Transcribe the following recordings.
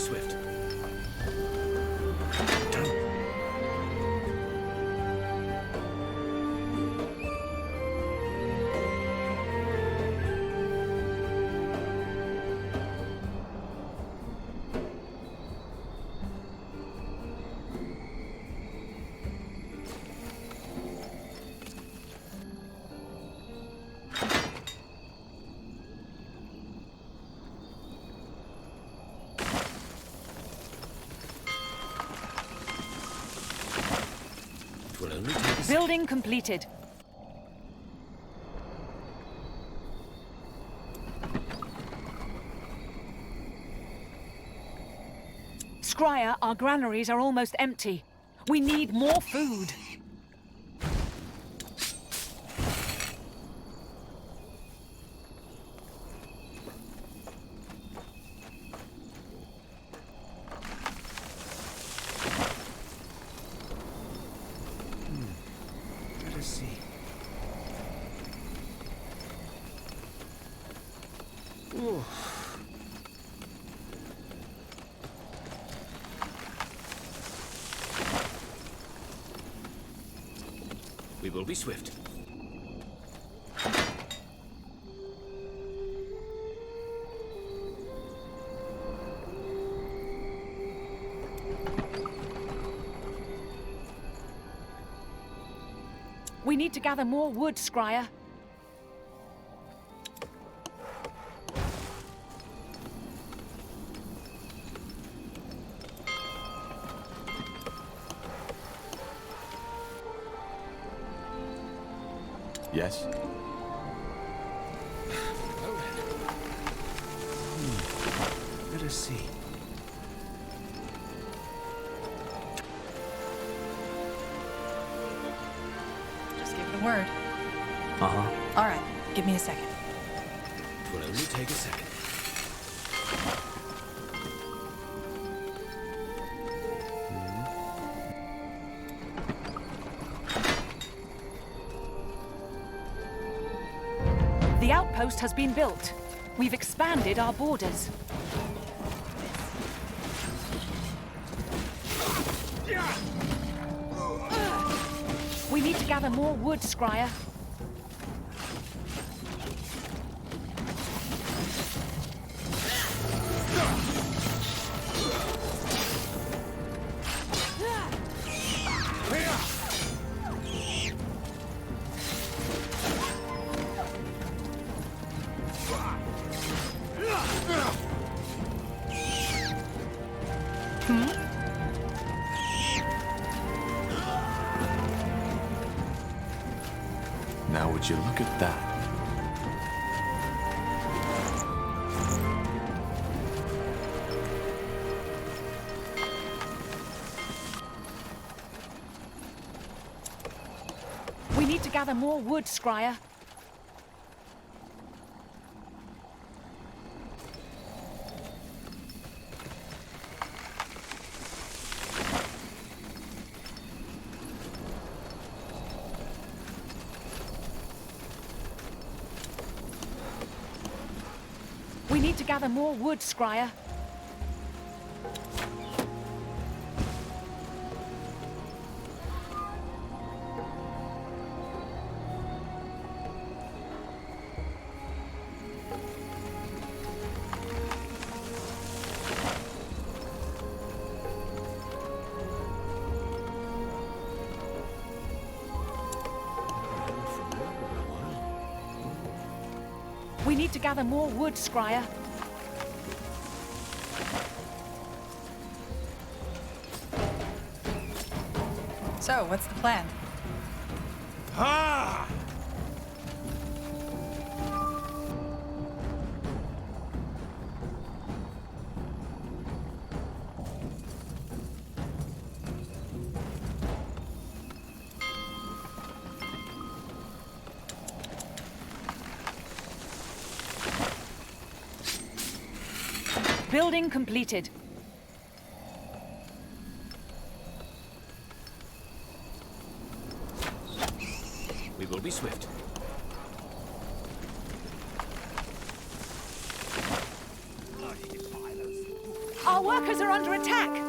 swift. Building completed. Scryer, our granaries are almost empty. We need more food. Let us see. Ooh. We will be swift. We need to gather more wood, Scryer. Yes? Let us see. Just give it a word. Uh-huh. All right, give me a second. It will only take a second. The outpost has been built. We've expanded our borders. We need to gather more wood, Scryer. Now would you look at that? We need to gather more wood, Scryer. We need to gather more wood, Scryer. We need to gather more wood, Scryer. So, what's the plan? Ah! Building completed. We will be swift. Our workers are under attack!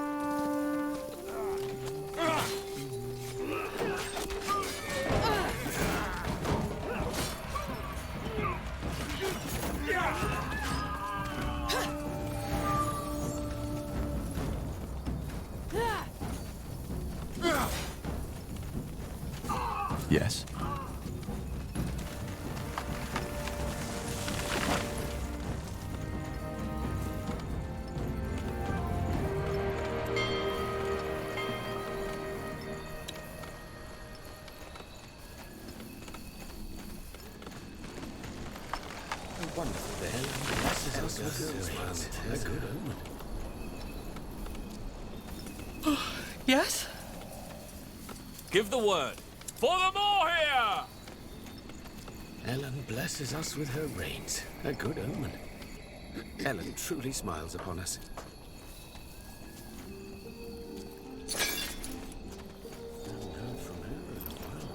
Yes? Wonderful. The hell blesses us with her rains. A good omen. Yes? Give the word. For the more here! Ellen blesses us with her rains. A good omen. Ellen truly smiles upon us. Haven't heard from her in a while.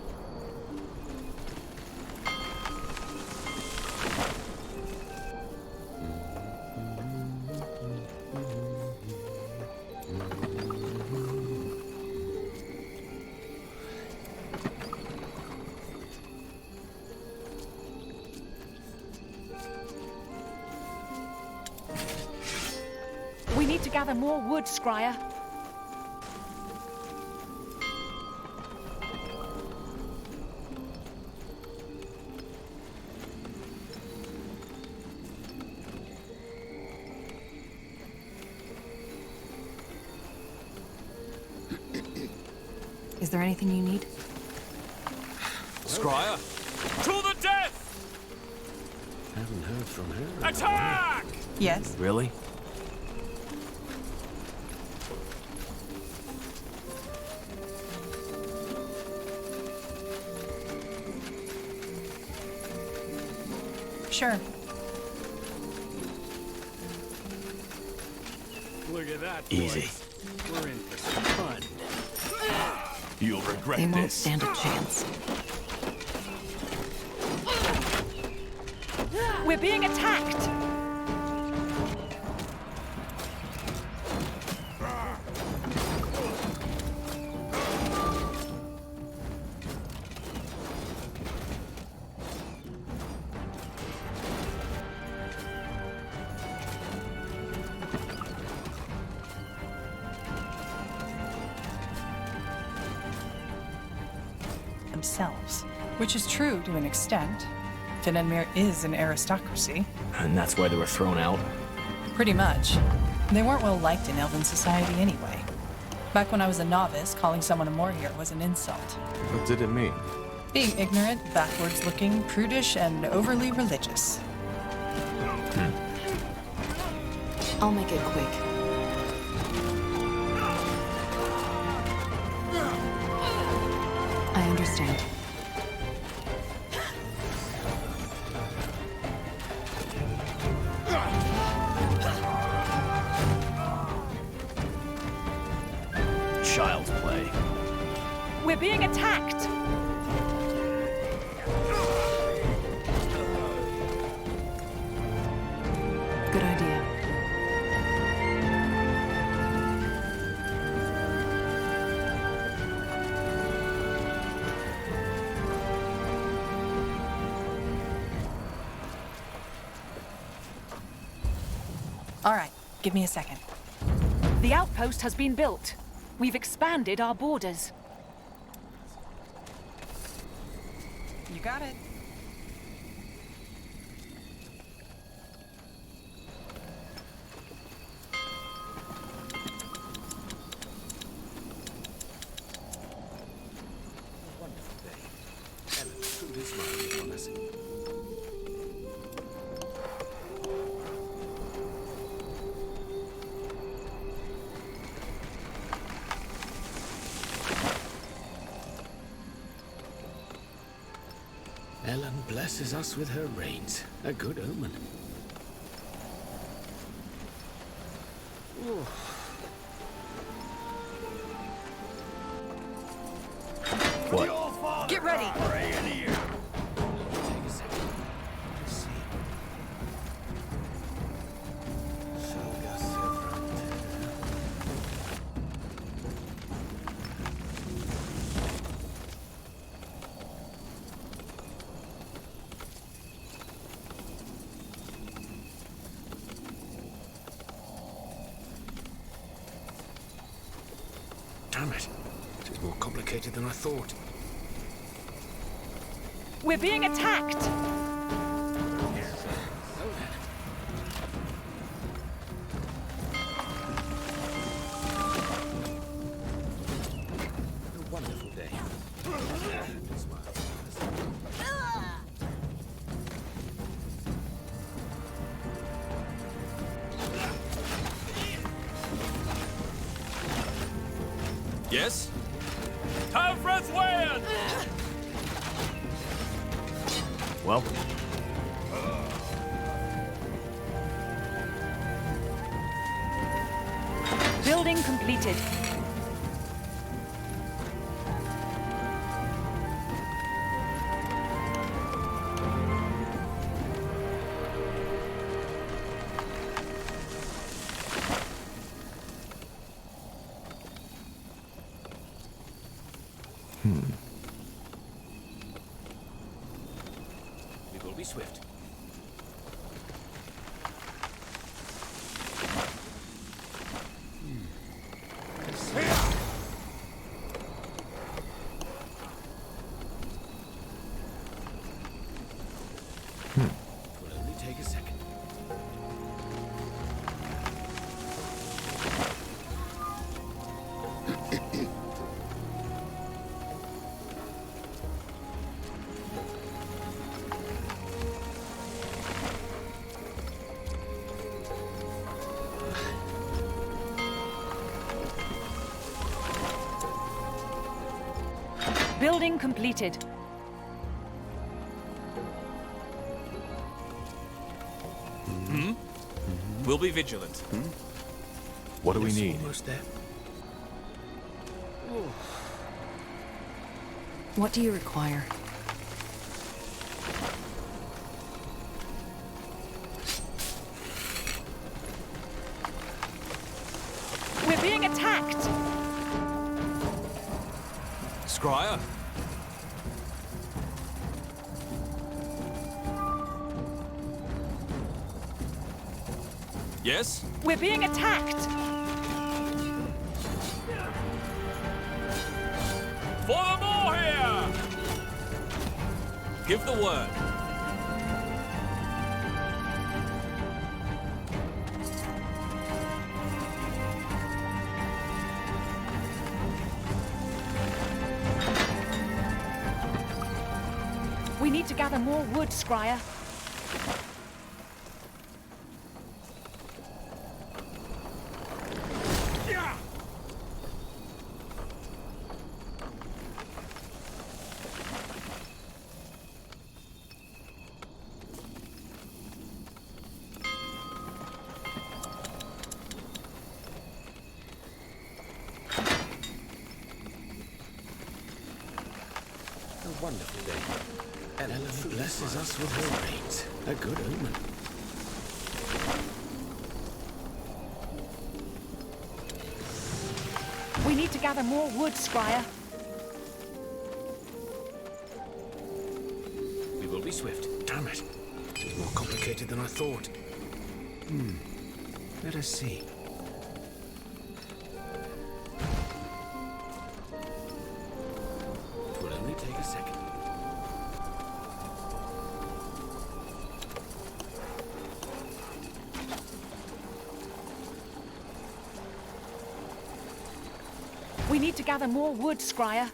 We need to gather more wood, Scryer. Is there anything you need? Scryer! To the death! Haven't heard from her in a while. Attack! Yes. Really? Sure. Look at that. Easy. We're in for some fun. You'll regret They won't this. stand a chance. We're being attacked! Themselves. Which is true to an extent. Finenmere is an aristocracy. And that's why they were thrown out? Pretty much. They weren't well liked in Elven society anyway. Back when I was a novice, calling someone a Morhier was an insult. What did it mean? Being ignorant, backwards looking, prudish, and overly religious. I'll make it quick. I understand. Child's play. We're being attacked! Good idea. All right, give me a second. The outpost has been built. We've expanded our borders. You got it. Wonderful day. Ellen truly smiles upon us. Ellen blesses us with her rains. A good omen. Ooh. What? Get ready! Take a second. Let's see. Shall we go separate? Damn it. It is more complicated than I thought. We're being attacked! A wonderful day. Yes? Confronting! Well, Building completed. We will be swift. It will only take a second. Building completed. We'll be vigilant. what do we It's need? almost there. What do you require? We're being attacked! Scryer? Yes? We're being attacked! For the more here! Give the word. We need to gather more wood, Scryer. A wonderful day. Ellen blesses us with her rains. A good omen. We need to gather more wood, Scryer. We will be swift. Damn it. It is more complicated than I thought. Let us see. It will only take a second. We need to gather more wood, Scryer.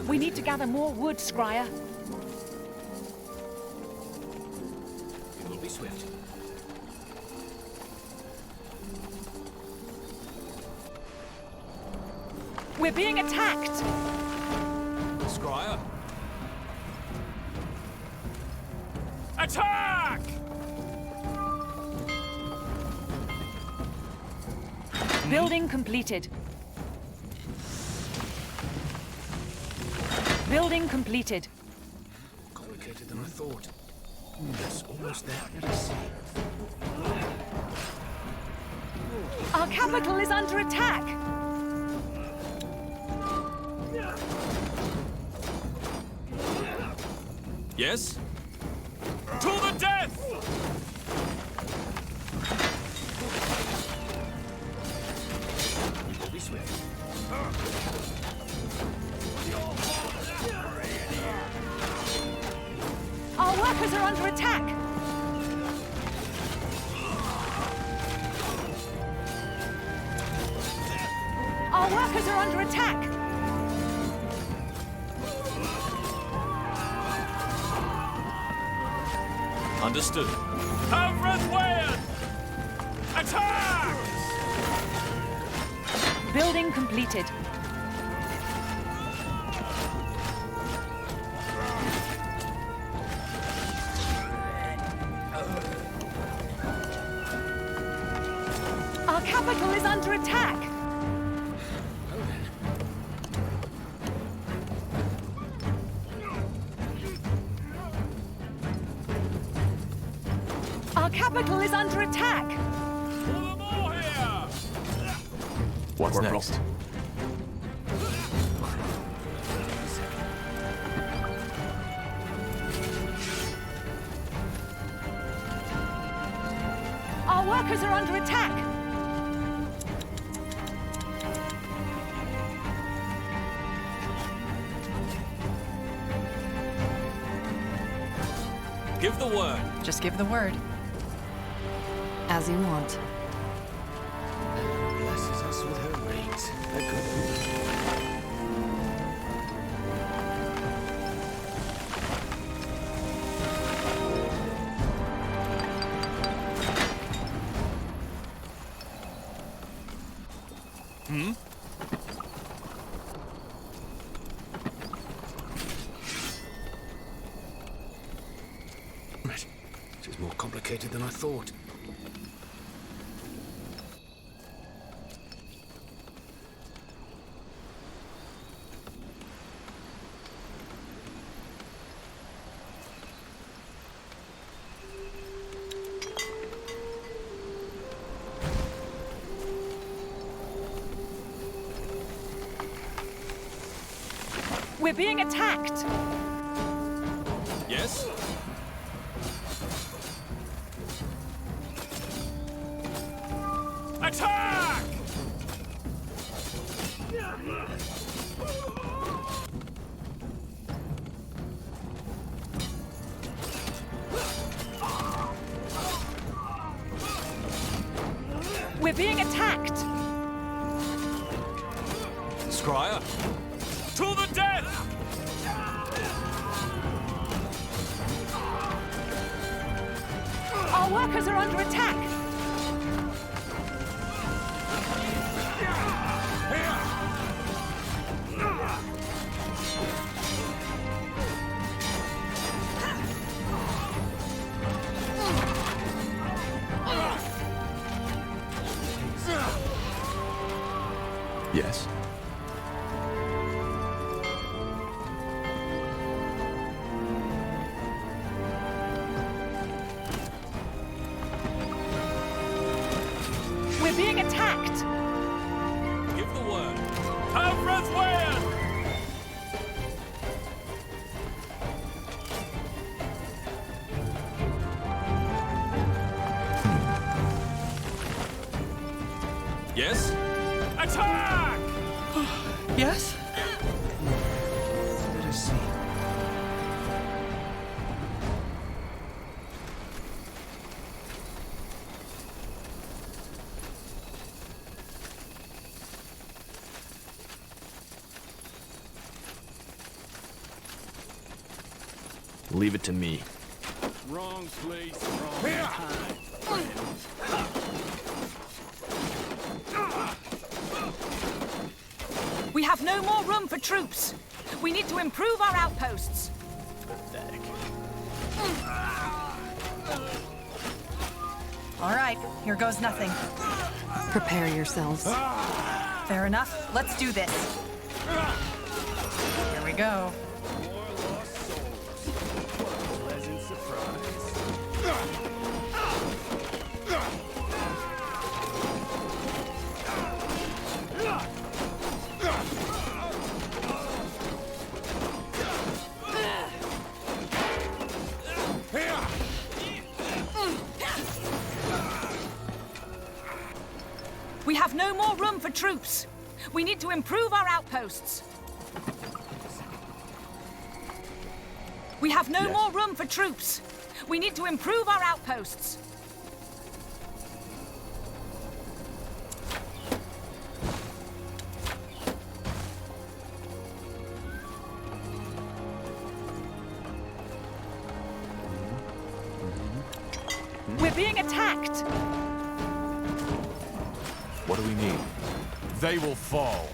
We need to gather more wood, Scryer. We will be swift. We're being attacked! Scryer? Attack! Building completed. Building completed. Complicated than I thought. Yes, almost there. Let us see. Our capital is under attack! Yes? To the death! We will be swift. Our workers are under attack! Our workers are under attack! Understood. Confronting! Attack! Building completed. Our capital is under attack! Our capital is under attack! More here! What's next? Our workers are under attack! Give the word. Just give the word. As you want. Ellen blesses us with her rays. A good omen. This is more complicated than I thought. We're being attacked! Yes? Attack! We're being attacked! Scryer! To the death! Our workers are under attack! Yes. We're being attacked! Give the word. Confronting! Yes? Attack! Yes? Let us see. Leave it to me. Wrong place, wrong time. We have no more room for troops! We need to improve our outposts! All right, here goes nothing. Prepare yourselves. Fair enough. Let's do this. Here we go. Pleasant surprise. no more room for troops. We need to improve our outposts. We have no more room for troops. We need to improve our outposts. We're being attacked. What do we need? They will fall.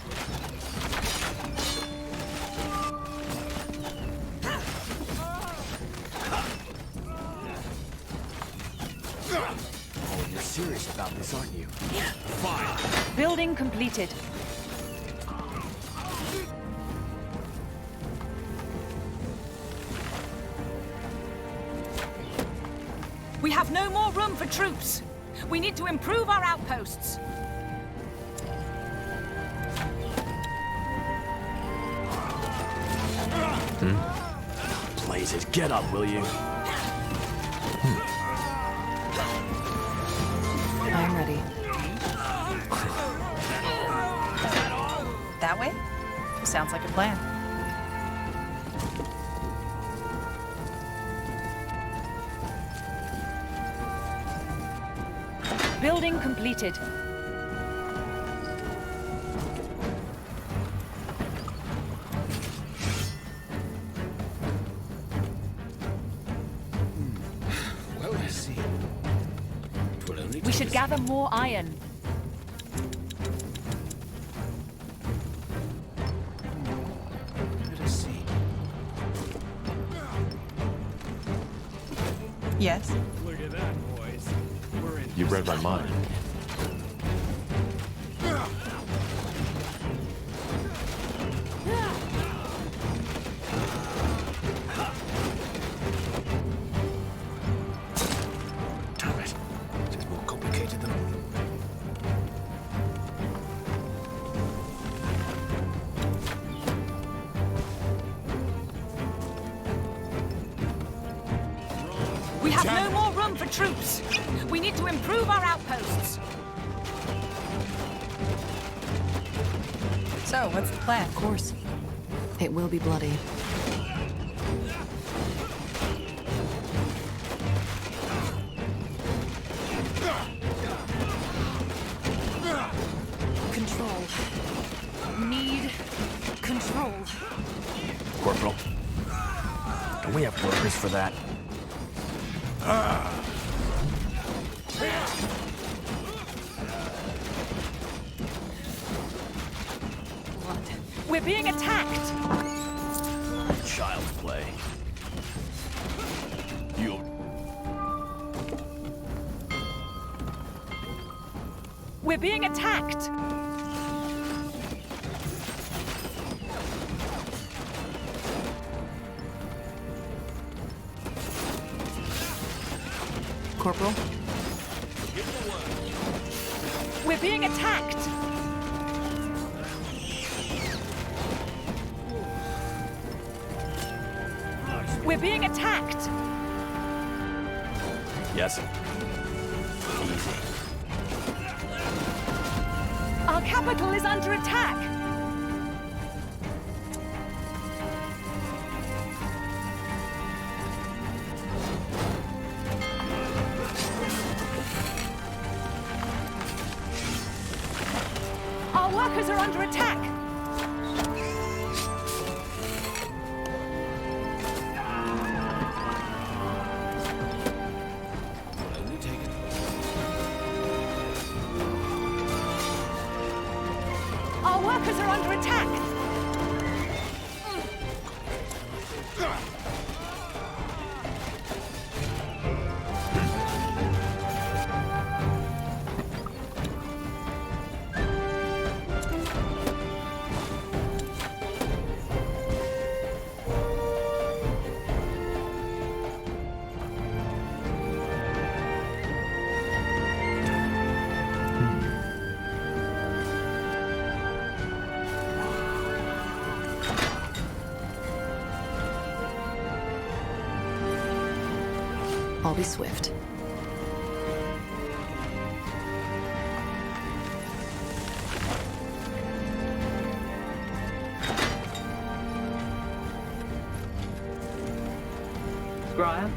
Oh, you're serious about this, aren't you? Fire! Building completed. We have no more room for troops. We need to improve our outposts. Blazes, get up, will you? I'm ready. That way? Sounds like a plan. Building completed. Well, let's see. Twill only We take should us- gather more iron. Let us see. Yes. Look at that, boys. We're in. You read my mind. Damn it. It's more complicated than I We have no more room for troops. We need to improve our outposts. So, what's the plan? Of course. It will be bloody. Control. Need control. Corporal, don't we have workers for that? We're being attacked. Child's play. You... We're being attacked. Corporal? We're being attacked. We're being attacked. Yes. Our capital is under attack. Our workers are under attack. will only take it. Our workers are under attack. I'll be swift. Scryer?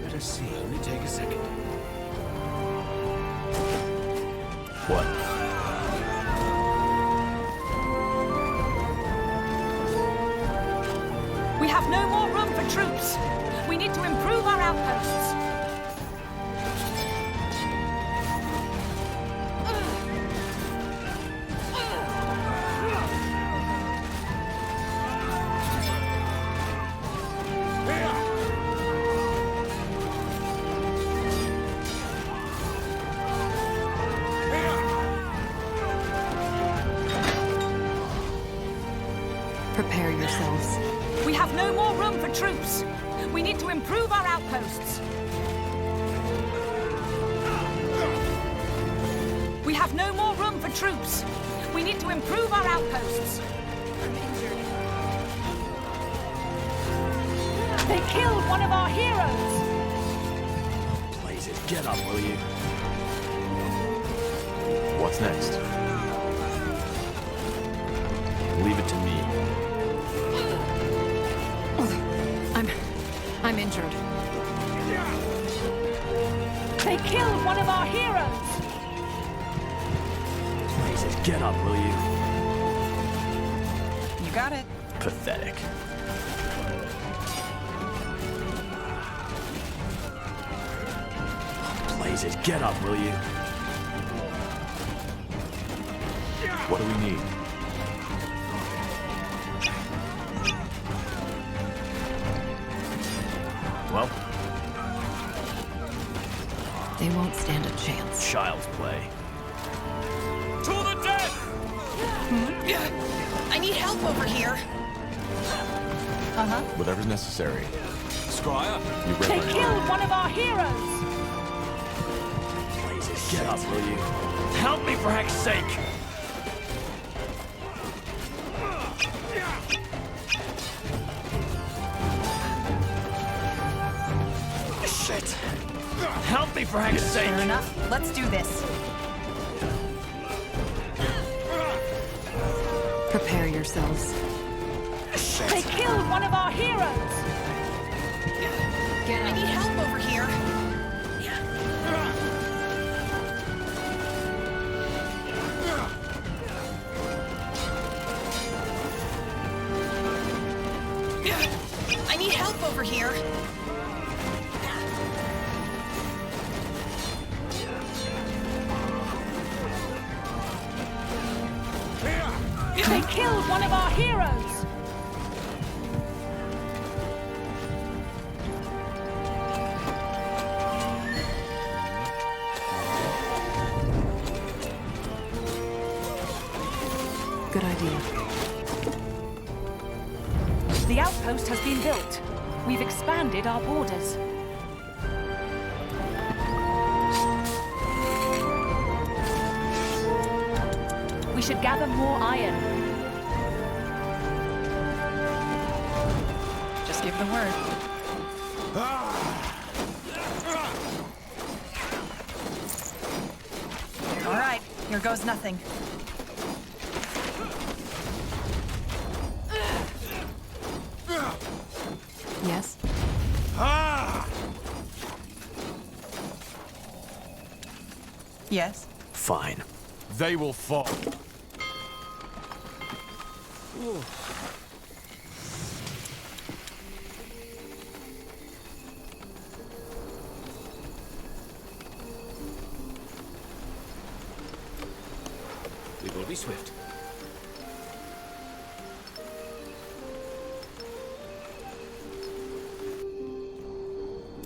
Let us see. Only take a second. What? We have no more room for troops. We need to improve our outposts. Prepare yourselves. We have no more room for troops. We need to improve our outposts. We have no more room for troops. We need to improve our outposts. I'm injured. They killed one of our heroes. Blazes, get up, will you? What's next? Leave it to me. I'm injured. They killed one of our heroes. Blazes, get up, will you? You got it. Pathetic. Blazes, get up, will you? What do we need? Well, They won't stand a chance. child's play. To the death! I need help over here. Uh-huh. Whatever's necessary. Scryer! You They ready? killed one of our heroes. Blazes, get up, will you? Help me for heck's sake! Shit! Help me for heck's sake! Fair enough. Let's do this. Prepare yourselves. They killed one of our heroes. I need help over here. I need help over here. They killed one of our heroes. Good idea. The outpost has been built. We've expanded our borders. We should gather more iron. Just give the word. All right, here goes nothing. Yes? Yes. Fine. They will fall. We will be swift.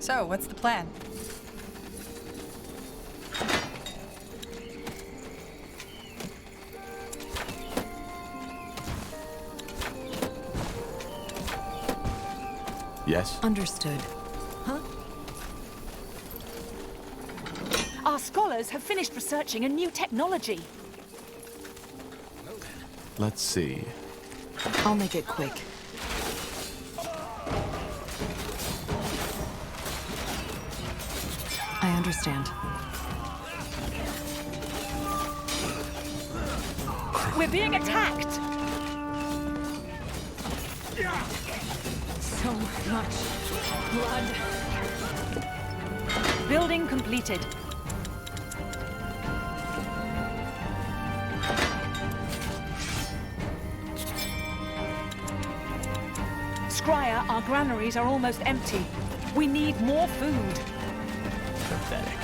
So, what's the plan? Yes? Understood. Huh? Our scholars have finished researching a new technology. Let's see. I'll make it quick. I understand. We're being attacked! So much blood. Building completed. Scryer, our granaries are almost empty. We need more food. Pathetic.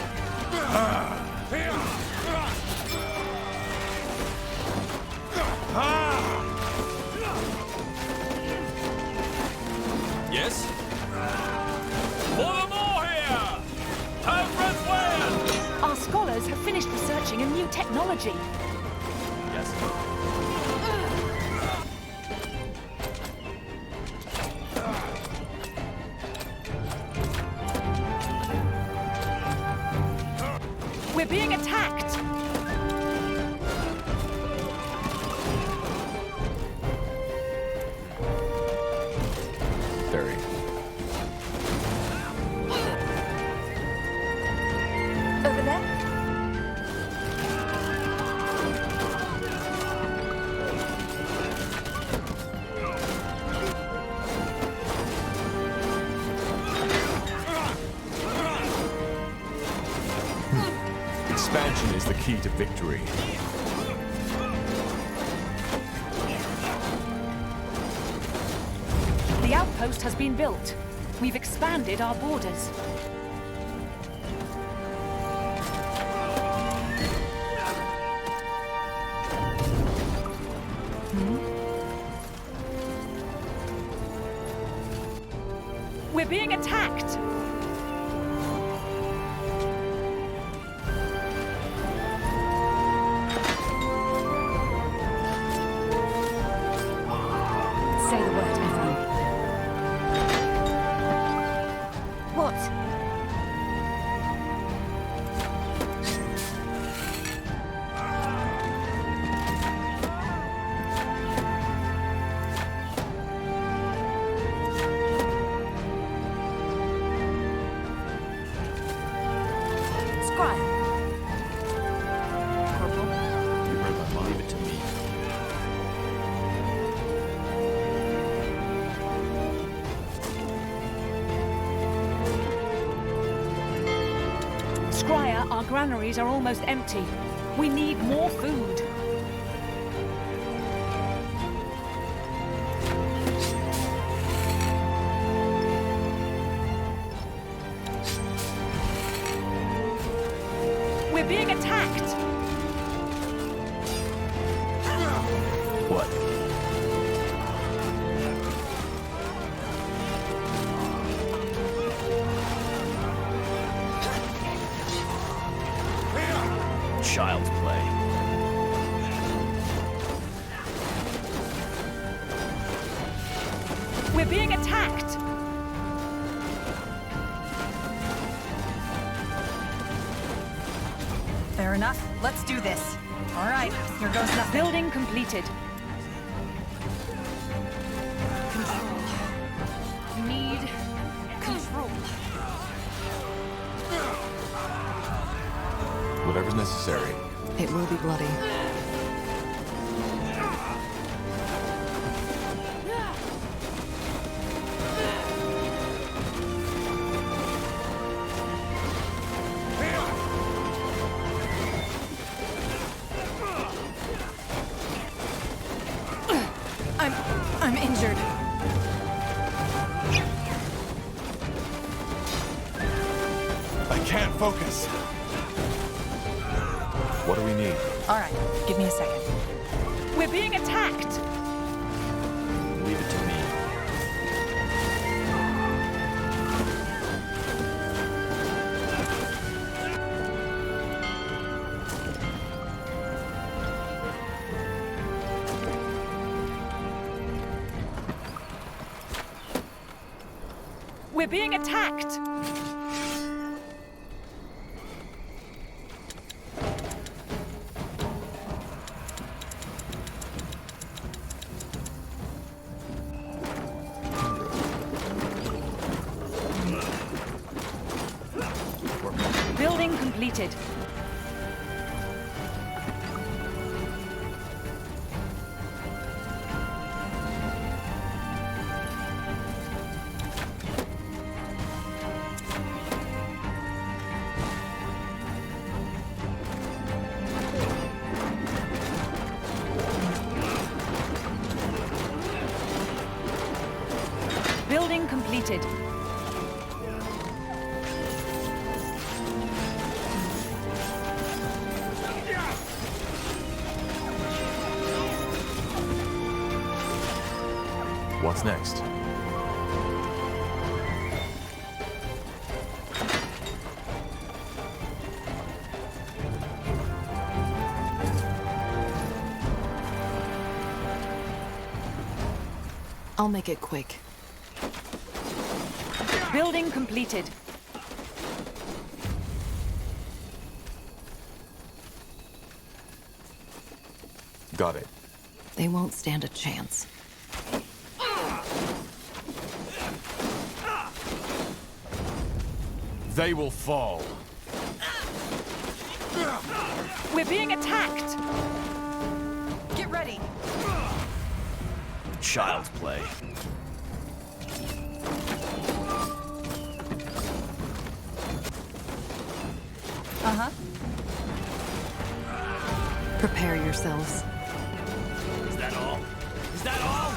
Yes? For the more here! Time where? Our scholars have finished researching a new technology. Yes. We're being attacked! Very. Over there? Expansion is the key to victory. The outpost has been built. We've expanded our borders. We're being attacked! Say the word, everyone. What? Scryer. Corporal. You read my mind. Leave it to me. Scryer, our granaries are almost empty. We need more food. We're being attacked! What? Child's play. We're being attacked! Fair enough. Let's do this. All right, here goes nothing. Building completed. Need control. Whatever's necessary. It will be bloody. I'm injured. I can't focus. What do we need? All right, give me a second. We're being attacked! Leave it to me. We're being attacked! completed. Building completed. What's next? I'll make it quick. Building completed. Got it. They won't stand a chance. They will fall. We're being attacked! Get ready. Child's play. Uh-huh. Prepare yourselves. Is that all? Is that all?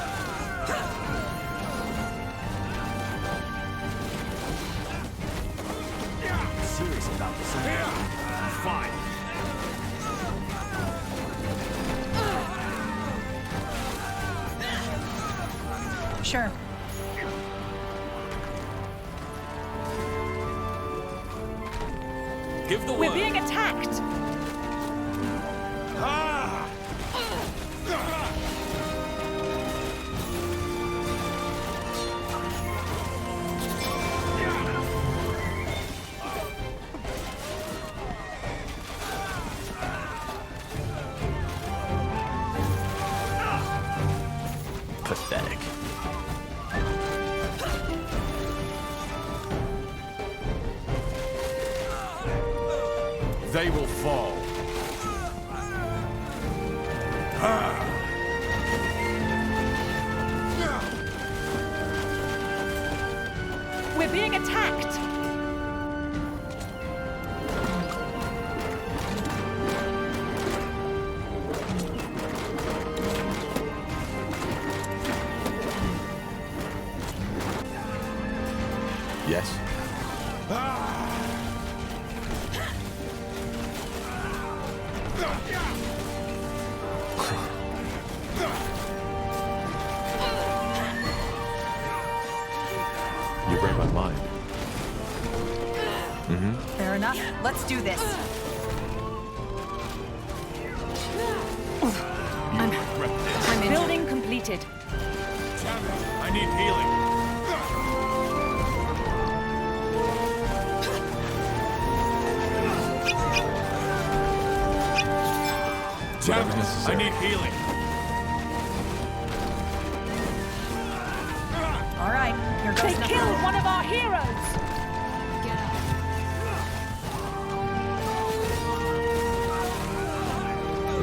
Serious about this. Fine. Sure. Give the We're word. being attacked! Pathetic. They will fall. We're being attacked! Yes? You read my mind. Fair enough. Let's do this. I'm injured. Building completed. I need healing. Whatever's necessary. I need healing. All right, here goes They nothing. killed one of our heroes! Get up.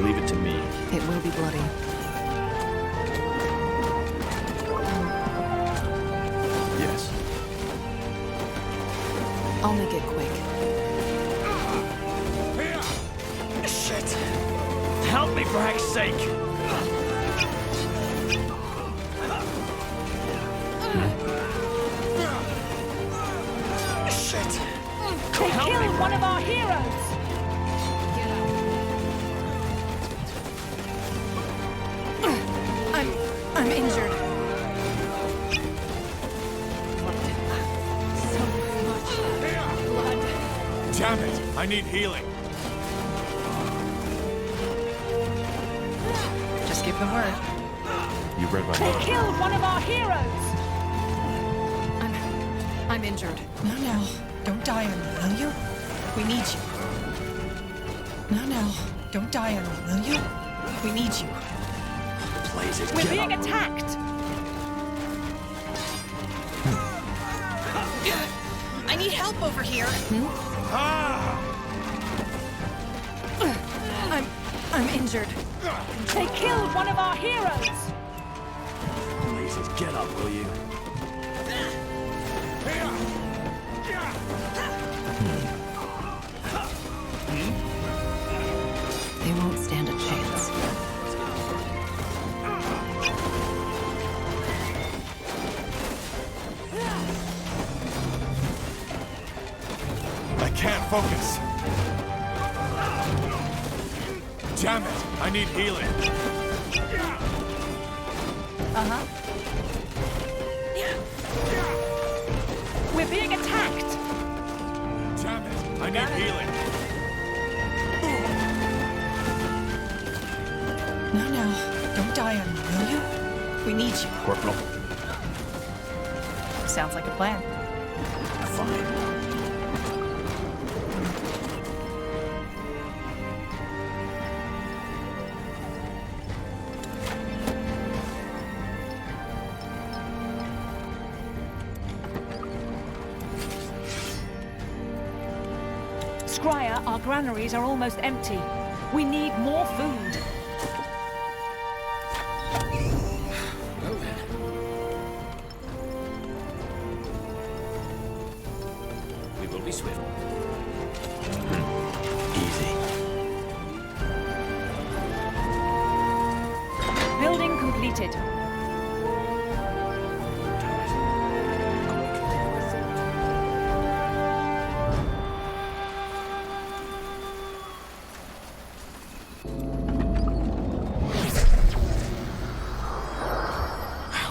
Leave it to me. It will be bloody. Yes. I'll make it quick. Shit. Help me for heck's sake. Shit. They killed one of our heroes! I'm injured. So much blood. Damn it! I need healing. Just give the word. You read my They mind. killed one of our heroes! I'm injured. No, don't die on me, will you? We need you. No, don't die on me, will you? We need you. Blaze it. We're Get being up. attacked! I need help over here. I'm injured. They killed one of our heroes! Jesus, get up, will you? They won't stand a chance. I can't focus. Damn it! I need healing. Uh-huh. We're being attacked! Damn it! I need healing. No, don't die on me, will you? We need you. Corporal. Sounds like a plan. Fine. Scryer, our granaries are almost empty. We need more food. Well then. We will be swift. Easy. Building completed.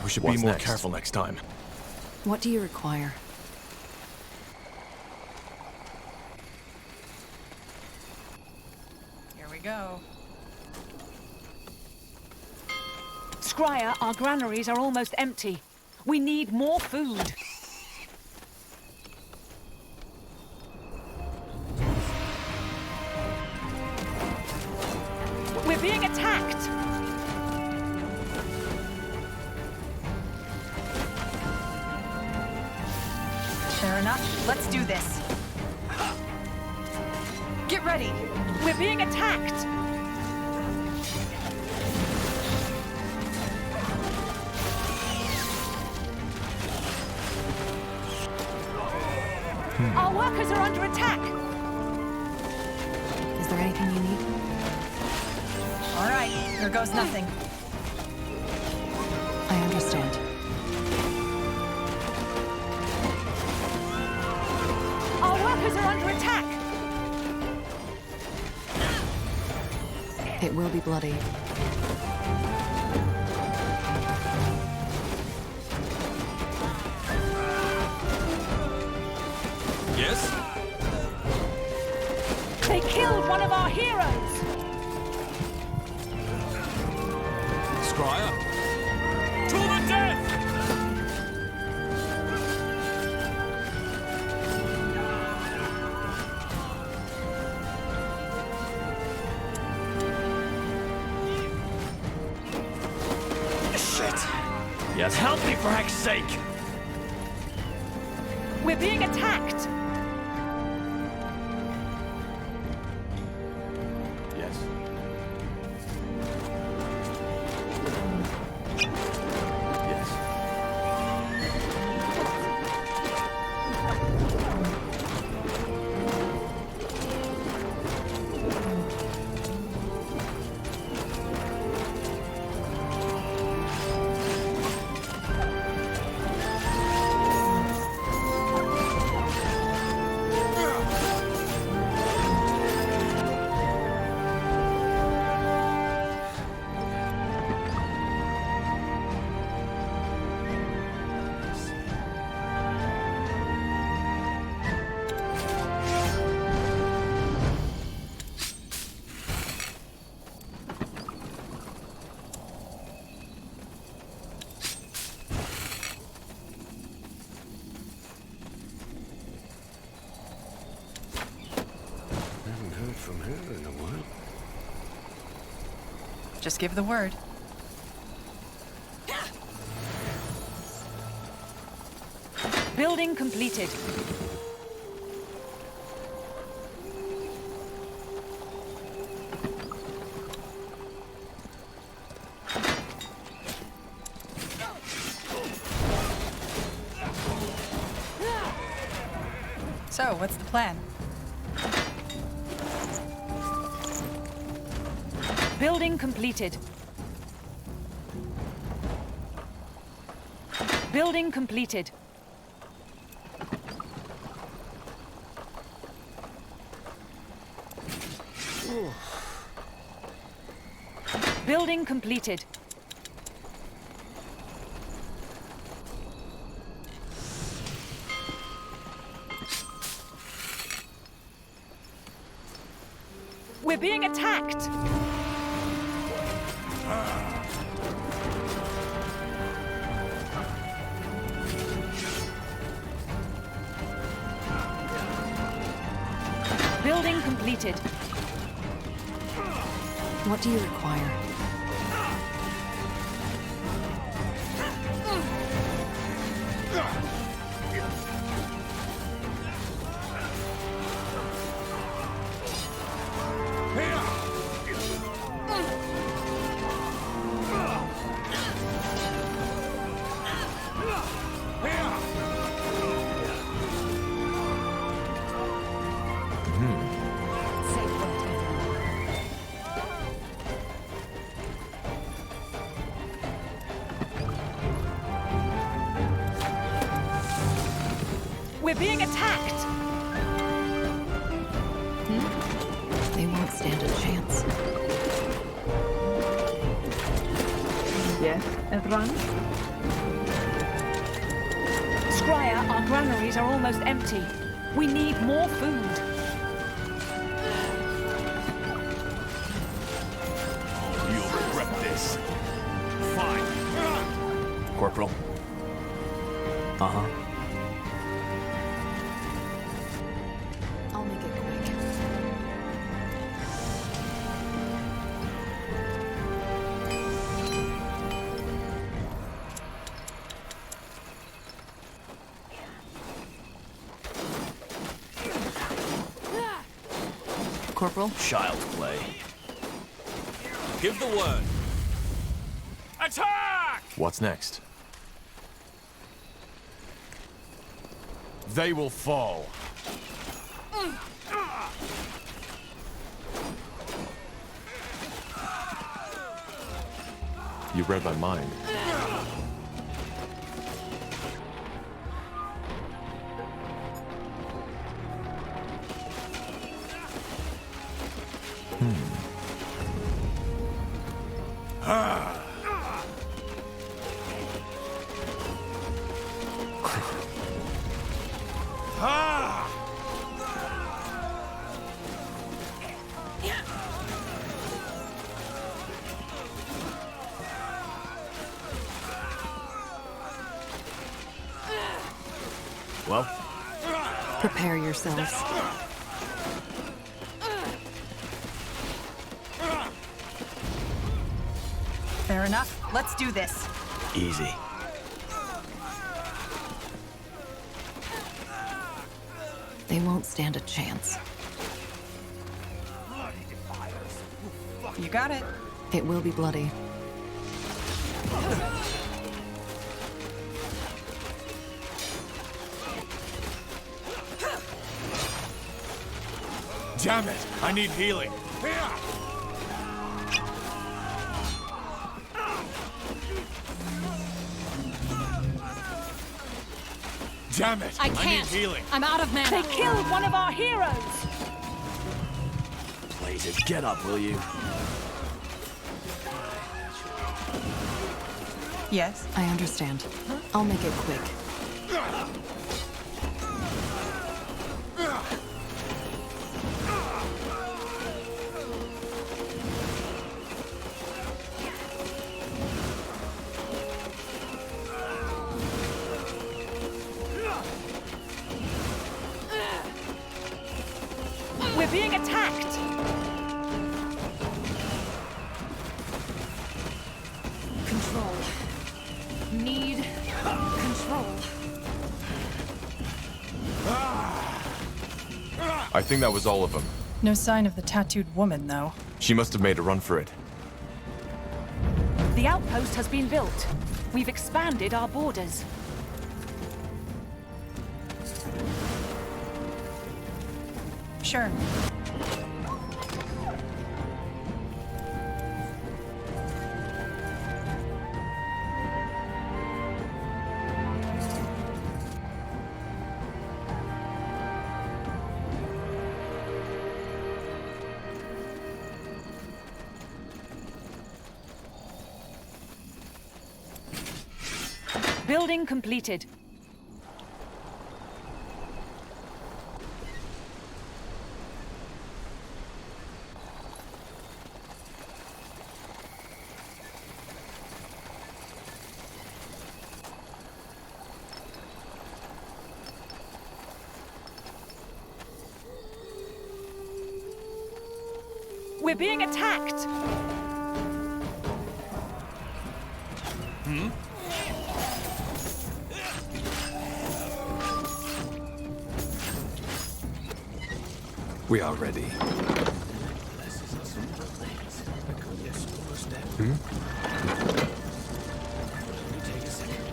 We should What's be more next? careful next time. What do you require? Here we go. Scryer, our granaries are almost empty. We need more food. We're being attacked! Fair enough. Let's do this. Get ready. We're being attacked! Our workers are under attack! Is there anything you need? All right, here goes nothing. I understand. Our workers are under attack! It will be bloody. Yes? They killed one of our heroes! Scryer? To the death! Yes, help me for heck's sake! We're being attacked! Yes. Yes. Haven't heard from her in a while. Just give the word. Building completed. So, what's the plan? Building completed. Building completed. Building completed. We're being attacked! Building completed. What do you require? We're being attacked! They won't stand a chance. Yes, Evran? Scryer, our granaries are almost empty. We need more food. You'll regret this. Fine. Corporal. Uh-huh. I'll make it quick. Corporal? Child's play. Give the word. Attack! What's next? They will fall. You read my mind. Well, Prepare yourselves. Fair enough. Let's do this. easy. They won't stand a chance. You got it. It will be bloody. Damn it! I need healing. Damn it! I need can't. healing. I'm out of mana. They killed one of our heroes! Blazes, get up, will you? Yes. I understand. I'll make it quick. We're being attacked! Control. Need control. I think that was all of them. No sign of the tattooed woman, though. She must have made a run for it. The outpost has been built. We've expanded our borders. Sure. Building completed. We're being attacked! We are ready. Blesses us with her rains. A good step. Only take a second.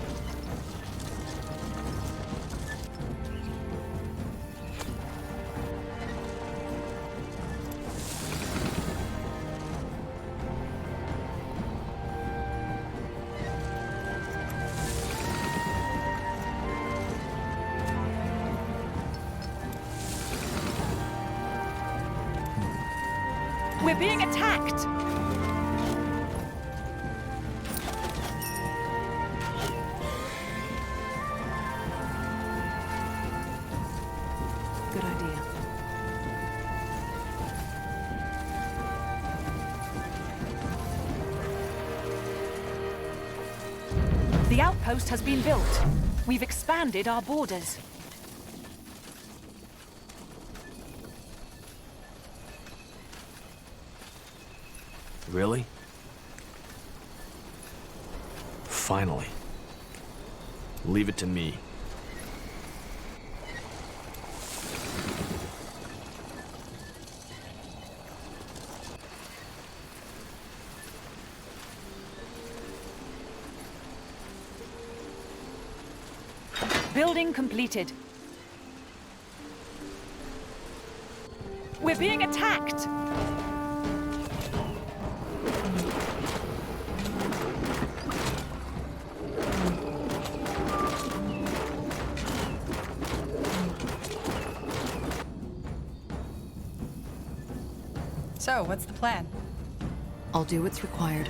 We're being attacked! Good idea. The outpost has been built. We've expanded our borders. Really? Finally. Leave it to me. Building completed. We're being attacked! So, what's the plan? I'll do what's required.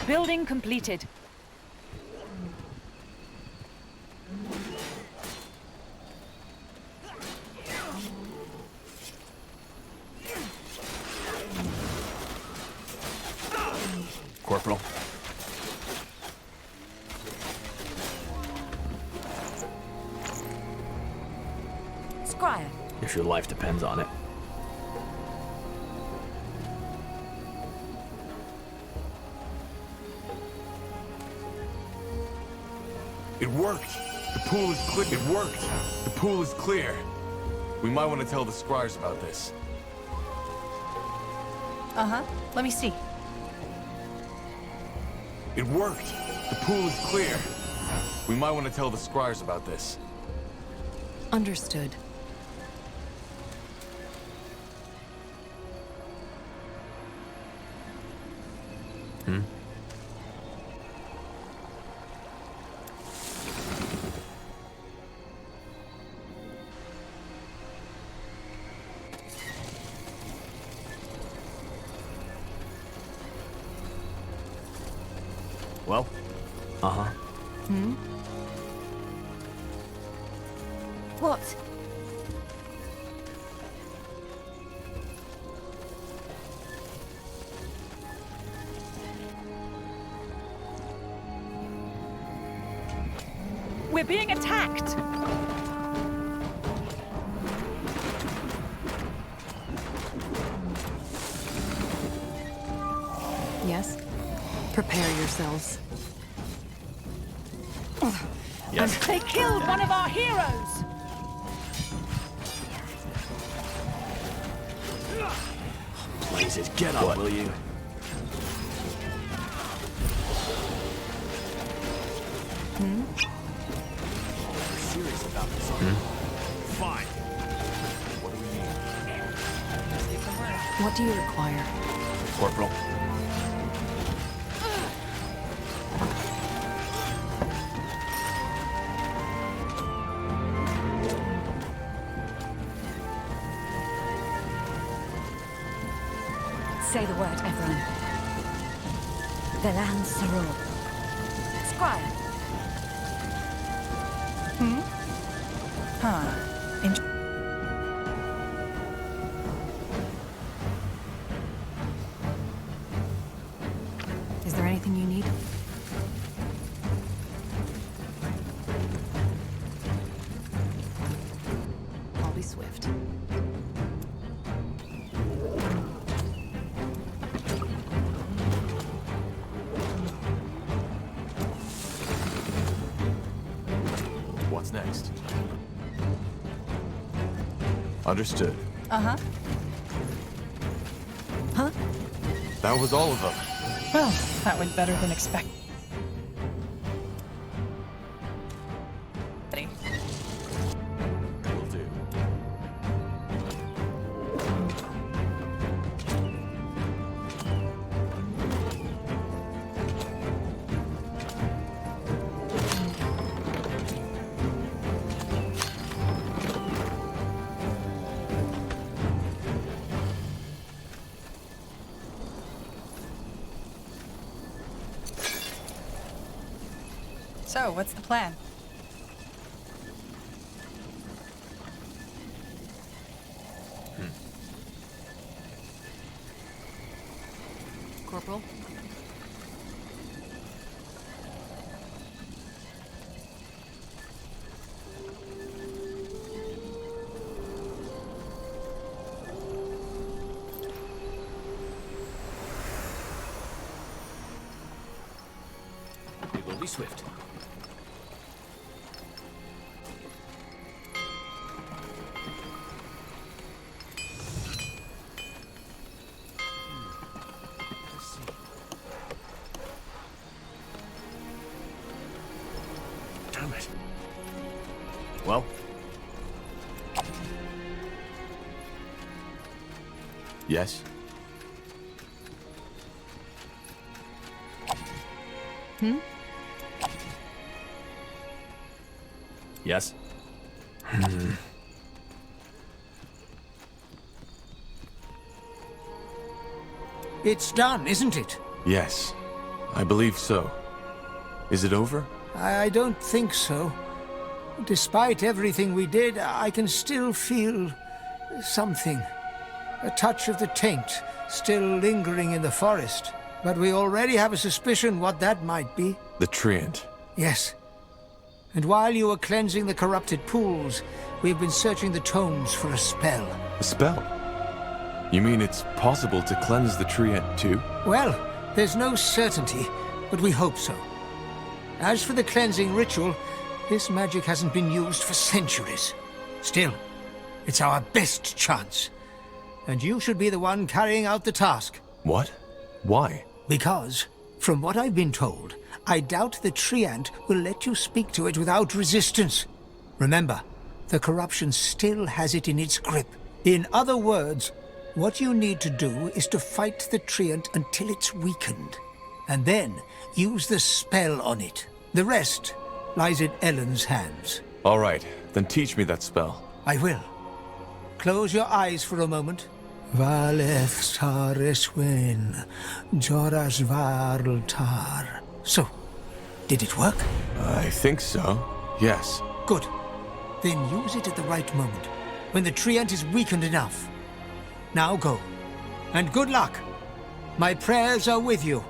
Building completed. Corporal. Scryer. If your life depends on it. It worked! The pool is clear. It worked! The pool is clear. We might want to tell the scryers about this. Uh-huh. Let me see. It worked! The pool is clear. We might want to tell the scryers about this. Understood. Well? Uh-huh. What? We're being attacked! Yes? Prepare yourselves. Yes. They killed one of our heroes! Blazes, get up, will you? We're serious about this. Fine. What do we need? What do you require? Corporal. Say the word, everyone. Velan Saror. Squire. Huh. Is there anything you need? I'll be swift. What's next? Understood. Uh-huh. Huh? That was all of them. Well, that went better than expected. Will do. So, what's the plan? Corporal? We will be swift. Damn it. Well, Yes? yes. It's done, isn't it? Yes. I believe so. Is it over? I don't think so. Despite everything we did, I can still feel something. A touch of the taint still lingering in the forest. But we already have a suspicion what that might be. The Triant. Yes. And while you were cleansing the corrupted pools, we've been searching the tomes for a spell. A spell? You mean it's possible to cleanse the Triant too? Well, there's no certainty, but we hope so. As for the cleansing ritual, this magic hasn't been used for centuries. Still, it's our best chance. And you should be the one carrying out the task. What? Why? Because, from what I've been told, I doubt the Triant will let you speak to it without resistance. Remember, the corruption still has it in its grip. In other words, what you need to do is to fight the Triant until it's weakened. And then use the spell on it. The rest lies in Ellen's hands. All right, then teach me that spell. I will. Close your eyes for a moment. Valeth Sareswen, Joras Varltar. So, did it work? I think so. Yes. Good. Then use it at the right moment, when the Triant is weakened enough. Now go. And good luck. My prayers are with you.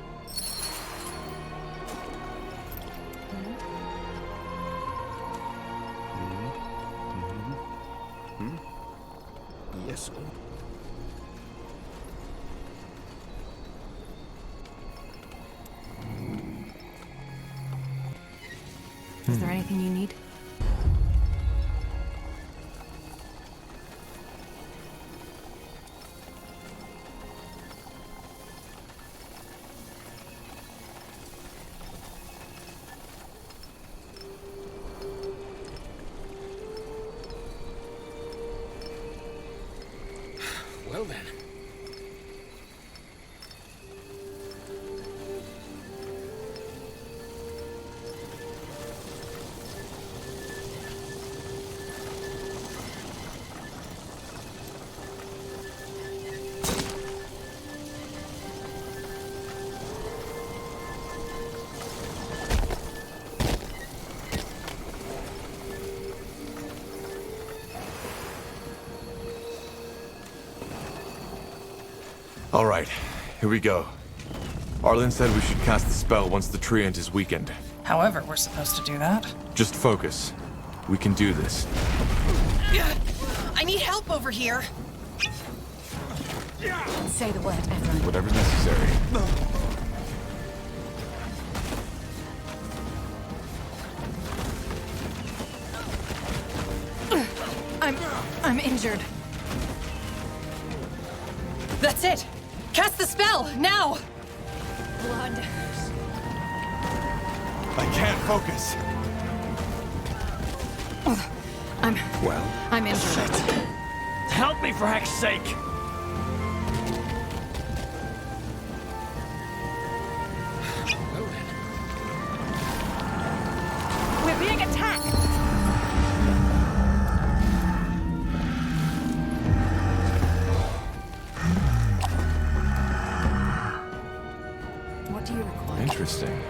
sword. Is there anything you need? Well then. All right, here we go. Arlen said we should cast the spell once the Triant is weakened. However, we're supposed to do that. Just focus. We can do this. I need help over here. Say the word, everyone. Whatever's necessary. I'm injured. That's it! Cast the spell, now! Blood. I can't focus. I'm injured. Help me for heck's sake! Well then. We're being attacked! What do you require? Interesting.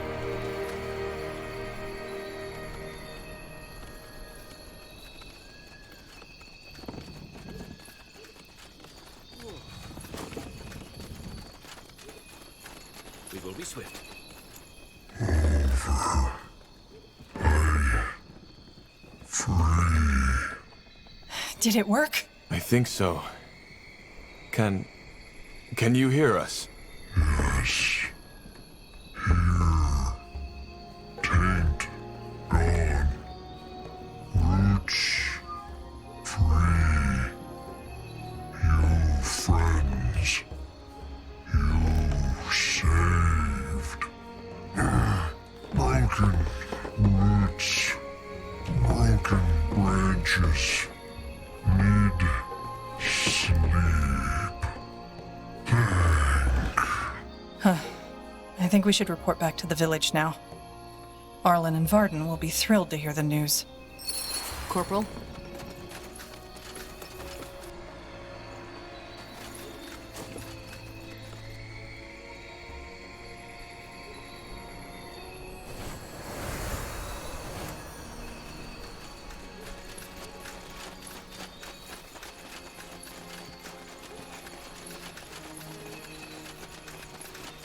We will be swift. Did it work? I think so. Can you hear us? Yes. Here. Taint. Gone. Roots. Free. You friends. You saved. Broken roots. Broken branches. Need sleep. I think we should report back to the village now. Arlen and Varden will be thrilled to hear the news. Corporal?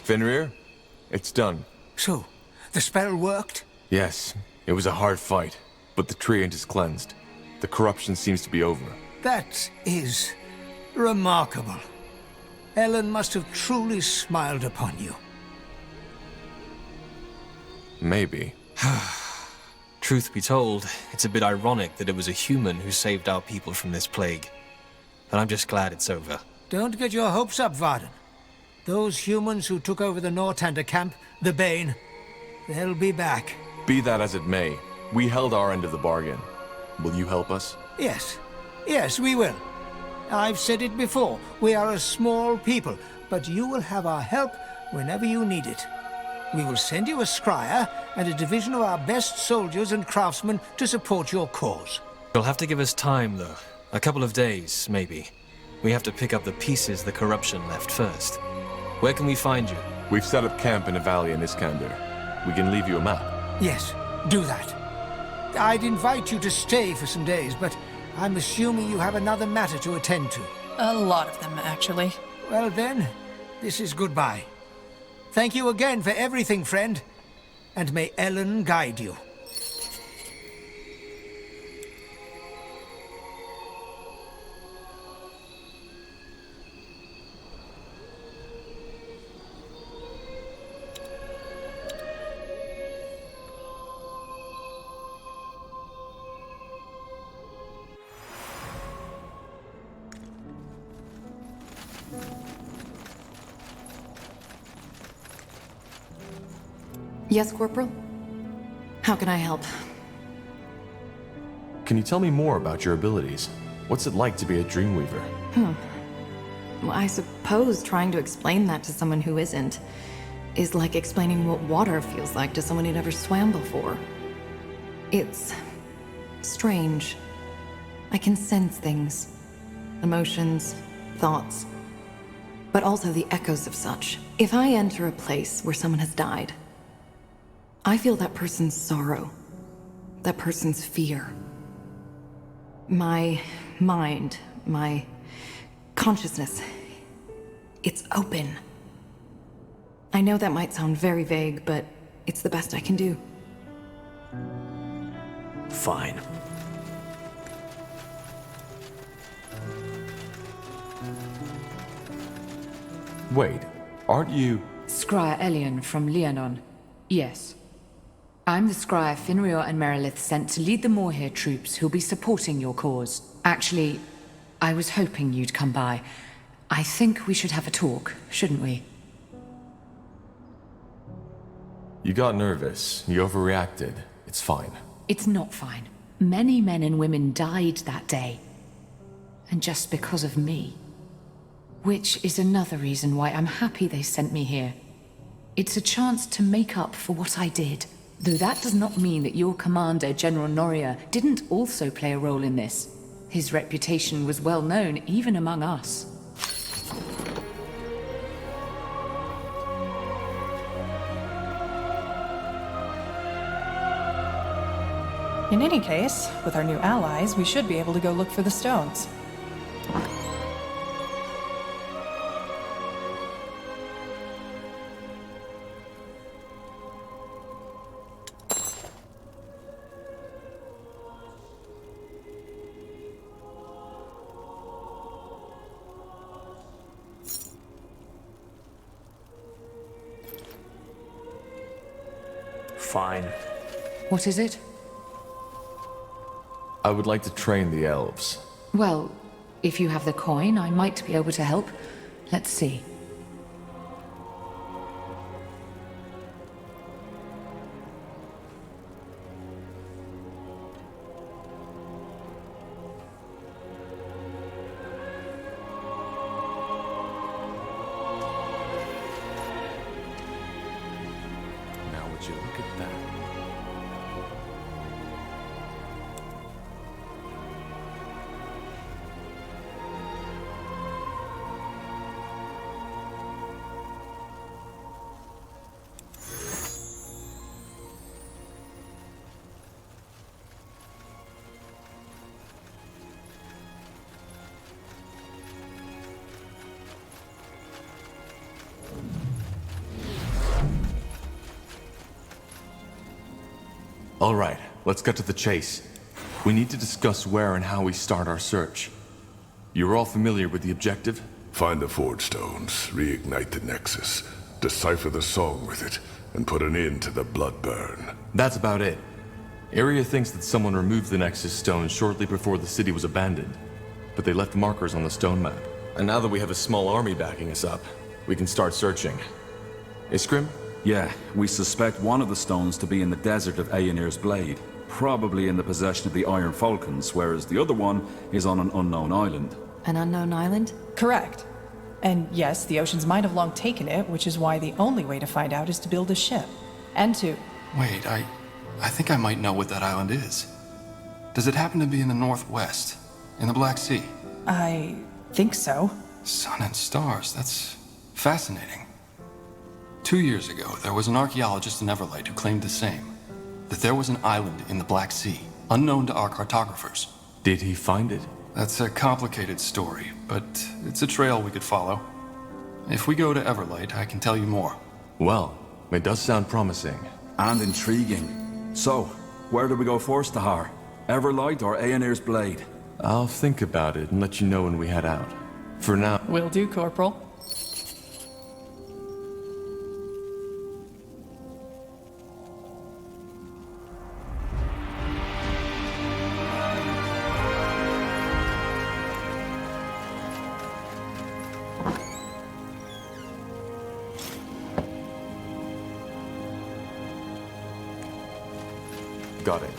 Fenrir? It's done. So, the spell worked? Yes, it was a hard fight, but the Triant is cleansed. The corruption seems to be over. That is remarkable. Ellen must have truly smiled upon you. Maybe. Truth be told, it's a bit ironic that it was a human who saved our people from this plague. But I'm just glad it's over. Don't get your hopes up, Varden. Those humans who took over the Nortander camp, the Bane, they'll be back. Be that as it may, we held our end of the bargain. Will you help us? Yes. Yes, we will. I've said it before, we are a small people, but you will have our help whenever you need it. We will send you a scryer and a division of our best soldiers and craftsmen to support your cause. You'll have to give us time, though. A couple of days, maybe. We have to pick up the pieces the corruption left first. Where can we find you? We've set up camp in a valley in Iskander. We can leave you a map. Yes, do that. I'd invite you to stay for some days, but I'm assuming you have another matter to attend to. A lot of them, actually. Well then, this is goodbye. Thank you again for everything, friend. And may Ellen guide you. Yes, Corporal? How can I help? Can you tell me more about your abilities? What's it like to be a Dreamweaver? Well, I suppose trying to explain that to someone who isn't is like explaining what water feels like to someone who never swam before. It's strange. I can sense things. Emotions, thoughts, but also the echoes of such. If I enter a place where someone has died, I feel that person's sorrow, that person's fear. My mind, my consciousness, it's open. I know that might sound very vague, but it's the best I can do. Fine. Wait, aren't you... Scryer Elion from Leonon. Yes. I'm the Scryer Finrior and Merilith sent to lead the Moorhere troops who'll be supporting your cause. Actually, I was hoping you'd come by. I think we should have a talk, shouldn't we? You got nervous. You overreacted. It's fine. It's not fine. Many men and women died that day. And just because of me. Which is another reason why I'm happy they sent me here. It's a chance to make up for what I did. Though that does not mean that your commander, General Noria, didn't also play a role in this. His reputation was well known, even among us. In any case, with our new allies, we should be able to go look for the stones. Fine. What is it? I would like to train the elves. Well, if you have the coin, I might be able to help. Let's see. Now would you look at that? All right, let's get to the chase. We need to discuss where and how we start our search. You're all familiar with the objective? Find the Forge Stones, reignite the Nexus, decipher the song with it, and put an end to the blood burn. That's about it. Area thinks that someone removed the Nexus stone shortly before the city was abandoned, but they left markers on the stone map. And now that we have a small army backing us up, we can start searching. Iskrim? Yeah, we suspect one of the stones to be in the desert of Ayaner's Blade, probably in the possession of the Iron Falcons, whereas the other one is on an unknown island. An unknown island? Correct. And yes, the oceans might have long taken it, which is why the only way to find out is to build a ship. And to... Wait, I think I might know what that island is. Does it happen to be in the northwest, in the Black Sea? I think so. Sun and stars, that's fascinating. 2 years ago, there was an archaeologist in Everlight who claimed the same. That there was an island in the Black Sea, unknown to our cartographers. Did he find it? That's a complicated story, but it's a trail we could follow. If we go to Everlight, I can tell you more. Well, it does sound promising. And intriguing. So, where do we go first, Tahar? Everlight or Ayaner's Blade? I'll think about it and let you know when we head out. For now... Will do, Corporal. Got it.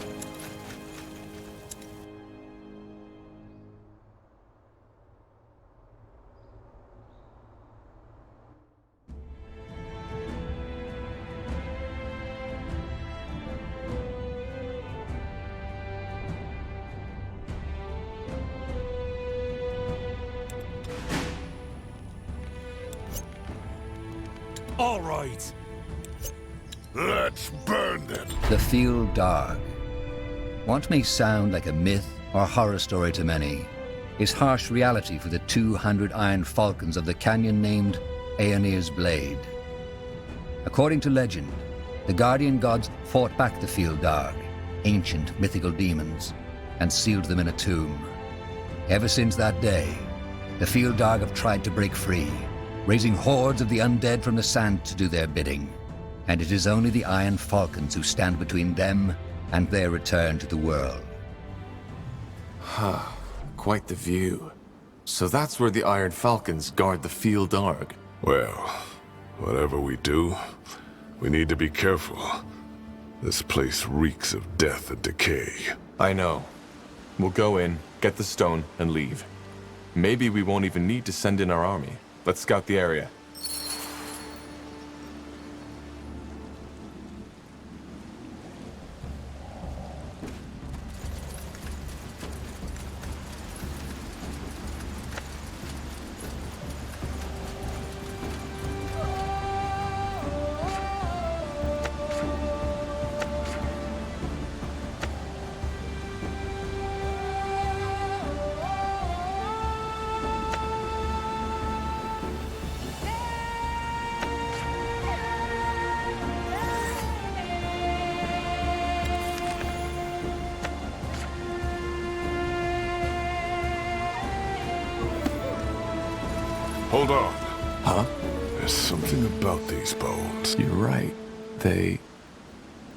All right. Let's burn them. The Field Dark. What may sound like a myth or horror story to many is harsh reality for the 200 Iron Falcons of the canyon named Ayaner's Blade. According to legend, the Guardian Gods fought back the Field Dark, ancient mythical demons, and sealed them in a tomb. Ever since that day, the Field Dark have tried to break free, raising hordes of the undead from the sand to do their bidding. And it is only the Iron Falcons who stand between them and their return to the world. Huh. Quite the view. So that's where the Iron Falcons guard the Field Dark. Well, whatever we do, we need to be careful. This place reeks of death and decay. I know. We'll go in, get the stone, and leave. Maybe we won't even need to send in our army. Let's scout the area. Hold on. Huh? There's something about these bones. You're right. They...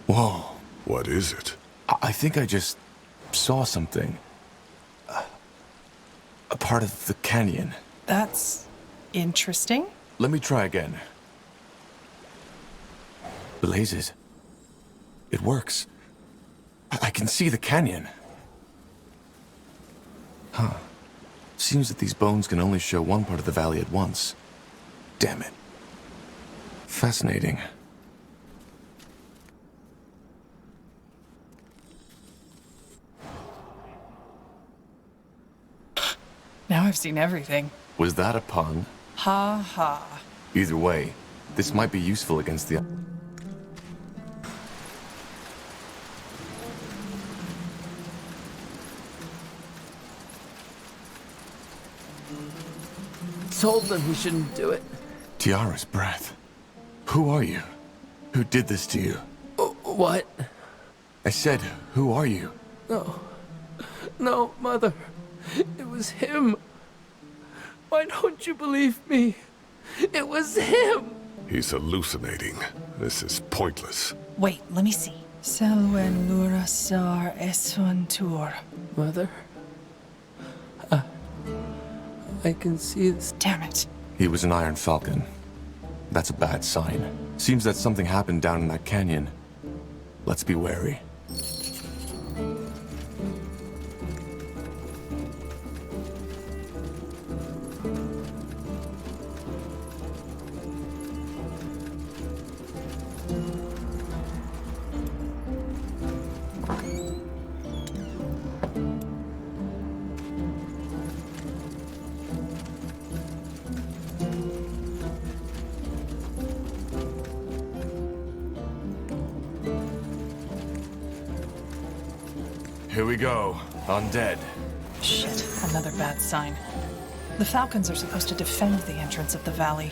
Whoa. What is it? I think I just saw something. A part of the canyon. That's interesting. Let me try again. Blazes. It works. I can see the canyon. Huh. Seems that these bones can only show one part of the valley at once. Damn it. Fascinating. Now I've seen everything. Was that a pun? Ha ha. Either way, this might be useful against the... Told them he shouldn't do it. Tiara's breath. Who are you? Who did this to you? What? I said, who are you? No. No, Mother. It was him. Why don't you believe me? It was him. He's hallucinating. This is pointless. Wait, let me see. Selwen Lurasar Eswantur. Mother? I can see this. Damn it. He was an Iron Falcon. That's a bad sign. Seems that something happened down in that canyon. Let's be wary. Here we go. Undead. Shit, another bad sign. The Falcons are supposed to defend the entrance of the valley.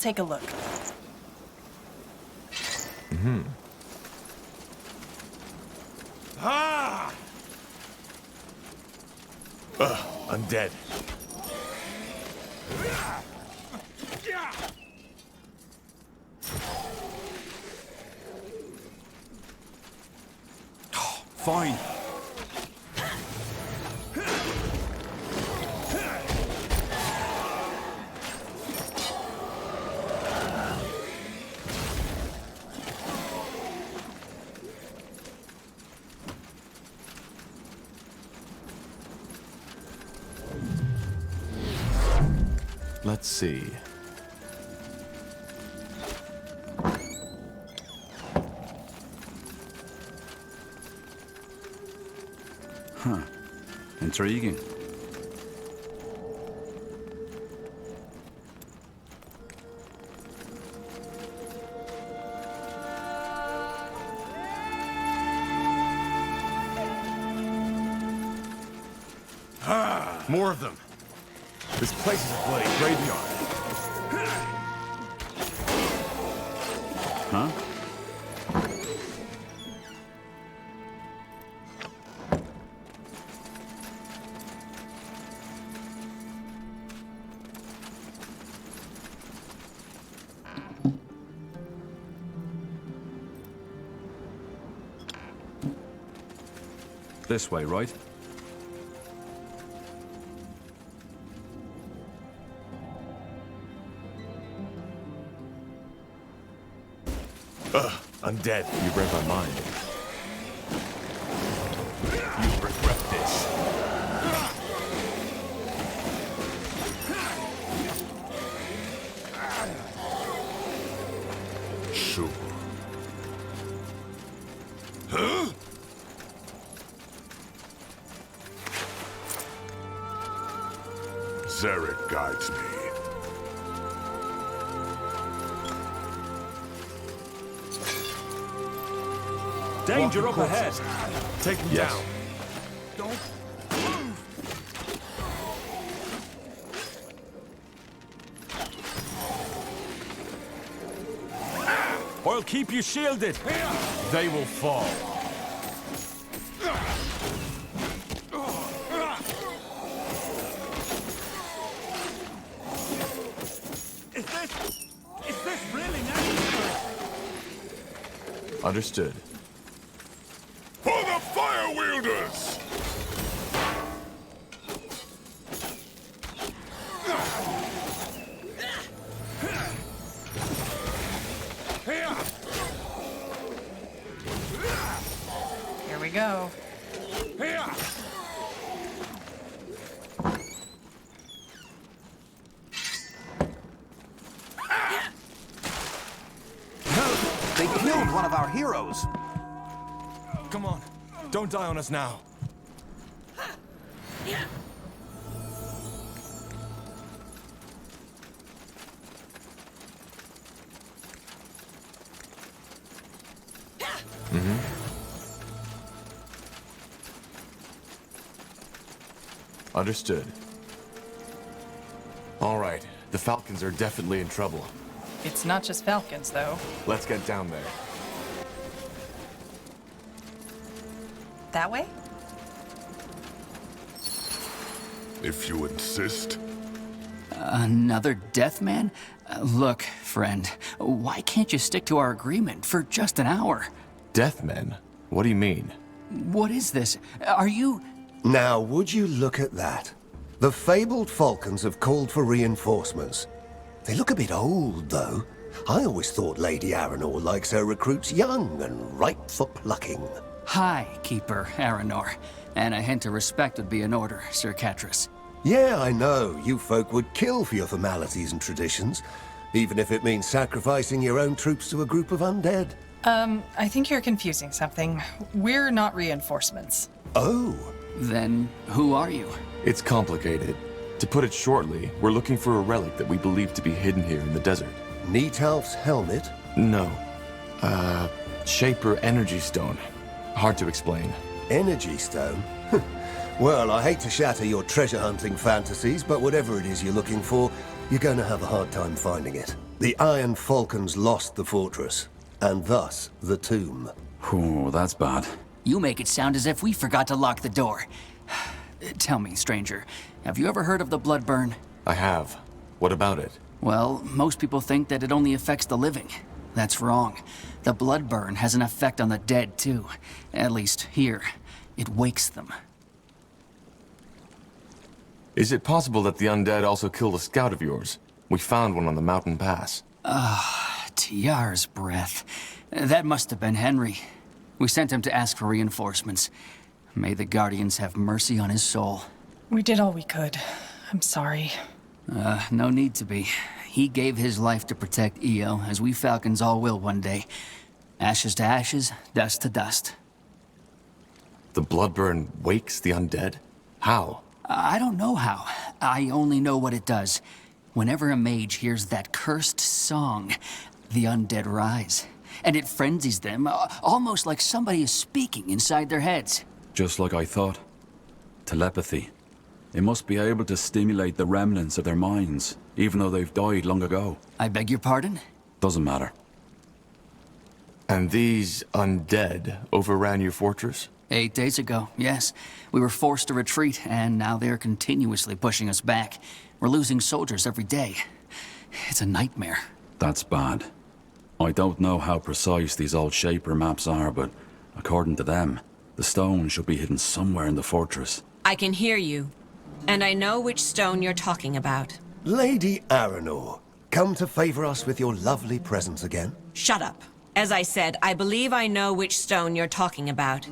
take a look. Mm-hmm. Ah! Undead. Fine. Let's see. Huh. Intriguing. More of them. This place is a bloody graveyard. Huh? This way, right? Undead. You read my mind. You regret this. Sure. Huh? Zarek guides me. Danger up ahead! Take him down. Don't I'll keep you shielded! They will fall. Is this really necessary? Understood. For the fire wielders! Here we go. They killed one of our heroes. Come on. Don't die on us now. Understood. All right. The Falcons are definitely in trouble. It's not just falcons, though. Let's get down there. That way? If you insist. Another death man? Look, friend, why can't you stick to our agreement for just an hour? Deathmen? What do you mean? What is this? Are you... Now, would you look at that? The fabled falcons have called for reinforcements. They look a bit old, though. I always thought Lady Aranor likes her recruits young and ripe for plucking. Hi, Keeper Aranor. And a hint of respect would be in order, Sir Catras. Yeah, I know. You folk would kill for your formalities and traditions, even if it means sacrificing your own troops to a group of undead. I think you're confusing something. We're not reinforcements. Oh. Then who are you? It's complicated. To put it shortly, we're looking for a relic that we believe to be hidden here in the desert. Neatalf's helmet? No. Shaper energy stone. Hard to explain. Energy stone? Well, I hate to shatter your treasure hunting fantasies, but whatever it is you're looking for, you're going to have a hard time finding it. The Iron Falcons lost the fortress, and thus the tomb. Oh, that's bad. You make it sound as if we forgot to lock the door. Tell me, stranger, have you ever heard of the Bloodburn? I have. What about it? Well, most people think that it only affects the living. That's wrong. The Bloodburn has an effect on the dead, too. At least here. It wakes them. Is it possible that the undead also killed a scout of yours? We found one on the mountain pass. Tiar's breath. That must have been Henry. We sent him to ask for reinforcements. May the Guardians have mercy on his soul. We did all we could. I'm sorry. No need to be. He gave his life to protect Io, as we Falcons all will one day. Ashes to ashes, dust to dust. The Bloodburn wakes the undead? How? I don't know how. I only know what it does. Whenever a mage hears that cursed song, the undead rise. And it frenzies them, almost like somebody is speaking inside their heads. Just like I thought. Telepathy. It must be able to stimulate the remnants of their minds, even though they've died long ago. I beg your pardon? Doesn't matter. And these undead overran your fortress? 8 days ago, yes. We were forced to retreat, and now they're continuously pushing us back. We're losing soldiers every day. It's a nightmare. That's bad. I don't know how precise these old Shaper maps are, but according to them, the stone should be hidden somewhere in the fortress. I can hear you, and I know which stone you're talking about. Lady Aranor, come to favor us with your lovely presence again? Shut up. As I said, I believe I know which stone you're talking about.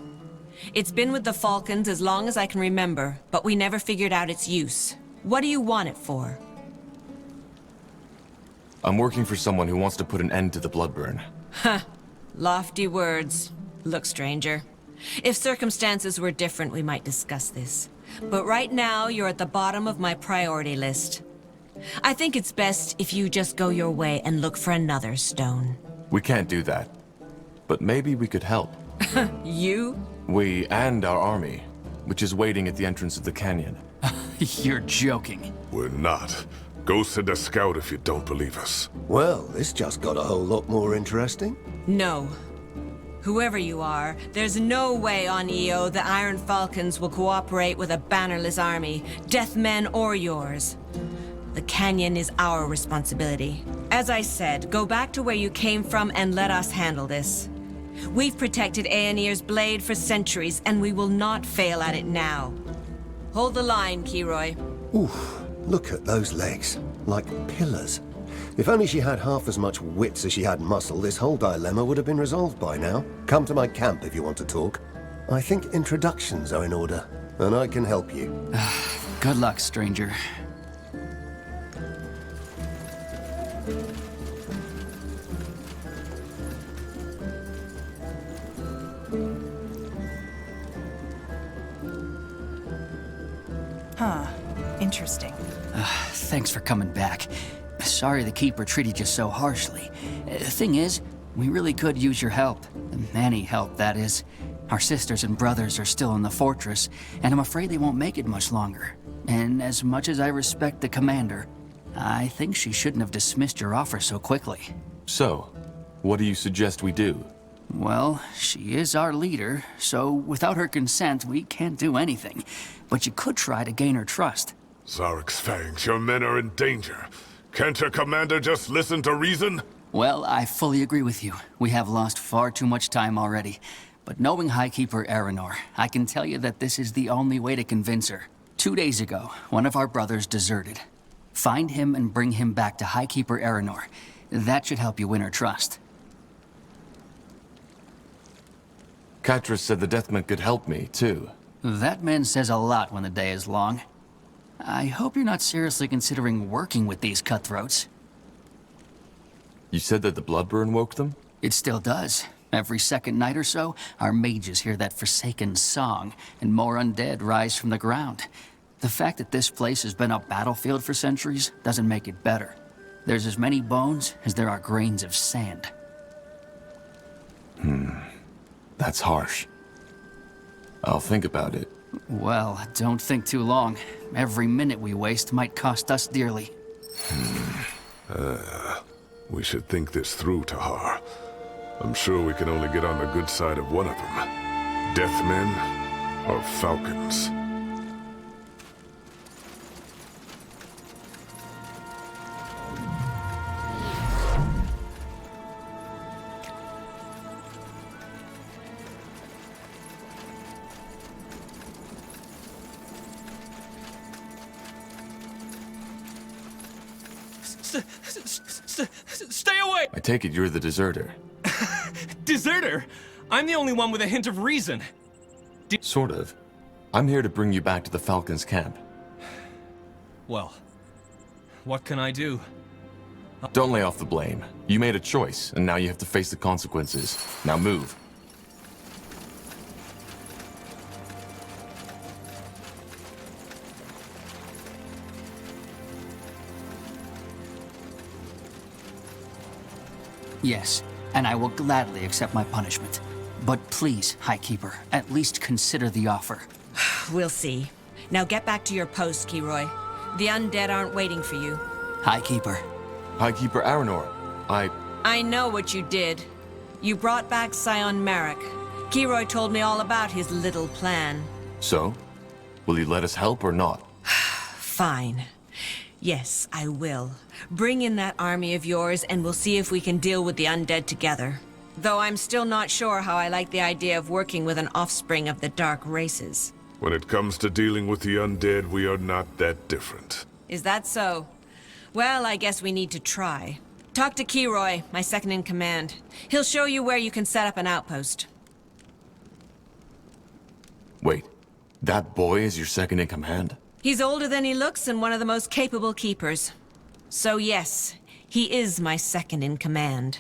It's been with the Falcons as long as I can remember, but we never figured out its use. What do you want it for? I'm working for someone who wants to put an end to the Bloodburn. Huh. Lofty words. Look, stranger. If circumstances were different, we might discuss this. But right now, you're at the bottom of my priority list. I think it's best if you just go your way and look for another stone. We can't do that. But maybe we could help. You? We and our army, which is waiting at the entrance of the canyon. You're joking. We're not. Go send a scout if you don't believe us. Well, this just got a whole lot more interesting. No. Whoever you are, there's no way on Io the Iron Falcons will cooperate with a bannerless army, deathmen or yours. The canyon is our responsibility. As I said, go back to where you came from and let us handle this. We've protected Ayaner's blade for centuries, and we will not fail at it now. Hold the line, Kiroy. Oof, look at those legs. Like pillars. If only she had half as much wits as she had muscle, this whole dilemma would have been resolved by now. Come to my camp if you want to talk. I think introductions are in order, and I can help you. Good luck, stranger. Huh. Interesting. Thanks for coming back. Sorry the Keeper treated you so harshly. The thing is, we really could use your help. Any help, that is. Our sisters and brothers are still in the fortress, and I'm afraid they won't make it much longer. And as much as I respect the commander, I think she shouldn't have dismissed your offer so quickly. So, what do you suggest we do? Well, she is our leader, so without her consent, we can't do anything. But you could try to gain her trust. Zarek's fangs, your men are in danger. Can't your commander just listen to reason? Well, I fully agree with you. We have lost far too much time already. But knowing Highkeeper Aranor, I can tell you that this is the only way to convince her. 2 days ago, one of our brothers deserted. Find him and bring him back to Highkeeper Aranor. That should help you win her trust. Katris said the Deathman could help me, too. That man says a lot when the day is long. I hope you're not seriously considering working with these cutthroats. You said that the Bloodburn woke them? It still does. Every second night or so, our mages hear that forsaken song, and more undead rise from the ground. The fact that this place has been a battlefield for centuries doesn't make it better. There's as many bones as there are grains of sand. That's harsh. I'll think about it. Well, don't think too long. Every minute we waste might cost us dearly. We should think this through, Tahar. I'm sure we can only get on the good side of one of them. Deathmen or Falcons. Stay away! I take it you're the deserter. Deserter? I'm the only one with a hint of reason. Sort of. I'm here to bring you back to the Falcons' camp. Well, what can I do? Don't lay off the blame. You made a choice, and now you have to face the consequences. Now move. Yes, and I will gladly accept my punishment. But please, High Keeper, at least consider the offer. We'll see. Now get back to your post, Kiroy. The undead aren't waiting for you. High Keeper. High Keeper Aranor, I know what you did. You brought back Scion Merrick. Kiroy told me all about his little plan. So? Will you let us help or not? Fine. Yes, I will. Bring in that army of yours and we'll see if we can deal with the undead together. Though I'm still not sure how I like the idea of working with an offspring of the dark races. When it comes to dealing with the undead, we are not that different. Is that so? Well, I guess we need to try. Talk to Kiroy, my second in command. He'll show you where you can set up an outpost. Wait, that boy is your second in command? He's older than he looks and one of the most capable keepers. So yes, he is my second in command.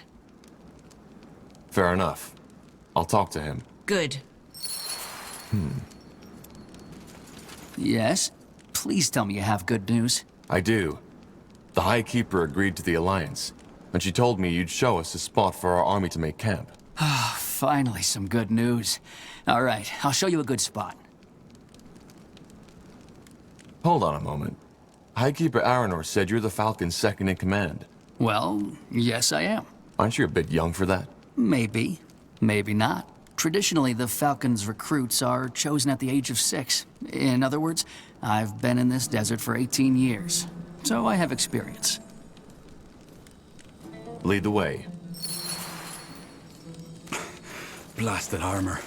Fair enough. I'll talk to him. Good. Yes? Please tell me you have good news. I do. The High Keeper agreed to the alliance, and she told me you'd show us a spot for our army to make camp. Finally, some good news. All right, I'll show you a good spot. Hold on a moment. High Keeper Aranor said you're the Falcon's second in command. Well, yes I am. Aren't you a bit young for that? Maybe. Maybe not. Traditionally, the Falcon's recruits are chosen at the age of 6. In other words, I've been in this desert for 18 years. So I have experience. Lead the way. Blasted armor.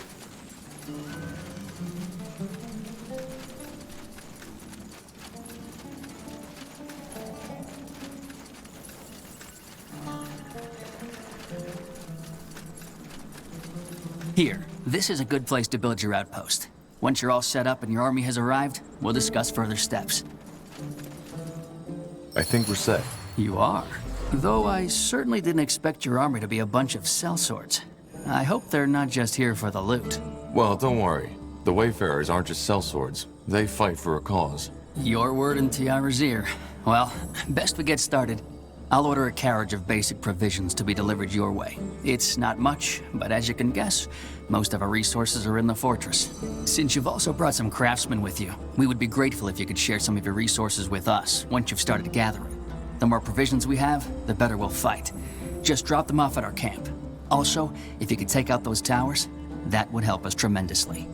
Here, this is a good place to build your outpost. Once you're all set up and your army has arrived, we'll discuss further steps. I think we're set. You are. Though I certainly didn't expect your army to be a bunch of sellswords. I hope they're not just here for the loot. Well, don't worry. The Wayfarers aren't just sellswords. They fight for a cause. Your word in Tiara's ear. Well, best we get started. I'll order a carriage of basic provisions to be delivered your way. It's not much, but as you can guess, most of our resources are in the fortress. Since you've also brought some craftsmen with you, we would be grateful if you could share some of your resources with us once you've started gathering. The more provisions we have, the better we'll fight. Just drop them off at our camp. Also, if you could take out those towers, that would help us tremendously.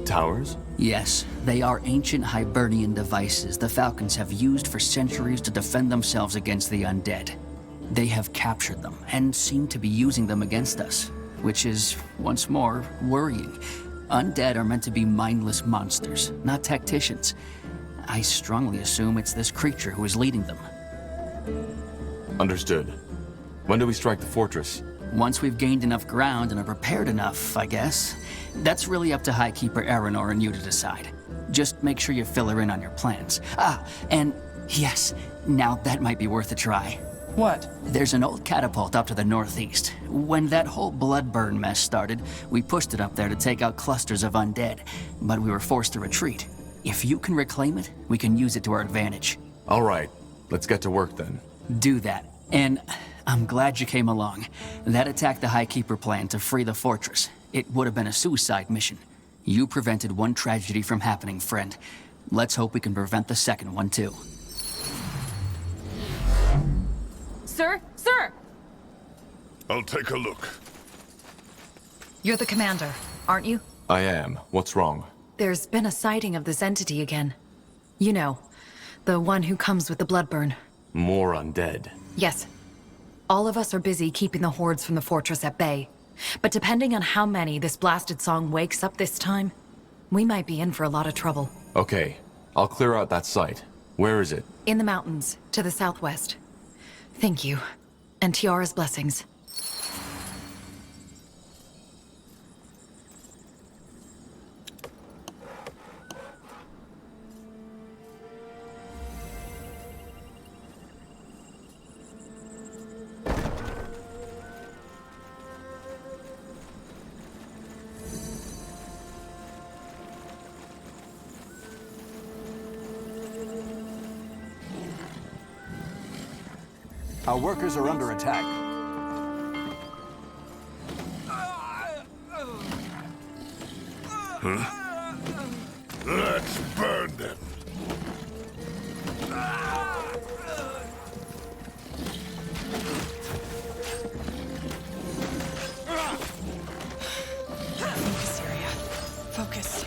Towers? Yes, they are ancient Hibernian devices the Falcons have used for centuries to defend themselves against the undead. They have captured them and seem to be using them against us, which is, once more, worrying. Undead are meant to be mindless monsters, not tacticians. I strongly assume it's this creature who is leading them. Understood. When do we strike the fortress? Once we've gained enough ground and are prepared enough, I guess. That's really up to High Keeper Aranor and you to decide. Just make sure you fill her in on your plans. And yes, now that might be worth a try. What? There's an old catapult up to the northeast. When that whole bloodburn mess started, we pushed it up there to take out clusters of undead, but we were forced to retreat. If you can reclaim it, we can use it to our advantage. All right, let's get to work then. Do that. And I'm glad you came along. That attack the High Keeper planned to free the fortress. It would have been a suicide mission. You prevented one tragedy from happening, friend. Let's hope we can prevent the second one, too. Sir? Sir! I'll take a look. You're the commander, aren't you? I am. What's wrong? There's been a sighting of this entity again. You know, the one who comes with the bloodburn. More undead. Yes. All of us are busy keeping the hordes from the fortress at bay. But depending on how many this blasted song wakes up this time, we might be in for a lot of trouble. Okay, I'll clear out that site. Where is it? In the mountains, to the southwest. Thank you. And Tiara's blessings. Our workers are under attack. Huh? Let's burn them. Focus, Syria. Focus.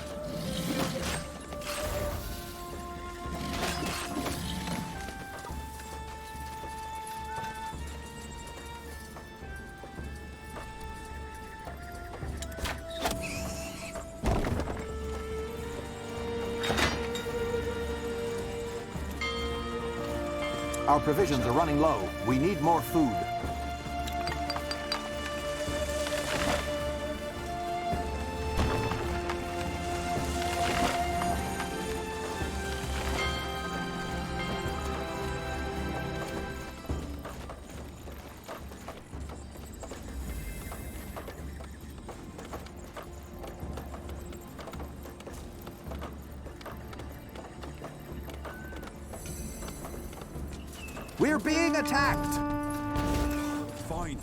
Our provisions are running low. We need more food. We're being attacked! Fine.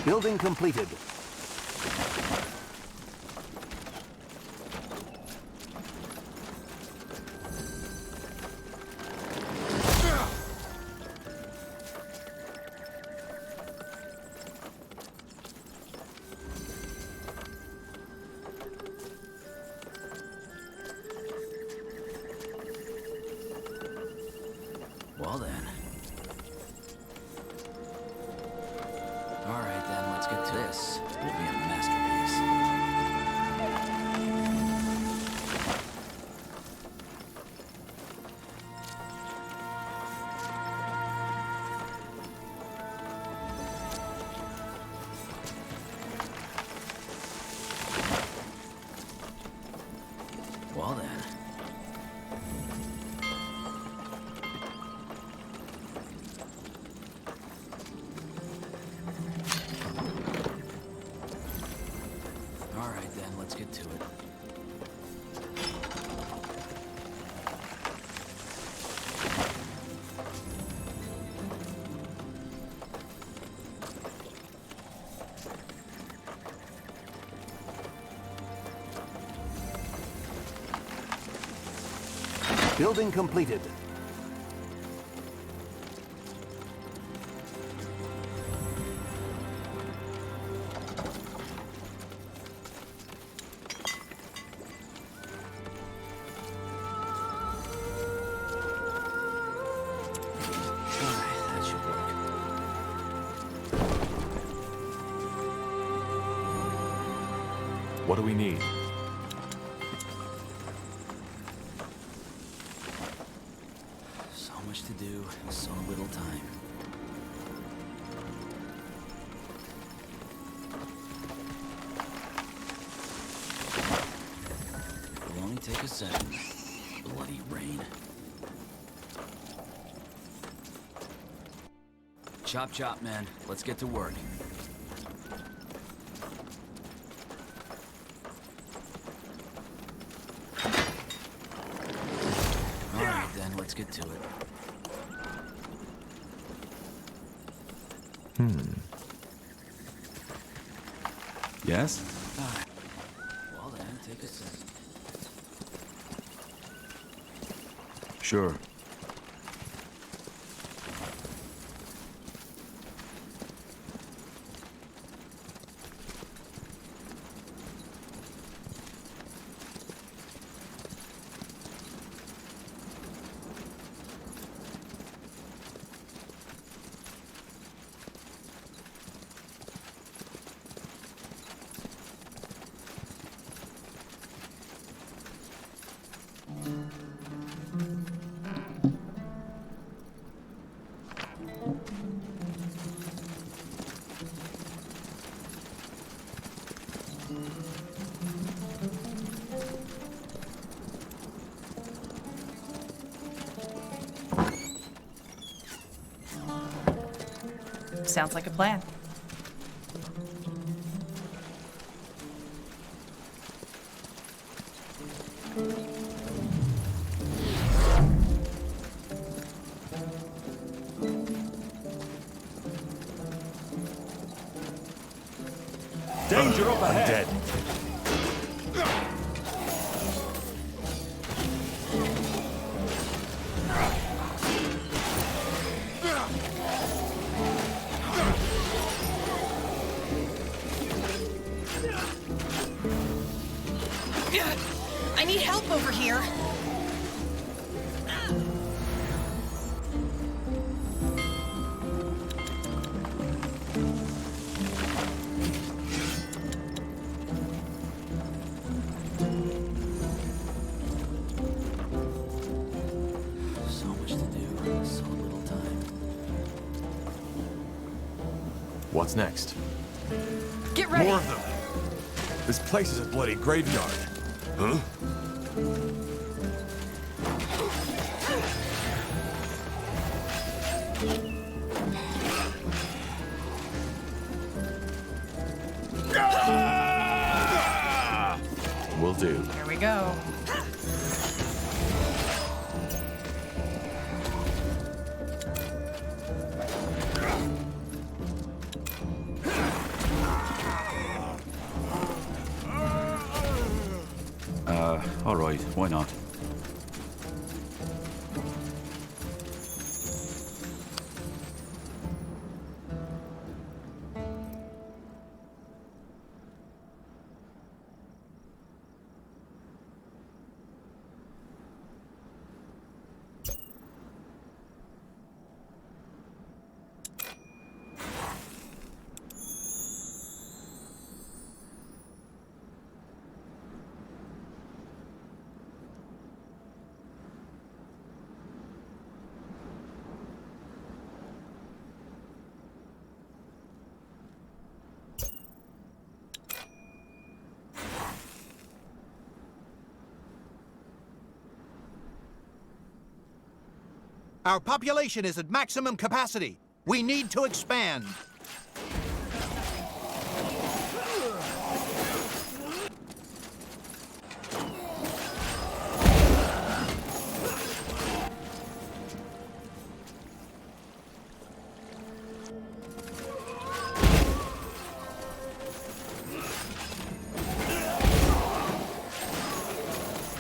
Building completed. Well then. Alright then, let's get to this. Will be a masterpiece. Well then. Alright then, let's get to it. Building completed. That should work. What do we need? So much to do, so little time. It'll only take a second. Bloody rain. Chop chop, man. Let's get to work. let's get to it. Yes? Well then, take a sec. Sure. Sounds like a plan. Danger up ahead! Dead. I need help over here. So much to do, so little time. What's next? Get ready. More of them! This place is a bloody graveyard. Huh? Will do. Here we go. All right, why not? Our population is at maximum capacity. We need to expand.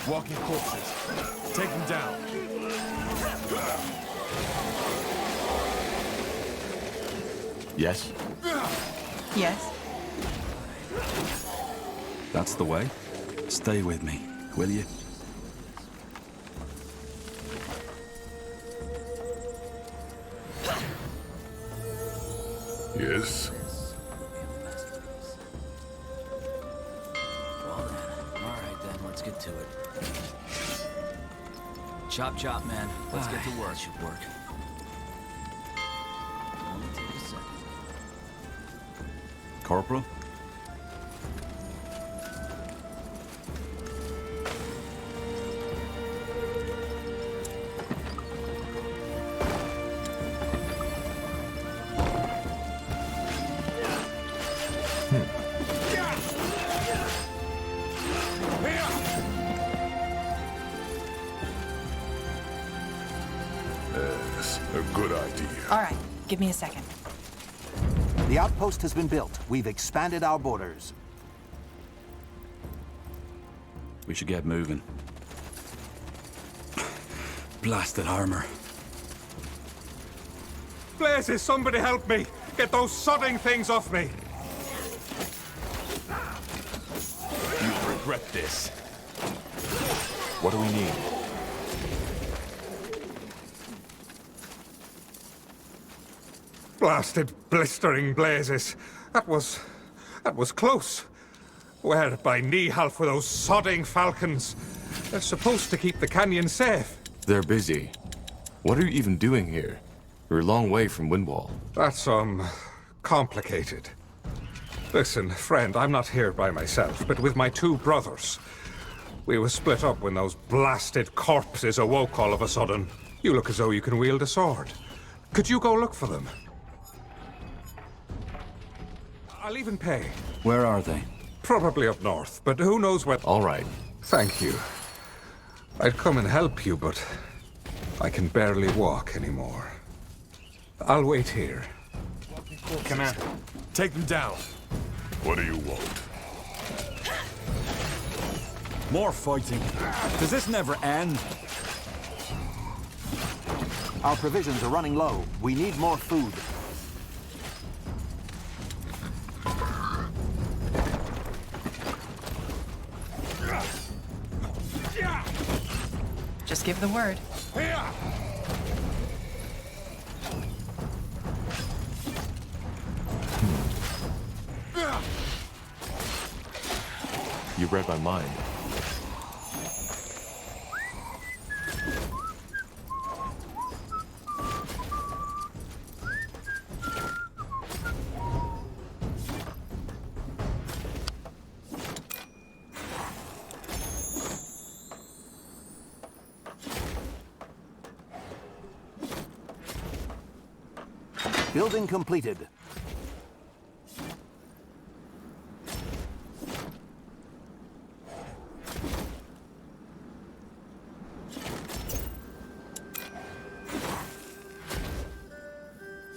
Walking corpses. Take them down. Yes? Yes? That's the way. Stay with me, will you? Yes? Well then, alright then, let's get to it. Chop chop, man. Let's get to work. Should work. Only take a second. Corporal? A good idea. All right, give me a second. The outpost has been built. We've expanded our borders. We should get moving. Blasted armor. Blazes, somebody help me! Get those sodding things off me! You regret this. What do we need? Blasted, blistering blazes. That was close. Where by knee-half were those sodding falcons? They're supposed to keep the canyon safe. They're busy. What are you even doing here? You're a long way from Windwall. That's, complicated. Listen, friend, I'm not here by myself, but with my two brothers. We were split up when those blasted corpses awoke all of a sudden. You look as though you can wield a sword. Could you go look for them? I'll even pay. Where are they? Probably up north, but who knows where... All right. Thank you. I'd come and help you, but I can barely walk anymore. I'll wait here. Commander, take them down. What do you want? More fighting. Does this never end? Our provisions are running low. We need more food. Just give the word. You read my mind. Building completed.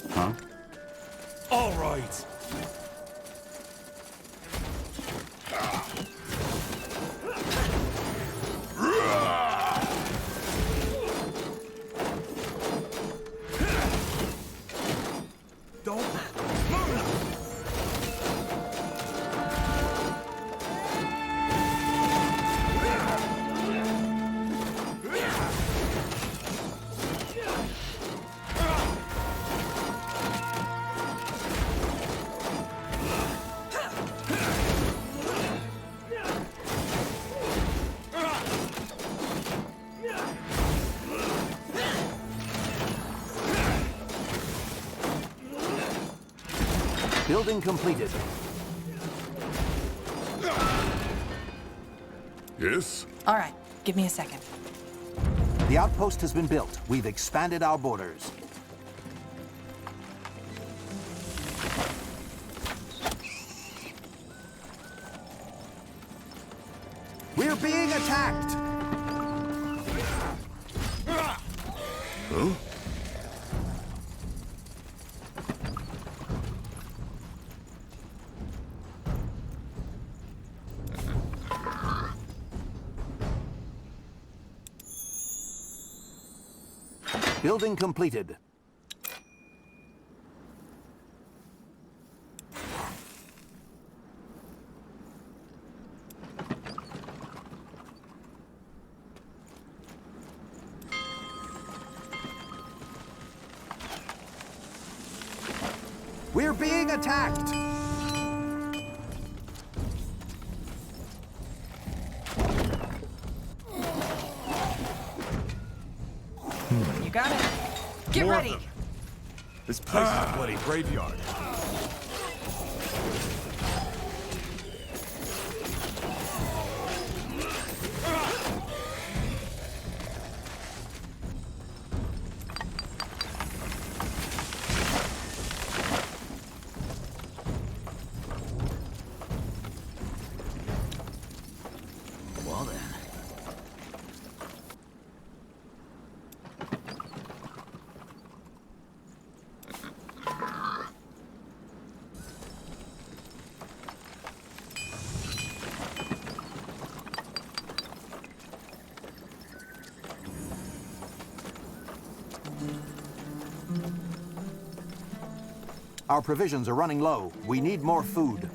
Huh? All right. Building completed. Yes? All right, give me a second. The outpost has been built. We've expanded our borders. We're being attacked! Huh? Building completed. We're being attacked! You got it. Get More of ready. them. This place is a bloody graveyard. Well then. Our provisions are running low. We need more food.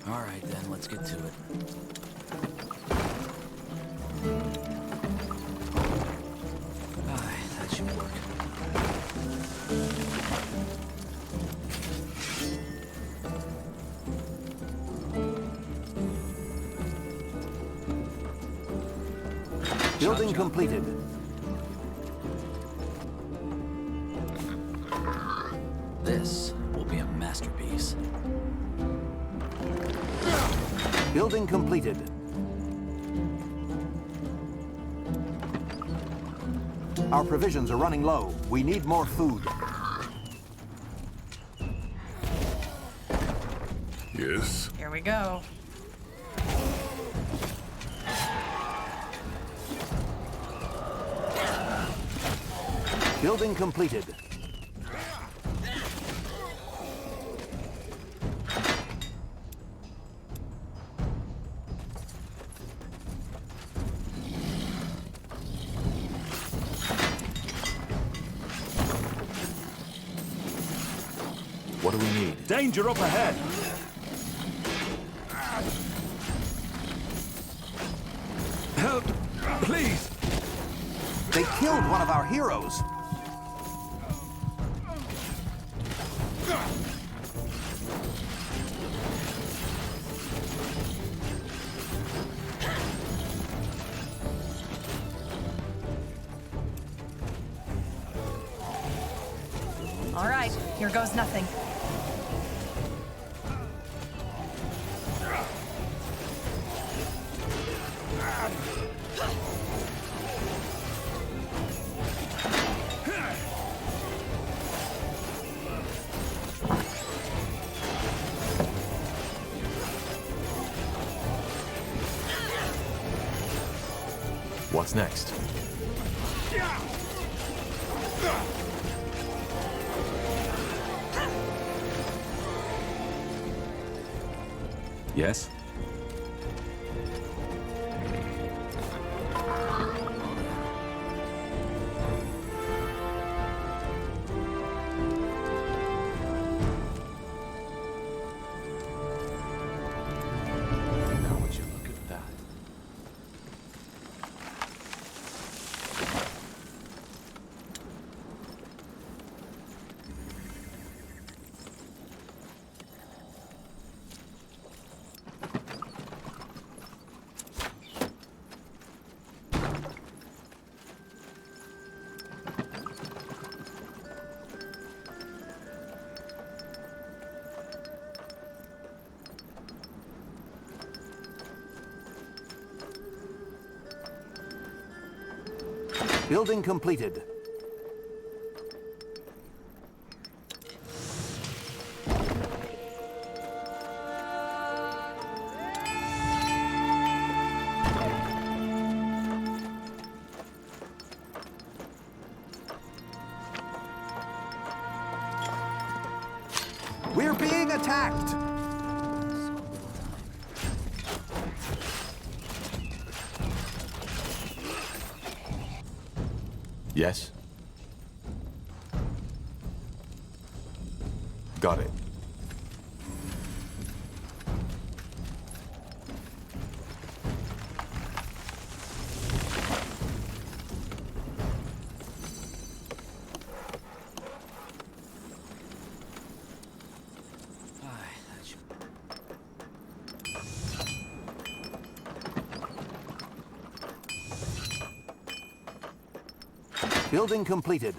All right, then, let's get to it. That should work. Building completed. This will be a masterpiece. Building completed. Our provisions are running low. We need more food. Yes? Here we go. Building completed. What do we need? Danger up ahead! Help! Please! They killed one of our heroes! All right, here goes nothing. What's next? Yes? Now would you look at that? Building completed. We're being attacked! Yes? Got it. Building completed.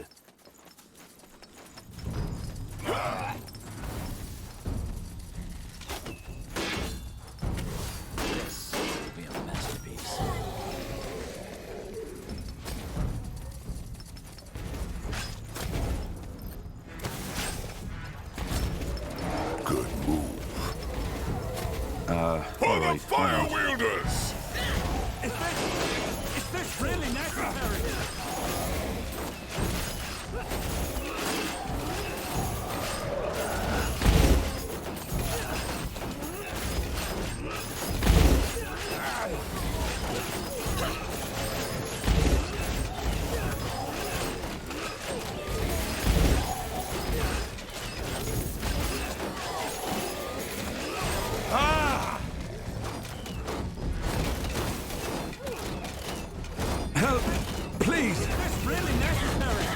This will be a masterpiece. Good. right. Fire wielders! Is this really necessary? Help! Please! Is this really necessary?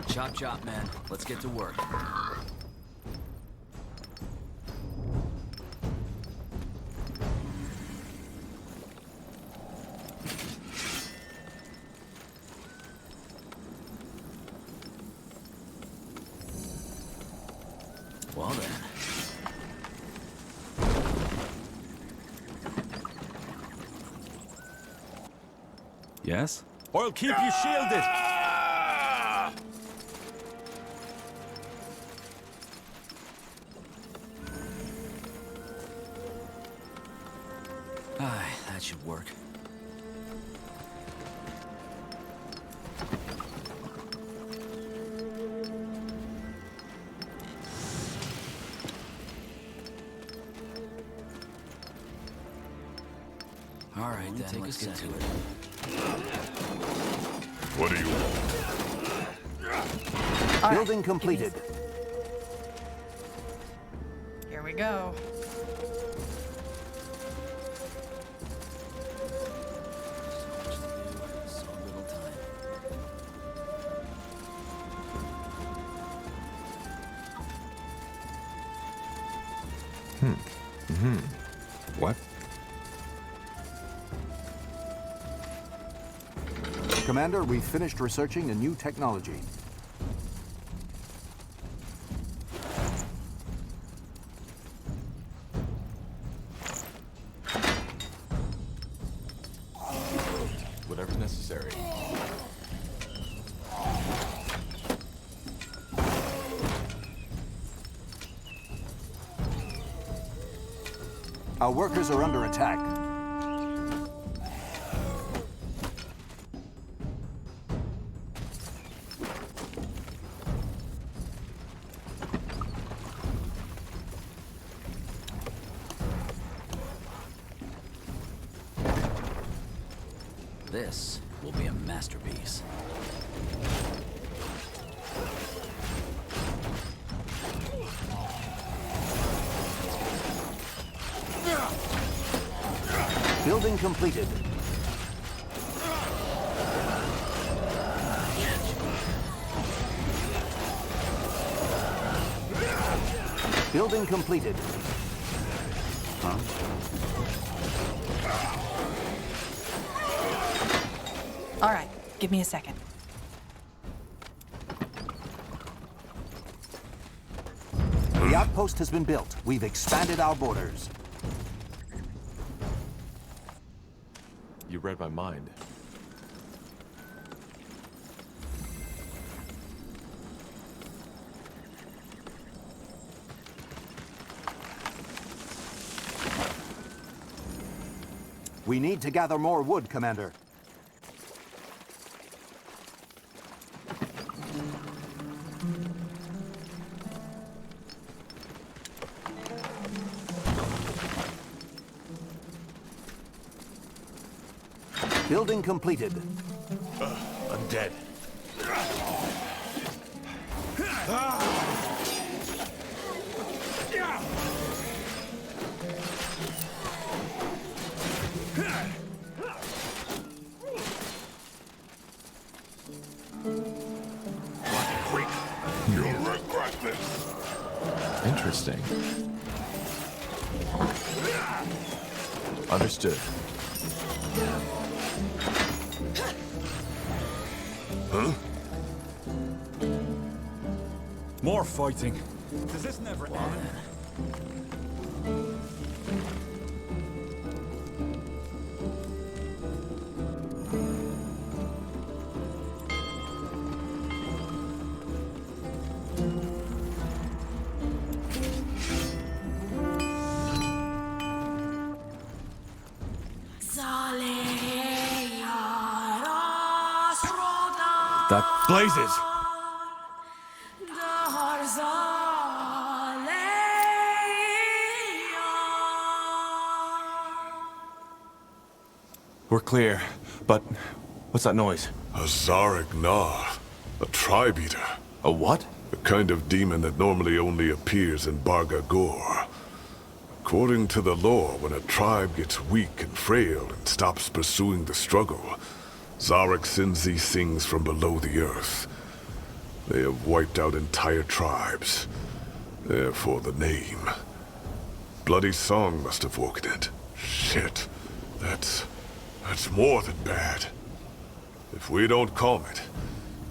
Chop chop, man. Let's get to work. Well then. Yes? I'll keep you shielded. Aye, that should work. All right, then, let's get to it. What do you want? Building completed. Here we go. What? Commander, we've finished researching a new technology. Whatever's necessary. Our workers are under attack. This will be a masterpiece. Building completed. Building completed. Huh? All right, give me a second. The outpost has been built. We've expanded our borders. You read my mind. We need to gather more wood, Commander. Building completed. I'm dead. Quick, you'll regret this. Interesting. Understood. Huh? More fighting. Does this never end? That blazes! We're clear, but what's that noise? A Zarek Nar, a tribeater. A what? A kind of demon that normally only appears in Barga Gor. According to the lore, when a tribe gets weak and frail and stops pursuing the struggle, Zarek sends these things from below the earth. They have wiped out entire tribes. Therefore the name. Bloody Song must have woken it. Shit. That's more than bad. If we don't calm it,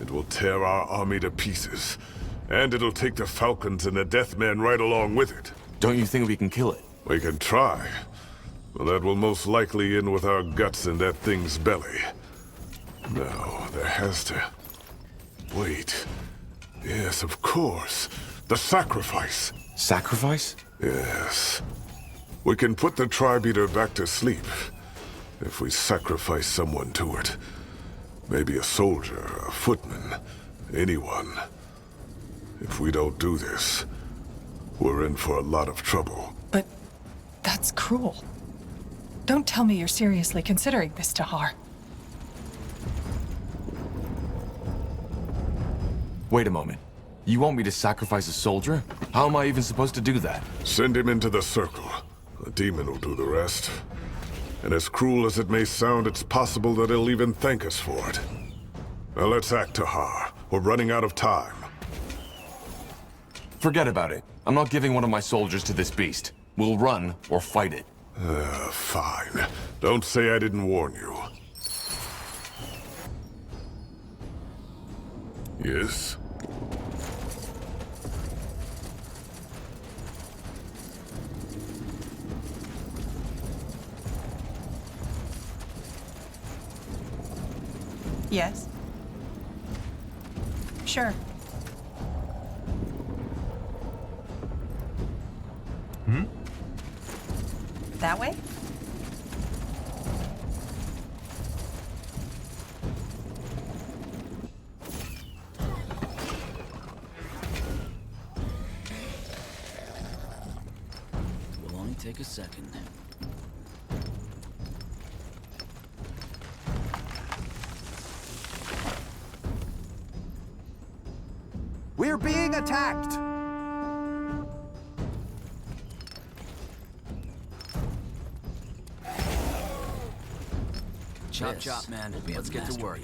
it will tear our army to pieces. And it'll take the Falcons and the Deathmen right along with it. Don't you think we can kill it? We can try. But that will most likely end with our guts in that thing's belly. No, there has to... Wait. Yes, of course. The sacrifice. Sacrifice? Yes. We can put the tribeater back to sleep. If we sacrifice someone to it. Maybe a soldier, a footman, anyone. If we don't do this, we're in for a lot of trouble. But that's cruel. Don't tell me you're seriously considering this, Tahar. Wait a moment. You want me to sacrifice a soldier? How am I even supposed to do that? Send him into the circle. The demon will do the rest. And as cruel as it may sound, it's possible that he'll even thank us for it. Now let's act, Tahar. We're running out of time. Forget about it. I'm not giving one of my soldiers to this beast. We'll run or fight it. Fine. Don't say I didn't warn you. Yes? Yes. Sure. That way? Will only take a second. We're being attacked! Chop, chop, man. Let's get to work.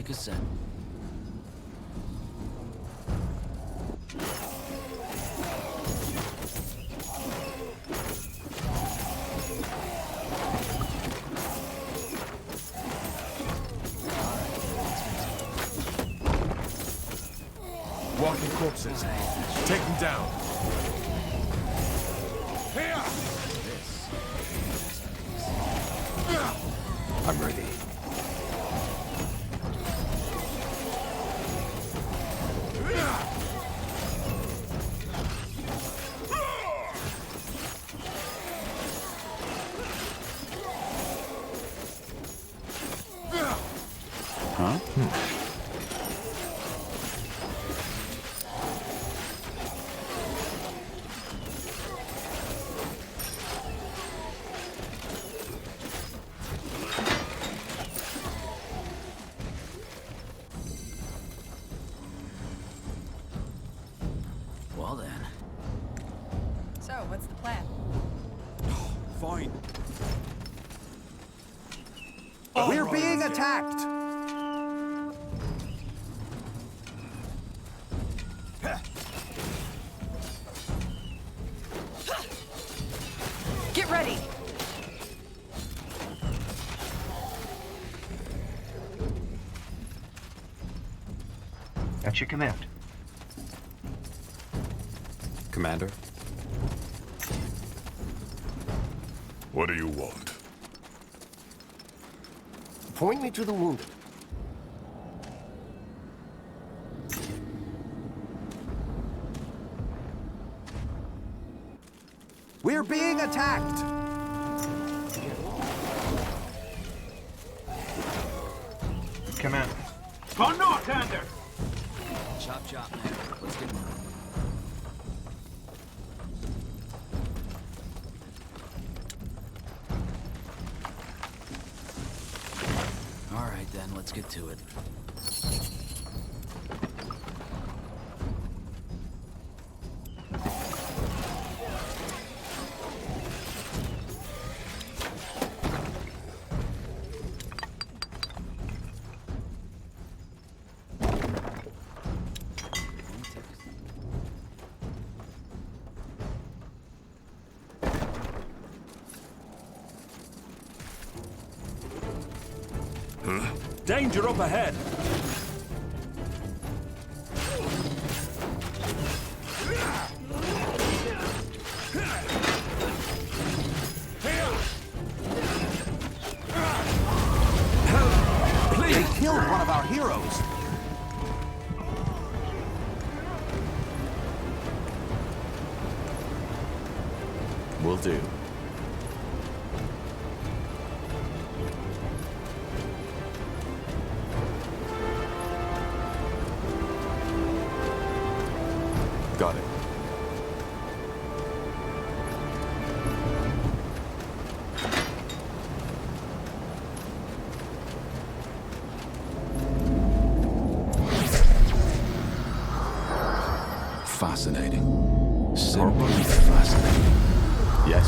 take a sec. Walking corpses. Take them down. Here! I'm ready. Huh? Well then. So, what's the plan? Fine. We're being attacked! Get ready! At your command. Commander? What do you want? Point me to the wounded. We're being attacked! Command. Chop, chop, man. Let's get moving. All right, then. Let's get to it. Danger up ahead! They killed one of our heroes! Will do. Got it. Fascinating. Simply fascinating. Yes.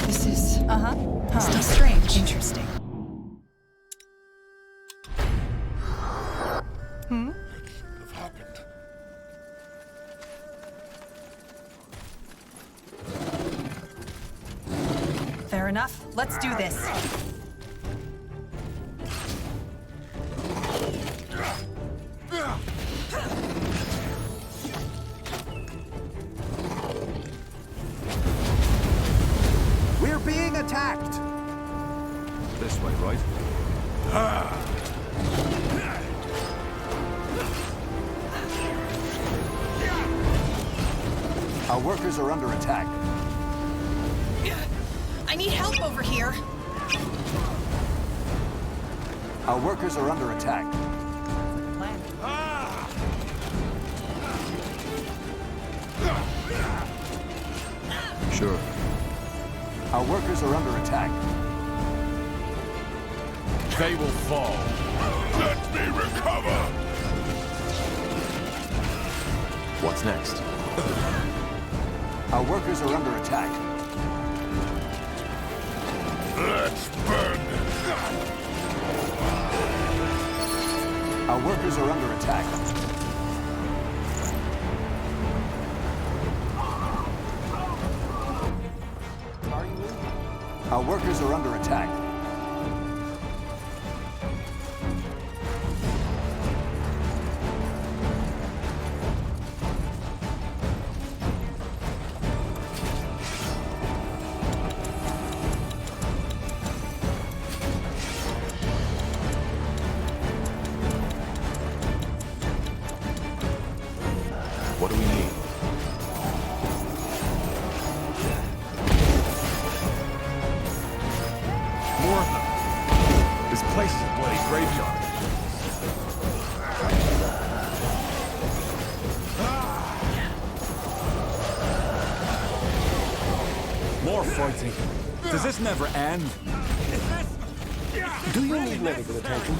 This is... Still strange. Interesting. Hmm? Have happened. Fair enough. Let's do this. We're being attacked! This way, right? Our workers are under attack. I need help over here. Our workers are under attack. Sure. Our workers are under attack. They will fall. Let me recover! What's next? Our workers are under attack. Let's burn! Our workers are under attack. Our workers are under attack. What do we need? More of them. This place is a bloody graveyard. More fighting. Does this never end? Do you need medical attention?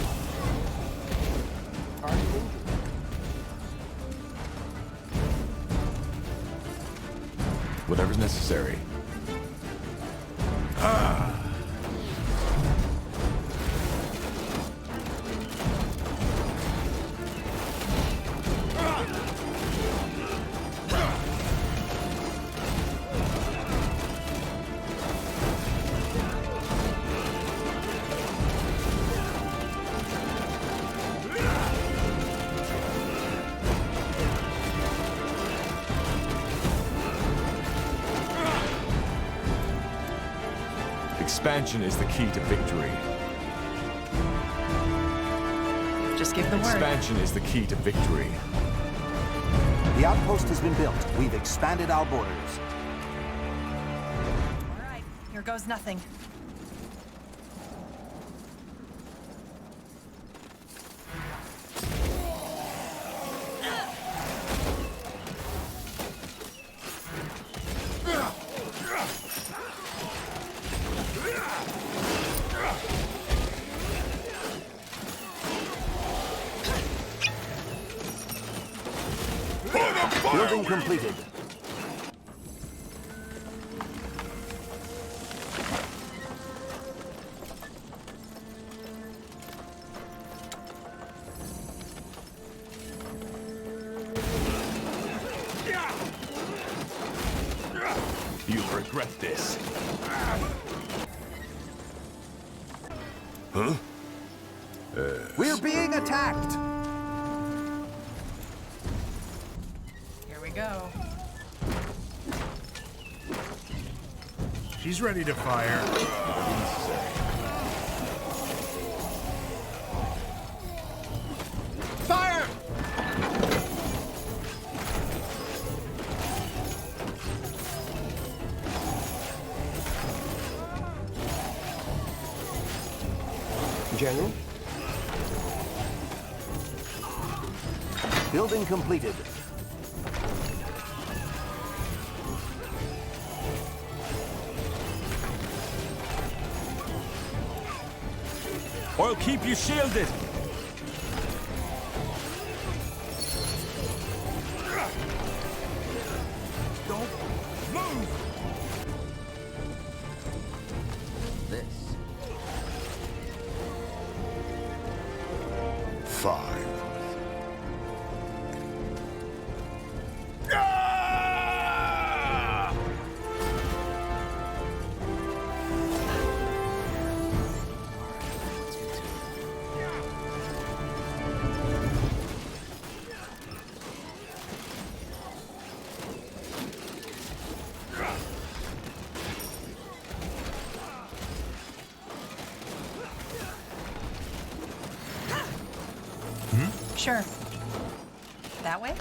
Are you injured? Whatever's necessary. Expansion is the key to victory. Just give the word. Expansion is the key to victory. The outpost has been built. We've expanded our borders. All right, here goes nothing. Building completed. You'll regret this. Huh? We're being attacked! Here we go. She's ready to fire. Fire! General? Building completed. I'll keep you shielded. Don't move! This. 5. Sure. That way?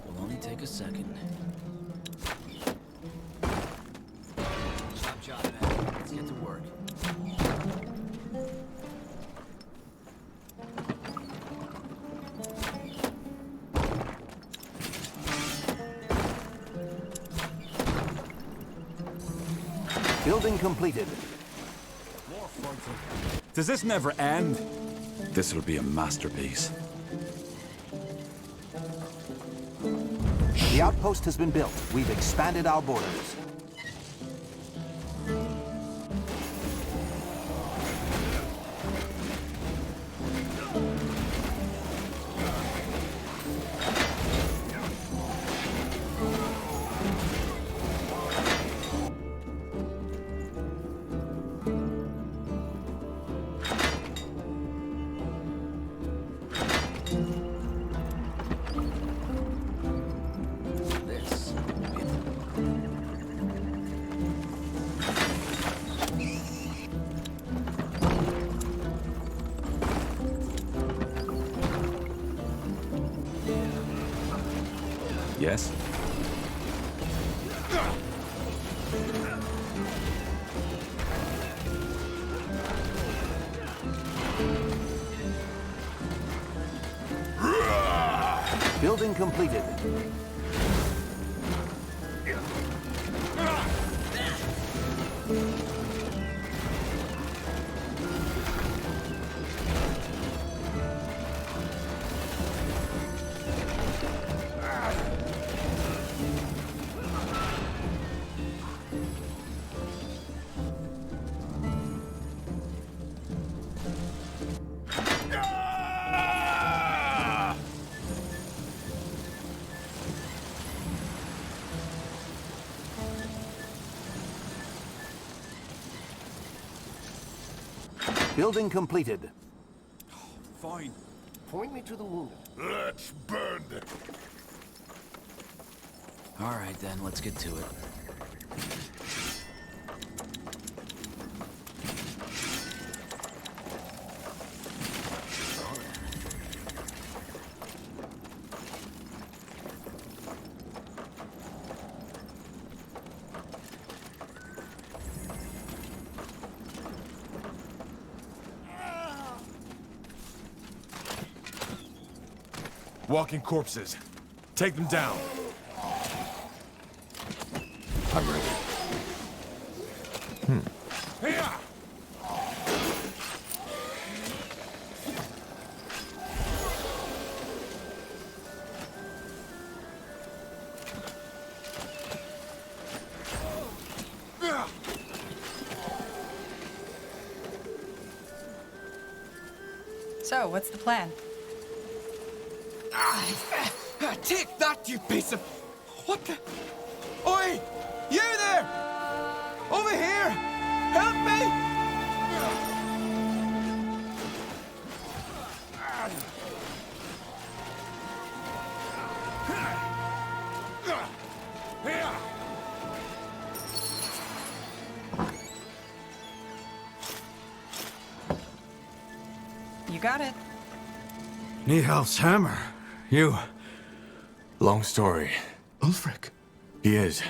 Will only take a second. Chop chop, man. Let's get to work. Building completed. More fighting. Does this never end? This'll be a masterpiece. The outpost has been built. We've expanded our borders. Yes? Building completed. Building completed. Fine. Point me to the wounded. Let's burn them. All right, then, let's get to it. Walking corpses. Take them down. I'm ready. So, what's the plan? Take that, you piece of... What the... Oi! You there! Over here! Help me! You got it. Nihal's hammer. You... Long story. Ulfric. He is.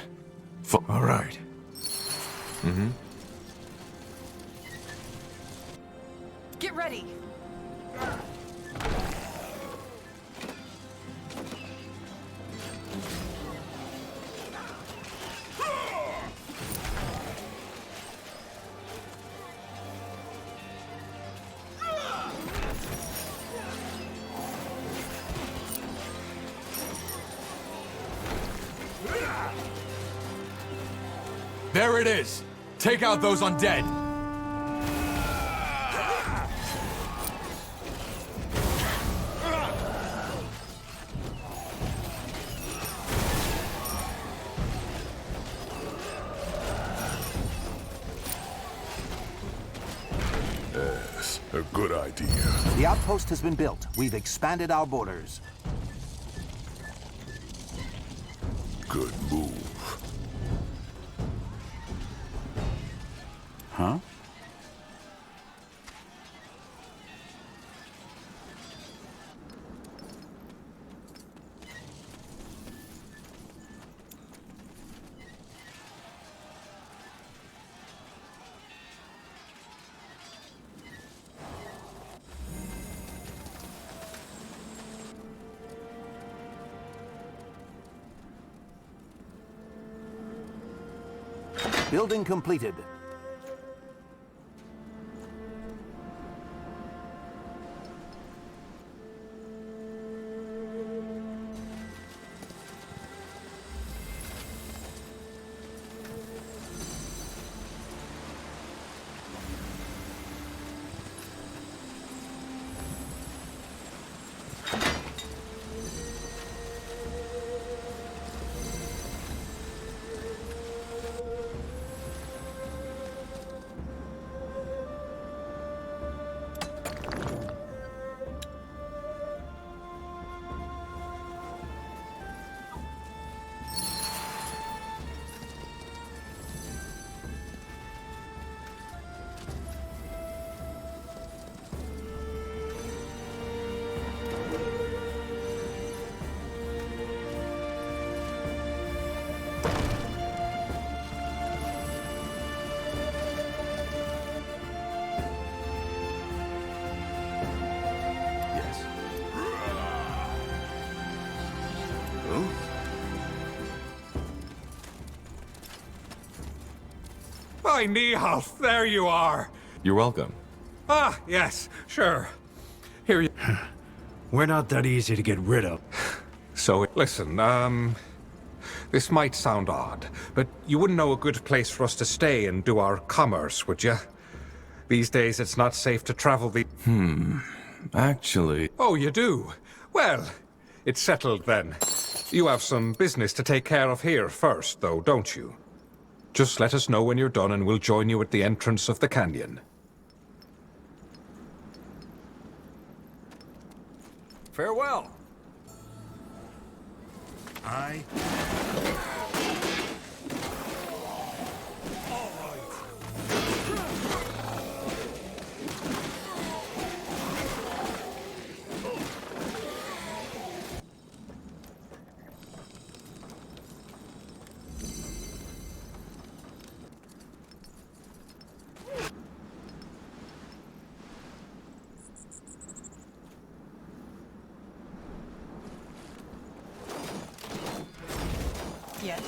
All right. Mm-hmm. Get ready. There it is! Take out those undead! Yes, a good idea. The outpost has been built. We've expanded our borders. Good move. Huh? Building completed. Why, Nihalf, there you are. You're welcome. Ah, yes, sure. Here you... We're not that easy to get rid of. So, listen, this might sound odd, but you wouldn't know a good place for us to stay and do our commerce, would you? These days, it's not safe to travel the... Actually... Oh, you do? Well, it's settled then. You have some business to take care of here first, though, don't you? Just let us know when you're done and we'll join you at the entrance of the canyon. Farewell. Yes.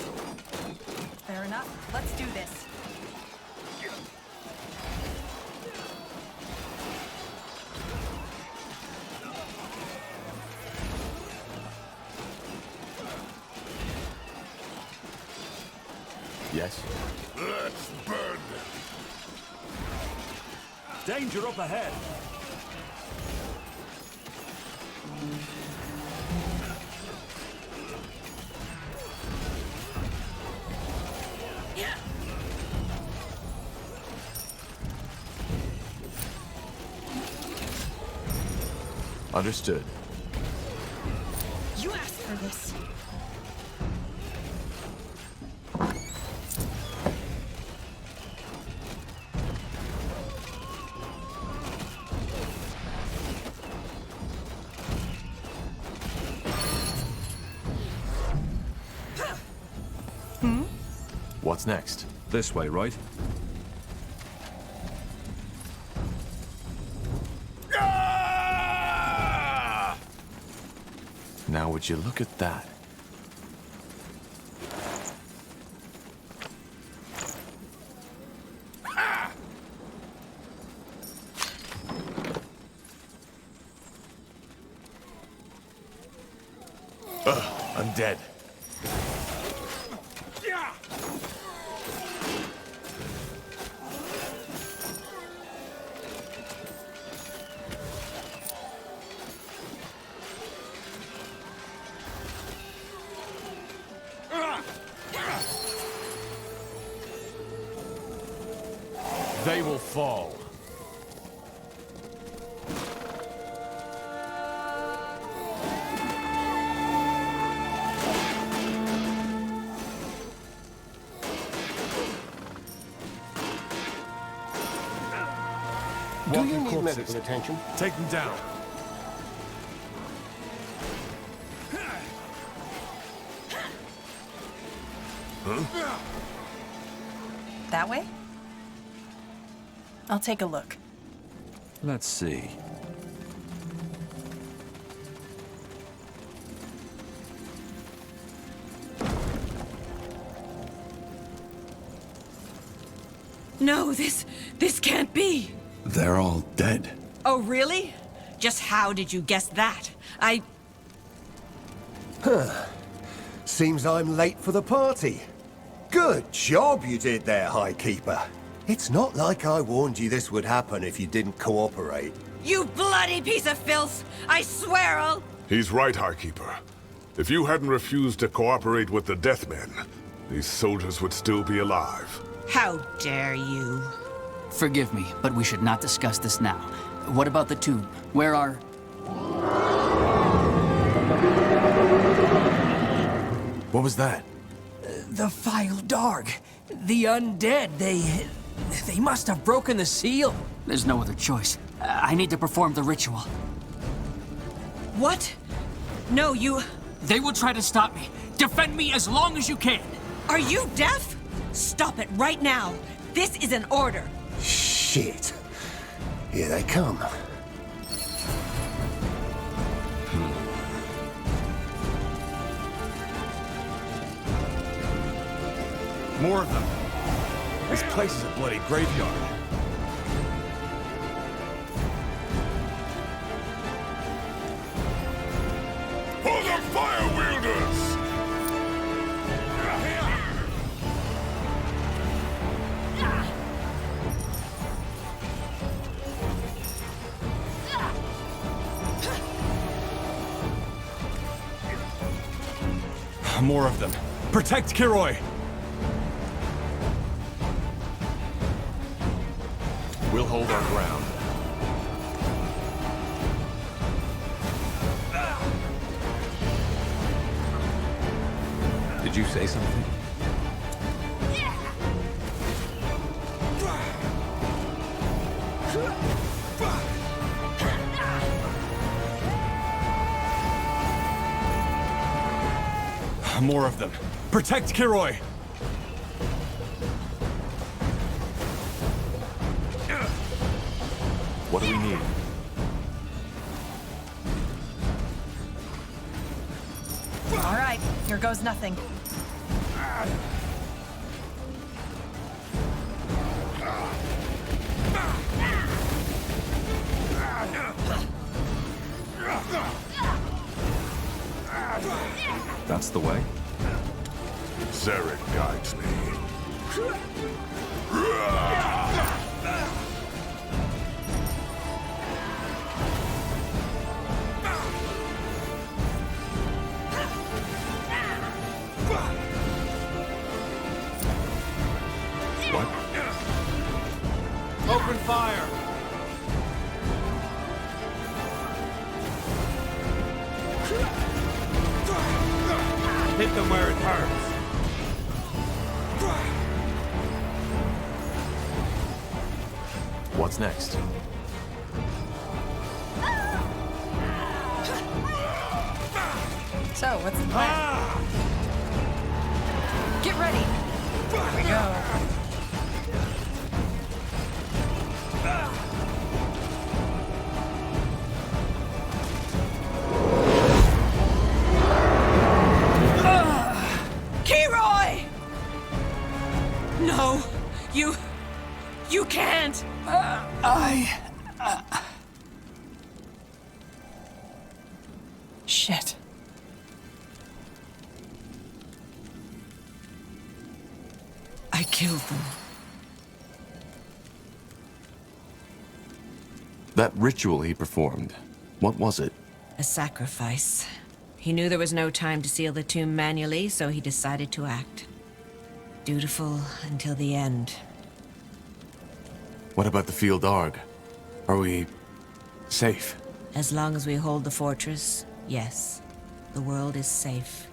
Fair enough. Let's do this. Yes? Let's burn them. Danger up ahead. Understood. You asked for this. What's next? This way, right? Now would you look at that? I'm dead. They will fall. Do you need medical attention? Take them down. Huh? That way? I'll take a look. Let's see. No, this can't be. They're all dead. Oh, really? Just how did you guess that? Seems I'm late for the party. Good job you did there, High Keeper. It's not like I warned you this would happen if you didn't cooperate. You bloody piece of filth! I swear I'll... He's right, Highkeeper. If you hadn't refused to cooperate with the Deathmen, these soldiers would still be alive. How dare you? Forgive me, but we should not discuss this now. What about the tomb? Where are... What was that? The vile dog. The undead. They must have broken the seal. There's no other choice. I need to perform the ritual. What? No, you... They will try to stop me. Defend me as long as you can. Are you deaf? Stop it right now. This is an order. Shit. Here they come. More of them. This place is a bloody graveyard. For the fire wielders! More of them. Protect Kiroi! We'll hold our ground. Did you say something? More of them. Protect Kiroi! What do we need? All right, here goes nothing. That's the way? Zarek guides me. What? Open fire! Hit them where it hurts. What's next? So, what's the plan? Get ready. Here we go. Kiroi! No, you can't. Shit. I killed them. That ritual he performed, what was it? A sacrifice. He knew there was no time to seal the tomb manually, so he decided to act. Dutiful until the end. What about the Field Arg? Are we safe? As long as we hold the fortress, yes. The world is safe.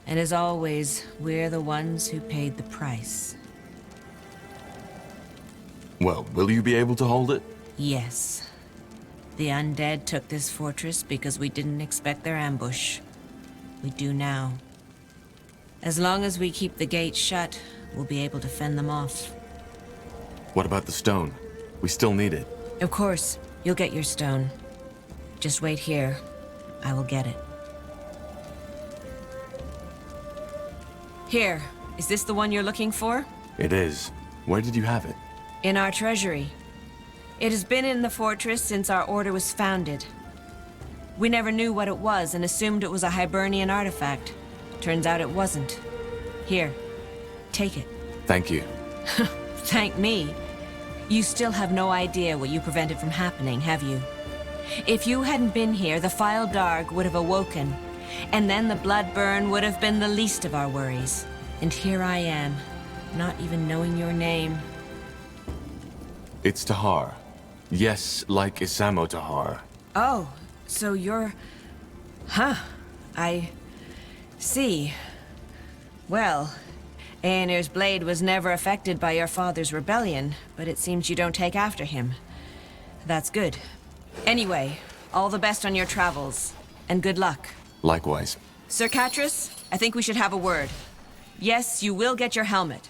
And as always, we're the ones who paid the price. Well, will you be able to hold it? Yes. The undead took this fortress because we didn't expect their ambush. We do now. As long as we keep the gates shut, we'll be able to fend them off. What about the stone? We still need it. Of course, you'll get your stone. Just wait here. I will get it. Here, is this the one you're looking for? It is. Where did you have it? In our treasury. It has been in the fortress since our order was founded. We never knew what it was and assumed it was a Hibernian artifact. Turns out it wasn't. Here, take it. Thank you. Thank me. You still have no idea what you prevented from happening, have you? If you hadn't been here, the File Darg would have awoken, and then the blood burn would have been the least of our worries. And here I am, not even knowing your name. It's Tahar. Yes, like Isamo Tahar. Oh, so you're... Huh. I... see. Well, Ayaner's blade was never affected by your father's rebellion, but it seems you don't take after him. That's good. Anyway, all the best on your travels, and good luck. Likewise. Sir Catras, I think we should have a word. Yes, you will get your helmet.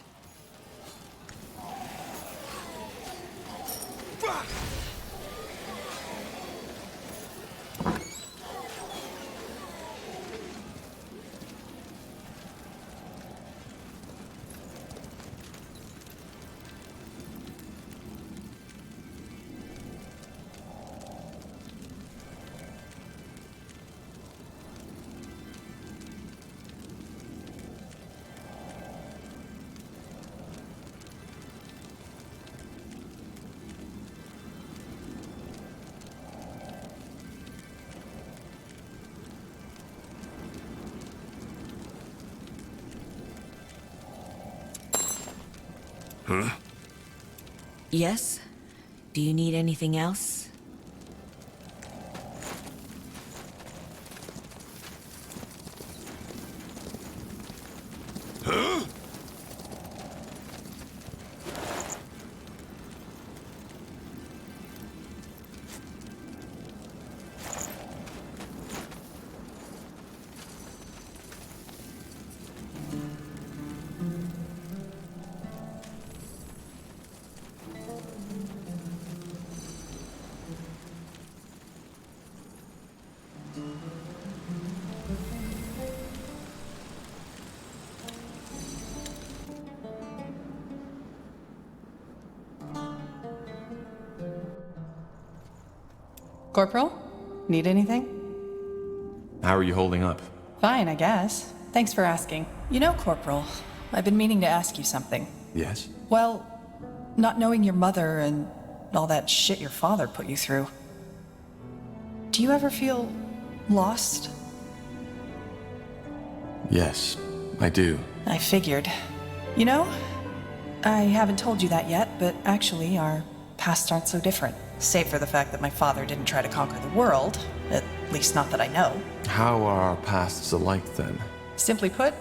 Huh? Yes? Do you need anything else? Huh? Corporal? Need anything? How are you holding up? Fine, I guess. Thanks for asking. You know, Corporal, I've been meaning to ask you something. Yes? Well, not knowing your mother and all that shit your father put you through. Do you ever feel lost? Yes, I do. I figured. You know, I haven't told you that yet, but actually our pasts aren't so different. Save for the fact that my father didn't try to conquer the world, at least not that I know. How are our pasts alike then? Simply put,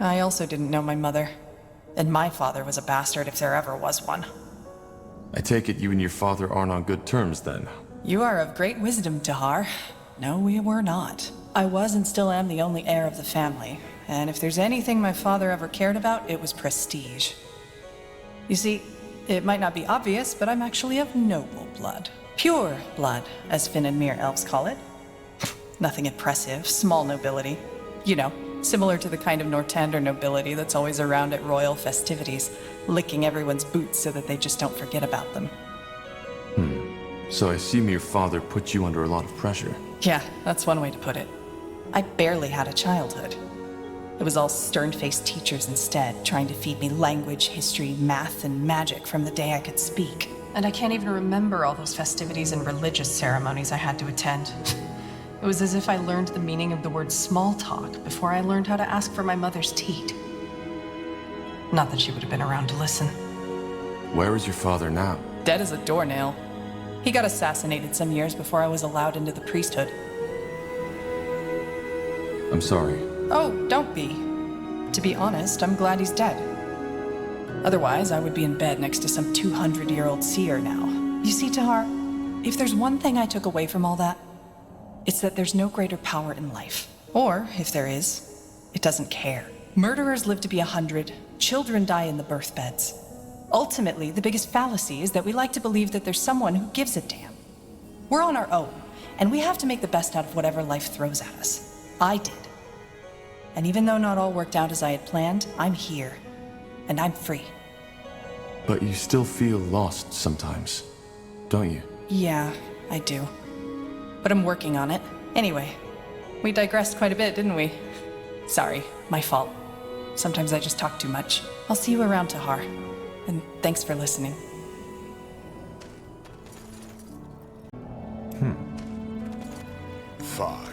I also didn't know my mother. And my father was a bastard if there ever was one. I take it you and your father aren't on good terms then? You are of great wisdom, Tahar. No, we were not. I was and still am the only heir of the family, and if there's anything my father ever cared about, it was prestige. You see, it might not be obvious, but I'm actually of noble blood. Pure blood, as Finn and Mir elves call it. Nothing impressive, small nobility. You know, similar to the kind of Nortander nobility that's always around at royal festivities, licking everyone's boots so that they just don't forget about them. So I assume your father put you under a lot of pressure. Yeah, that's one way to put it. I barely had a childhood. It was all stern-faced teachers instead, trying to feed me language, history, math, and magic from the day I could speak. And I can't even remember all those festivities and religious ceremonies I had to attend. It was as if I learned the meaning of the word small talk before I learned how to ask for my mother's teat. Not that she would have been around to listen. Where is your father now? Dead as a doornail. He got assassinated some years before I was allowed into the priesthood. I'm sorry. Oh, don't be. To be honest, I'm glad he's dead. Otherwise, I would be in bed next to some 200-year-old seer now. You see, Tahar, if there's one thing I took away from all that, it's that there's no greater power in life. Or, if there is, it doesn't care. Murderers live to be 100, children die in the birth beds. Ultimately, the biggest fallacy is that we like to believe that there's someone who gives a damn. We're on our own, and we have to make the best out of whatever life throws at us. I did. And even though not all worked out as I had planned, I'm here. And I'm free. But you still feel lost sometimes, don't you? Yeah, I do. But I'm working on it. Anyway, we digressed quite a bit, didn't we? Sorry, my fault. Sometimes I just talk too much. I'll see you around, Tahar. And thanks for listening. Fine.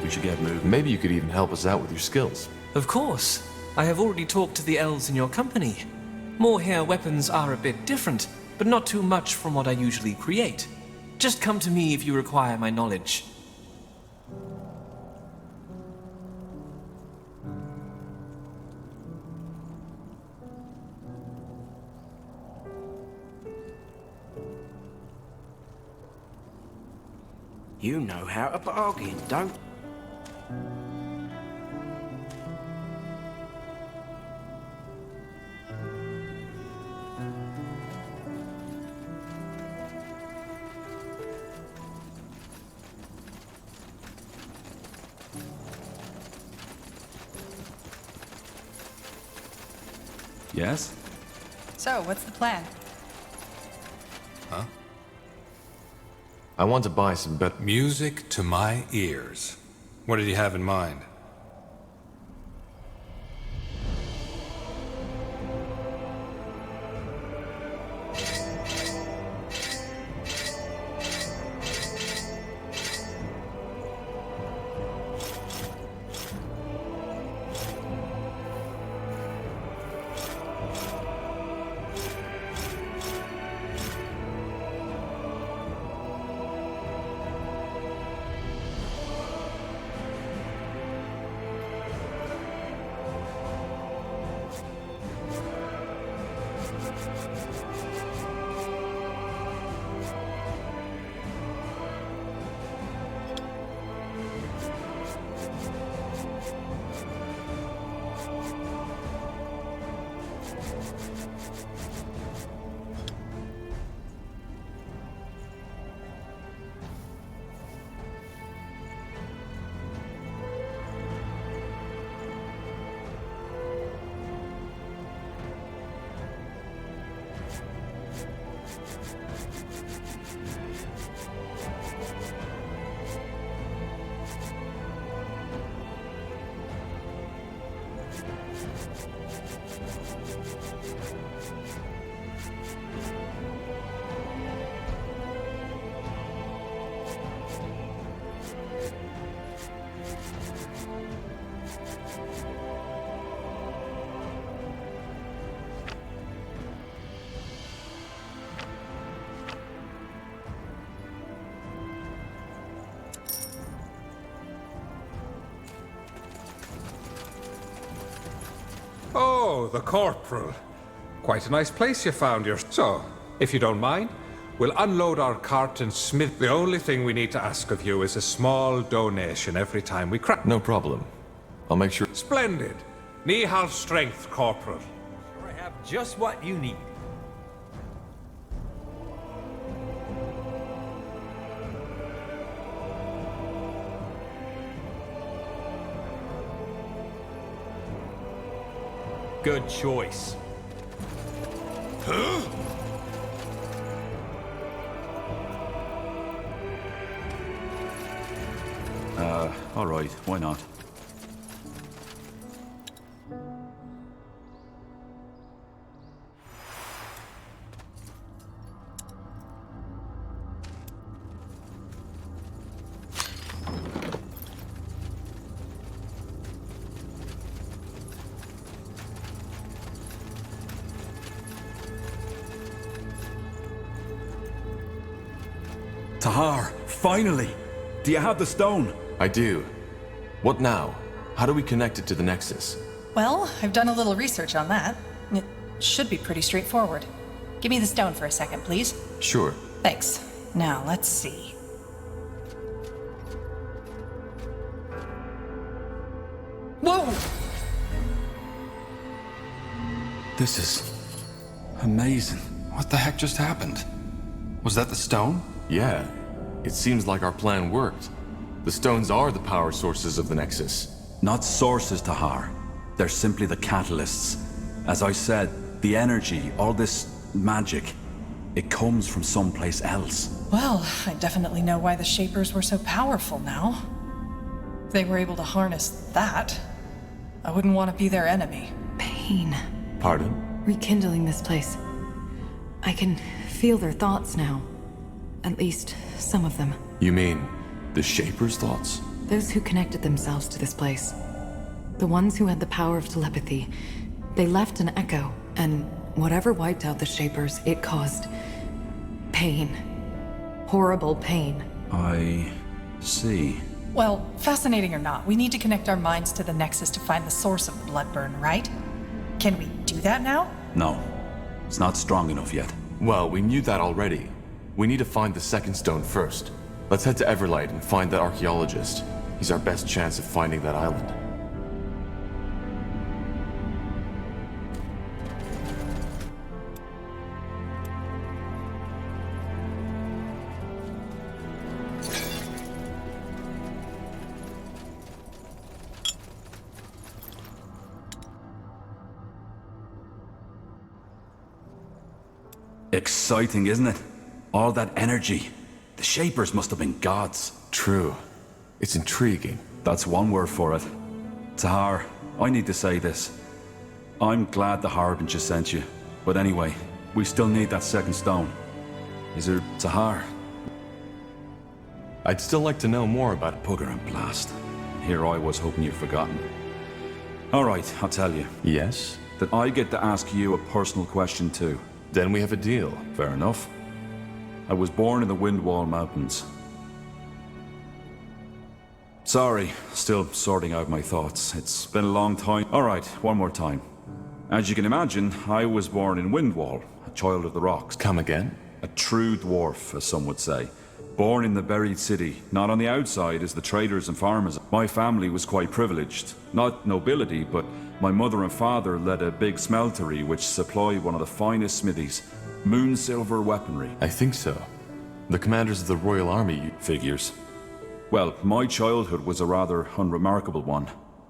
We should get moving. Maybe you could even help us out with your skills. Of course. I have already talked to the elves in your company. Moorhair weapons are a bit different, but not too much from what I usually create. Just come to me if you require my knowledge. You know how to bargain, don't you? Yes? So, what's the plan? Huh? I want to buy some better music to my ears. What did you have in mind? Oh, the corporal. Quite a nice place you found your... So, if you don't mind, we'll unload our cart and smith. The only thing we need to ask of you is a small donation every time we crack. No problem. I'll make sure... Splendid. Knee half strength, corporal. Sure, I have just what you need. Good choice. Huh? All right, why not? Tahar, finally! Do you have the stone? I do. What now? How do we connect it to the nexus? Well, I've done a little research on that. It should be pretty straightforward. Give me the stone for a second, please. Sure. Thanks. Now, let's see. Whoa! This is amazing. What the heck just happened? Was that the stone? Yeah. It seems like our plan worked. The stones are the power sources of the nexus. Not sources, Tahar. They're simply the catalysts. As I said, the energy, all this magic, it comes from someplace else. Well, I definitely know why the Shapers were so powerful now. If they were able to harness that, I wouldn't want to be their enemy. Pain. Pardon? Rekindling this place. I can feel their thoughts now. At least, some of them. You mean, the Shaper's thoughts? Those who connected themselves to this place. The ones who had the power of telepathy. They left an echo, and whatever wiped out the Shapers, it caused... pain. Horrible pain. I see. Well, fascinating or not, we need to connect our minds to the Nexus to find the source of the bloodburn, right? Can we do that now? No. It's not strong enough yet. Well, we knew that already. We need to find the second stone first. Let's head to Everlight and find that archaeologist. He's our best chance of finding that island. Exciting, isn't it? All that energy. The Shapers must have been gods. True. It's intriguing. That's one word for it. Tahar, I need to say this. I'm glad the harbinger sent you. But anyway, we still need that second stone. Is there Tahar? I'd still like to know more about Bugger and blast. Here I was hoping you'd forgotten. Alright, I'll tell you. Yes? That I get to ask you a personal question too. Then we have a deal. Fair enough. I was born in the Windwall Mountains. Sorry, still sorting out my thoughts. It's been a long time. Alright, one more time. As you can imagine, I was born in Windwall, a child of the rocks. Come again? A true dwarf, as some would say. Born in the buried city, not on the outside as the traders and farmers. My family was quite privileged. Not nobility, but my mother and father led a big smeltery which supplied one of the finest smithies. Moon silver weaponry. I think so. The commanders of the Royal Army... Figures. Well, my childhood was a rather unremarkable one.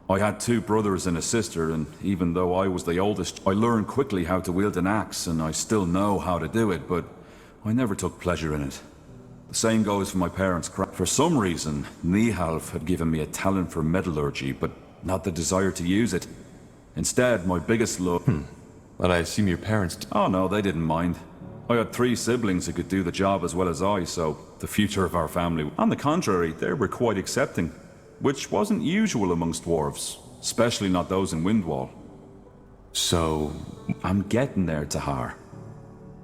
I had 2 brothers and a sister, and even though I was the oldest, I learned quickly how to wield an axe, and I still know how to do it, but I never took pleasure in it. The same goes for my parents' craft. For some reason, Nihalf had given me a talent for metallurgy, but not the desire to use it. Instead, my biggest love... But I assume your parents... Oh no, they didn't mind. I had 3 siblings who could do the job as well as I, so the future of our family... On the contrary, they were quite accepting, which wasn't usual amongst dwarves, especially not those in Windwall. So... I'm getting there, Tahar.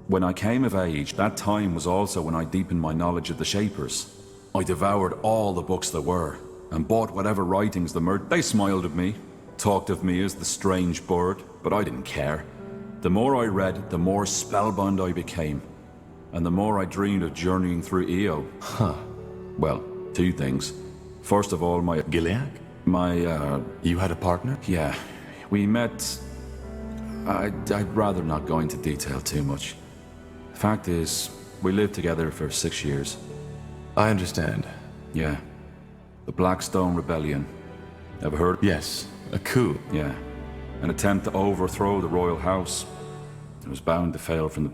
When I came of age, that time was also when I deepened my knowledge of the Shapers. I devoured all the books there were, and bought whatever writings They smiled at me, talked of me as the strange bird, but I didn't care. The more I read, the more spellbound I became, and the more I dreamed of journeying through Io. Huh. Well, 2 things. First of all, my... Gilead? You had a partner? Yeah. We met... I'd rather not go into detail too much. Fact is, we lived together for 6 years. I understand. Yeah. The Blackstone Rebellion. Ever heard? Yes. A coup. Yeah. An attempt to overthrow the royal house. It was bound to fail from the...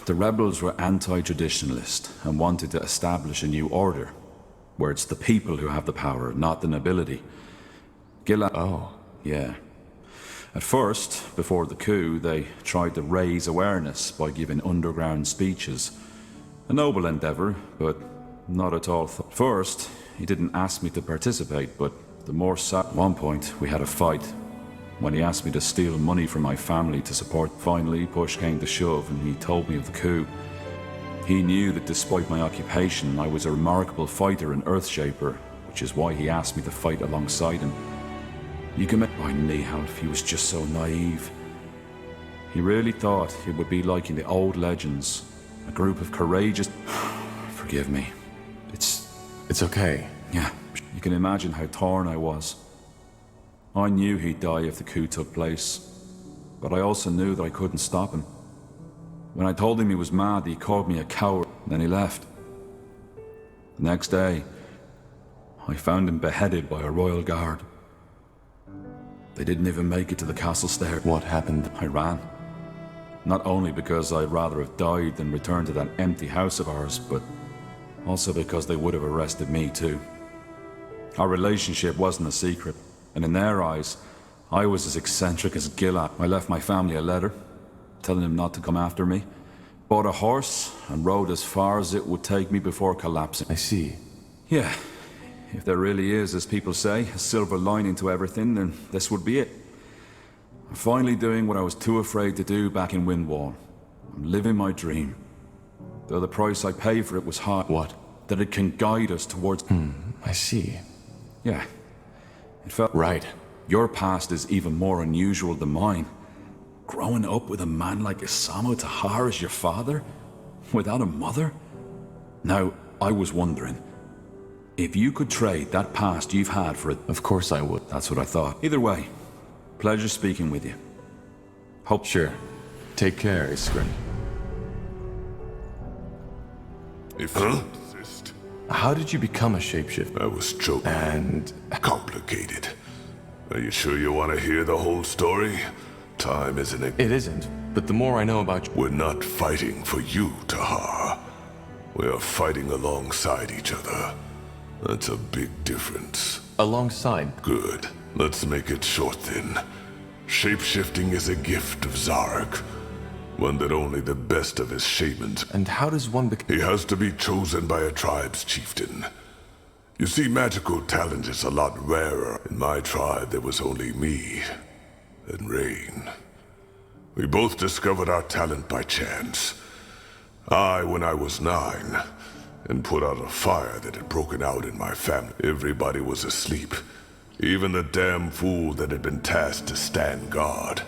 The rebels were anti-traditionalist and wanted to establish a new order, where it's the people who have the power, not the nobility. Oh. Yeah. At first, before the coup, they tried to raise awareness by giving underground speeches. A noble endeavor, but not at all. First, he didn't ask me to participate, but the more at one point, we had a fight. When he asked me to steal money from my family to support, finally, push came to shove, and he told me of the coup. He knew that despite my occupation, I was a remarkable fighter and Earthshaper, which is why he asked me to fight alongside him. You can make my Nihalf, he was just so naive. He really thought it would be like in the old legends, a group of courageous... Forgive me. It's okay. Yeah, you can imagine how torn I was. I knew he'd die if the coup took place, but I also knew that I couldn't stop him. When I told him he was mad, he called me a coward, then he left. The next day, I found him beheaded by a royal guard. They didn't even make it to the castle stair. What happened? I ran. Not only because I'd rather have died than return to that empty house of ours, but also because they would have arrested me too. Our relationship wasn't a secret, and in their eyes, I was as eccentric as Gilad. I left my family a letter, telling them not to come after me, bought a horse, and rode as far as it would take me before collapsing. I see. Yeah. If there really is, as people say, a silver lining to everything, then this would be it. I'm finally doing what I was too afraid to do back in Windwall. I'm living my dream. Though the price I pay for it was high. What? That it can guide us towards... I see. Yeah. It felt... Right. Your past is even more unusual than mine. Growing up with a man like Isamu Tahar as your father? Without a mother? Now, I was wondering... if you could trade that past you've had for it... Of course I would. That's what I thought. Either way, pleasure speaking with you. Hope... Sure. Take care, Iskrin. If you insist. How did you become a shapeshifter? I was chosen. And... complicated. Are you sure you want to hear the whole story? Time isn't it? It isn't. But the more I know about you... We're not fighting for you, Tahar. We are fighting alongside each other. That's a big difference. Alongside? Good. Let's make it short then. Shapeshifting is a gift of Zarek. One that only the best of his shamans... And how does one become... He has to be chosen by a tribe's chieftain. You see, magical talent is a lot rarer. In my tribe, there was only me and Rain. We both discovered our talent by chance. I, when I was 9... and put out a fire that had broken out in my family. Everybody was asleep. Even the damn fool that had been tasked to stand guard.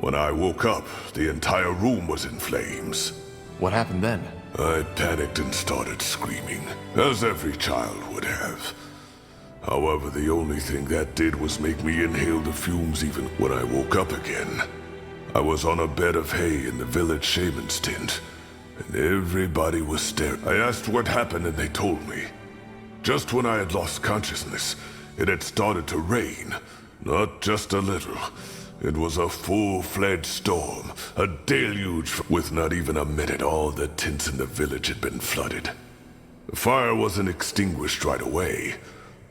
When I woke up, the entire room was in flames. What happened then? I panicked and started screaming, as every child would have. However, the only thing that did was make me inhale the fumes even when I woke up again. I was on a bed of hay in the village shaman's tent. And everybody was staring. I asked what happened and they told me. Just when I had lost consciousness, it had started to rain. Not just a little. It was a full-fledged storm. A deluge. With not even a minute, all the tents in the village had been flooded. The fire wasn't extinguished right away.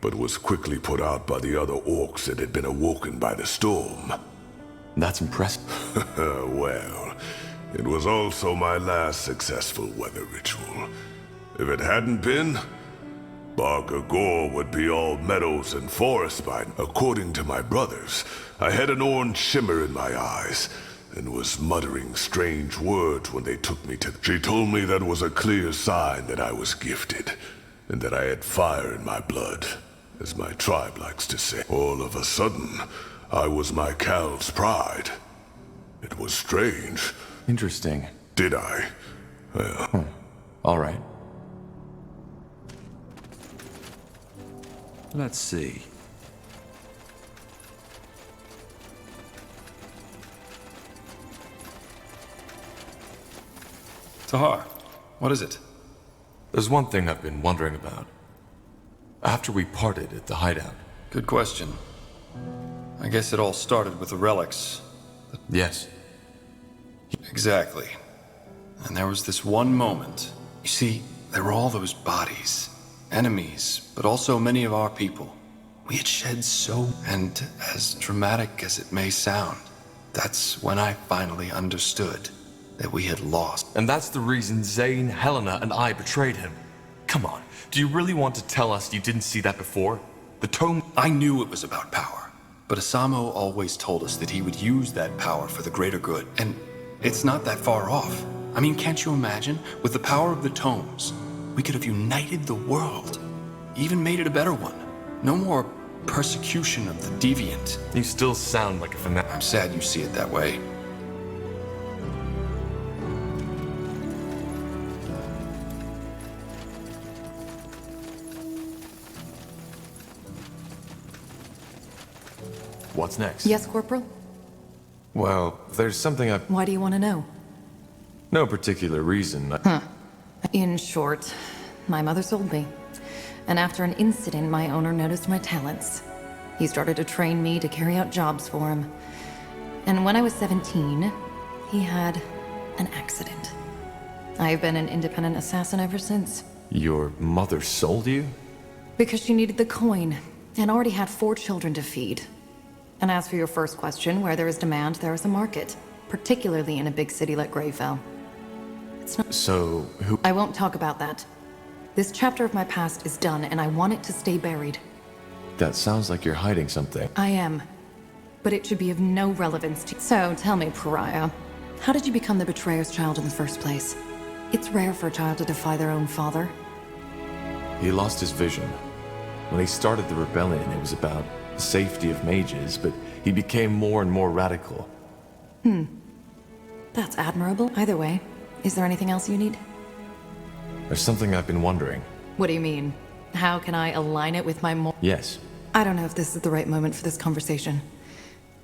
but was quickly put out by the other orcs that had been awoken by the storm. That's impressive. Well, it was also my last successful weather ritual. If it hadn't been, Barga Gore would be all meadows and forest by now. According to my brothers, I had an orange shimmer in my eyes, and was muttering strange words when they took me to... She told me that was a clear sign that I was gifted, and that I had fire in my blood, as my tribe likes to say. All of a sudden, I was my Cal's pride. It was strange. Interesting. Did I? Well... All right. Let's see. Tahar, what is it? There's one thing I've been wondering about. After we parted at the hideout. Good question. I guess it all started with the relics. Yes. Exactly. And there was this one moment. You see, there were all those bodies. Enemies, but also many of our people. We had shed so... And as dramatic as it may sound, that's when I finally understood that we had lost. And that's the reason Zane, Helena, and I betrayed him. Come on, do you really want to tell us you didn't see that before? The tome... I knew it was about power, but Asamo always told us that he would use that power for the greater good, and it's not that far off. I mean, can't you imagine? With the power of the tomes, we could have united the world, even made it a better one. No more persecution of the deviant. You still sound like a fanatic. I'm sad you see it that way. What's next? Yes, Corporal? Well, there's something I... Why do you want to know? No particular reason. In short, my mother sold me. And after an incident, my owner noticed my talents. He started to train me to carry out jobs for him. And when I was 17, he had an accident. I've been an independent assassin ever since. Your mother sold you? Because she needed the coin, and already had 4 children to feed. And as for your first question, where there is demand, there is a market. Particularly in a big city like Greyfell. It's not... So, who... I won't talk about that. This chapter of my past is done, and I want it to stay buried. That sounds like you're hiding something. I am. But it should be of no relevance to... So, tell me, Pariah. How did you become the Betrayer's child in the first place? It's rare for a child to defy their own father. He lost his vision. When he started the rebellion, it was about the safety of mages, but he became more and more radical. That's admirable. Either way, is there anything else you need? There's something I've been wondering. What do you mean? How can I align it with my Yes. I don't know if this is the right moment for this conversation.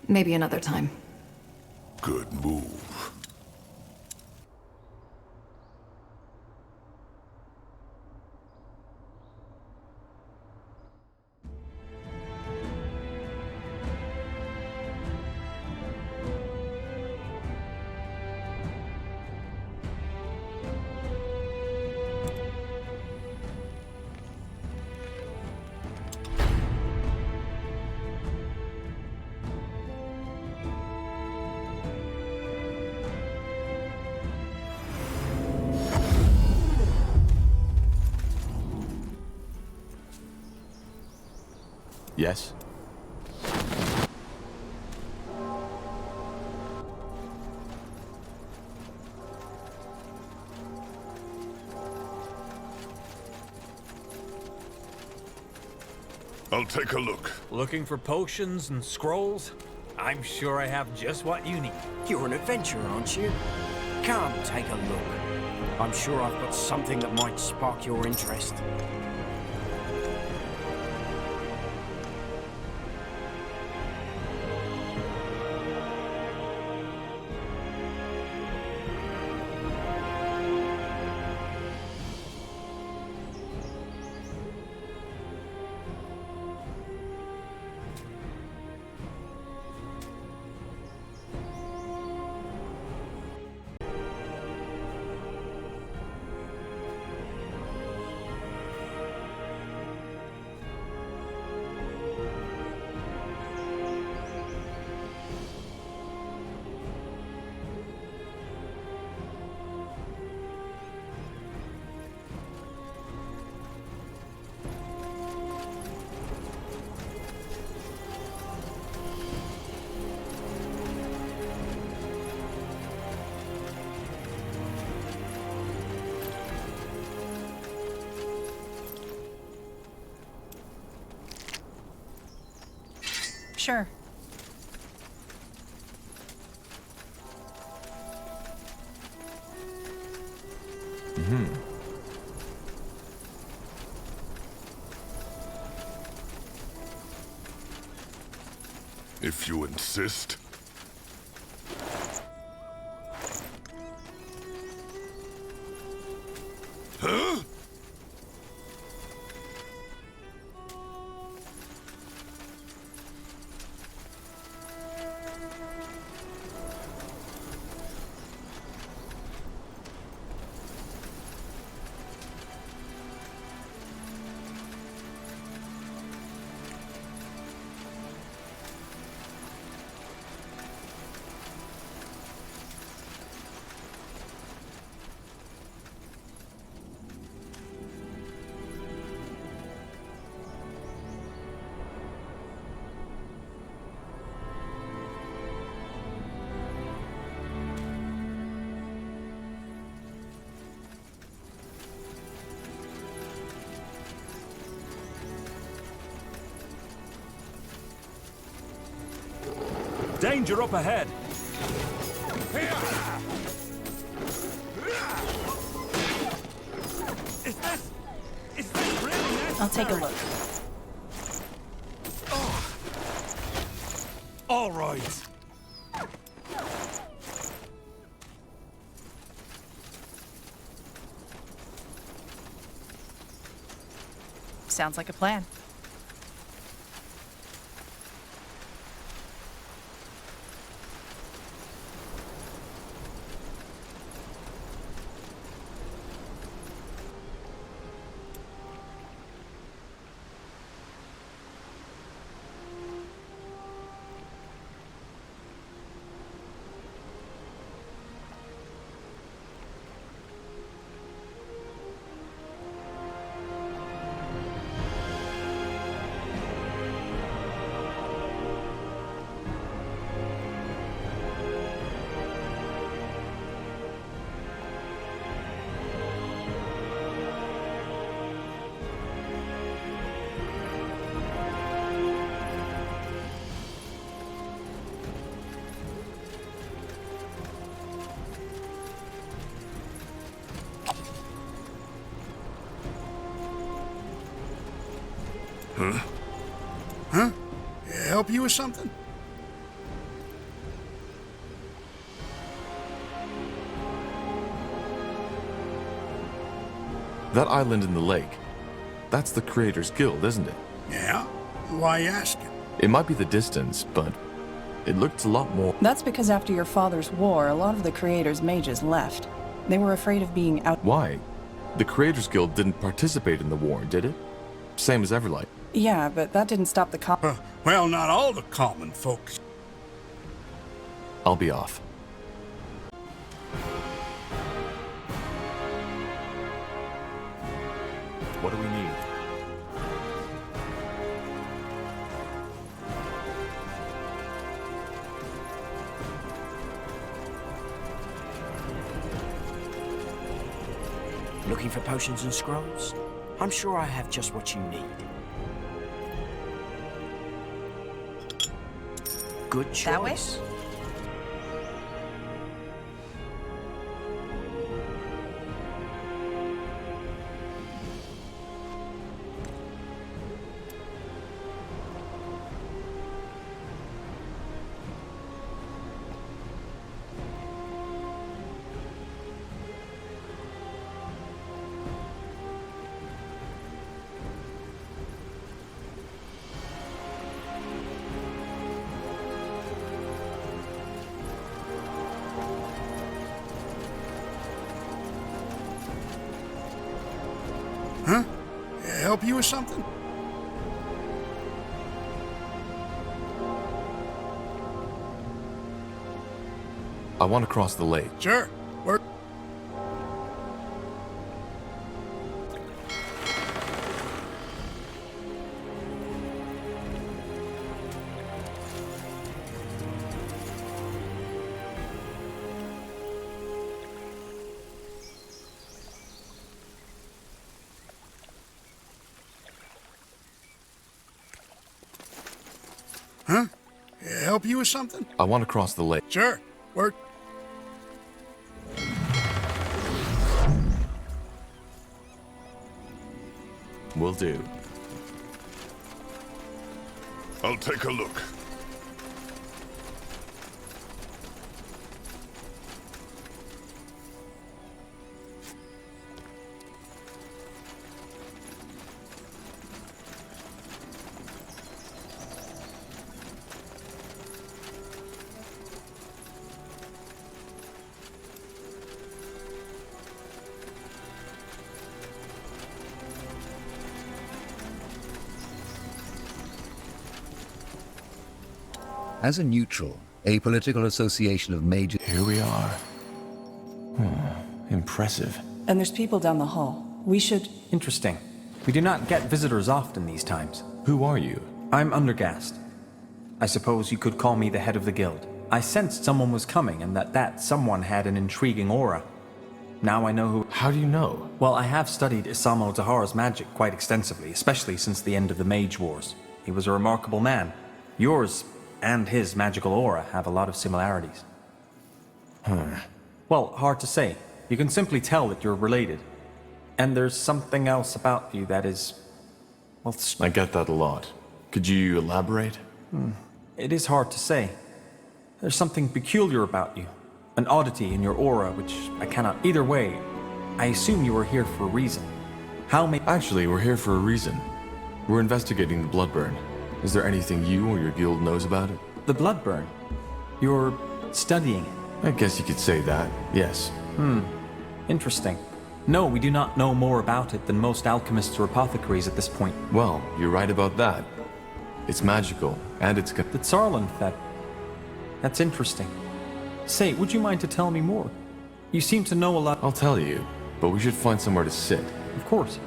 Maybe another time. Good move. Yes? I'll take a look. Looking for potions and scrolls? I'm sure I have just what you need. You're an adventurer, aren't you? Come, take a look. I'm sure I've got something that might spark your interest. Sure. If you insist. Huh? Danger up ahead! Is this really necessary? I'll take a look. All right. Sounds like a plan. Huh? Huh? Help you with something? That island in the lake, that's the Creator's Guild, isn't it? Yeah? Why you asking? It might be the distance, but it looked a lot more... That's because after your father's war, a lot of the Creator's mages left. They were afraid of being out... Why? The Creator's Guild didn't participate in the war, did it? Same as Everlight. Yeah, but that didn't stop the well, not all the common folks. I'll be off. What do we need? Looking for potions and scrolls? I'm sure I have just what you need. Good choice. That way? Huh? Help you with something? I want to cross the lake. Sure. Where? Huh? Huh? Help you with something? I want to cross the lake. Sure. Work. Will do. I'll take a look. As a neutral, apolitical association of major... Here we are. Impressive. And there's people down the hall. We should... Interesting. We do not get visitors often these times. Who are you? I'm Undergast. I suppose you could call me the head of the guild. I sensed someone was coming and that someone had an intriguing aura. Now I know who... How do you know? Well, I have studied Isamo Tahara's magic quite extensively, especially since the end of the Mage Wars. He was a remarkable man. Yours and his magical aura have a lot of similarities. Well, hard to say. You can simply tell that you're related. And there's something else about you that is... well, I get that a lot. Could you elaborate? It is hard to say. There's something peculiar about you. An oddity in your aura, which I cannot... Either way, I assume you are here for a reason. How may... Actually, we're here for a reason. We're investigating the Bloodburn. Is there anything you or your guild knows about it? The Bloodburn? You're studying it? I guess you could say that, yes. Interesting. No, we do not know more about it than most alchemists or apothecaries at this point. Well, you're right about that. It's magical, and it's... The Tsarland, that's interesting. Say, would you mind to tell me more? You seem to know a lot... I'll tell you, but we should find somewhere to sit. Of course.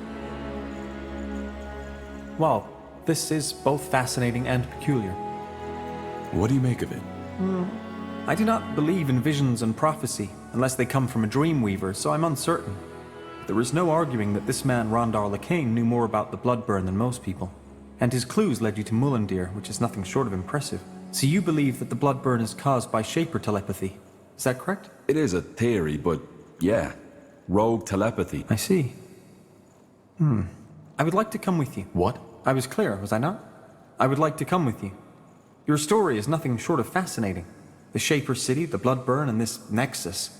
Well, this is both fascinating and peculiar. What do you make of it? I do not believe in visions and prophecy, unless they come from a dreamweaver, so I'm uncertain. There is no arguing that this man Rondar Lacane knew more about the Bloodburn than most people. And his clues led you to Mullendir, which is nothing short of impressive. So you believe that the Bloodburn is caused by Shaper telepathy. Is that correct? It is a theory, but yeah. Rogue telepathy. I see. I would like to come with you. What? I was clear, was I not? I would like to come with you. Your story is nothing short of fascinating. The Shaper City, the Bloodburn, and this nexus.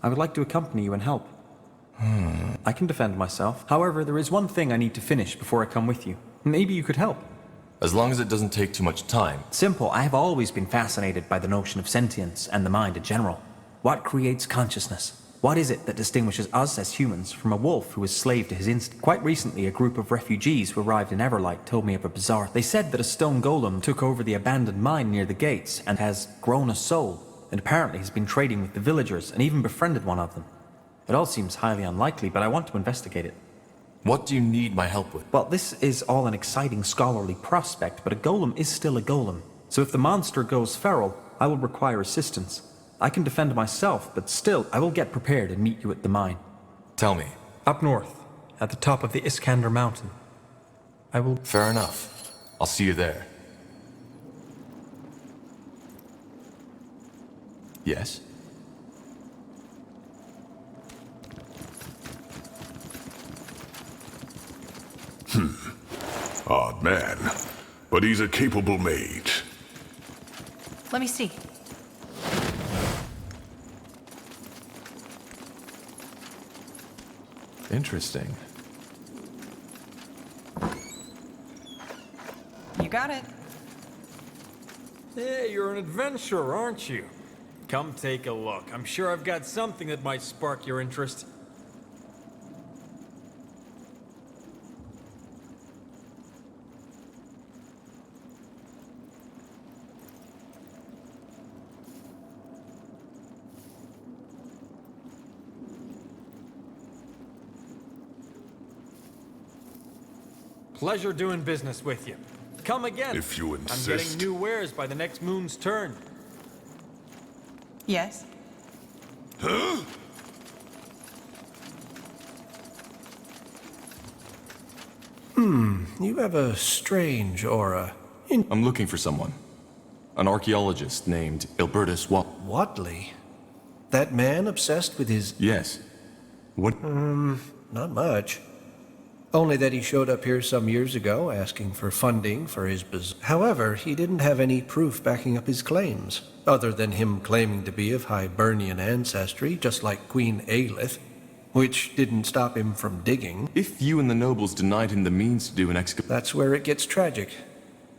I would like to accompany you and help. I can defend myself. However, there is one thing I need to finish before I come with you. Maybe you could help. As long as it doesn't take too much time. Simple. I have always been fascinated by the notion of sentience and the mind in general. What creates consciousness? What is it that distinguishes us as humans from a wolf who is slave to his instinct? Quite recently, a group of refugees who arrived in Everlight told me of a bizarre... They said that a stone golem took over the abandoned mine near the gates and has grown a soul, and apparently has been trading with the villagers and even befriended one of them. It all seems highly unlikely, but I want to investigate it. What do you need my help with? Well, this is all an exciting scholarly prospect, but a golem is still a golem. So if the monster goes feral, I will require assistance. I can defend myself, but still, I will get prepared and meet you at the mine. Tell me. Up north, at the top of the Iskander mountain. I will... Fair enough. I'll see you there. Yes? Odd man, but he's a capable mage. Let me see. Interesting. You got it. Hey, you're an adventurer, aren't you? Come take a look. I'm sure I've got something that might spark your interest. Pleasure doing business with you. Come again. If you insist. I'm getting new wares by the next moon's turn. Yes? Huh? You have a strange aura. I'm looking for someone. An archaeologist named Albertus Watley? That man obsessed with his... Yes. What? Not much. Only that he showed up here some years ago asking for funding for his However, he didn't have any proof backing up his claims, other than him claiming to be of Hibernian ancestry, just like Queen Aelith, which didn't stop him from digging. If you and the nobles denied him the means to do an excavation... That's where it gets tragic.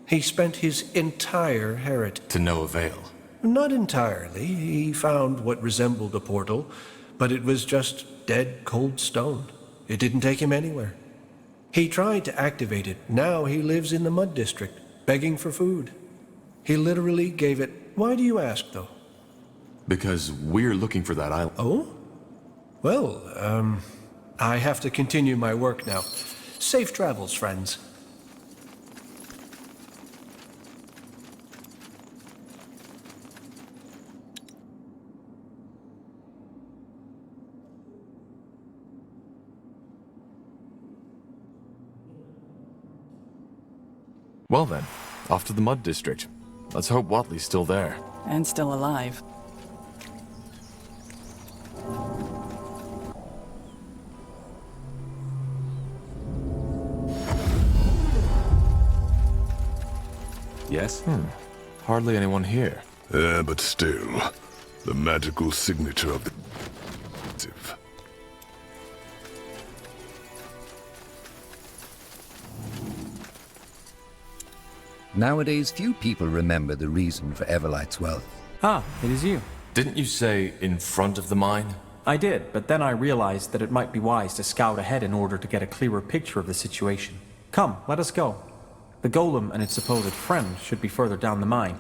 He spent his entire heritage... To no avail. Not entirely. He found what resembled a portal, but it was just dead, cold stone. It didn't take him anywhere. He tried to activate it. Now he lives in the Mud District, begging for food. He literally gave it... Why do you ask, though? Because we're looking for that island. Oh? Well, I have to continue my work now. Safe travels, friends. Well then, off to the Mud District. Let's hope Watley's still there. And still alive. Yes? Hardly anyone here. Yeah, but still, the magical signature of the... Nowadays, few people remember the reason for Everlight's wealth. Ah, it is you. Didn't you say in front of the mine? I did, but then I realized that it might be wise to scout ahead in order to get a clearer picture of the situation. Come, let us go. The golem and its supposed friend should be further down the mine.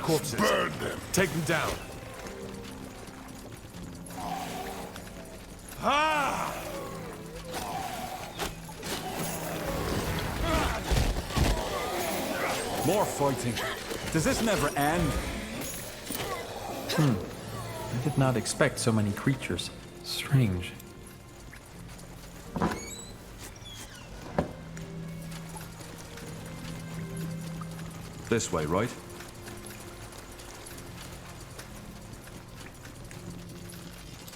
Corpses. Burn them. Take them down. More fighting. Does this never end? I did not expect so many creatures. Strange. This way, right?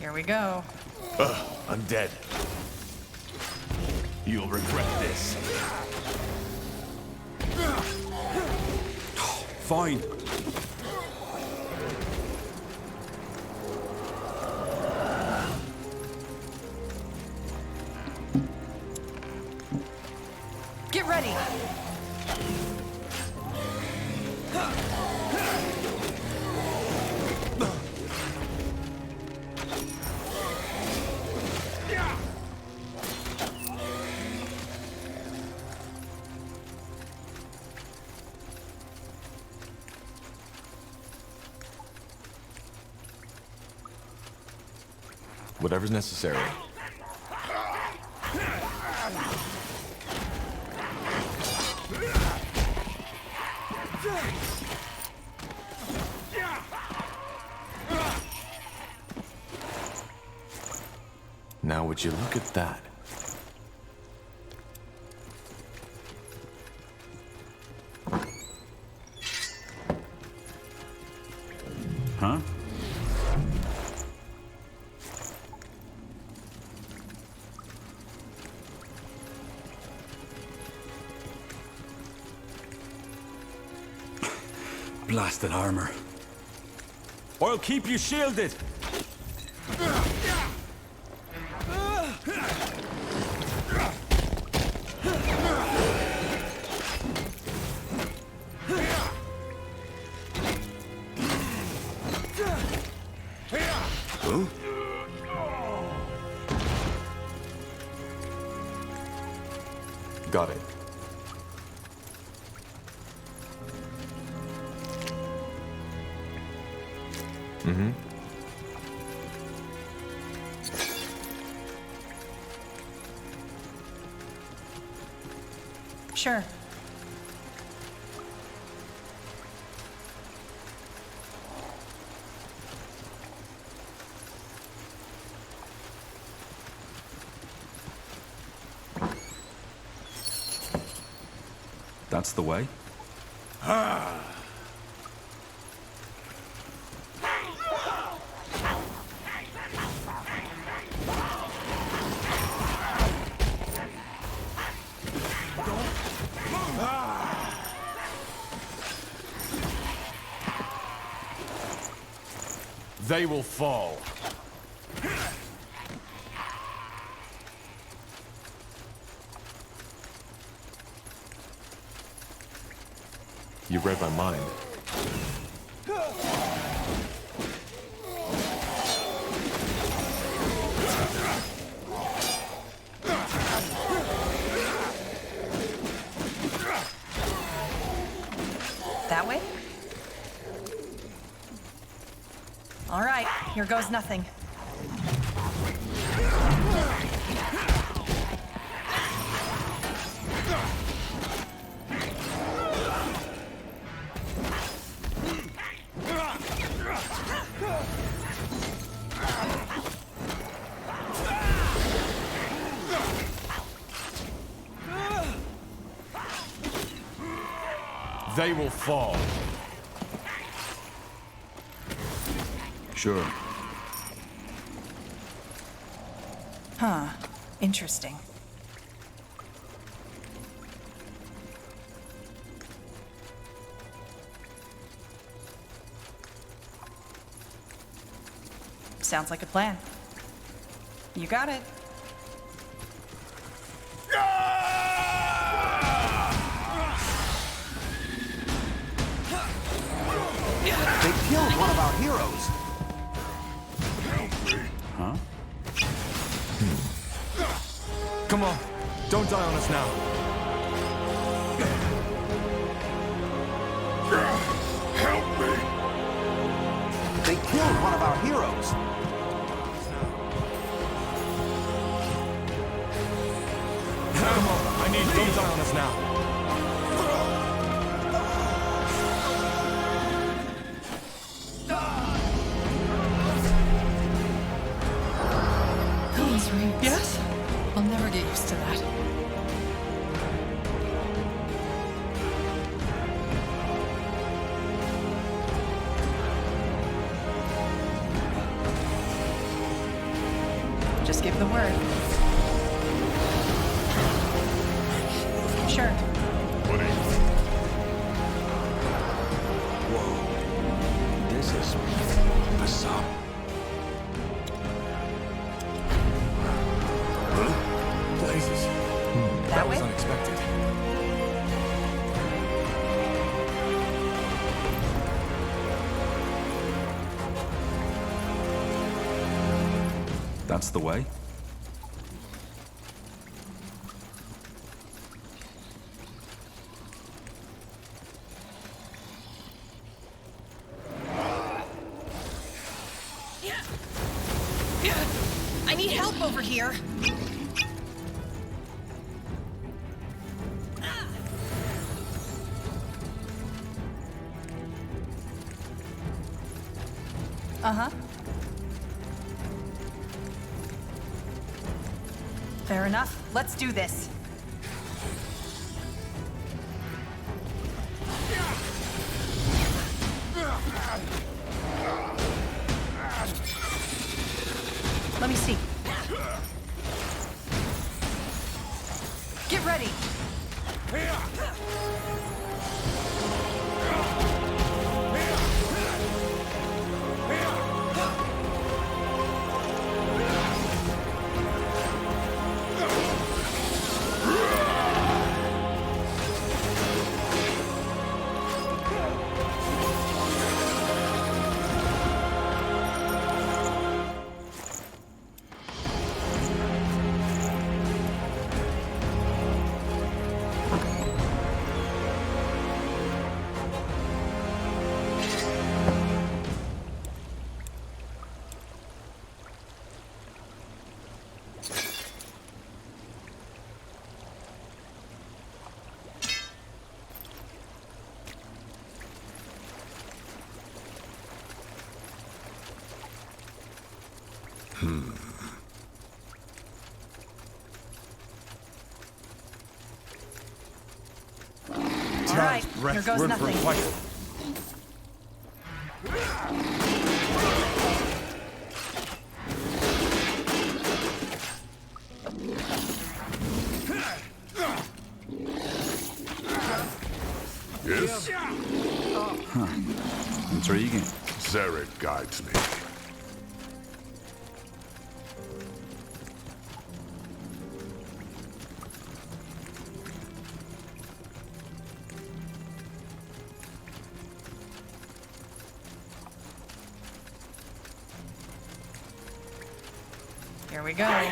Here we go. I'm dead. You'll regret this. Fine. Get ready. Whatever's necessary. Now would you look at that? Huh? Blasted armor. I'll keep you shielded. Got it. Mm-hmm. Sure. That's the way? They will fall. You read my mind. That way? All right, here goes nothing. They will fall. Sure. Huh. Interesting. Sounds like a plan. You got it. They killed one of our heroes. Huh? Come on, don't die on us now. Help me! They killed one of our heroes. Come on, don't die on us now. Yes? I'll never get used to that. Just give the word. Sure. Whoa. This is bizarre. Blazes. That was unexpected. That's the way? I need help over here. Uh-huh. Fair enough. Let's do this. Let me see. Get ready. Here goes nothing. Yes? Huh. Intriguing. Zarek guides me. Here we go.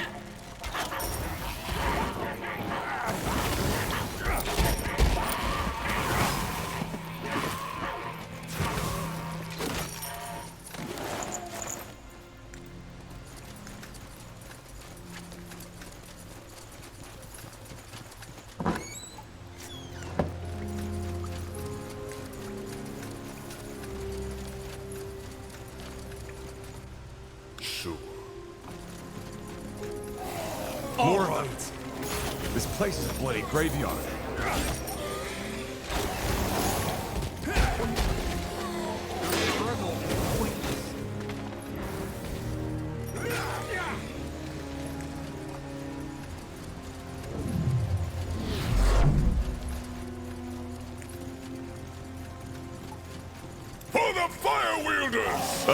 Sure. All right. This place is a bloody graveyard. For the fire wielders!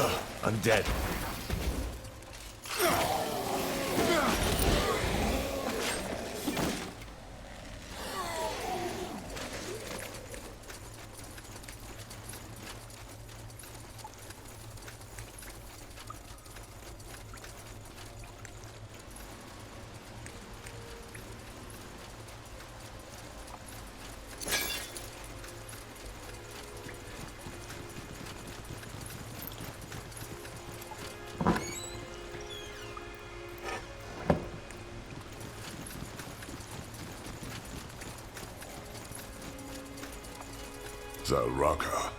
I'm dead. Zaraka.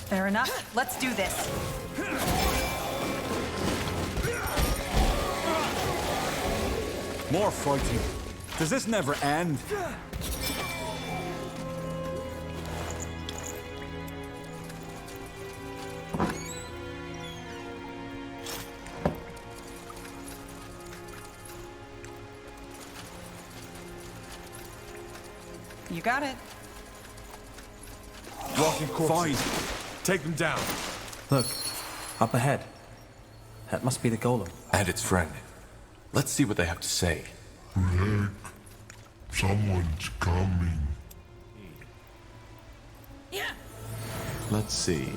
Fair enough. Let's do this. More fighting. Does this never end? You got it. Walking corpses. Fine. Take them down. Look, up ahead. That must be the golem. And its friend. Let's see what they have to say. Rick, someone's coming. Let's see.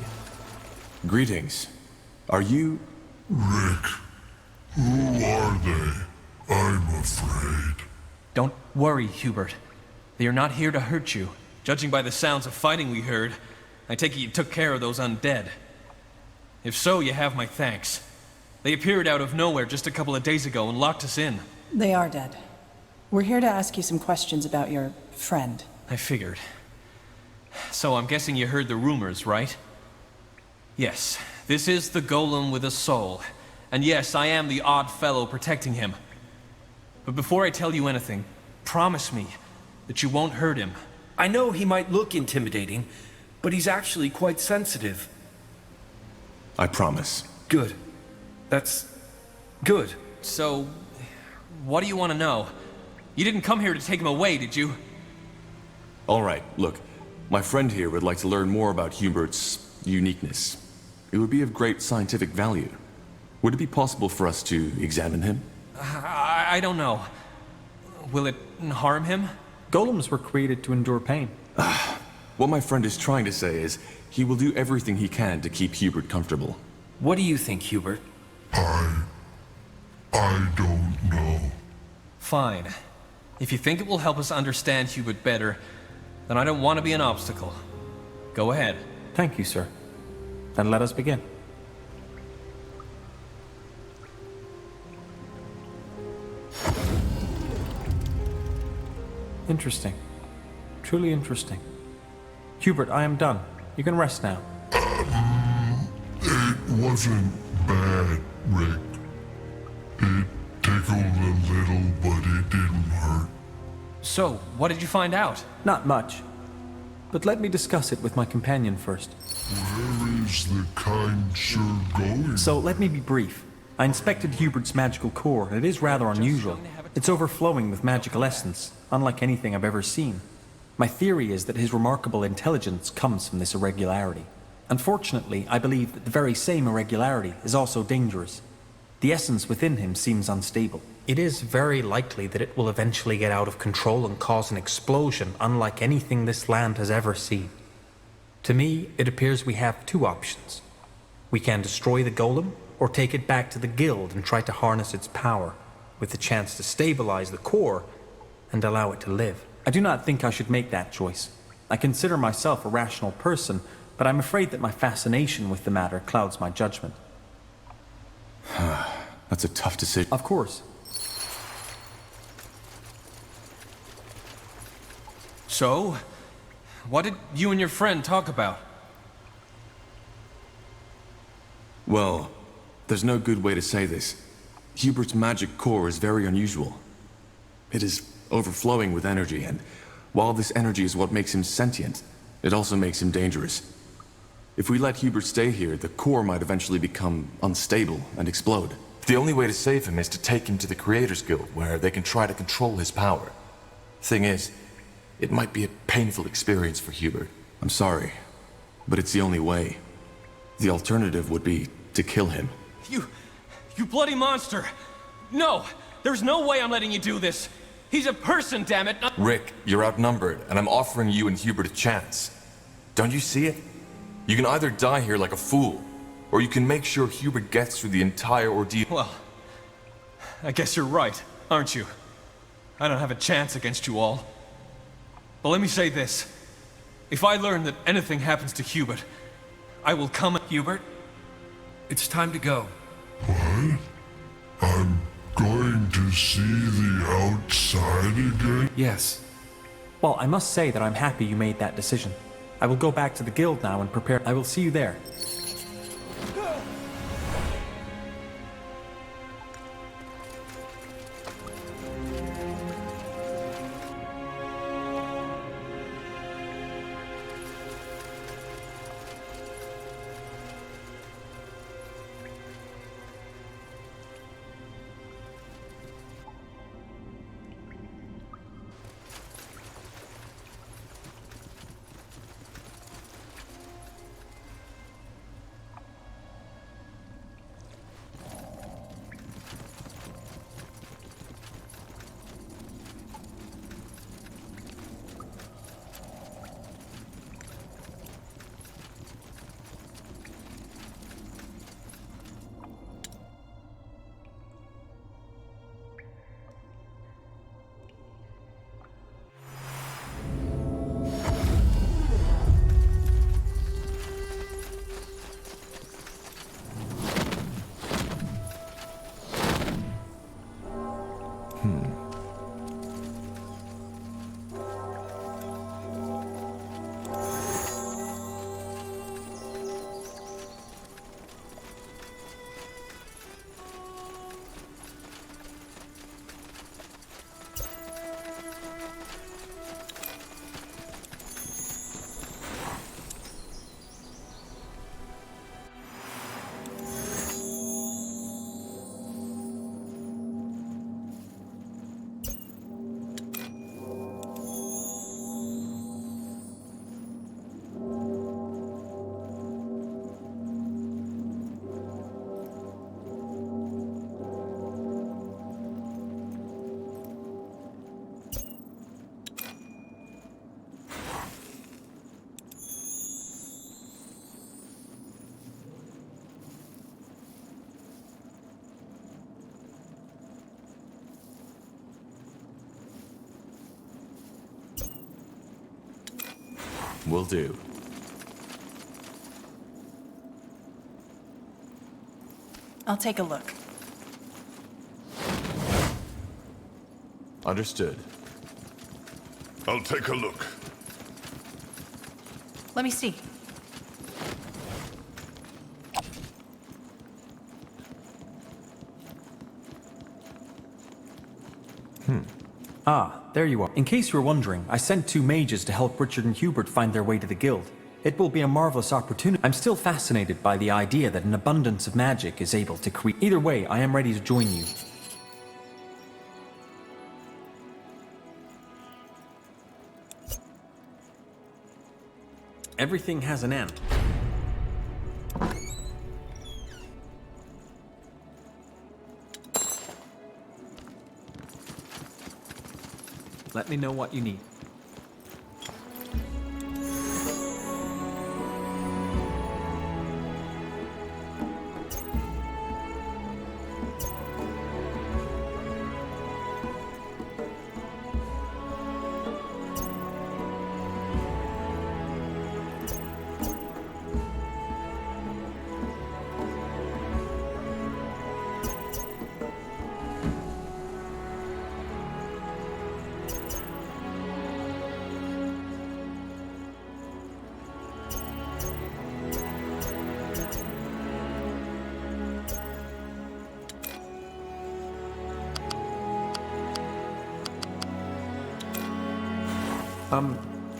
Greetings. Are you... Rick, who are they? I'm afraid. Don't worry, Hubert. They are not here to hurt you. Judging by the sounds of fighting we heard, I take it you took care of those undead. If so, you have my thanks. They appeared out of nowhere just a couple of days ago and locked us in. They are dead. We're here to ask you some questions about your friend. I figured. So I'm guessing you heard the rumors, right? Yes, this is the golem with a soul. And yes, I am the odd fellow protecting him. But before I tell you anything, promise me that you won't hurt him. I know he might look intimidating, but he's actually quite sensitive. I promise. Good. That's... good. So, what do you want to know? You didn't come here to take him away, did you? All right, look. My friend here would like to learn more about Hubert's uniqueness. It would be of great scientific value. Would it be possible for us to examine him? I don't know. Will it harm him? Golems were created to endure pain. What my friend is trying to say is, he will do everything he can to keep Hubert comfortable. What do you think, Hubert? I don't know. Fine. If you think it will help us understand Hubert better, then I don't want to be an obstacle. Go ahead. Thank you, sir. Then let us begin. Interesting. Truly interesting. Hubert, I am done. You can rest now. It wasn't bad, Rick. It tickled a little, but it didn't hurt. So, what did you find out? Not much. But let me discuss it with my companion first. Where is the kind sir going? So, let me be brief. I inspected Hubert's magical core, and it is rather unusual. It's overflowing with magical essence, unlike anything I've ever seen. My theory is that his remarkable intelligence comes from this irregularity. Unfortunately, I believe that the very same irregularity is also dangerous. The essence within him seems unstable. It is very likely that it will eventually get out of control and cause an explosion unlike anything this land has ever seen. To me, it appears we have two options. We can destroy the golem, or take it back to the guild and try to harness its power, with the chance to stabilize the core and allow it to live. I do not think I should make that choice. I consider myself a rational person, but I'm afraid that my fascination with the matter clouds my judgment. That's a tough decision. Of course. So, what did you and your friend talk about? Well, there's no good way to say this. Hubert's magic core is very unusual. It is overflowing with energy, and while this energy is what makes him sentient, it also makes him dangerous. If we let Hubert stay here, the core might eventually become unstable and explode. The only way to save him is to take him to the Creators Guild, where they can try to control his power. Thing is, it might be a painful experience for Hubert. I'm sorry, but it's the only way. The alternative would be to kill him. You bloody monster! No! There's no way I'm letting you do this! He's a person, damn it! Rick, you're outnumbered, and I'm offering you and Hubert a chance. Don't you see it? You can either die here like a fool, or you can make sure Hubert gets through the entire ordeal. Well, I guess you're right, aren't you? I don't have a chance against you all. But let me say this. If I learn that anything happens to Hubert, I will come... Hubert, it's time to go. What? I'm going to see the outside again? Yes. Well, I must say that I'm happy you made that decision. I will go back to the guild now and prepare. I will see you there. Will do. I'll take a look. Understood. I'll take a look. Let me see. Ah, there you are. In case you were wondering, I sent 2 mages to help Richard and Hubert find their way to the guild. It will be a marvelous opportunity. I'm still fascinated by the idea that an abundance of magic is able to create. Either way, I am ready to join you. Everything has an end. Let me know what you need.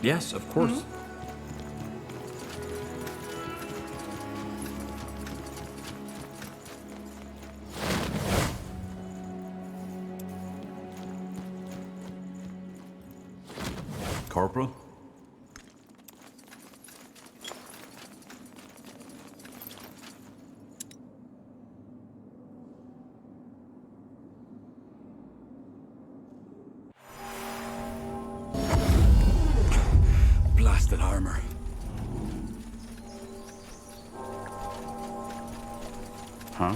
Yes, of course. Corporal? Blasted armor. Huh?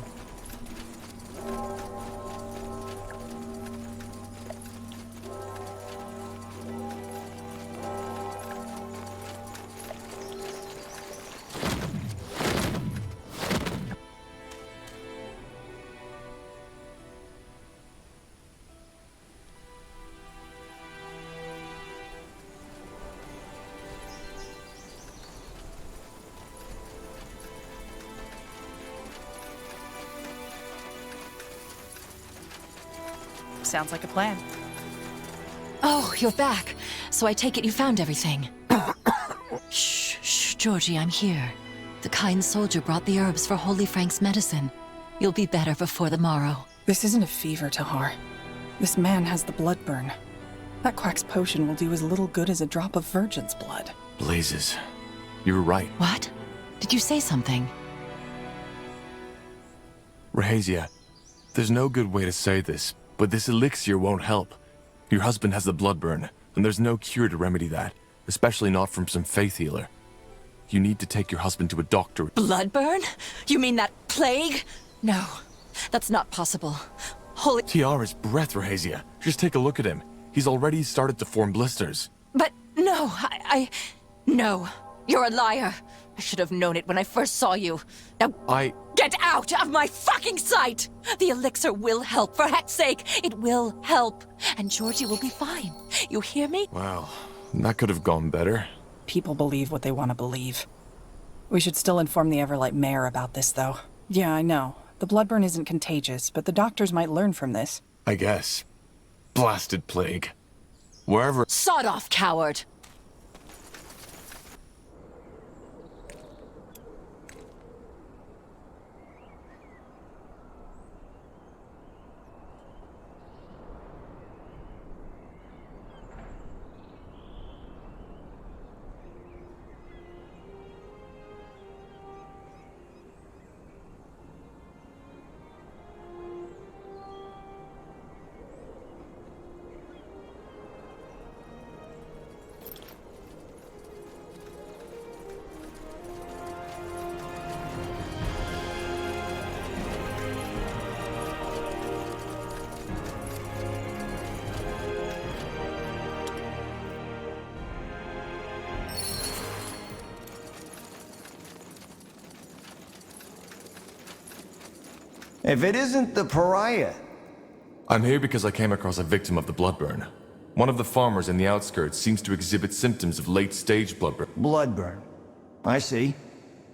Sounds like a plan. Oh, you're back. So I take it you found everything. Shh, Georgie, I'm here. The kind soldier brought the herbs for Holy Frank's medicine. You'll be better before the morrow. This isn't a fever, Tahar. This man has the blood burn. That quack's potion will do as little good as a drop of virgin's blood. Blazes. You were right. What? Did you say something? Rahazia, there's no good way to say this, but this elixir won't help. Your husband has the blood burn, and there's no cure to remedy that, especially not from some faith healer. You need to take your husband to a doctor. Blood burn? You mean that plague? No, that's not possible. Holy... Tiara's breath, Rahazia. Just take a look at him. He's already started to form blisters. But no, No, you're a liar. I should have known it when I first saw you. Now, get out of my fucking sight! The elixir will help, for heck's sake. It will help. And Georgie will be fine. You hear me? Wow, that could have gone better. People believe what they want to believe. We should still inform the Everlight Mayor about this, though. Yeah, I know. The bloodburn isn't contagious, but the doctors might learn from this. I guess. Blasted plague. Wherever— Sod off, coward! If it isn't the pariah. I'm here because I came across a victim of the blood burn. One of the farmers in the outskirts seems to exhibit symptoms of late-stage bloodburn. Bloodburn. I see.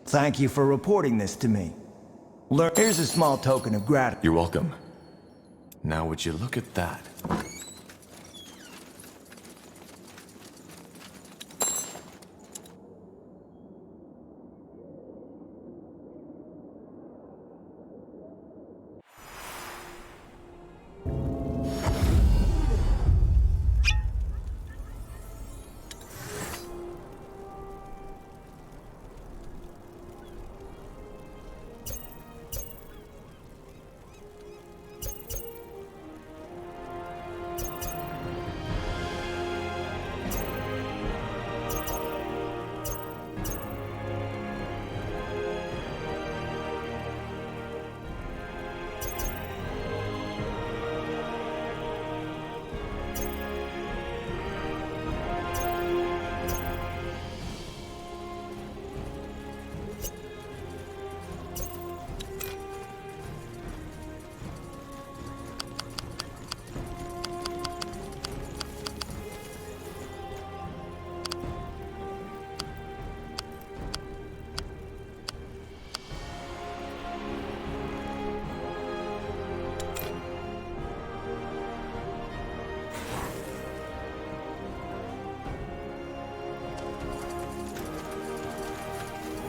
Thank you for reporting this to me. Here's a small token of gratitude. You're welcome. Now would you look at that?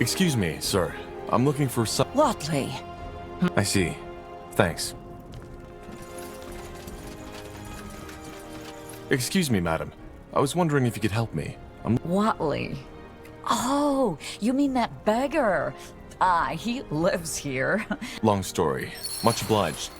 Excuse me, sir. I'm looking for some... Watley. I see. Thanks. Excuse me, madam. I was wondering if you could help me. Watley. Oh, you mean that beggar? Ah, he lives here. Long story. Much obliged.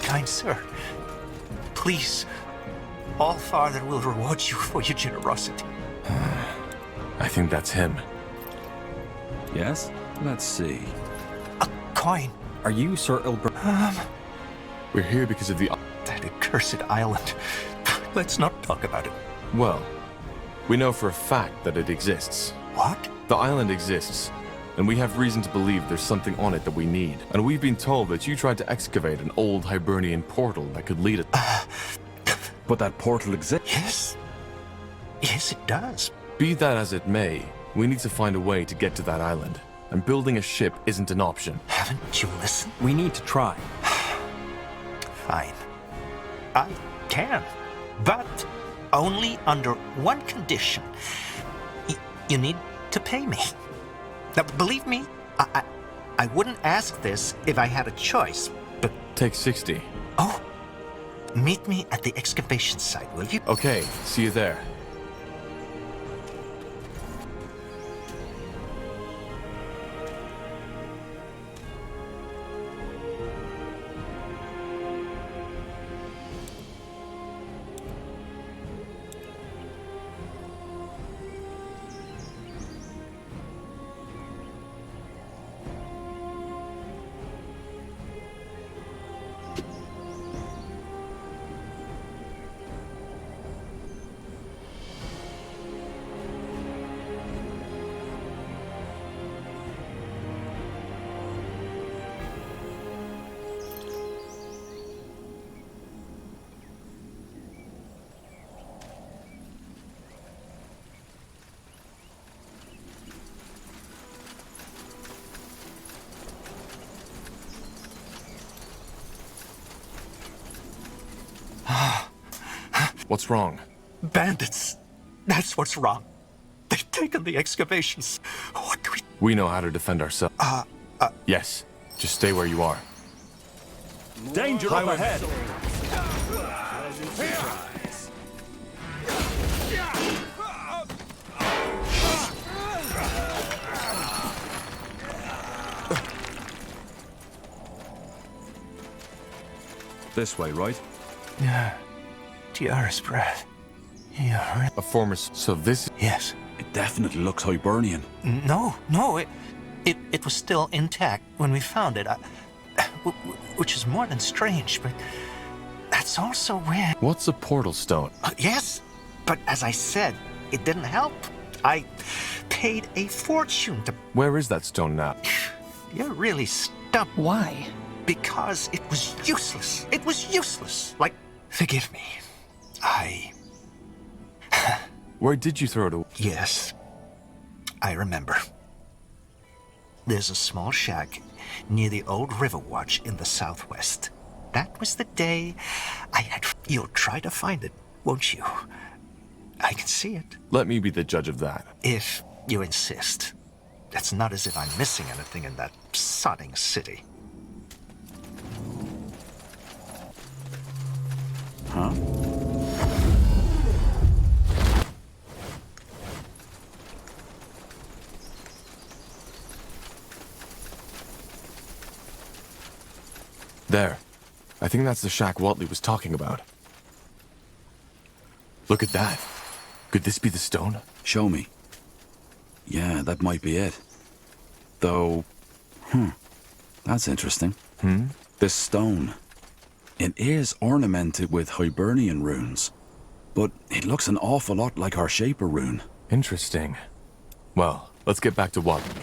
Kind sir, please, All-Father will reward you for your generosity. I think that's him. Yes? Let's see. A coin. Are you Sir Ilbert? We're here because of the... That accursed island. Let's not talk about it. Well, we know for a fact that it exists. What? The island exists, and we have reason to believe there's something on it that we need. And we've been told that you tried to excavate an old Hibernian portal that could lead it. But that portal exists? Yes. Yes, it does. Be that as it may, we need to find a way to get to that island. And building a ship isn't an option. Haven't you listened? We need to try. Fine. I can. But only under one condition. You need to pay me. Now, believe me, I wouldn't ask this if I had a choice, but... Take 60. Oh, meet me at the excavation site, will you? Okay, see you there. What's wrong? Bandits. That's what's wrong. They've taken the excavations. What do we... We know how to defend ourselves. Yes. Just stay where you are. Danger up ahead! This way, right? Yeah. Tiara's breath. Yeah. A former... So this... Yes. It definitely looks Hibernian. No, it was still intact when we found it. Which is more than strange, but that's also weird. What's a portal stone? Yes, but as I said, it didn't help. I paid a fortune to... Where is that stone now? You're really stumped. Why? Because it was useless. It was useless. Like, forgive me. Where did you throw it away? Yes, I remember. There's a small shack near the old river watch in the southwest. That was the day I had... You'll try to find it, won't you? I can see it. Let me be the judge of that. If you insist. It's not as if I'm missing anything in that sodding city. Huh? There. I think that's the shack Watley was talking about. Look at that. Could this be the stone? Show me. Yeah, that might be it. Though, that's interesting. This stone. It is ornamented with Hibernian runes, but it looks an awful lot like our Shaper rune. Interesting. Well, let's get back to Watley.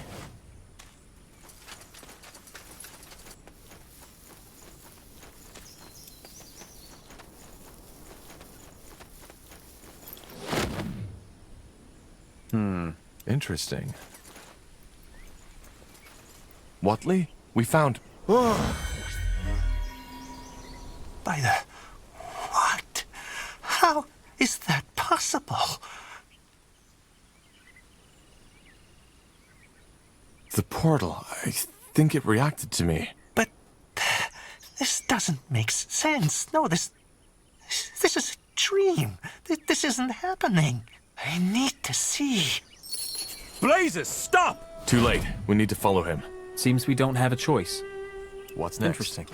Interesting. Watley? We found... By the... What? How is that possible? The portal. I think it reacted to me. But... This doesn't make sense. No, this is a dream. This isn't happening. I need to see. Blazes, stop! Too late. We need to follow him. Seems we don't have a choice. What's next? Interesting.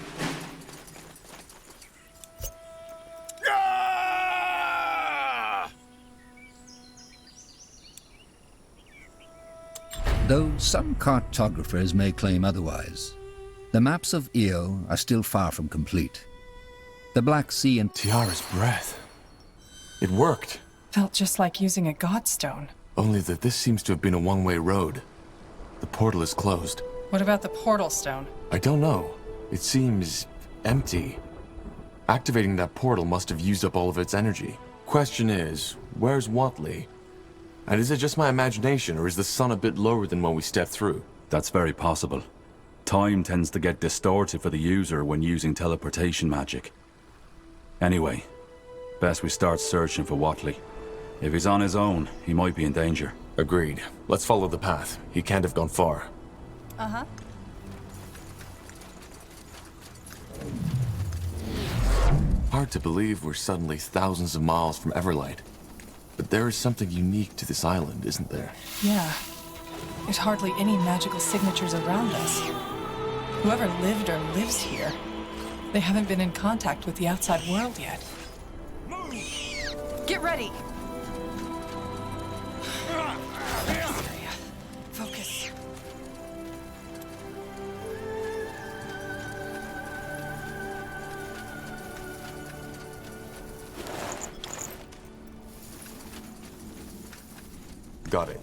Though some cartographers may claim otherwise, the maps of Io are still far from complete. The Black Sea and... Tiara's breath. It worked. Felt just like using a godstone. Only that this seems to have been a one-way road. The portal is closed. What about the portal stone? I don't know. It seems empty. Activating that portal must have used up all of its energy. Question is, where's Watley? And is it just my imagination, or is the sun a bit lower than when we stepped through? That's very possible. Time tends to get distorted for the user when using teleportation magic. Anyway, best we start searching for Watley. If he's on his own, he might be in danger. Agreed. Let's follow the path. He can't have gone far. Uh-huh. Hard to believe we're suddenly thousands of miles from Everlight. But there is something unique to this island, isn't there? Yeah. There's hardly any magical signatures around us. Whoever lived or lives here, they haven't been in contact with the outside world yet. Get ready! Focus. Got it.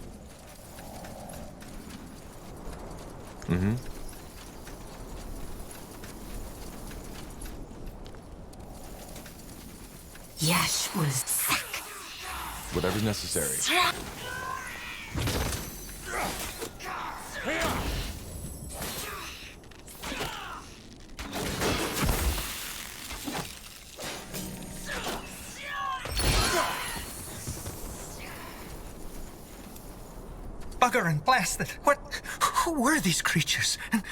Yash was sick. Whatever's necessary. Bugger and blast it. Who were these creatures? And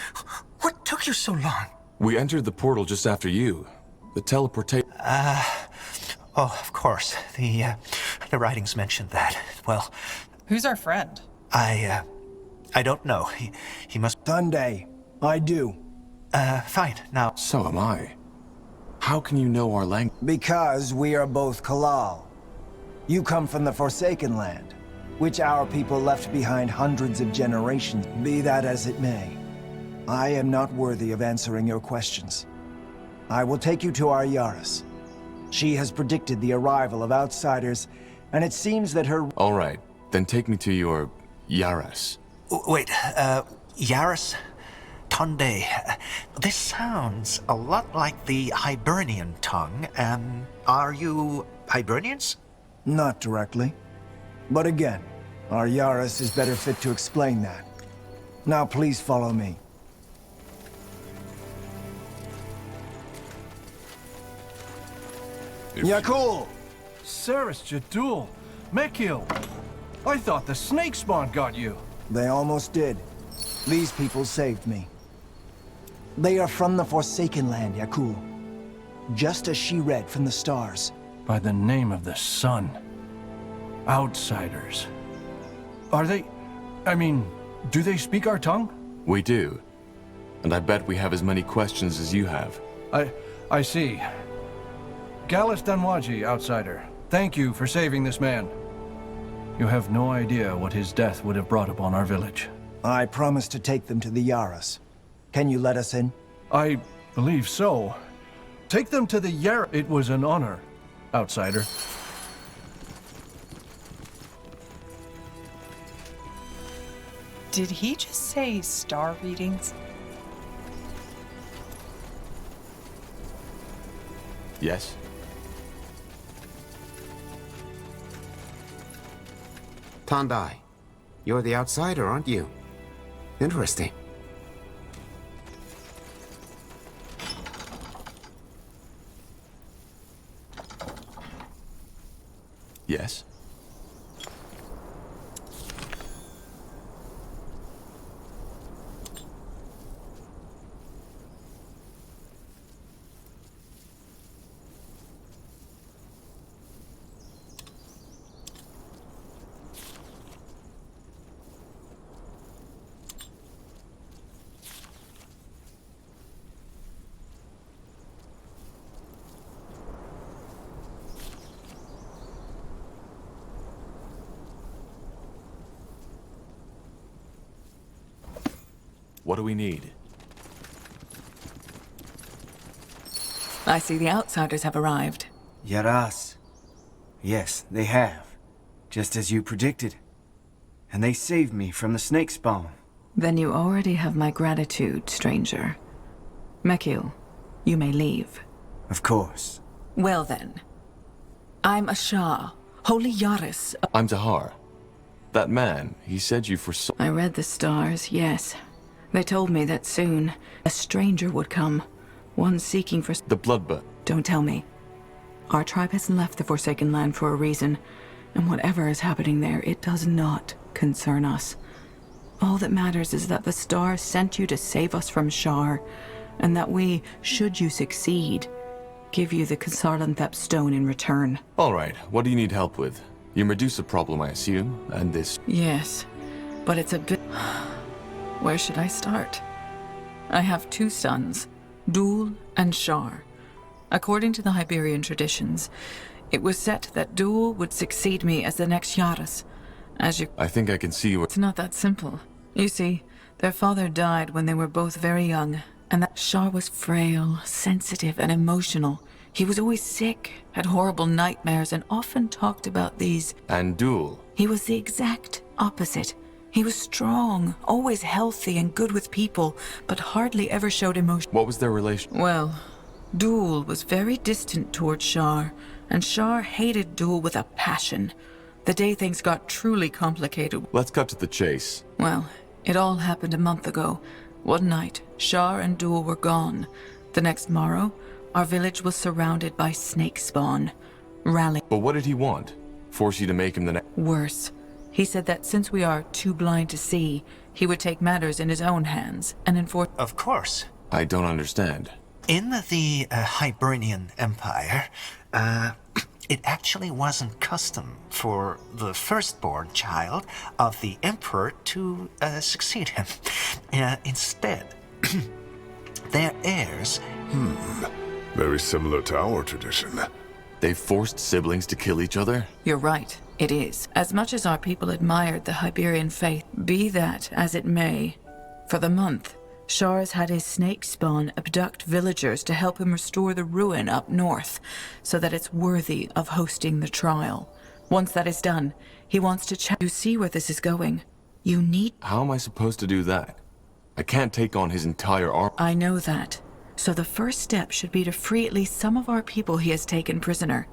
what took you so long? We entered the portal just after you. The teleportation... Oh, of course. The writings mentioned that. Well... Who's our friend? I don't know. He must... Sunday. I do. Fine. Now... So am I. How can you know our language? Because we are both kalal. You come from the Forsaken Land. which our people left behind hundreds of generations. Be that as it may, I am not worthy of answering your questions. I will take you to our Yaris. She has predicted the arrival of outsiders, and it seems that her— All right, then take me to your Yaris. Wait, Yaris? Tonde. This sounds a lot like the Hibernian tongue. Are you Hibernians? Not directly. But again, our Yaris is better fit to explain that. Now please follow me. Yakul! Saris Jadul! Mekil! I thought the snake spawn got you! They almost did. These people saved me. They are from the Forsaken Land, Yakul. Just as she read from the stars. By the name of the sun. Outsiders. Are they... I mean, do they speak our tongue? We do. And I bet we have as many questions as you have. I see. Gallus Danwaji, outsider. Thank you for saving this man. You have no idea what his death would have brought upon our village. I promised to take them to the Yaris. Can you let us in? I believe so. Take them to the Yaris. It was an honor, outsider. Did he just say star readings? Yes? Tandai, you're the outsider, aren't you? Interesting. Yes? What do we need? I see the outsiders have arrived. Yaras. Yes, they have. Just as you predicted. And they saved me from the snake spawn. Then you already have my gratitude, stranger. Mekil, you may leave. Of course. Well then. I'm Ashar, Holy Yaris. I'm Tahar. That man, he said you foresaw— I read the stars, yes. They told me that soon a stranger would come. One seeking for— The bloodbath. Don't tell me. Our tribe has left the Forsaken Land for a reason, and whatever is happening there, it does not concern us. All that matters is that the stars sent you to save us from Shar, and that we, should you succeed, give you the Kasarlanthep stone in return. All right, what do you need help with? Your Medusa problem, I assume, and this— Yes, but it's a bit— Where should I start? I have two sons, Dul and Shar. According to the Iberian traditions, it was set that Dul would succeed me as the next Yaris. As you— I think I can see what— It's not that simple. You see, their father died when they were both very young, and that Shar was frail, sensitive, and emotional. He was always sick, had horrible nightmares, and often talked about these— And Dul. He was the exact opposite. He was strong, always healthy and good with people, but hardly ever showed emotion. What was their relation? Well, Dul was very distant toward Shar, and Shar hated Dul with a passion. The day things got truly complicated— Let's cut to the chase. Well, it all happened a month ago. One night, Shar and Dul were gone. The next morrow, our village was surrounded by snake spawn. Rally. But what did he want? Force you to make him the next— Worse. He said that since we are too blind to see, he would take matters in his own hands and enforce— Of course. I don't understand. In the Hibernian Empire, it actually wasn't custom for the firstborn child of the Emperor to succeed him. Instead, their heirs— Very similar to our tradition. They forced siblings to kill each other? You're right. It is. As much as our people admired the Hyberian faith, be that as it may, for the month, Char's had his snake spawn abduct villagers to help him restore the ruin up north, so that it's worthy of hosting the trial. Once that is done, he wants to You see where this is going. You need... How am I supposed to do that? I can't take on his entire army. I know that. So the first step should be to free at least some of our people he has taken prisoner.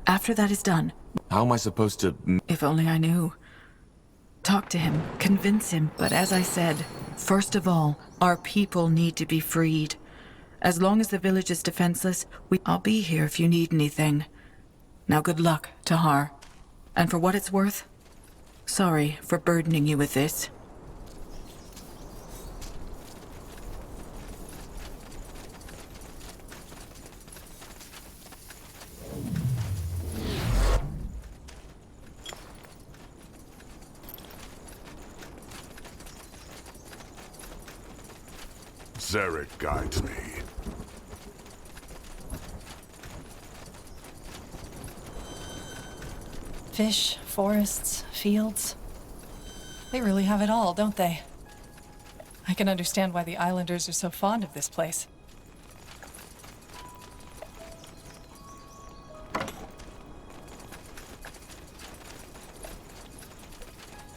After that is done... How am I supposed to... If only I knew. Talk to him, convince him, but as I said, first of all, our people need to be freed. As long as the village is defenseless, I'll be here if you need anything. Now good luck, Tahar. And for what it's worth, sorry for burdening you with this. Zarek guides me. Fish, forests, fields. They really have it all, don't they? I can understand why the islanders are so fond of this place.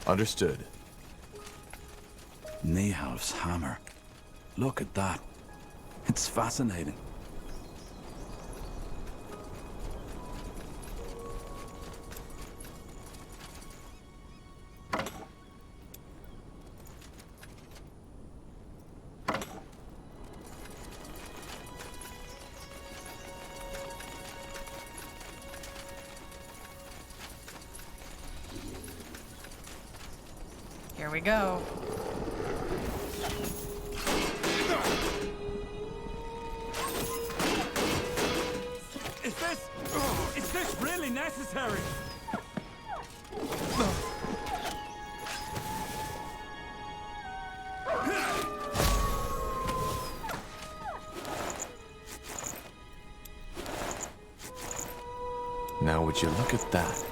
Understood. Nehalf's hammer. Look at that. It's fascinating. Here we go. Is this really necessary? Now would you look at that?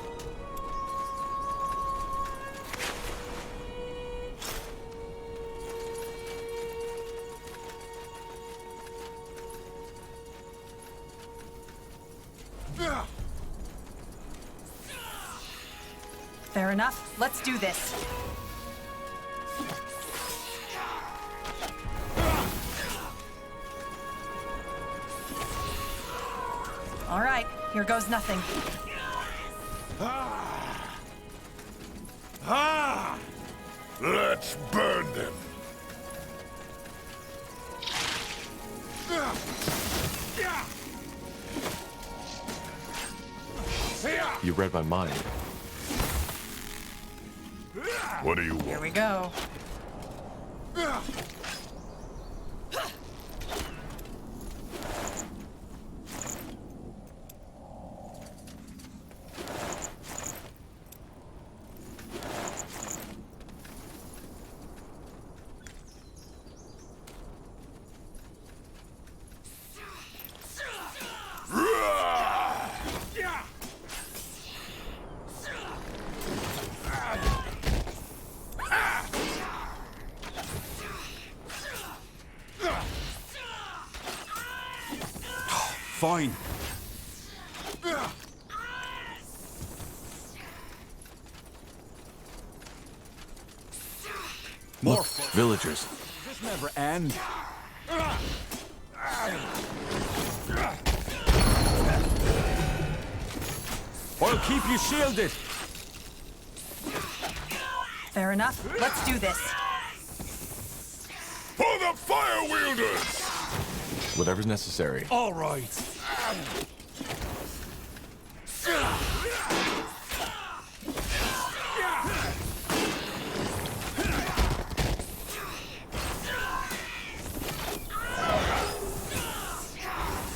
Fair enough. Let's do this. All right, here goes nothing. Let's burn them. You read my mind. What do you want? Here we go. Fine. More villagers. This never end. I'll keep you shielded. Fair enough. Let's do this. For the fire wielders! Whatever's necessary. All right.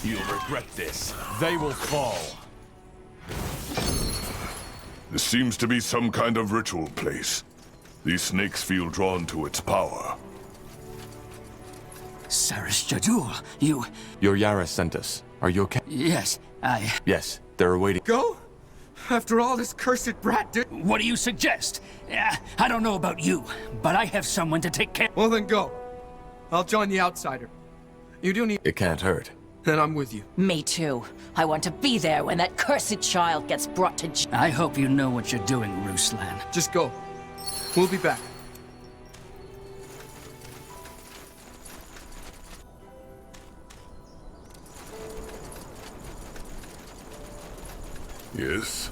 You'll regret this. They will fall. This seems to be some kind of ritual place. These snakes feel drawn to its power. Saris Jadur, Your Yara sent us. Are you okay? Yes, I... Yes, they're awaiting. Go? After all this cursed brat did... What do you suggest? I don't know about you, but I have someone to take care... Well then go. I'll join the outsider. You do need... It can't hurt. Then I'm with you. Me too. I want to be there when that cursed child gets brought to... I hope you know what you're doing, Ruslan. Just go. We'll be back. Yes?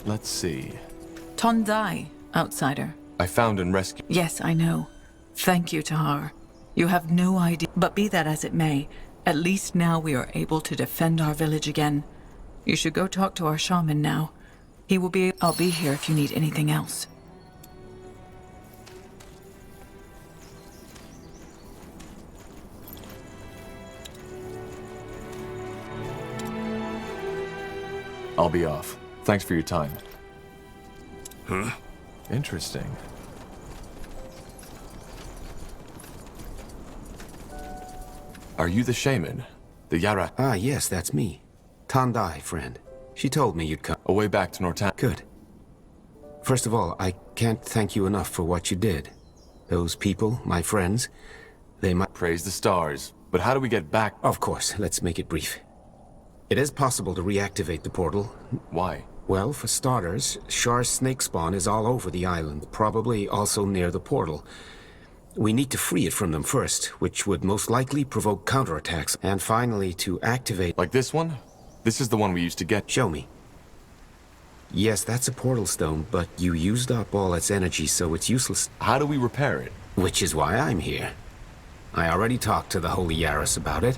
Let's see. Tondai, outsider. I found and rescued... Yes, I know. Thank you, Tahar. You have no idea. But be that as it may, at least now we are able to defend our village again. You should go talk to our shaman now. He will be... I'll be here if you need anything else. I'll be off. Thanks for your time. Huh? Interesting. Are you the shaman? The Yara? Ah, yes, that's me. Tondai, friend. She told me you'd come. Away back to Nortan. Good. First of all, I can't thank you enough for what you did. Those people, my friends, they might... Praise the stars. But how do we get back? Of course, let's make it brief. It is possible to reactivate the portal. Why? Well, for starters, Shar's snake spawn is all over the island, probably also near the portal. We need to free it from them first, which would most likely provoke counterattacks. And finally, to activate... Like this one? This is the one we used to get. Show me. Yes, that's a portal stone, but you used up all its energy, so it's useless. How do we repair it? Which is why I'm here. I already talked to the Holy Yaris about it,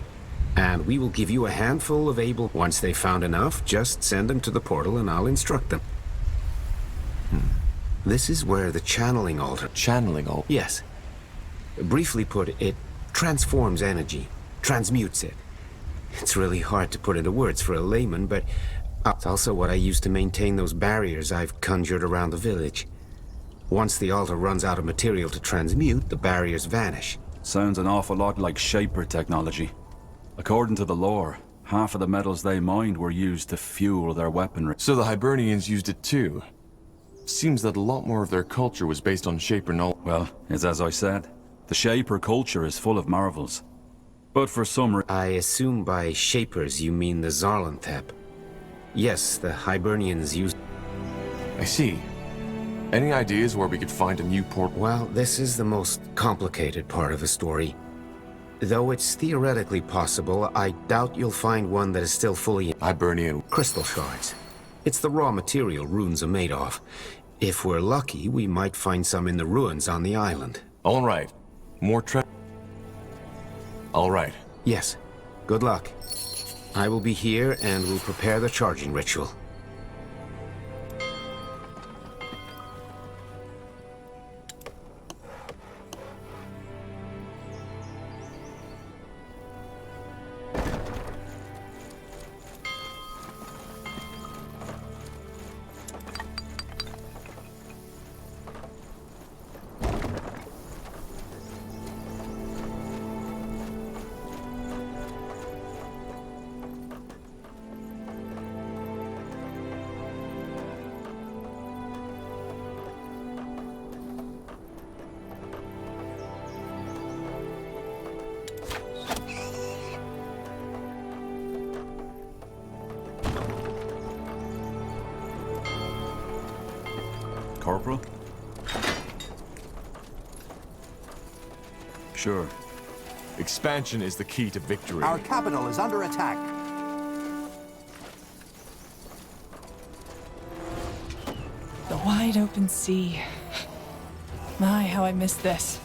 and we will give you a handful of able... Once they've found enough, just send them to the portal and I'll instruct them. This is where the channeling altar... Channeling altar? Yes. Briefly put, it transforms energy, transmutes it. It's really hard to put into words for a layman, but it's also what I use to maintain those barriers I've conjured around the village. Once the altar runs out of material to transmute, the barriers vanish. Sounds an awful lot like Shaper technology. According to the lore, half of the metals they mined were used to fuel their weaponry. So the Hibernians used it too. Seems that a lot more of their culture was based on Shaper knowledge. Well, it's as I said. The Shaper culture is full of marvels. But for some I assume by Shapers you mean the Zarlanthep. Yes, the Hibernians used... I see. Any ideas where we could find a new port? Well, this is the most complicated part of the story. Though it's theoretically possible, I doubt you'll find one that is still fully... Hibernian... Crystal shards. It's the raw material runes are made of. If we're lucky, we might find some in the ruins on the island. All right. More All right. Yes. Good luck. I will be here and will prepare the charging ritual. Corporal? Sure. Expansion is the key to victory. Our capital is under attack. The wide open sea. My, how I miss this.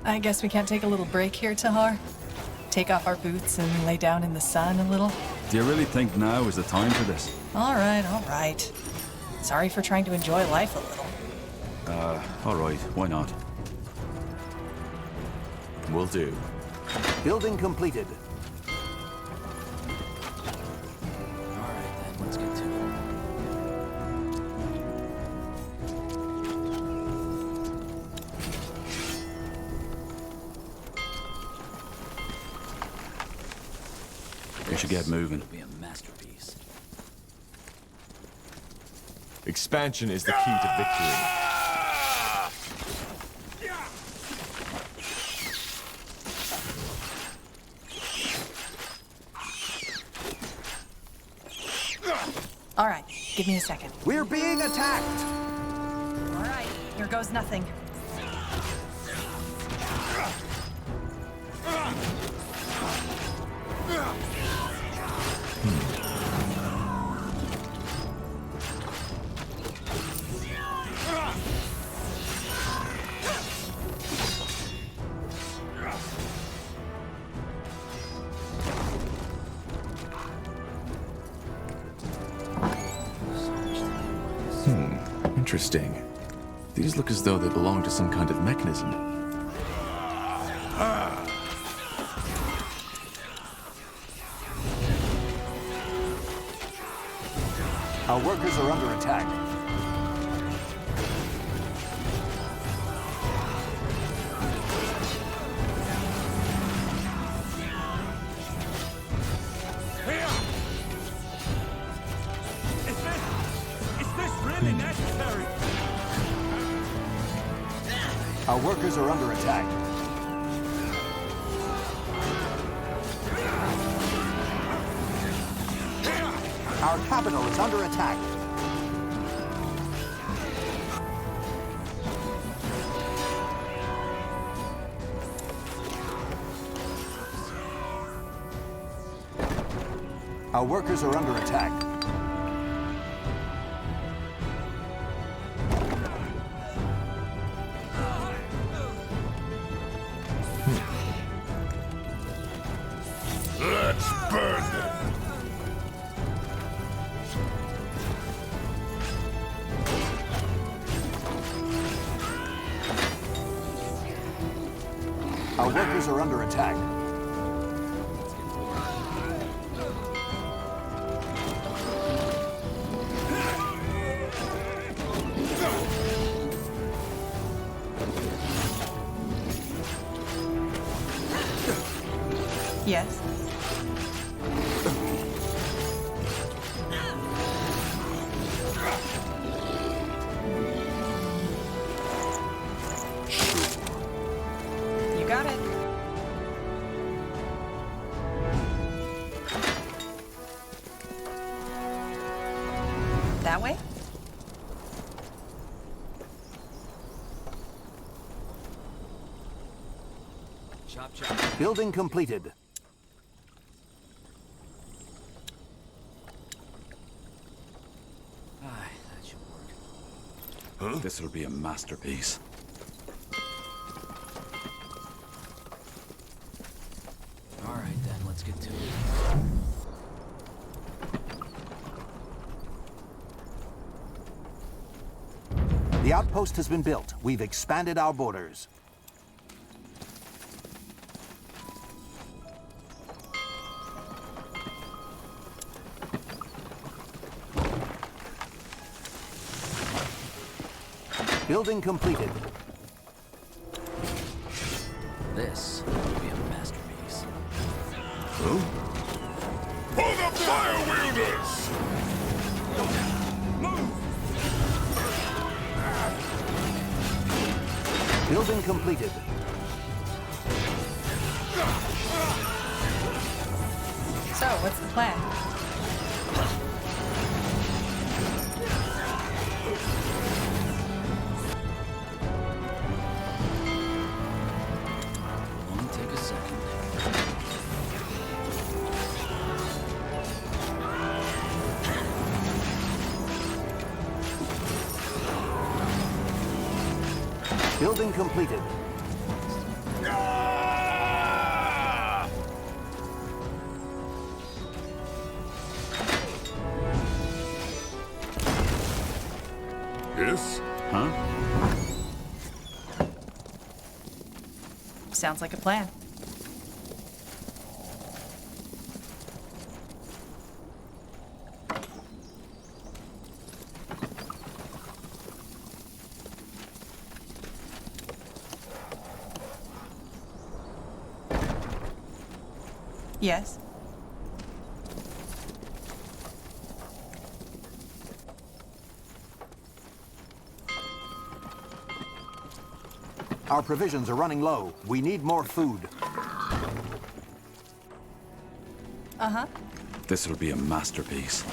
I guess we can't take a little break here, Tahar? Take off our boots and lay down in the sun a little? Do you really think now is the time for this? All right. Sorry for trying to enjoy life a little. All right, why not? Will do. Building completed. Let's get to it. We should get moving. It'll be a masterpiece. Expansion is the key to victory. All right, give me a second. We're being attacked! All right, here goes nothing. Interesting. These look as though they belong to some kind of mechanism. Our workers are under attack. Our workers are under attack. Our capital is under attack. Our workers are under attack. Let's burn them. Our workers are under attack. Yes. You got it. That way? Chop, chop. Building completed. That should work. Huh? This'll be a masterpiece. All right, then, let's get to it. The outpost has been built. We've expanded our borders. Building completed. This will be a masterpiece. Huh? For the fire wielders! Building completed. So, what's the plan? Only take a second. Building completed. Yes? Huh? Sounds like a plan. Yes? Our provisions are running low. We need more food. Uh-huh. This'll be a masterpiece.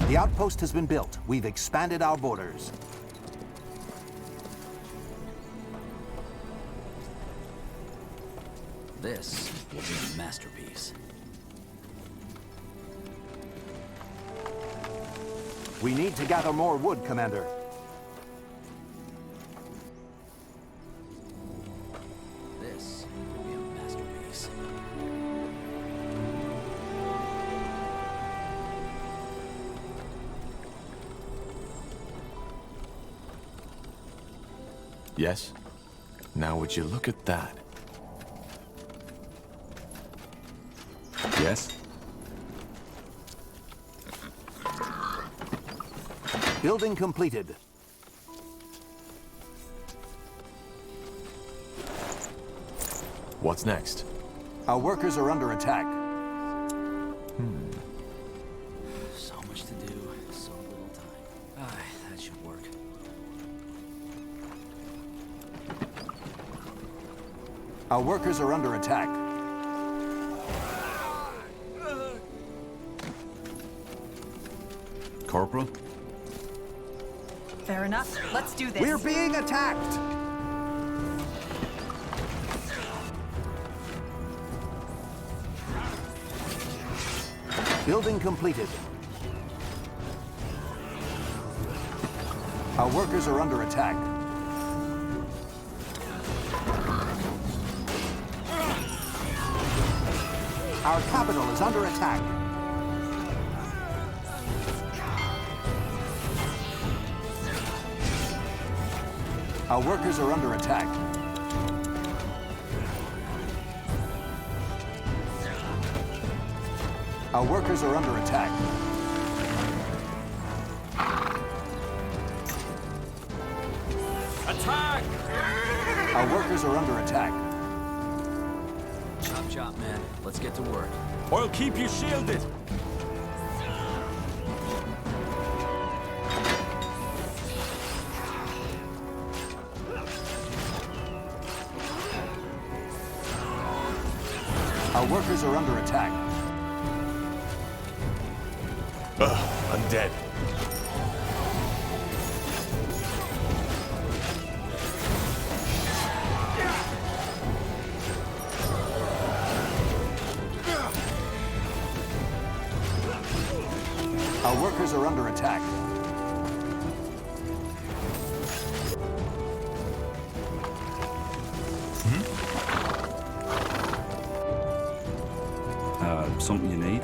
The outpost has been built. We've expanded our borders. This will be a masterpiece. We need to gather more wood, Commander. This will be a masterpiece. Yes? Now would you look at that? Yes? Building completed. What's next? Our workers are under attack. So much to do, so little time. That should work. Our workers are under attack. Corporal? Fair enough. Let's do this. We're being attacked! Building completed. Our workers are under attack. Our capital is under attack. Our workers are under attack. Our workers are under attack. Attack! Our workers are under attack. Chop chop, man. Let's get to work. I'll keep you shielded. Our workers are under attack. I'm dead. Our workers are under attack. Something you need?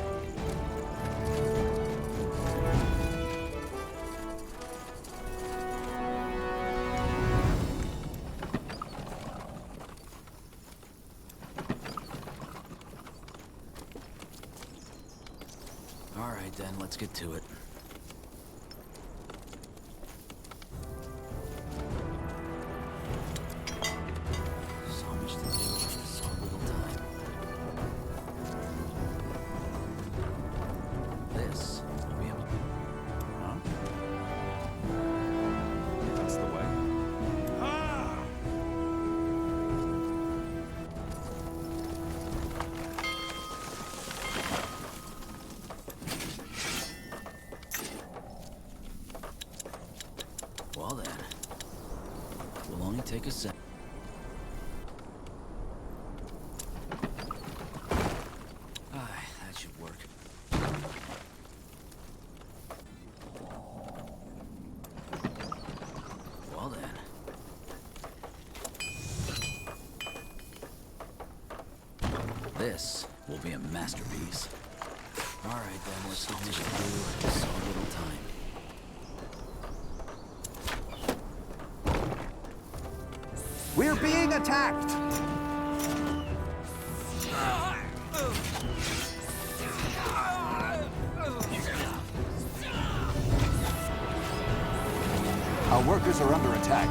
All right, then. Let's get to it. So much to do, so little time. This will be a... Huh? That's the way. Well then, we'll only take a sec. That should work. Well then. This will be a masterpiece. All right then, let's do so little time. We're being attacked! Our workers are under attack.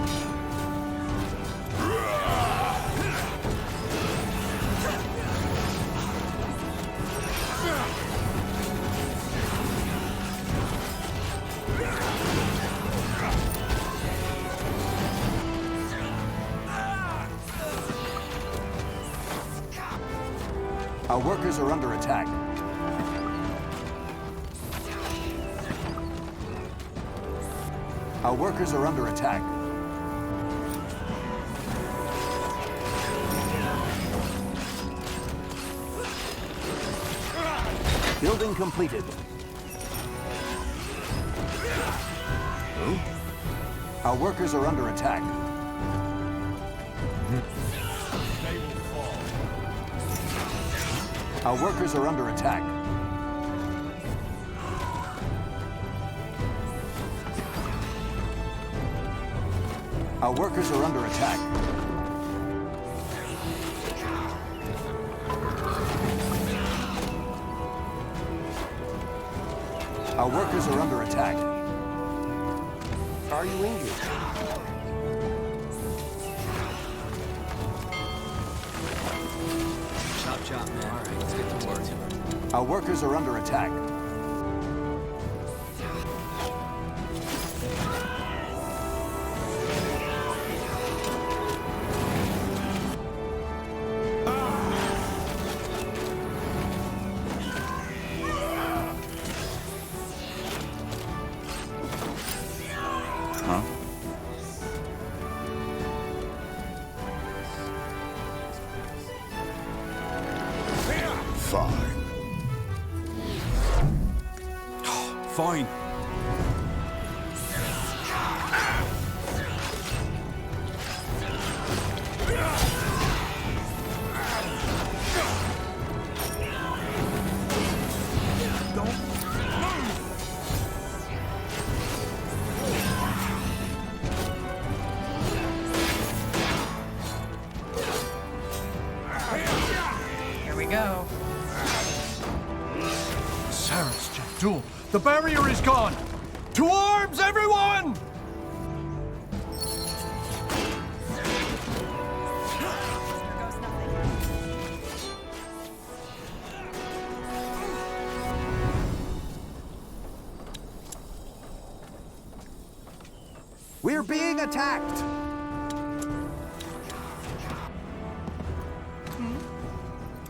Our workers are under attack. Our workers are under attack. Building completed. Our workers are under attack. Our workers are under attack. Our workers are under attack. Our workers are under attack. Are you injured? Chop, chop, man. All right, let's get to work. Our workers are under attack. Fine. Here we go. Sarah's Jabdul. The barrier is gone! To arms, everyone! We're being attacked!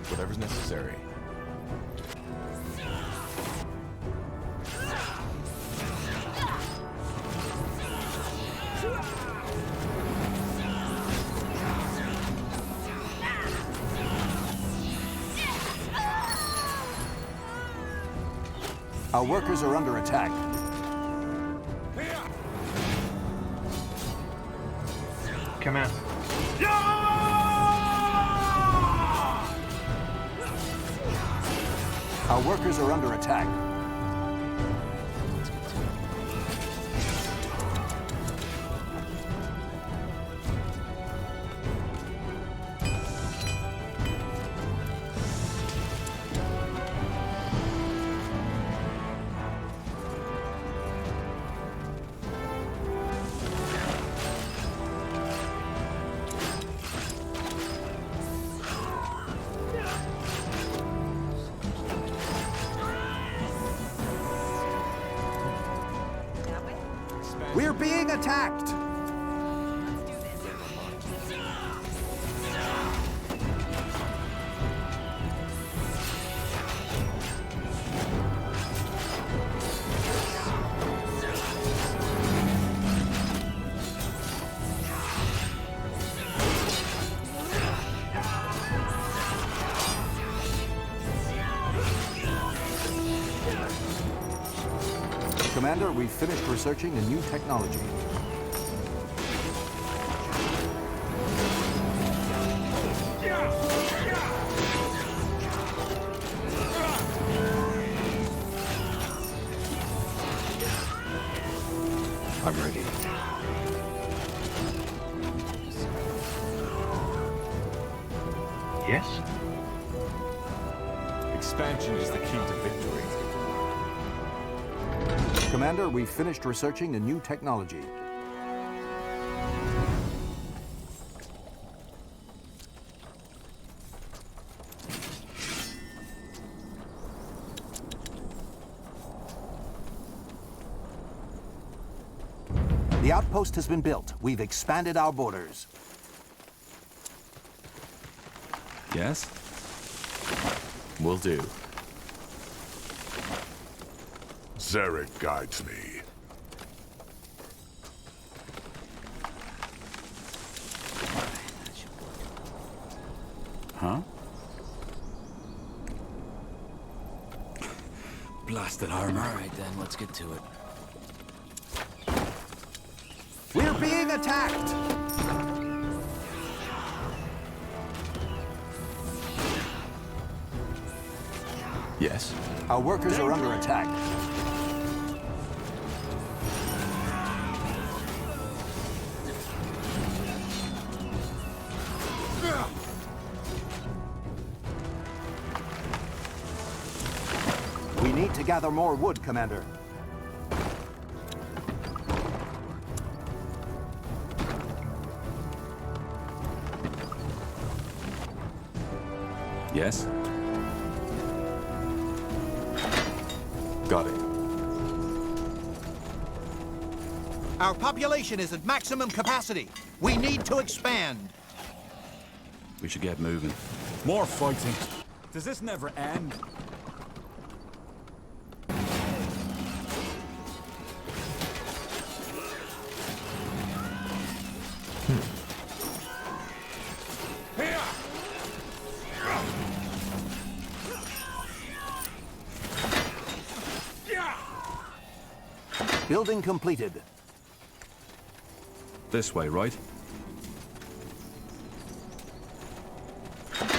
Whatever's necessary. Our workers are under attack. Come in. Our workers are under attack. We're being attacked! Commander, we've finished researching a new technology. I'm ready. Expansion is the key to victory. Commander, we've finished researching the new technology. The outpost has been built. We've expanded our borders. Yes? Will do. Zarek guides me. Huh? Blasted armor. All right, then, let's get to it. We're being attacked! Yes? Our workers are under attack. We need to gather more wood, Commander. Yes? Got it. Our population is at maximum capacity. We need to expand. We should get moving. More fighting. Does this never end? Building completed. This way, right?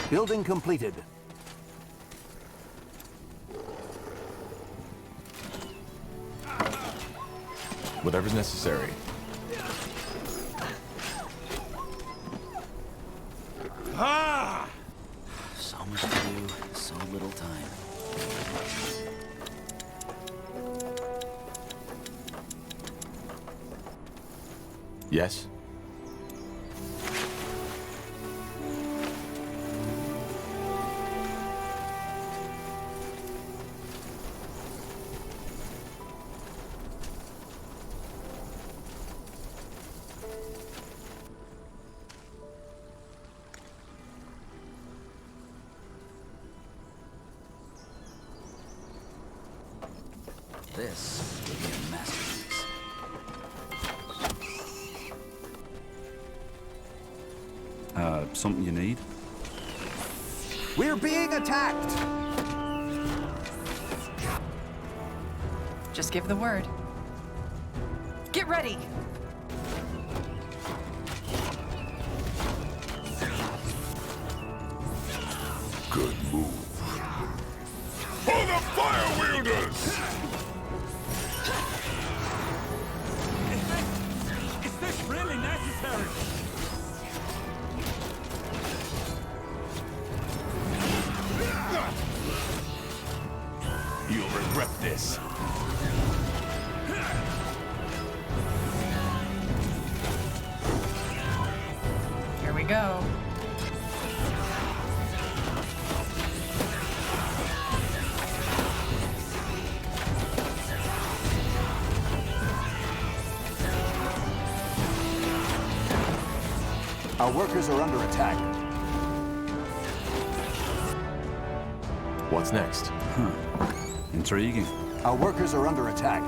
Building completed. Whatever's necessary. Ah! So much to do, so little time. Yes? This will be a masterpiece. Something you need? We're being attacked! Just give the word. Get ready! Good move. For the fire wielders! Is this really necessary? You'll regret this. Here we go. Our workers are under attack. What's next? Intriguing. Our workers are under attack.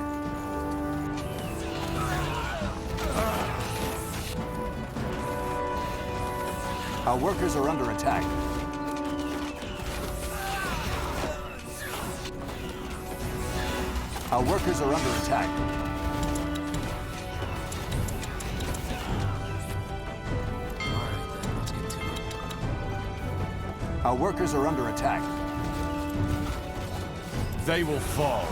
Our workers are under attack. Our workers are under attack. Our workers are under attack. They will fall.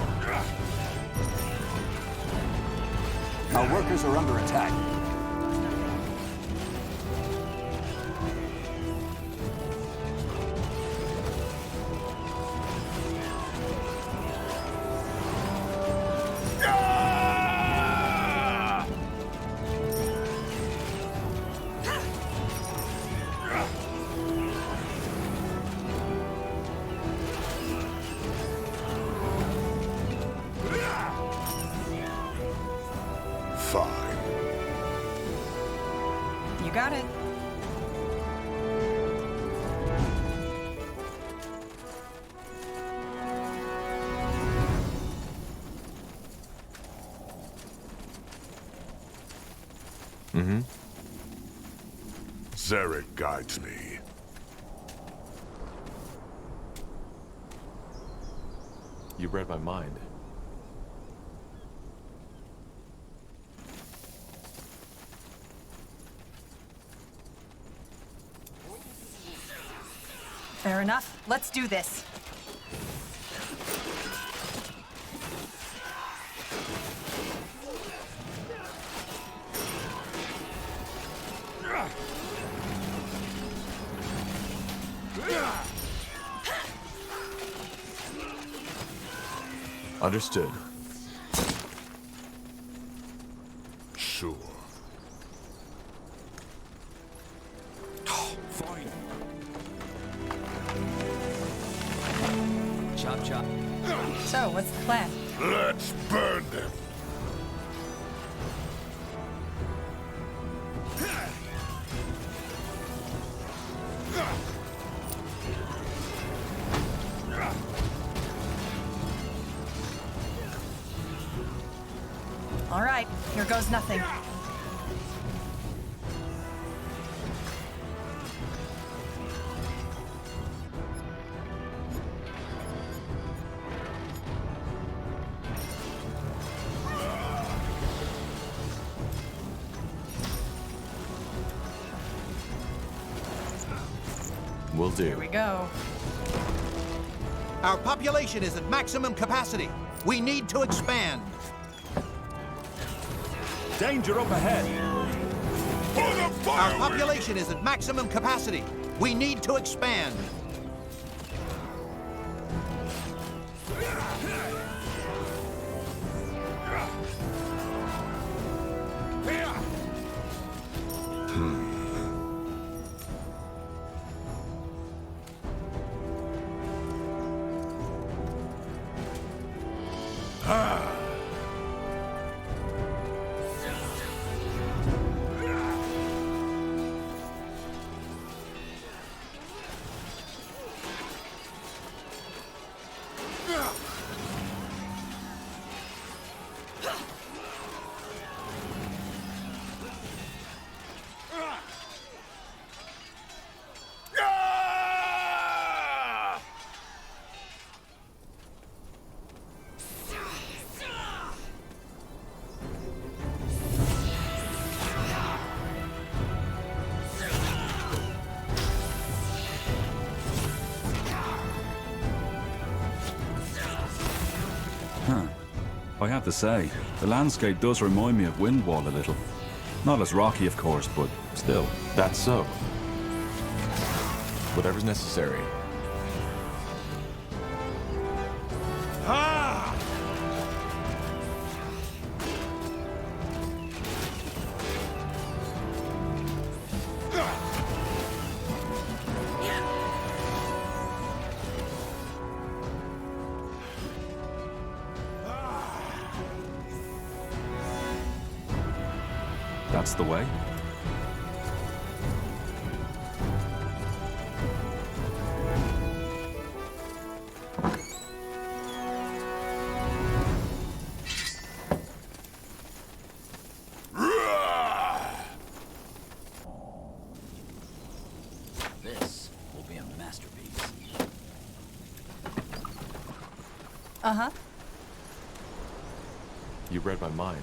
Our workers are under attack. fine. You got it. Mm-hmm. Zarek guides me. You read my mind. Fair enough. Let's do this. Understood. Sure. Fine. Chop, chop. So, what's the plan? Let's burn them. All right, here goes nothing. Will do. Here we go. Our population is at maximum capacity. We need to expand. Danger up ahead! Our population is at maximum capacity. We need to expand. I have to say, the landscape does remind me of Windwall a little. Not as rocky, of course, but still. That's so. Whatever's necessary. That's the way. This will be a masterpiece. Uh-huh. You read my mind.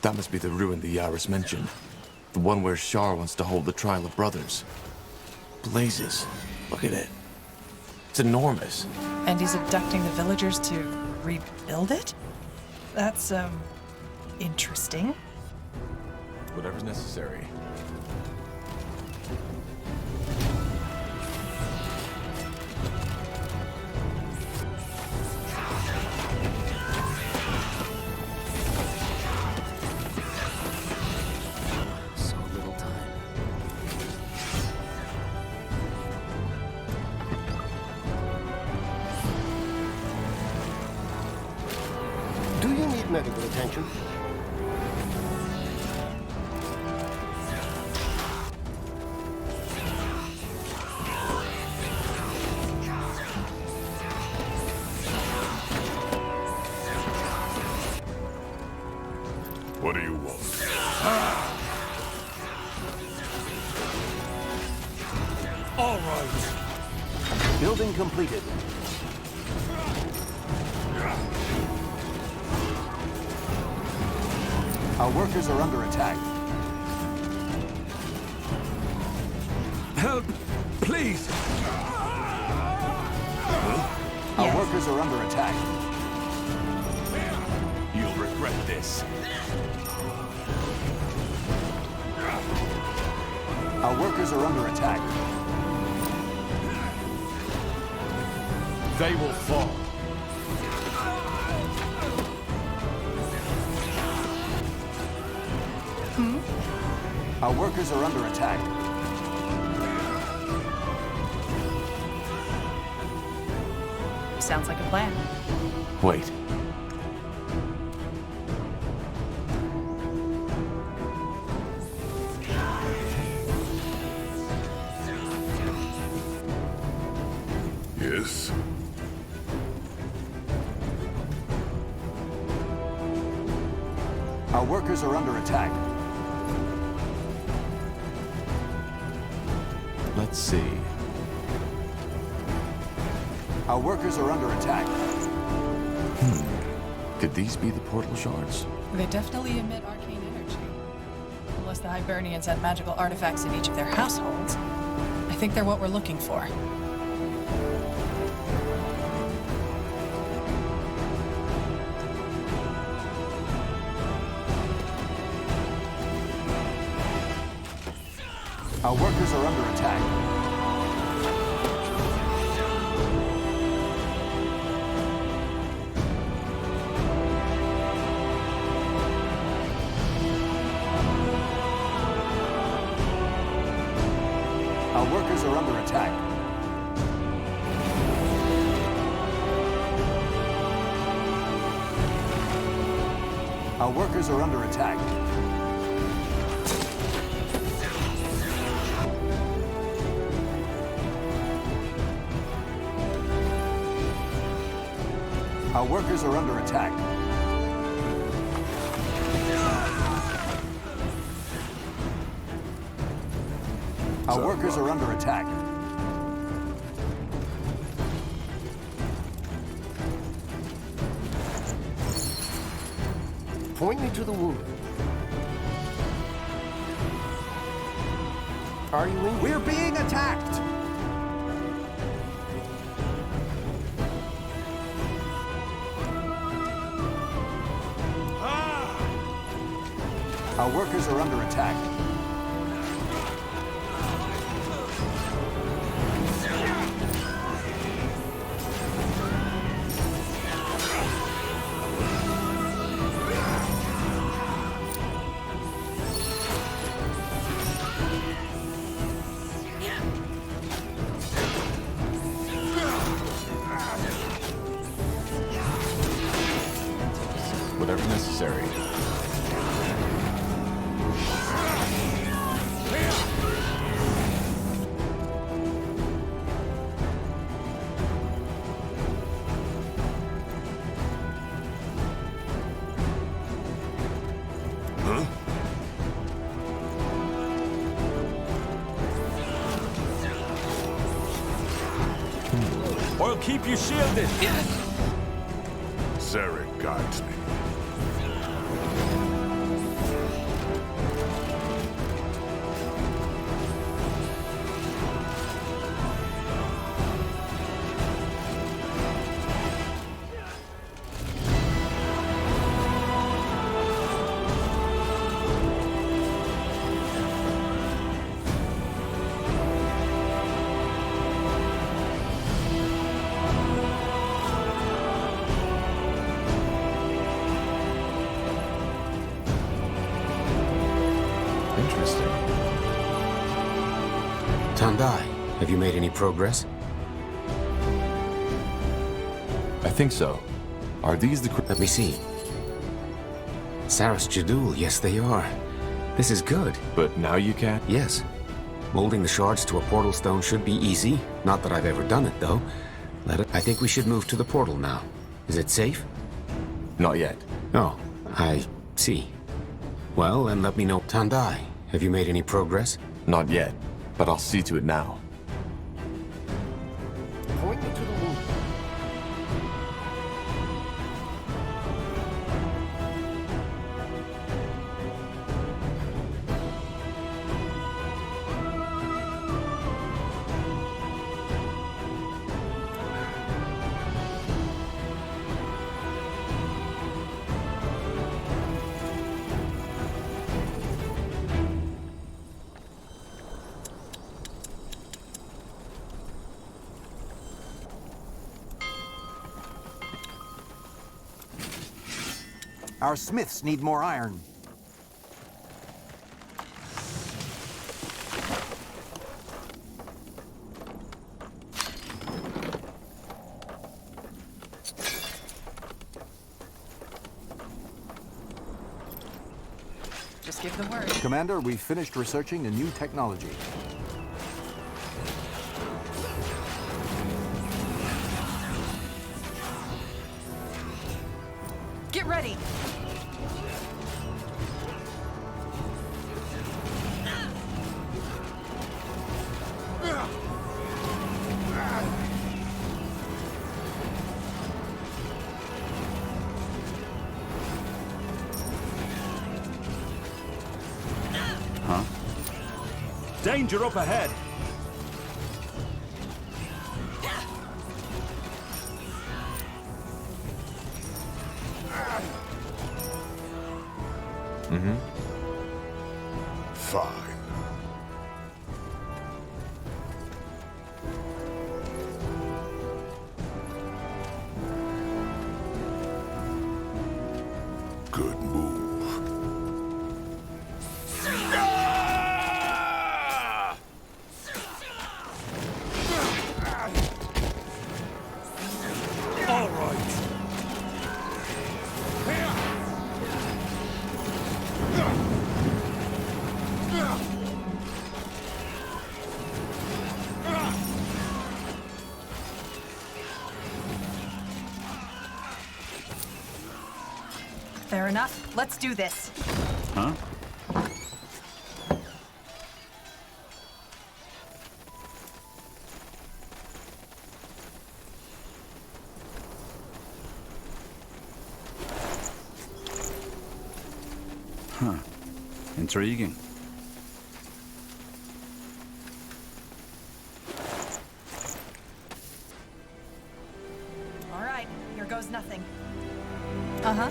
That must be the ruin the Yaris mentioned. The one where Shar wants to hold the trial of brothers. Blazes. Look at it. It's enormous. And he's abducting the villagers to rebuild it? That's, interesting. Whatever's necessary. So little time. medical attention. What do you want? All right. Building completed. Our workers are under attack. Help, please. Our workers are under attack. You'll regret this. Our workers are under attack. They will fall. Our workers are under attack. Sounds like a plan. Wait. Yes? Our workers are under attack. Let's see. Our workers are under attack. Could these be the portal shards? They definitely emit arcane energy. Unless the Hibernians had magical artifacts in each of their households. I think they're what we're looking for. Our workers are under attack. Our workers are under attack. Our workers are under attack. Our workers are under attack. Our workers are under attack. Point me to the wounded. Are you in? We're being attacked! Our workers are under attack. Whatever necessary. I'll keep you shielded. Zarek guides me. Tandai, have you made any progress? I think so. Are these the... Let me see. Saras Jadul, yes they are. This is good. But now you can? Yes. Molding the shards to a portal stone should be easy. Not that I've ever done it, though. I think we should move to the portal now. Is it safe? Not yet. Oh, I see. Well, then let me know. Tandai, have you made any progress? Not yet, but I'll see to it now. Point me to the wound. Our smiths need more iron. Just give the word. Commander, we finished researching a new technology. Get ready. Huh? Danger up ahead! Fine. Good move. All right. Fair enough. Let's do this. Huh? Huh. Intriguing. All right, here goes nothing. Uh-huh.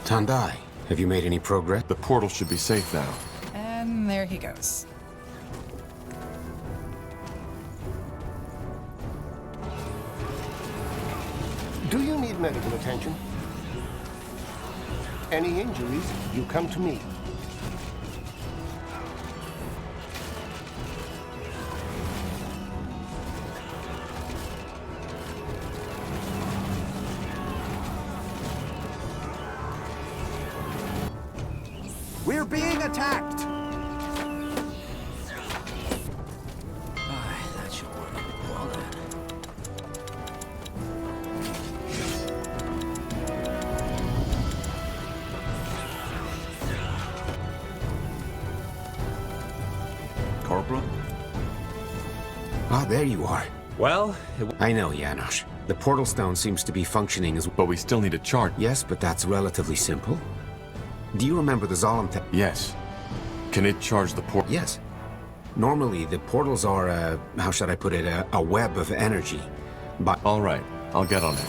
Tandai, have you made any progress? The portal should be safe now. And there he goes. Do you need medical attention? Any injuries, you come to me. We're being attacked! That should work. Well then. Corporal? Ah, there you are. Well, I know, Janosch. The portal stone seems to be functioning as... But we still need a chart. Yes, but that's relatively simple. Do you remember the Zolom... Yes. Can it charge the portal? Yes. Normally, the portals are, how should I put it, a web of energy. But... All right, I'll get on it.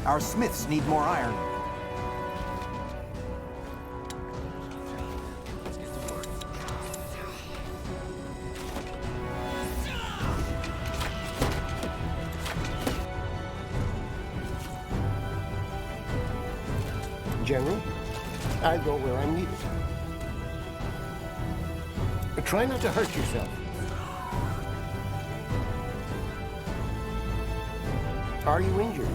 Our smiths need more iron. General, I go where I'm needed. Try not to hurt yourself. Are you injured?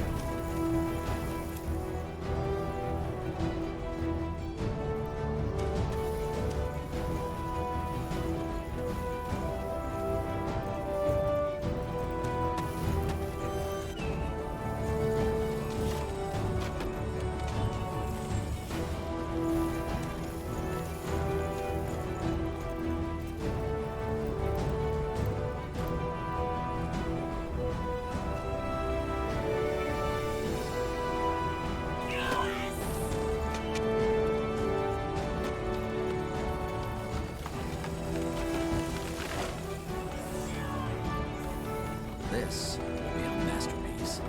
This will be a masterpiece.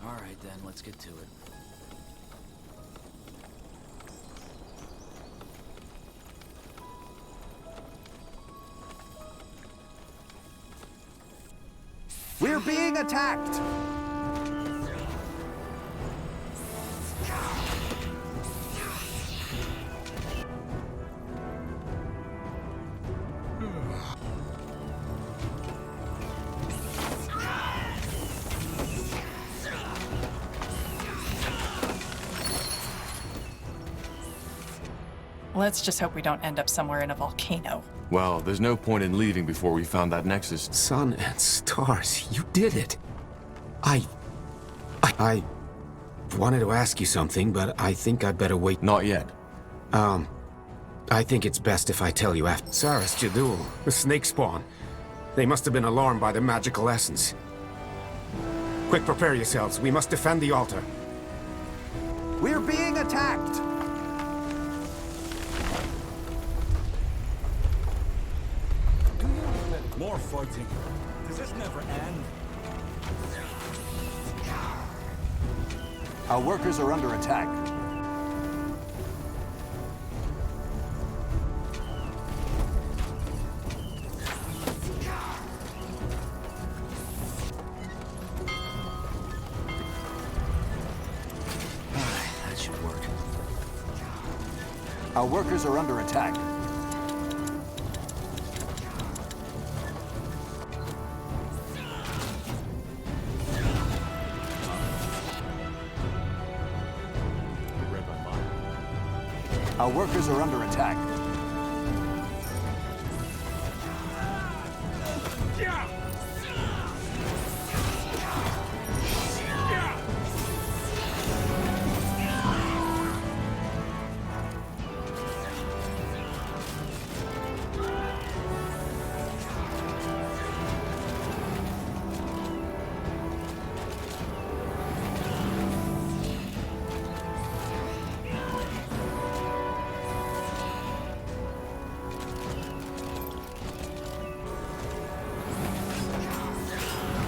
All right, then, let's get to it. We're being attacked! Let's just hope we don't end up somewhere in a volcano. Well, there's no point in leaving before we found that nexus. Sun and stars, you did it. I wanted to ask you something, but I think I'd better wait. Not yet. I think it's best if I tell you after. Saras Jadul, the snake spawn. They must have been alarmed by the magical essence. Quick, prepare yourselves. We must defend the altar. We're being attacked! More fighting. Does this never end? Our workers are under attack. That should work. Our workers are under attack. Our workers are under attack.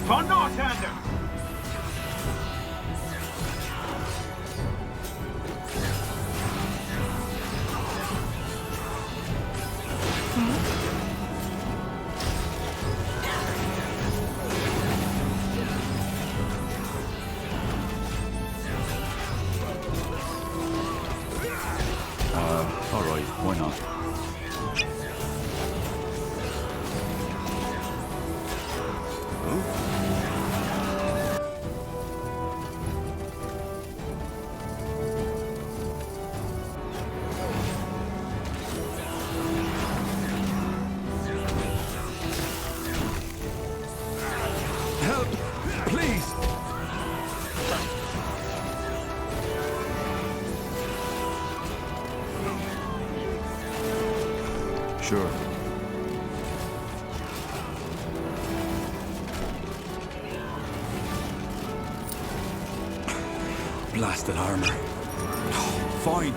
For Northander! Alright, why not? Help! Please! Sure. Blasted armor. Fine.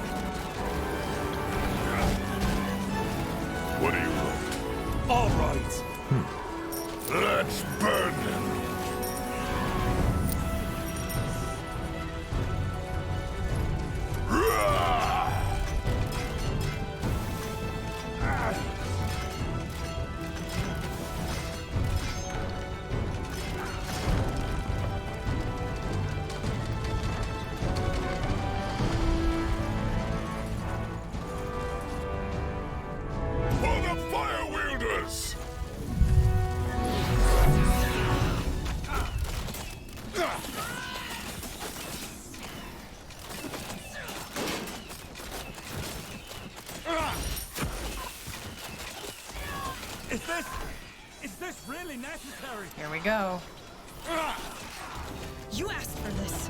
What do you want? All right. Let's burn them. For the fire wielders! Is this really necessary? Here we go. You asked for this.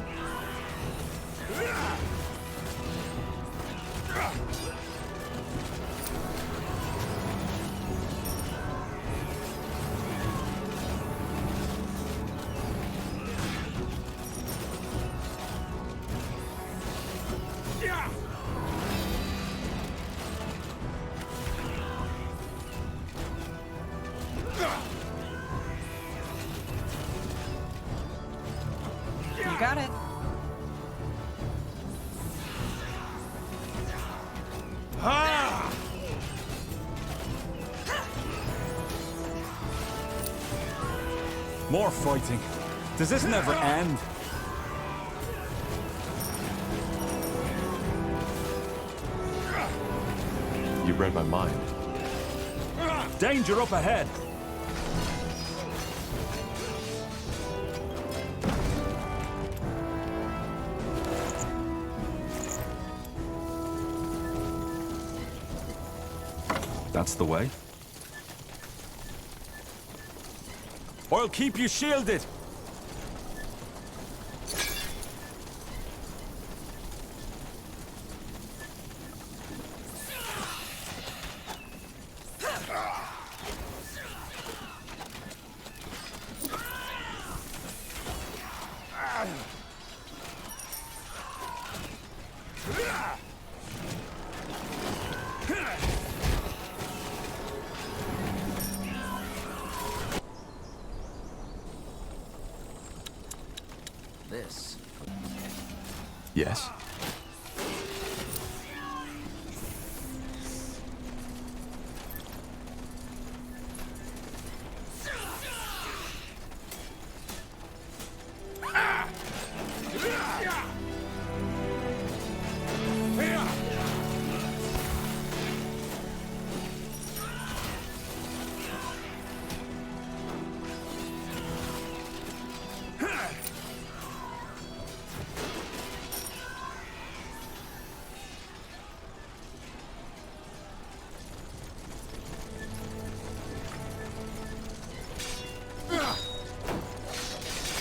You got it. More fighting. Does this never end? You read my mind. Danger up ahead. That's the way. I'll keep you shielded. This. Yes?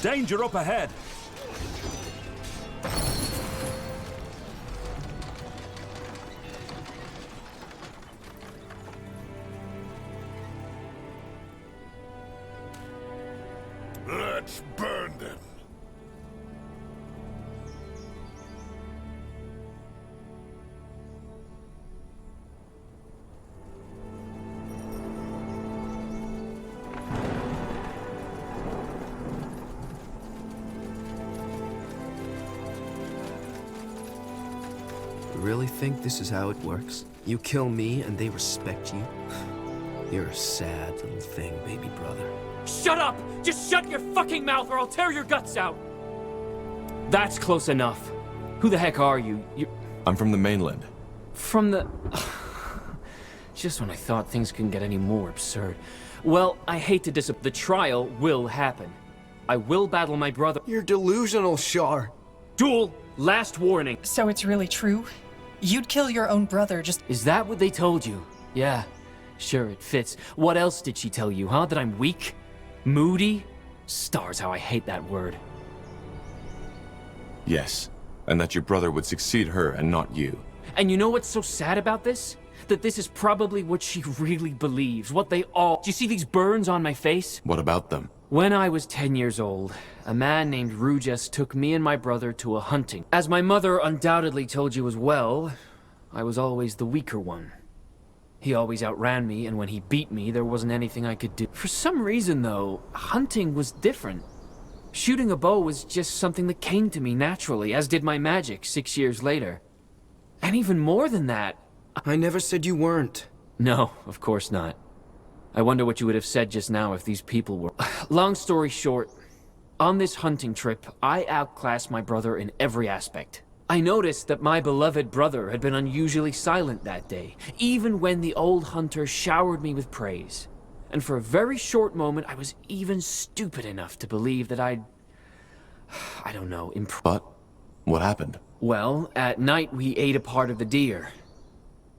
Danger up ahead. Let's burn them. really think this is how it works? You kill me and they respect you? You're a sad little thing, baby brother. Shut up! Just shut your fucking mouth or I'll tear your guts out! That's close enough. Who the heck are you? I'm from the mainland. From the... Just when I thought things couldn't get any more absurd. Well, I hate to disappoint. The trial will happen. I will battle my brother. You're delusional, Shar. Duel, last warning. So it's really true? You'd kill your own brother just... Is that what they told you? Yeah, sure, it fits. What else did she tell you, huh? That I'm weak? Moody? Stars, how I hate that word. Yes, and that your brother would succeed her and not you. And you know what's so sad about this? That this is probably what she really believes, what they all... Do you see these burns on my face? What about them? When I was 10 years old, a man named Rujas took me and my brother to a hunting. As my mother undoubtedly told you as well, I was always the weaker one. He always outran me, and when he beat me, there wasn't anything I could do. For some reason, though, hunting was different. Shooting a bow was just something that came to me naturally, as did my magic 6 years later. And even more than that... I never said you weren't. No, of course not. I wonder what you would have said just now if these people were... Long story short, on this hunting trip, I outclassed my brother in every aspect. I noticed that my beloved brother had been unusually silent that day, even when the old hunter showered me with praise. And for a very short moment, I was even stupid enough to believe that I don't know, But what happened? Well, at night we ate a part of the deer.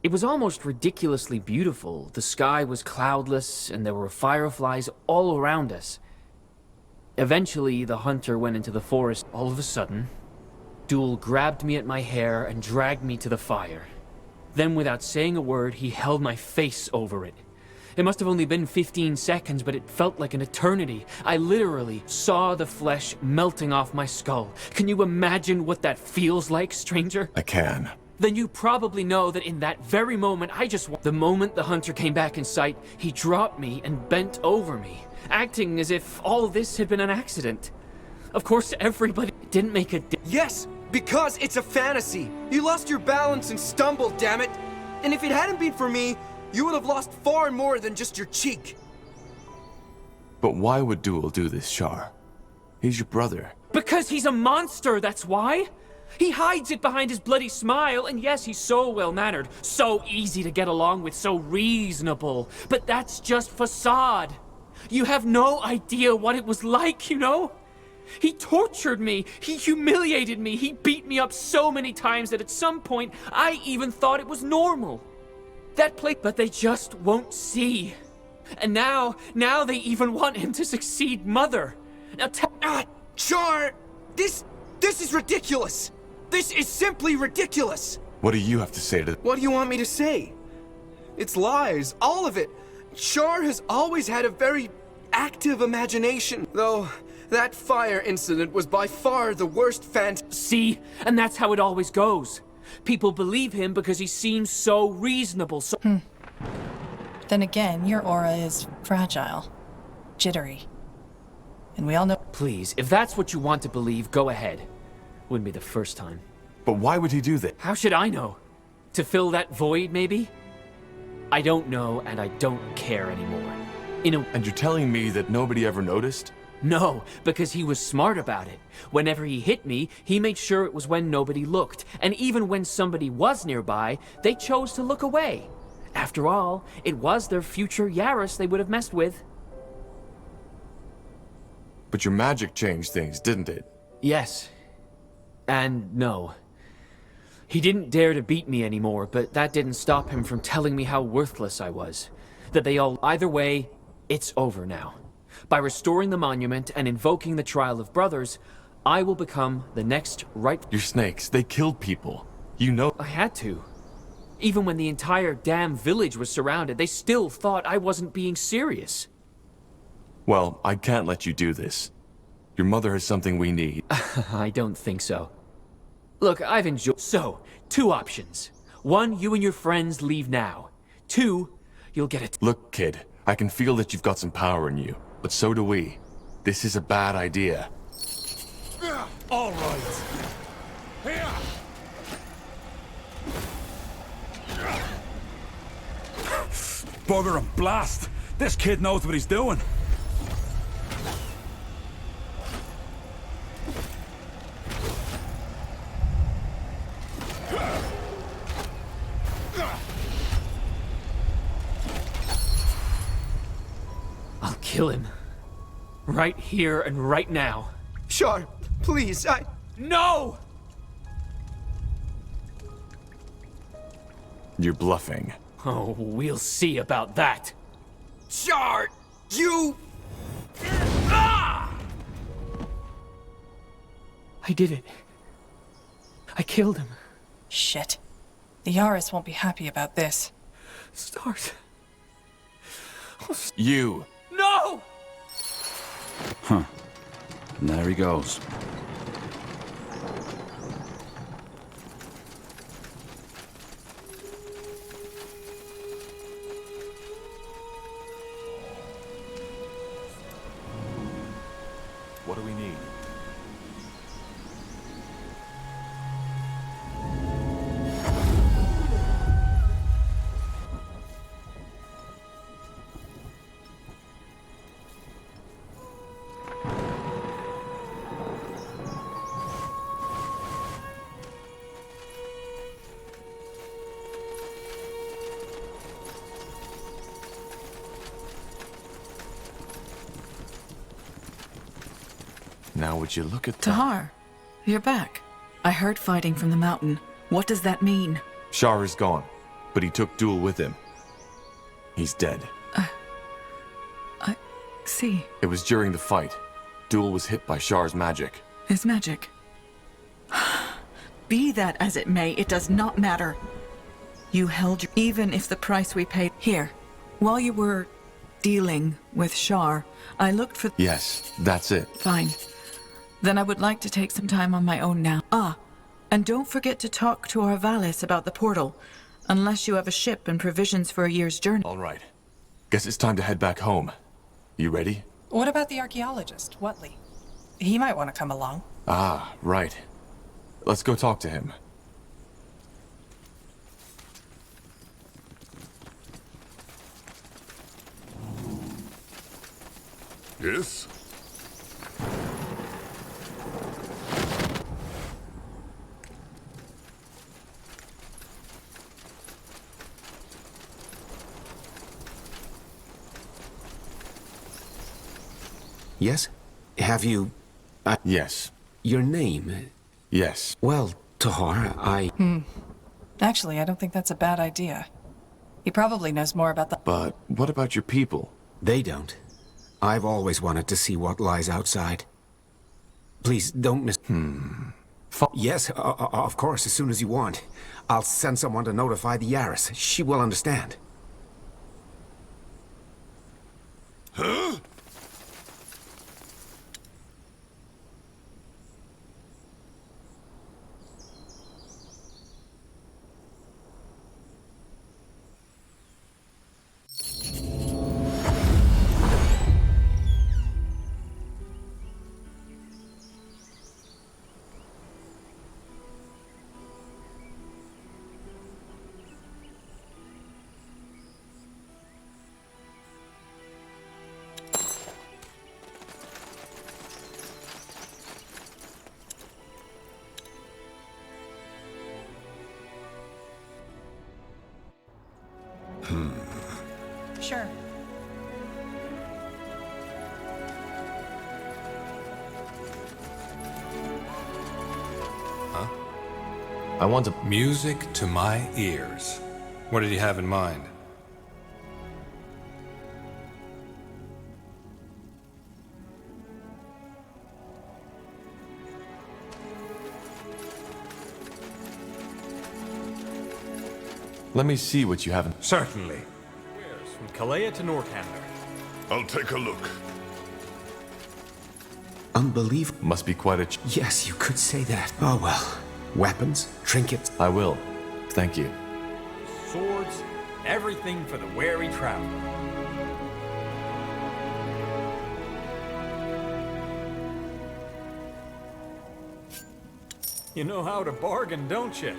It was almost ridiculously beautiful. The sky was cloudless, and there were fireflies all around us. Eventually, the hunter went into the forest. All of a sudden, Duel grabbed me at my hair and dragged me to the fire. Then, without saying a word, he held my face over it. It must have only been 15 seconds, but it felt like an eternity. I literally saw the flesh melting off my skull. Can you imagine what that feels like, stranger? I can. Then you probably know that in that very moment, the moment the hunter came back in sight, he dropped me and bent over me, acting as if all this had been an accident. Of course, everybody didn't make a Yes, because it's a fantasy. You lost your balance and stumbled, damn it. And if it hadn't been for me, you would have lost far more than just your cheek. But why would Duel do this, Shar? He's your brother. Because he's a monster, that's why! He hides it behind his bloody smile, and yes, he's so well-mannered, so easy to get along with, so reasonable. But that's just facade. You have no idea what it was like, you know? He tortured me, he humiliated me, he beat me up so many times that at some point, I even thought it was normal. But they just won't see. And now they even want him to succeed Mother. Now Char! This is ridiculous! This is simply ridiculous! What do you have to say to... What do you want me to say? It's lies, all of it. Char has always had a very active imagination, though that fire incident was by far the worst See? And that's how it always goes. People believe him because he seems so reasonable, Then again, your aura is fragile, jittery. And we all know... Please, if that's what you want to believe, go ahead. Wouldn't be the first time. But why would he do that? How should I know? To fill that void, maybe? I don't know, and I don't care anymore. And you're telling me that nobody ever noticed? No, because he was smart about it. Whenever he hit me, he made sure it was when nobody looked. And even when somebody was nearby, they chose to look away. After all, it was their future Yaris they would have messed with. But your magic changed things, didn't it? Yes. And no. He didn't dare to beat me anymore, but that didn't stop him from telling me how worthless I was. That they all... Either way, it's over now. By restoring the monument and invoking the trial of brothers, I will become the next right... Your snakes, they killed people. You know... I had to. Even when the entire damn village was surrounded, they still thought I wasn't being serious. Well, I can't let you do this. Your mother has something we need. I don't think so. Look, I've enjoyed... So, 2 options. 1, you and your friends leave now. 2, you'll get it. Look, kid, I can feel that you've got some power in you, but so do we. This is a bad idea. All right. Here. Bugger and blast! This kid knows what he's doing. I'll kill him. Right here and right now. Shar, please, No! You're bluffing. Oh, we'll see about that. Shar, you... I did it. I killed him. Shit. The Yaris won't be happy about this. Stars. You! No! Huh. And there he goes. What do we need? Now would you look at that? Tahar, you're back. I heard fighting from the mountain. What does that mean? Shar is gone, but he took Duel with him. He's dead. I see. It was during the fight. Duel was hit by Shar's magic. His magic. Be that as it may, it does not matter. You held your... Even if the price we paid... Here, while you were dealing with Shar, I looked for... Yes, that's it. Fine. Then I would like to take some time on my own now. And don't forget to talk to our Valis about the portal, unless you have a ship and provisions for a year's journey. All right. Guess it's time to head back home. You ready? What about the archaeologist, Whatley? He might want to come along. Ah, right. Let's go talk to him. Yes? Yes? Have you... Yes. Your name? Yes. Well, Tahar, Actually, I don't think that's a bad idea. He probably knows more about the... But what about your people? They don't. I've always wanted to see what lies outside. Please, don't miss... Yes, of course, as soon as you want. I'll send someone to notify the Yaris. She will understand. Huh? Sure. Huh? I want music to my ears. What did you have in mind? Let me see what you have in... Certainly. From Kalea to Northander. I'll take a look. Unbelievable. Must be quite a... Yes, you could say that. Oh well. Weapons, trinkets. I will. Thank you. Swords, everything for the wary traveler. You know how to bargain, don't you?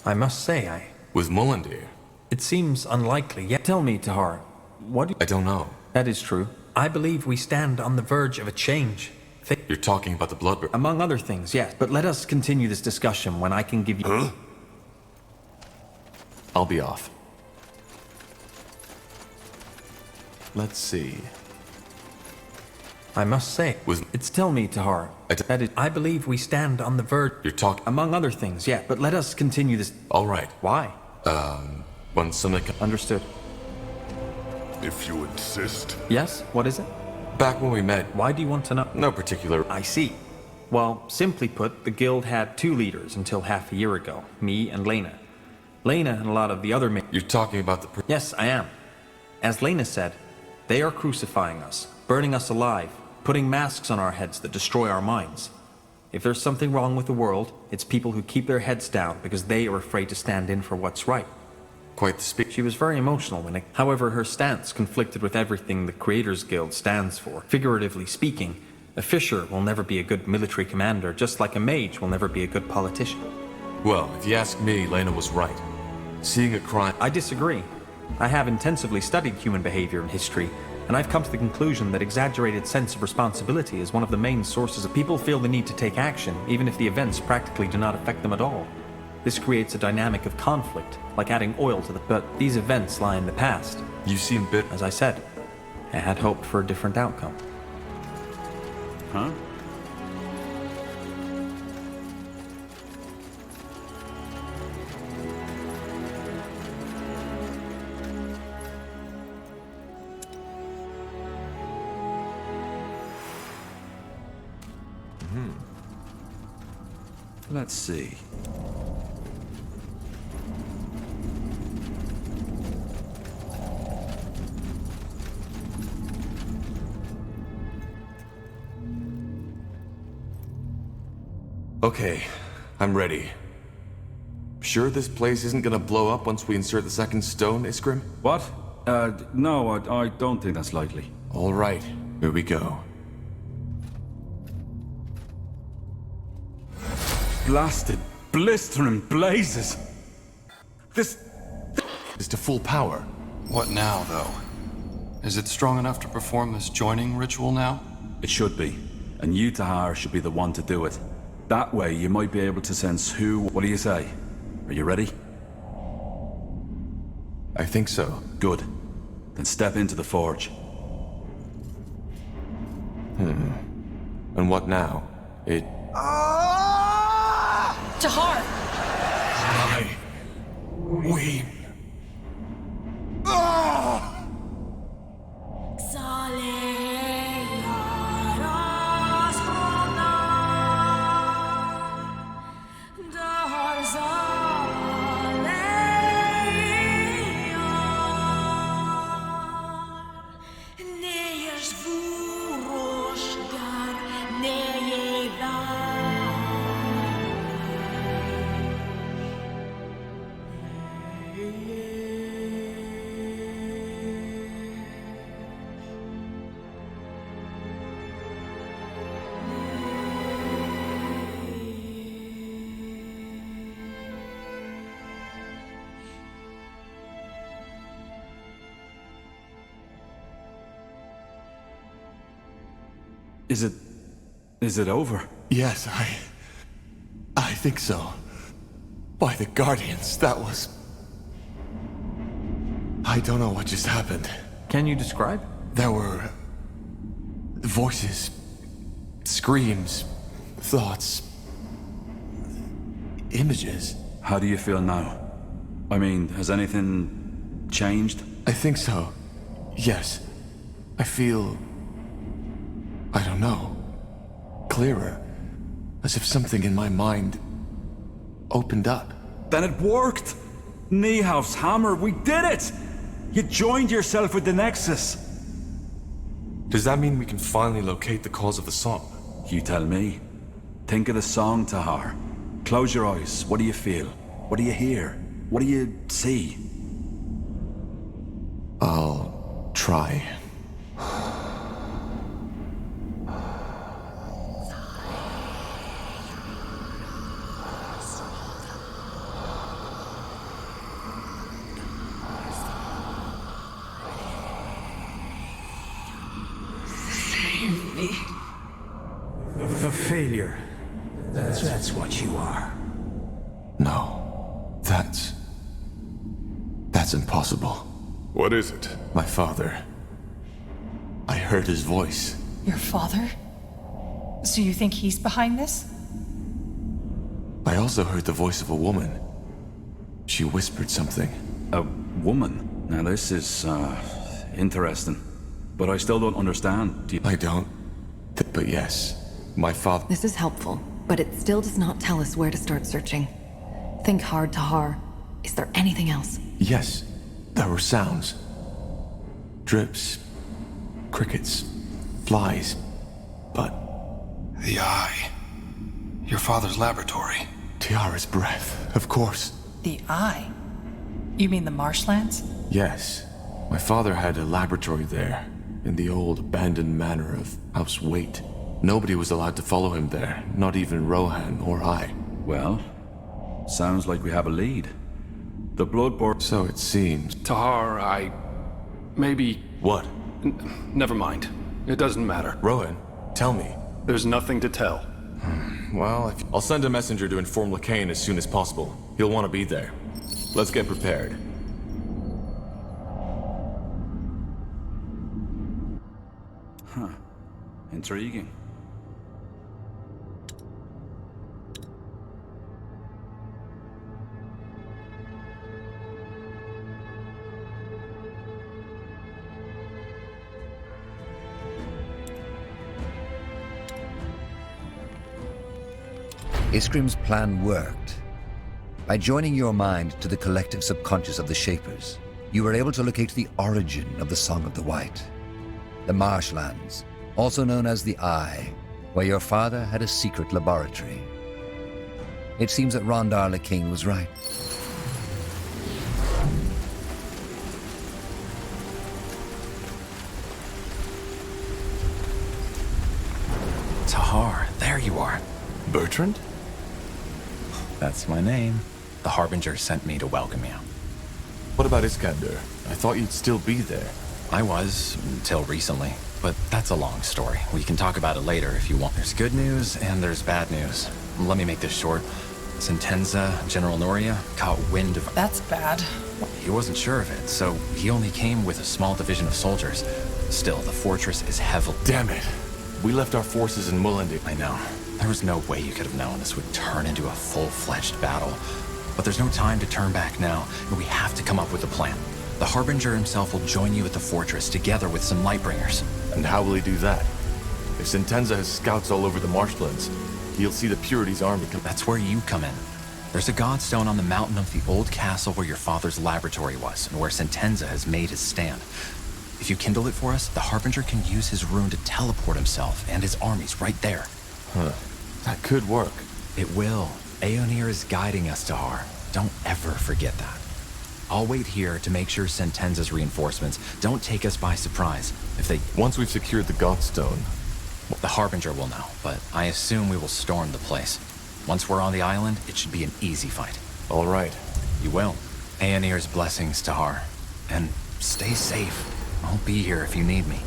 I must say, With Mullendeer? It seems unlikely, yet tell me, Tahar, what do you... I don't know. That is true. I believe we stand on the verge of a change. You're talking about the Bloodburn? Among other things, yes. But let us continue this discussion when I can give you... Huh? I'll be off. Let's see. I must say, it's tell me, Tahar, I believe we stand on the verge... You're talking... Among other things, yeah, but let us continue this... All right. Why? When something... Understood. If you insist. Yes, what is it? Back when we met... Why do you want to know? No particular... I see. Well, simply put, the guild had 2 leaders until half a year ago, me and Lena. Lena and a lot of the other men... You're talking about the... Yes, I am. As Lena said, they are crucifying us, burning us alive, putting masks on our heads that destroy our minds. If there's something wrong with the world, it's people who keep their heads down because they are afraid to stand in for what's right. Quite the speech. She was very emotional when it... However, her stance conflicted with everything the Creators Guild stands for. Figuratively speaking, a fisher will never be a good military commander, just like a mage will never be a good politician. Well, if you ask me, Lena was right. Seeing a crime... I disagree. I have intensively studied human behavior and history, and I've come to the conclusion that exaggerated sense of responsibility is one of the main sources of people feel the need to take action, even if the events practically do not affect them at all. This creates a dynamic of conflict, like adding oil to the... But these events lie in the past. You seem bit... As I said, I had hoped for a different outcome. Huh? Let's see. Okay, I'm ready. Sure this place isn't gonna blow up once we insert the second stone, Iskrim? What? No, I don't think that's likely. All right, here we go. Blasted, blistering blazes. This is to full power. What now, though? Is it strong enough to perform this joining ritual now? It should be. And you, Tahar, should be the one to do it. That way, you might be able to sense who... What do you say? Are you ready? I think so. Good. Then step into the forge. And what now? It... Tahar! We... Is it over? Yes, I think so. By the Guardians, that was... I don't know what just happened. Can you describe? There were... voices, screams, thoughts, images. How do you feel now? I mean, has anything changed? I think so. Yes. I feel... I don't know. Clearer. As if something in my mind opened up. Then it worked! Niehauf's hammer, we did it! You joined yourself with the Nexus. Does that mean we can finally locate the cause of the song? You tell me. Think of the song, Tahar. Close your eyes. What do you feel? What do you hear? What do you see? I'll try. failure. That's what you are. No. That's impossible. What is it? My father. I heard his voice. Your father? So you think he's behind this? I also heard the voice of a woman. She whispered something. A woman? Now this is, interesting. But I still don't understand. I don't. But yes, my father... This is helpful, but it still does not tell us where to start searching. Think hard, Tahar. Is there anything else? Yes, there were sounds. Drips, crickets, flies, but... The eye. Your father's laboratory. Tiara's breath, of course. The eye? You mean the marshlands? Yes. My father had a laboratory there, in the old abandoned manor of House Waite. Nobody was allowed to follow him there, not even Rohan or I. Well, sounds like we have a lead. The Bloodborne... So it seems. Tahar, maybe... What? Never mind. It doesn't matter. Rohan, tell me. There's nothing to tell. Well, I'll send a messenger to inform Lacane as soon as possible. He'll want to be there. Let's get prepared. Huh. Intriguing. Iskrim's plan worked. By joining your mind to the collective subconscious of the Shapers, you were able to locate the origin of the Song of the White. The Marshlands, also known as the Eye, where your father had a secret laboratory. It seems that Rondar Lacane was right. Tahar, there you are. Bertrand? That's my name. The harbinger sent me to welcome you. What about Iskander? I thought you'd still be there. I was, until recently. But that's a long story. We can talk about it later if you want. There's good news and there's bad news. Let me make this short. Sentenza, General Noria, caught wind of... That's bad. He wasn't sure of it, so he only came with a small division of soldiers. Still, the fortress is heavily... Damn it. We left our forces in Mullendi. I know. There was no way you could have known this would turn into a full-fledged battle. But there's no time to turn back now, and we have to come up with a plan. The Harbinger himself will join you at the fortress, together with some Lightbringers. And how will he do that? If Sentenza has scouts all over the marshlands, he'll see the Purity's army come... That's where you come in. There's a godstone on the mountain of the old castle where your father's laboratory was, and where Sentenza has made his stand. If you kindle it for us, the Harbinger can use his rune to teleport himself and his armies right there. Huh. That could work. It will. Ayaner is guiding us, Tahar. Don't ever forget that. I'll wait here to make sure Sentenza's reinforcements don't take us by surprise. If they... Once we've secured the Godstone... The Harbinger will know, but I assume we will storm the place. Once we're on the island, it should be an easy fight. All right. You will. Ayaner's blessings, Tahar. And stay safe. I'll be here if you need me.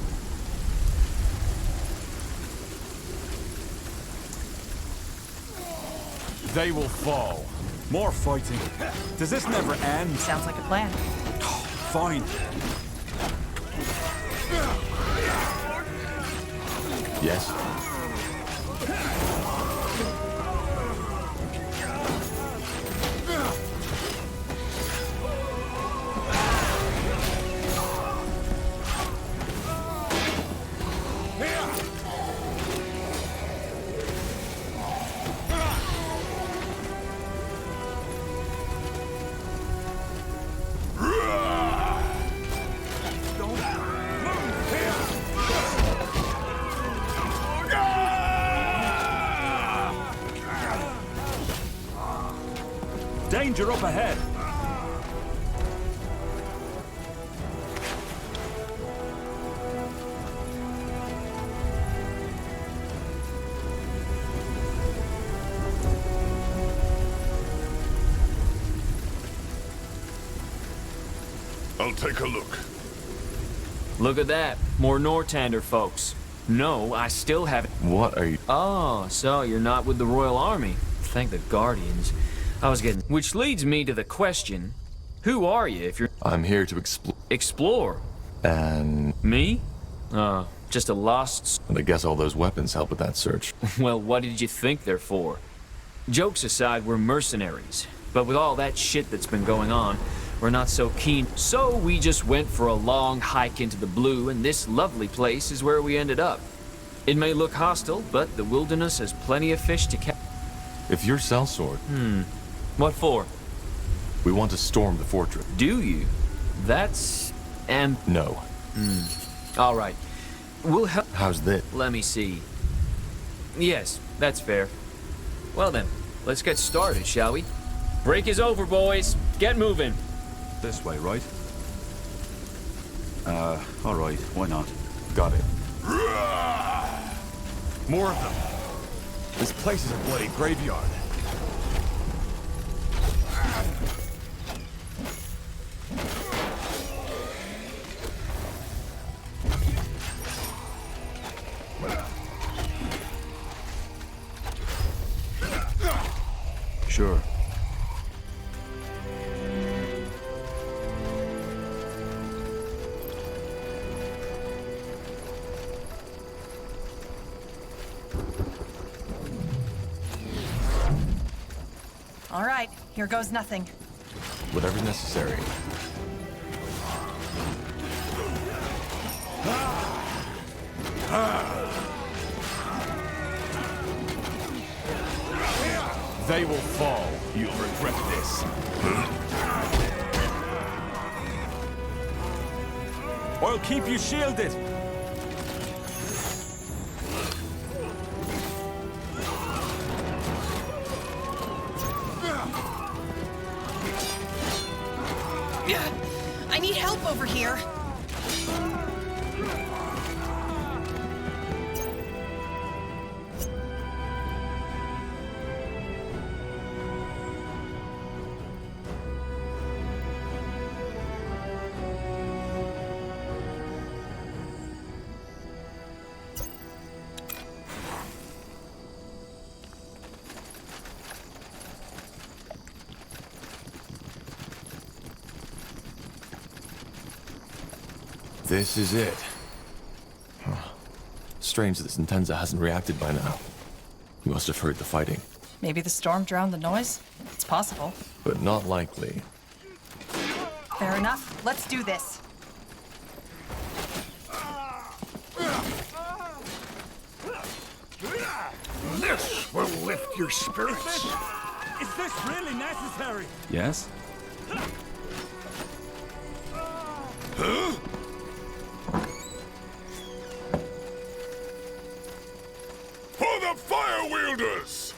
They will fall. More fighting. Does this never end? Sounds like a plan. Fine. Yes? Danger up ahead. I'll take a look. Look at that. More Nortander folks. No, I still haven't. What are you... Oh, so you're not with the Royal Army. Thank the Guardians. I was getting... Which leads me to the question, who are you if you're... I'm here to explore... Explore? And... Me? Just a lost... And I guess all those weapons help with that search. Well, what did you think they're for? Jokes aside, we're mercenaries. But with all that shit that's been going on, we're not so keen. So we just went for a long hike into the blue, and this lovely place is where we ended up. It may look hostile, but the wilderness has plenty of fish to catch. If you're sellsword... What for? We want to storm the fortress. Do you? That's... No. All right. We'll help... How's this? Let me see. Yes, that's fair. Well then, let's get started, shall we? Break is over, boys. Get moving. This way, right? All right. Why not? Got it. More of them. This place is a bloody graveyard. Sure. All right, here goes nothing. Whatever's necessary. They will fall. You'll regret this. I'll keep you shielded. I need help over here. This is it. Strange that Sentenza hasn't reacted by now. He must have heard the fighting. Maybe the storm drowned the noise? It's possible. But not likely. Fair enough. Let's do this. This will lift your spirits. Is this really necessary? Yes? Huh? For the fire wielders!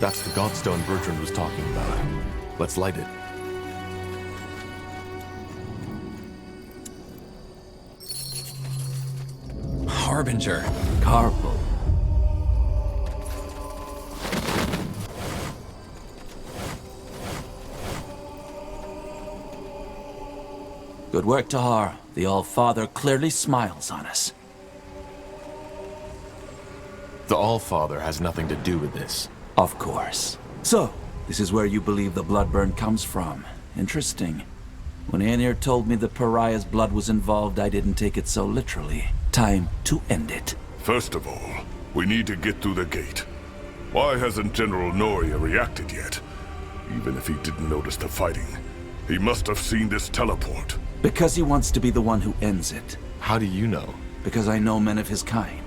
That's the Godstone Bertrand was talking about. Let's light it. Harbinger. Carpal. Good work, Tahar. The All-Father clearly smiles on us. The All-Father has nothing to do with this. Of course. So, this is where you believe the Bloodburn comes from. Interesting. When Aenir told me the Pariah's blood was involved, I didn't take it so literally. Time to end it. First of all, we need to get through the gate. Why hasn't General Noria reacted yet? Even if he didn't notice the fighting, he must have seen this teleport. Because he wants to be the one who ends it. How do you know? Because I know men of his kind.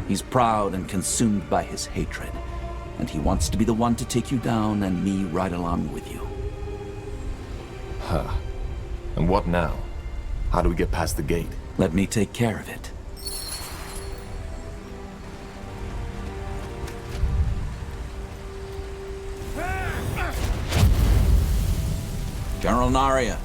He's proud and consumed by his hatred. And he wants to be the one to take you down and me right along with you. Huh. And what now? How do we get past the gate? Let me take care of it. General Narya.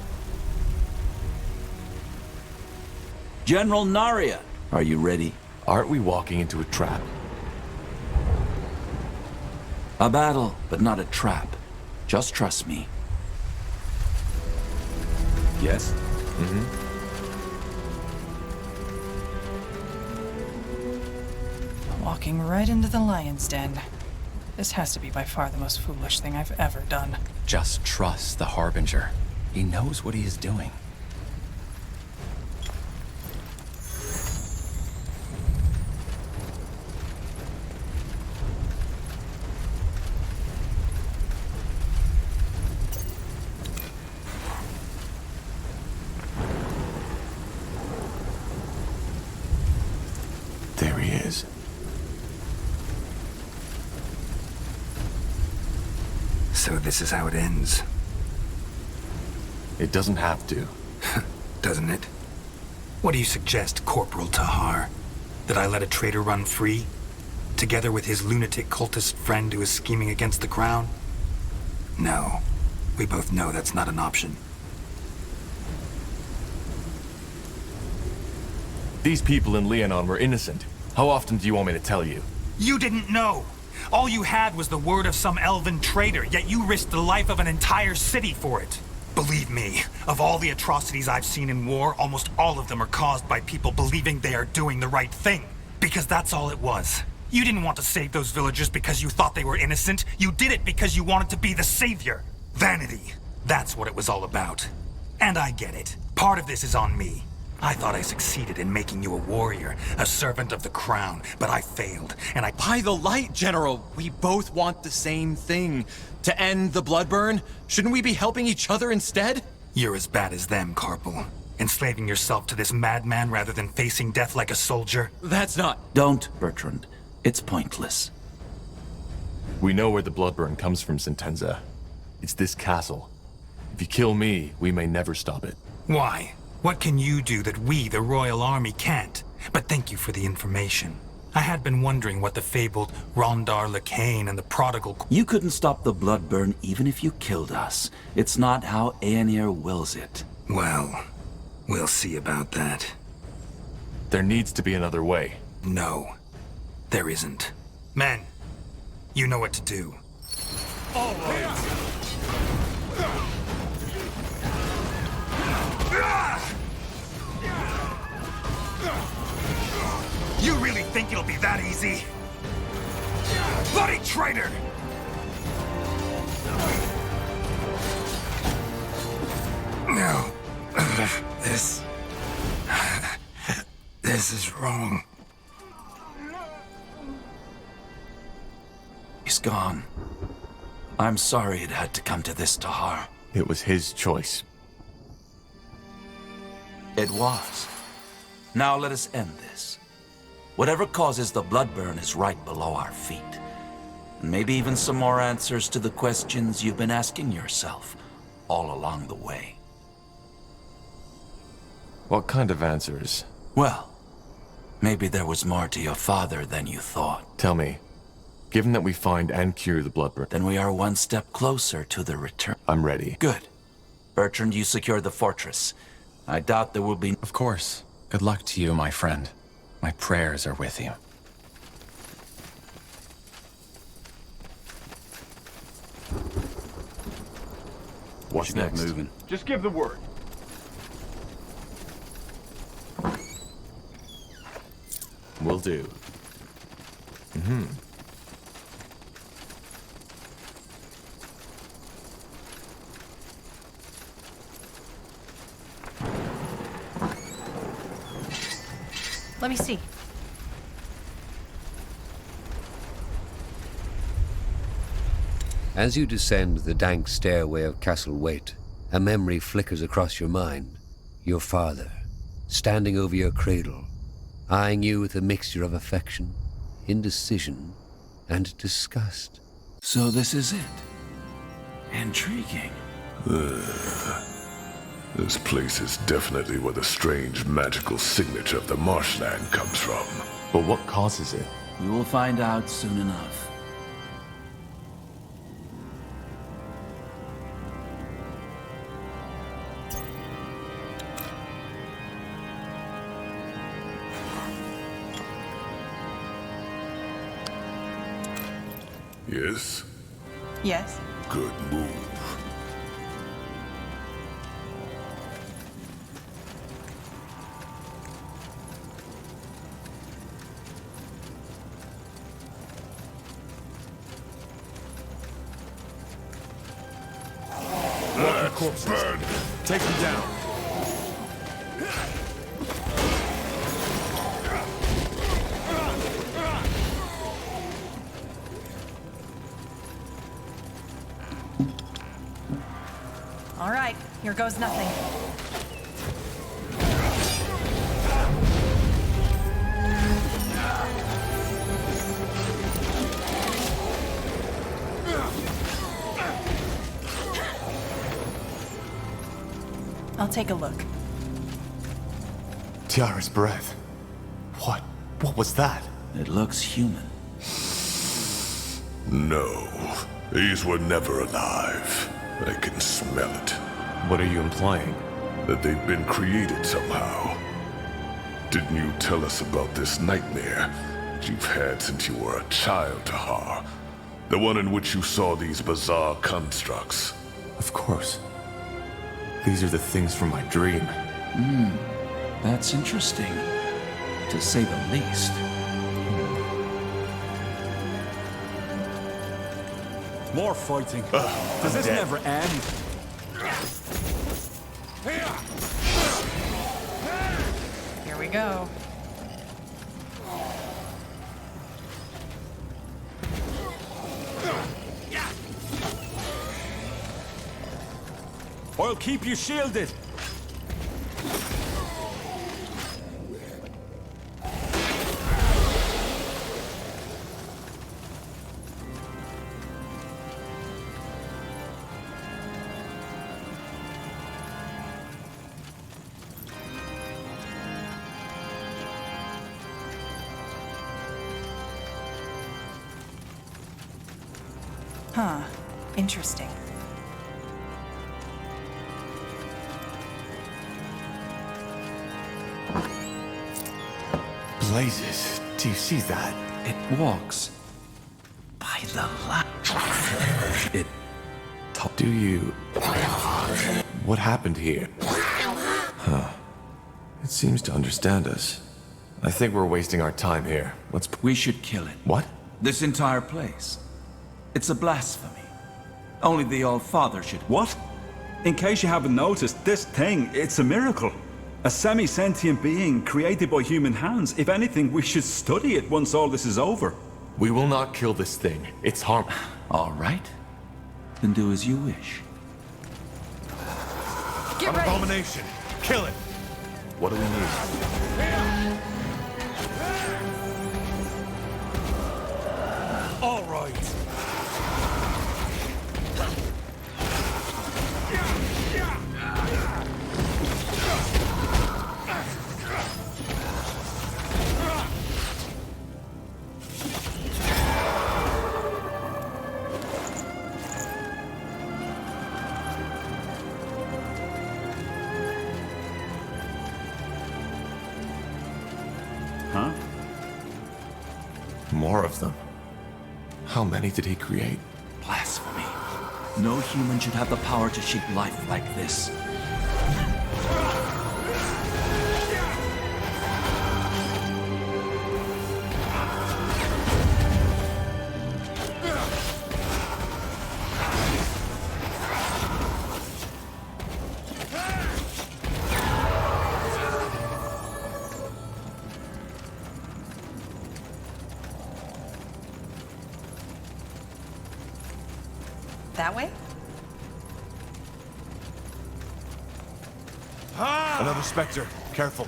General Narya, are you ready? Aren't we walking into a trap? A battle, but not a trap. Just trust me. Yes? Walking right into the lion's den. This has to be by far the most foolish thing I've ever done. Just trust the harbinger. He knows what he is doing. There he is. So this is how it ends. It doesn't have to. Doesn't it? What do you suggest, Corporal Tahar? That I let a traitor run free? Together with his lunatic cultist friend who is scheming against the crown? No. We both know that's not an option. These people in Leonon were innocent. How often do you want me to tell you? You didn't know! All you had was the word of some elven traitor, yet you risked the life of an entire city for it. Believe me, of all the atrocities I've seen in war, almost all of them are caused by people believing they are doing the right thing. Because that's all it was. You didn't want to save those villagers because you thought they were innocent. You did it because you wanted to be the savior. Vanity. That's what it was all about. And I get it. Part of this is on me. I thought I succeeded in making you a warrior, a servant of the crown, but I failed, and I— By the light, General! We both want the same thing. To end the bloodburn? Shouldn't we be helping each other instead? You're as bad as them, Corporal. Enslaving yourself to this madman rather than facing death like a soldier. That's not— Don't, Bertrand. It's pointless. We know where the bloodburn comes from, Sentenza. It's this castle. If you kill me, we may never stop it. Why? What can you do that we, the Royal Army, can't? But thank you for the information. I had been wondering what the fabled Rondar Lacane and the prodigal— You couldn't stop the bloodburn even if you killed us. It's not how Ayaner wills it. Well, we'll see about that. There needs to be another way. No, there isn't. Men, you know what to do. All right. You really think it'll be that easy? Bloody traitor! No. This is wrong. He's gone. I'm sorry it had to come to this, Tahar. It was his choice. It was. Now let us end this. Whatever causes the bloodburn is right below our feet. And maybe even some more answers to the questions you've been asking yourself all along the way. What kind of answers? Well, maybe there was more to your father than you thought. Tell me, given that we find and cure the bloodburn, then we are one step closer to the return. I'm ready. Good. Bertrand, you secure the fortress. I doubt there will be— Of course. Good luck to you, my friend. My prayers are with you. What's next? Moving. Just give the word. Will do. Let me see. As you descend the dank stairway of Castle Waite, a memory flickers across your mind. Your father, standing over your cradle, eyeing you with a mixture of affection, indecision, and disgust. So this is it. Intriguing. This place is definitely where the strange magical signature of the marshland comes from. But what causes it? You will find out soon enough. Yes? Yes. Good move. Corpses. Burn. Take them down. All right, here goes nothing. I'll take a look. Tiara's breath. What? What was that? It looks human. No. These were never alive. I can smell it. What are you implying? That they've been created somehow. Didn't you tell us about this nightmare that you've had since you were a child, Tahar? The one in which you saw these bizarre constructs. Of course. These are the things from my dream. That's interesting, to say the least. More fighting. Does this never end? Here we go. I'll keep you shielded. Huh. Interesting. Blazes. Do you see that? It walks by the light. It... Do you... What happened here? Huh. It seems to understand us. I think we're wasting our time here. We should kill it. What? This entire place. It's a blasphemy. Only the All-Father should... What? In case you haven't noticed, this thing, it's a miracle. A semi-sentient being created by human hands. If anything, we should study it once all this is over. We will not kill this thing. It's harm... All right. Then do as you wish. Get ready. Abomination. Kill it. What do we need? All right. Huh? More of them. How many did he create? Blasphemy. No human should have the power to shape life like this. That way? Another Spectre. Careful.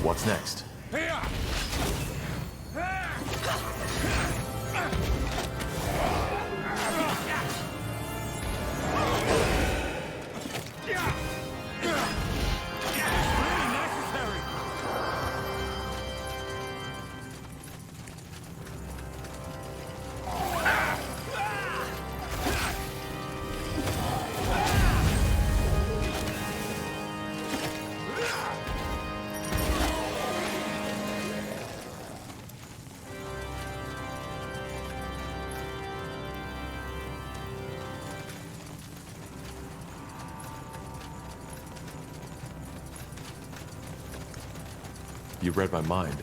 What's next? You read my mind.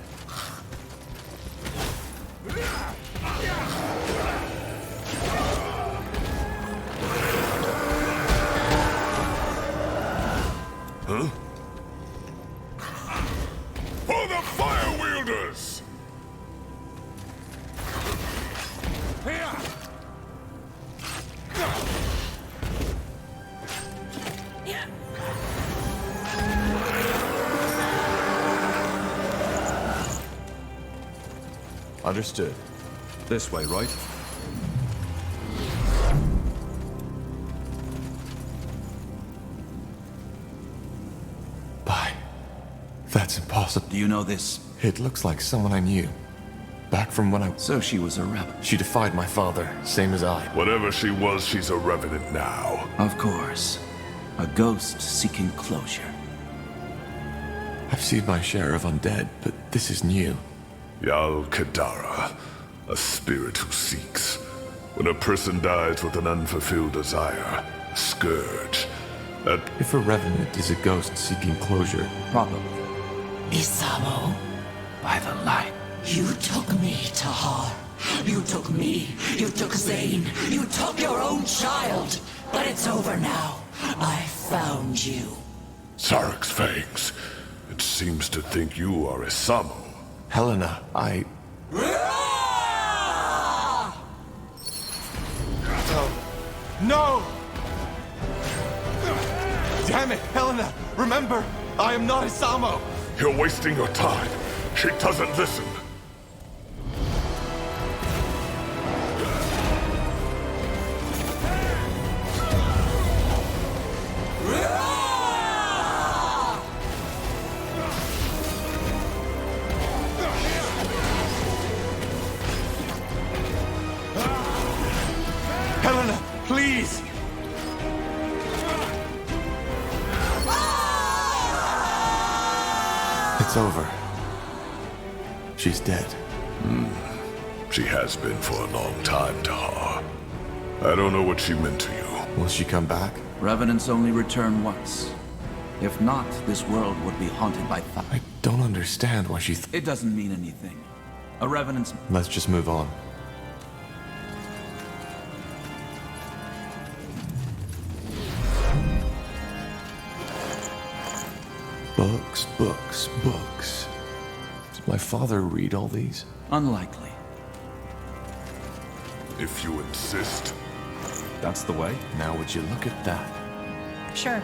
Huh? For the fire wielders! Understood. This way, right? Bye. That's impossible. Do you know this? It looks like someone I knew. Back from when I... So she was a rebel. She defied my father, same as I. Whatever she was, she's a revenant now. Of course. A ghost seeking closure. I've seen my share of undead, but this is new. Yal Kadara, a spirit who seeks. When a person dies with an unfulfilled desire, a scourge. If a revenant is a ghost seeking closure... Probably. Isamo, by the light. You took me, Tahar. You took me. You took Zane. You took your own child. But it's over now. I found you. Sarek's fangs. It seems to think you are Isamo. Helena, I... No! Damn it, Helena! Remember, I am not Isamo! You're wasting your time. She doesn't listen. Helena, please! It's over. She's dead. She has been for a long time, Tahar. I don't know what she meant to you. Will she come back? Revenants only return once. If not, this world would be haunted by fire. I don't understand why she... It doesn't mean anything. A revenant's... Let's just move on. Books, books, books. Did my father read all these? Unlikely. If you insist. That's the way. Now would you look at that? Sure.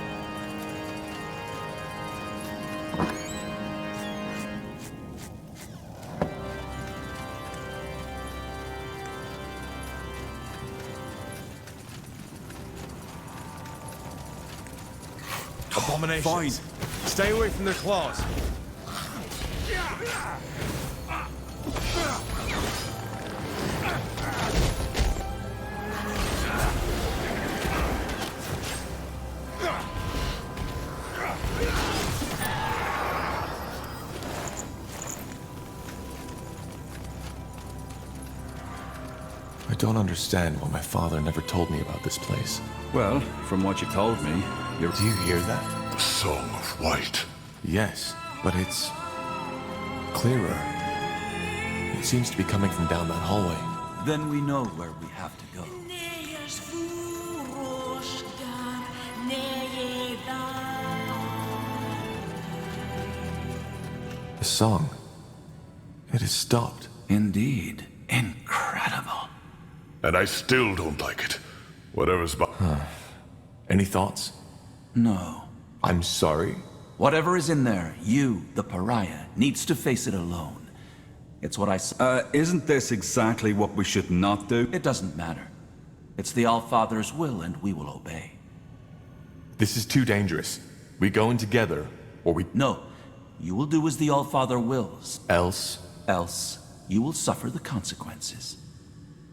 Abominations. Fine. Stay away from their claws. I don't understand why my father never told me about this place. Well, from what you told me, you're... Do you hear that? The Song of White. Yes, but it's... clearer. It seems to be coming from down that hallway. Then we know where we have to go. The song. It has stopped. Indeed. Incredible. And I still don't like it. Whatever's Any thoughts? No. I'm sorry. Whatever is in there, you, the pariah, needs to face it alone. It's what I isn't this exactly what we should not do? It doesn't matter. It's the Allfather's will, and we will obey. This is too dangerous. We go in together, or we... No. You will do as the Allfather wills. Else? Else, you will suffer the consequences.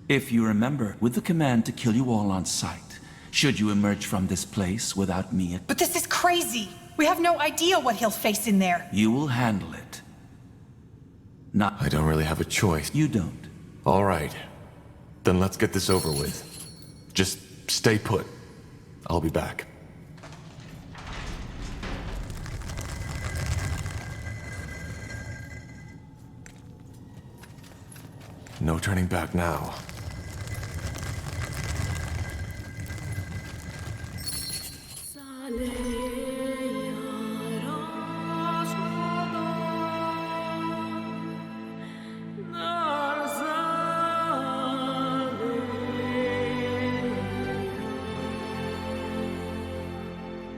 If you remember, with the command to kill you all on sight, should you emerge from this place without me... But this is crazy! We have no idea what he'll face in there. You will handle it. Not... I don't really have a choice. You don't. All right. Then let's get this over with. Just stay put. I'll be back. No turning back now.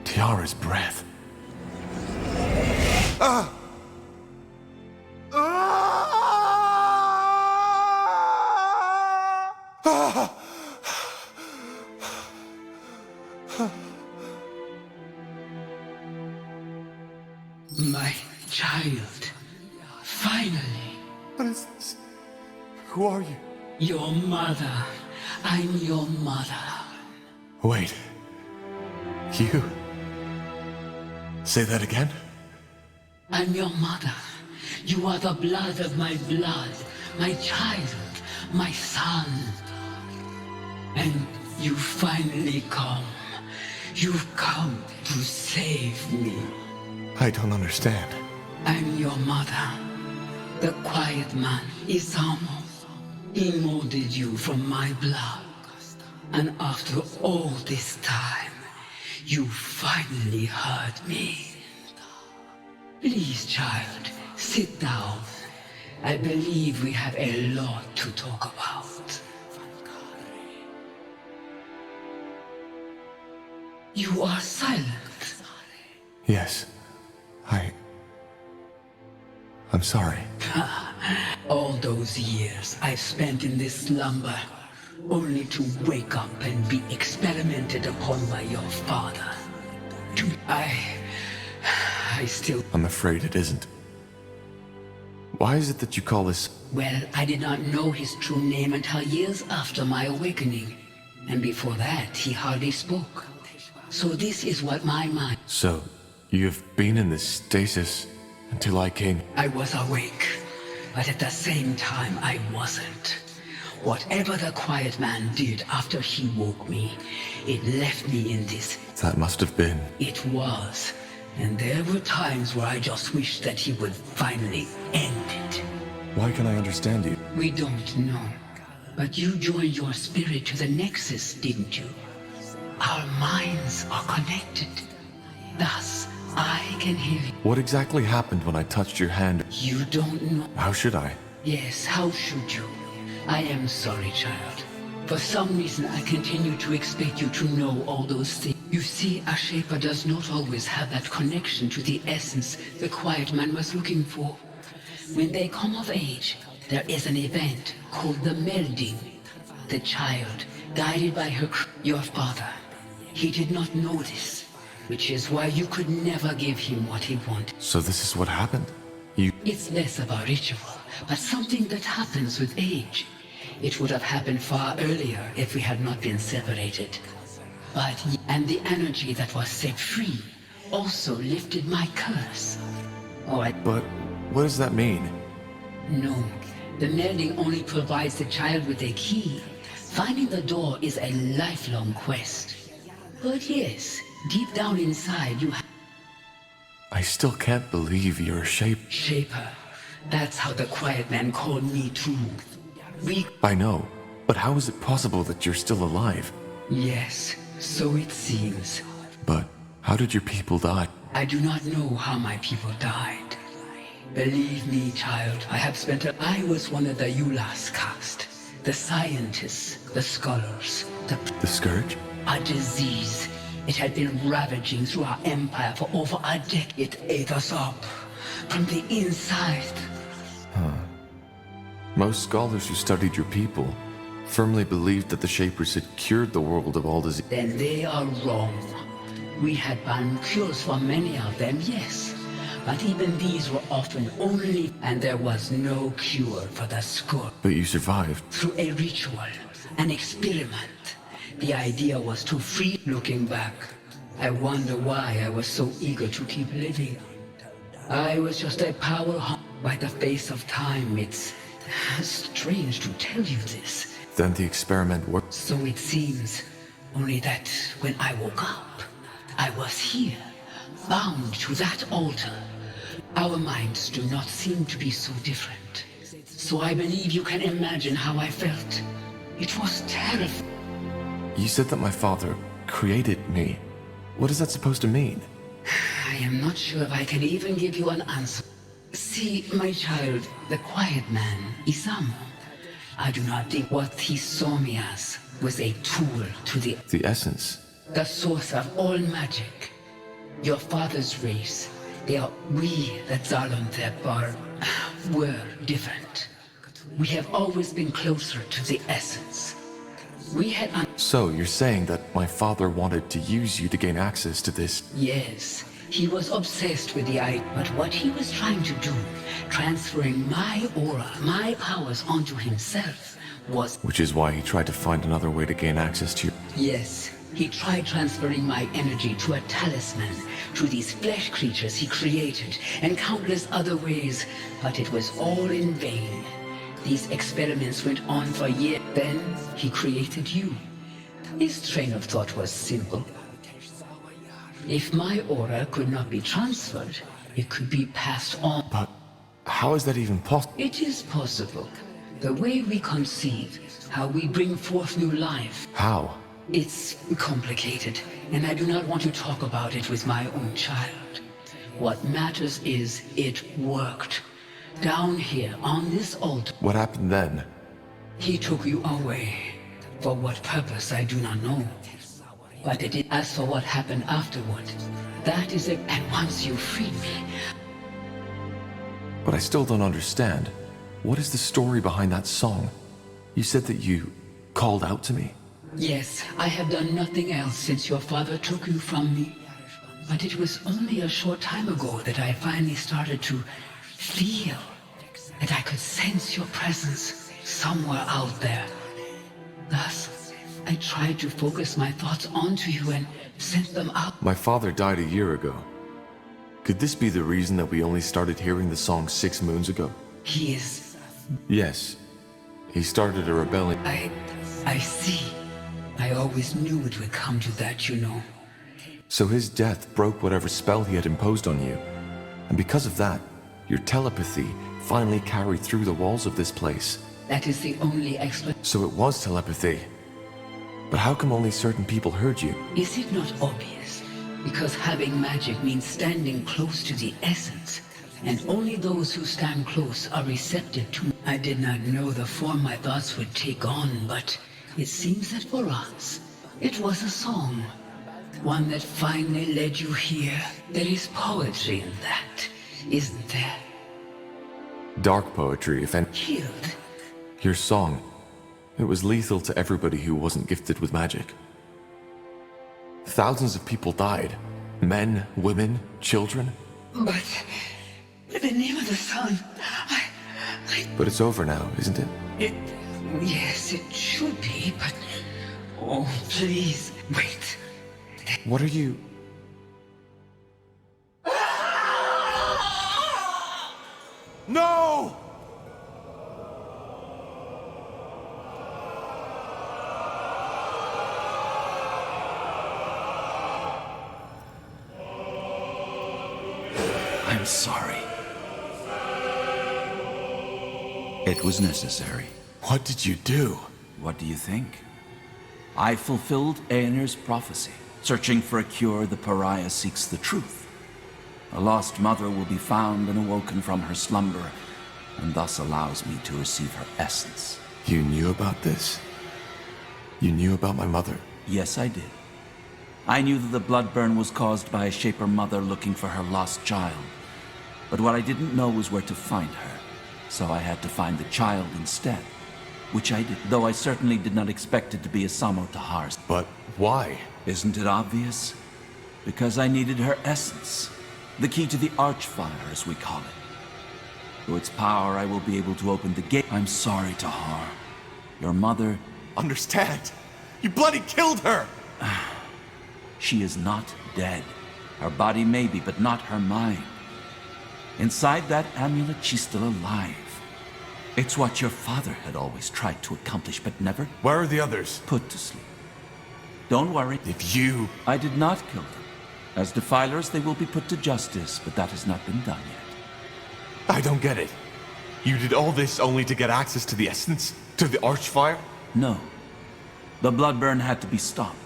Tiara's breath. Ah! My child. Finally. What is this? Who are you? Your mother. I'm your mother. Wait. You? Say that again? I'm your mother. You are the blood of my blood. My child. My son. And you finally come. You've come to save me. I don't understand. I'm your mother. The quiet man, Isamo. He molded you from my blood. And after all this time, you finally heard me. Please, child, sit down. I believe we have a lot to talk about. You are silent. Yes. I'm sorry. All those years I've spent in this slumber, only to wake up and be experimented upon by your father. I still... I'm afraid it isn't. Why is it that you call this... Well, I did not know his true name until years after my awakening. And before that, he hardly spoke. So this is what my mind... So, you've been in this stasis until I came... I was awake, but at the same time I wasn't. Whatever the quiet man did after he woke me, it left me in this... That must have been... It was. And there were times where I just wished that he would finally end it. Why can I understand you? We don't know. But you joined your spirit to the nexus, didn't you? Our minds are connected. Thus, I can hear you. What exactly happened when I touched your hand? You don't know. How should I? Yes, how should you? I am sorry, child. For some reason, I continue to expect you to know all those things. You see, a Shaper does not always have that connection to the essence the quiet man was looking for. When they come of age, there is an event called the melding. The child, guided by your father, he did not know this, which is why you could never give him what he wanted. So this is what happened? It's less of a ritual, but something that happens with age. It would have happened far earlier if we had not been separated. And the energy that was set free also lifted my curse. But what does that mean? No, the melding only provides the child with a key. Finding the door is a lifelong quest. But yes, deep down inside you I still can't believe you're a Shaper. That's how the quiet man called me too. I know, but how is it possible that you're still alive? Yes, so it seems. But how did your people die? I do not know how my people died. Believe me, child, I was one of the Ulas caste. The scientists, the scholars, The Scourge? A disease. It had been ravaging through our empire for over a decade. It ate us up from the inside. Most scholars who studied your people firmly believed that the Shapers had cured the world of all disease. Then they are wrong. We had found cures for many of them, yes. But even these were often only, and there was no cure for the scourge. But you survived. Through a ritual, an experiment. The idea was to free. Looking back, I wonder why I was so eager to keep living. I was just a power by the face of time. It's strange to tell you this. Then the experiment worked. So it seems. Only that when I woke up, I was here, bound to that altar. Our minds do not seem to be so different. So I believe you can imagine how I felt. It was terrifying. You said that my father created me. What is that supposed to mean? I am not sure if I can even give you an answer. See, my child, the quiet man, Isamu, I do not think what he saw me as was a tool to the essence. The source of all magic. Your father's race, we, the Zalon were different. We have always been closer to the essence. We had So you're saying that my father wanted to use you to gain access to this? Yes, he was obsessed with the idea. But what he was trying to do, transferring my aura, my powers onto himself, was... Which is why he tried to find another way to gain access to you. Yes, he tried transferring my energy to a talisman, to these flesh creatures he created, and countless other ways, but it was all in vain. These experiments went on for years. Then he created you. His train of thought was simple. If my aura could not be transferred, it could be passed on. But how is that even possible? It is possible. The way we conceive, how we bring forth new life. How? It's complicated, and I do not want to talk about it with my own child. What matters is it worked. Down here, on this altar. What happened then? He took you away. For what purpose, I do not know. But it is as for what happened afterward. That is it, and once you freed me... But I still don't understand. What is the story behind that song? You said that you called out to me? Yes, I have done nothing else since your father took you from me. But it was only a short time ago that I finally started to feel that I could sense your presence somewhere out there. Thus, I tried to focus my thoughts onto you and sent them out. My father died a year ago. Could this be the reason that we only started hearing the song 6 moons ago? He is... Yes. He started a rebellion. I see. I always knew it would come to that, you know. So his death broke whatever spell he had imposed on you. And because of that, your telepathy finally carried through the walls of this place. That is the only explanation. So it was telepathy. But how come only certain people heard you? Is it not obvious? Because having magic means standing close to the essence. And only those who stand close are receptive to... I did not know the form my thoughts would take on, but it seems that for us, it was a song. One that finally led you here. There is poetry in that, isn't there? Dark poetry, if any. Killed. Your song. It was lethal to everybody who wasn't gifted with magic. Thousands of people died. Men, women, children. But... the name of the sun... But it's over now, isn't it? Yes, it should be, but... Oh, please, wait. What are you... No! I'm sorry. It was necessary. What did you do? What do you think? I fulfilled ayaner's prophecy. Searching for a cure, the pariah seeks the truth. A lost mother will be found and awoken from her slumber, and thus allows me to receive her essence. You knew about this? You knew about my mother? Yes, I did. I knew that the blood burn was caused by a Shaper mother looking for her lost child. But what I didn't know was where to find her, so I had to find the child instead. Which I did, though I certainly did not expect it to be a Samo Tahar's. But why? Isn't it obvious? Because I needed her essence. The key to the Archfire, as we call it. Through its power, I will be able to open the gate. I'm sorry, Tahar. Your mother... Understand? You bloody killed her! She is not dead. Her body may be, but not her mind. Inside that amulet, she's still alive. It's what your father had always tried to accomplish, but never... Where are the others? Put to sleep. Don't worry. If you... I did not kill them. As defilers, they will be put to justice, but that has not been done yet. I don't get it. You did all this only to get access to the essence? To the Archfire? No. The Bloodburn had to be stopped.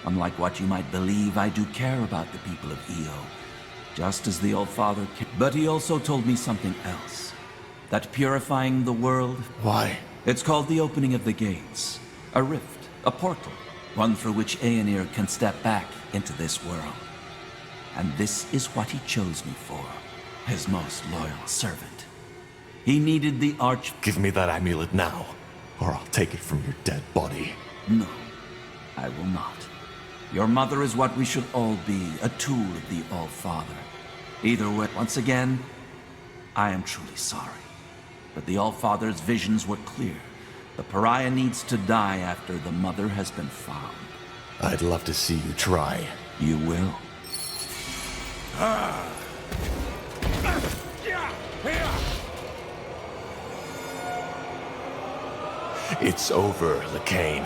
Unlike what you might believe, I do care about the people of Io, just as the All-Father cared. But he also told me something else. That purifying the world... Why? It's called the opening of the gates. A rift, a portal, one through which Ayaner can step back into this world. And this is what he chose me for, his most loyal servant. He needed the Give me that amulet now, or I'll take it from your dead body. No, I will not. Your mother is what we should all be, a tool of the All-Father. Either way, once again, I am truly sorry. But the All-Father's visions were clear. The pariah needs to die after the mother has been found. I'd love to see you try. You will. It's over, Lekain.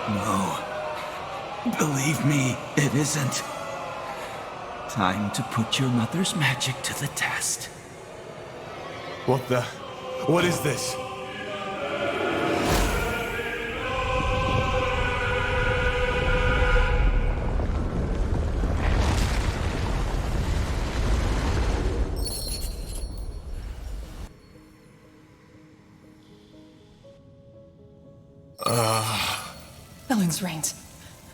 No. Believe me, it isn't. Time to put your mother's magic to the test. What the... What is this? Melon's reins.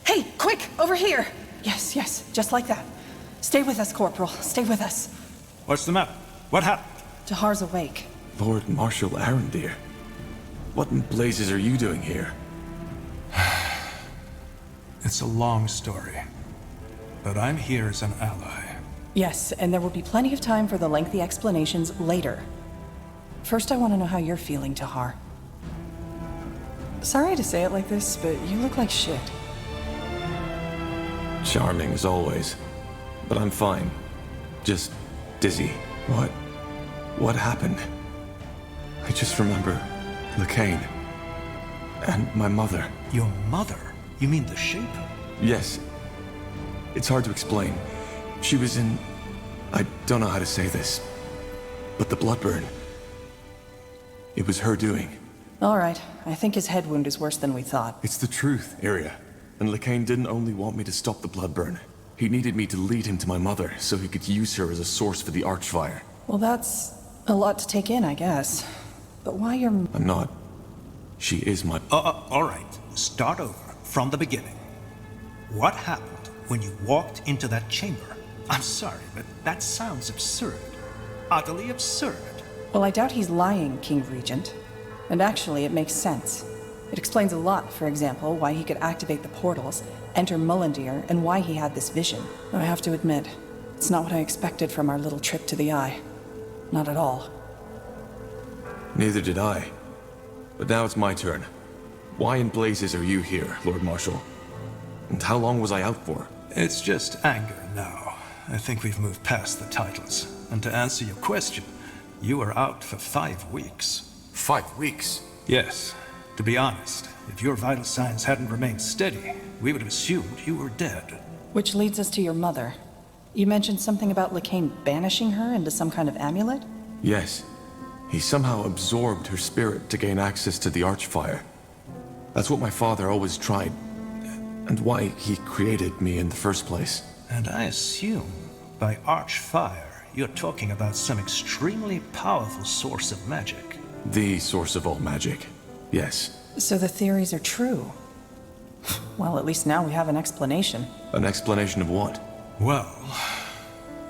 Hey, quick, over here! Yes, yes, just like that. Stay with us, Corporal. Stay with us. What's the matter? What happened? Tahar's awake. Lord Marshal Arendir. What in blazes are you doing here? It's a long story. But I'm here as an ally. Yes, and there will be plenty of time for the lengthy explanations later. First, I want to know how you're feeling, Tahar. Sorry to say it like this, but you look like shit. Charming as always. But I'm fine. Just dizzy. What happened? I just remember Lekain. And my mother. Your mother? You mean the Shaper? Yes. It's hard to explain. She was in... I don't know how to say this. But the Bloodburn... It was her doing. All right. I think his head wound is worse than we thought. It's the truth, Iria. And Lekain didn't only want me to stop the Bloodburn. He needed me to lead him to my mother, so he could use her as a source for the Archfire. Well, that's a lot to take in, I guess. But why your... I'm not. She is my... All right. Start over, from the beginning. What happened when you walked into that chamber? I'm sorry, but that sounds absurd. Utterly absurd. Well, I doubt he's lying, King Regent. And actually, it makes sense. It explains a lot, for example, why he could activate the portals, enter Mullendir, and why he had this vision. Though I have to admit, it's not what I expected from our little trip to the Eye. Not at all. Neither did I. But now it's my turn. Why in blazes are you here, Lord Marshal? And how long was I out for? It's just anger now. I think we've moved past the titles. And to answer your question, you were out for 5 weeks. 5 weeks? Yes. To be honest, if your vital signs hadn't remained steady, we would have assumed you were dead. Which leads us to your mother. You mentioned something about Lekain banishing her into some kind of amulet? Yes. He somehow absorbed her spirit to gain access to the Archfire. That's what my father always tried, and why he created me in the first place. And I assume, by Archfire, you're talking about some extremely powerful source of magic. The source of all magic. Yes. So the theories are true. Well, at least now we have an explanation. An explanation of what? Well,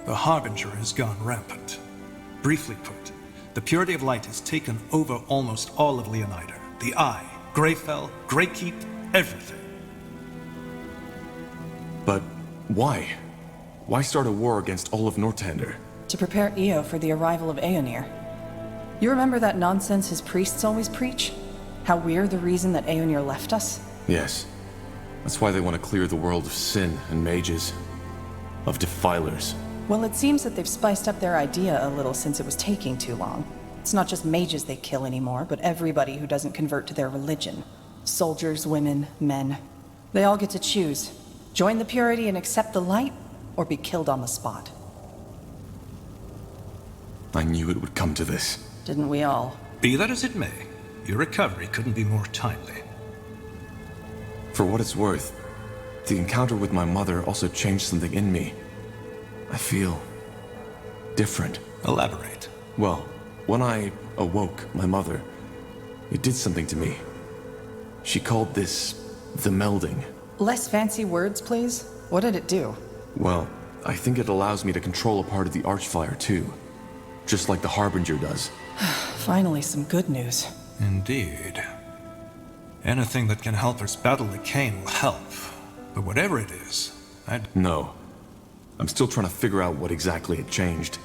the harbinger has gone rampant. Briefly put, the purity of light has taken over almost all of Leonida. The Eye, Greyfell, Greykeep, everything. But why? Why start a war against all of Northander? To prepare Io for the arrival of Aeonir. You remember that nonsense his priests always preach? How we're the reason that Aeonir left us? Yes. That's why they want to clear the world of sin and mages. Of defilers. Well, it seems that they've spiced up their idea a little since it was taking too long. It's not just mages they kill anymore, but everybody who doesn't convert to their religion. Soldiers, women, men. They all get to choose. Join the purity and accept the light, or be killed on the spot. I knew it would come to this. Didn't we all? Be that as it may, your recovery couldn't be more timely. For what it's worth, the encounter with my mother also changed something in me. I feel different. Elaborate. Well, when I awoke my mother, it did something to me. She called this the melding. Less fancy words, please. What did it do? Well, I think it allows me to control a part of the Archfire too. Just like the Harbinger does. Finally, some good news. Indeed. Anything that can help us battle the Kane will help. But whatever it is, No. I'm still trying to figure out what exactly it changed.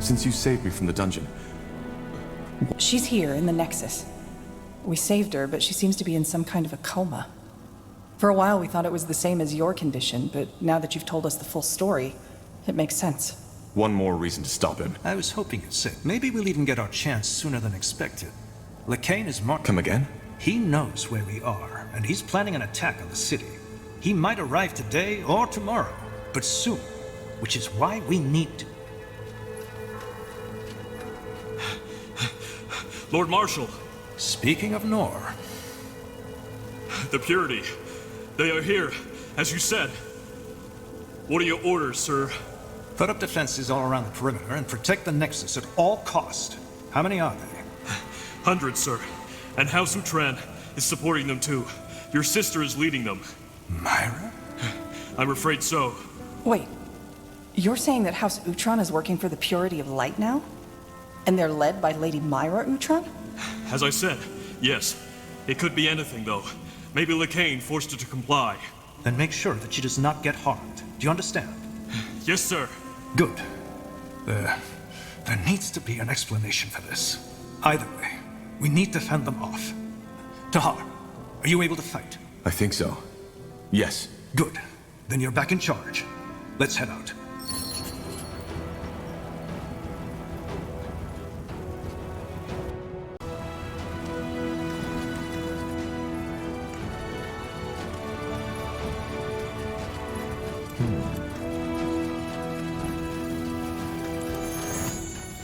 Since you saved me from the dungeon. She's here in the Nexus. We saved her, but she seems to be in some kind of a coma. For a while we thought it was the same as your condition, but now that you've told us the full story, it makes sense. One more reason to stop him. I was hoping you'd say. Maybe we'll even get our chance sooner than expected. Lekane is marked. Come again? He knows where we are, and he's planning an attack on the city. He might arrive today or tomorrow, but soon, which is why we need to. Lord Marshal. Speaking of Nor. The Purity. They are here, as you said. What are your orders, sir? Put up defenses all around the perimeter and protect the Nexus at all cost. How many are they? Hundreds, sir. And House Utran is supporting them too. Your sister is leading them. Myra? I'm afraid so. Wait. You're saying that House Utran is working for the Purity of Light now? And they're led by Lady Myra Utran? As I said, yes. It could be anything, though. Maybe Lekane forced her to comply. Then make sure that she does not get harmed. Do you understand? Yes, sir. Good. There needs to be an explanation for this. Either way, we need to fend them off. Tahar, are you able to fight? I think so. Yes. Good. Then you're back in charge. Let's head out.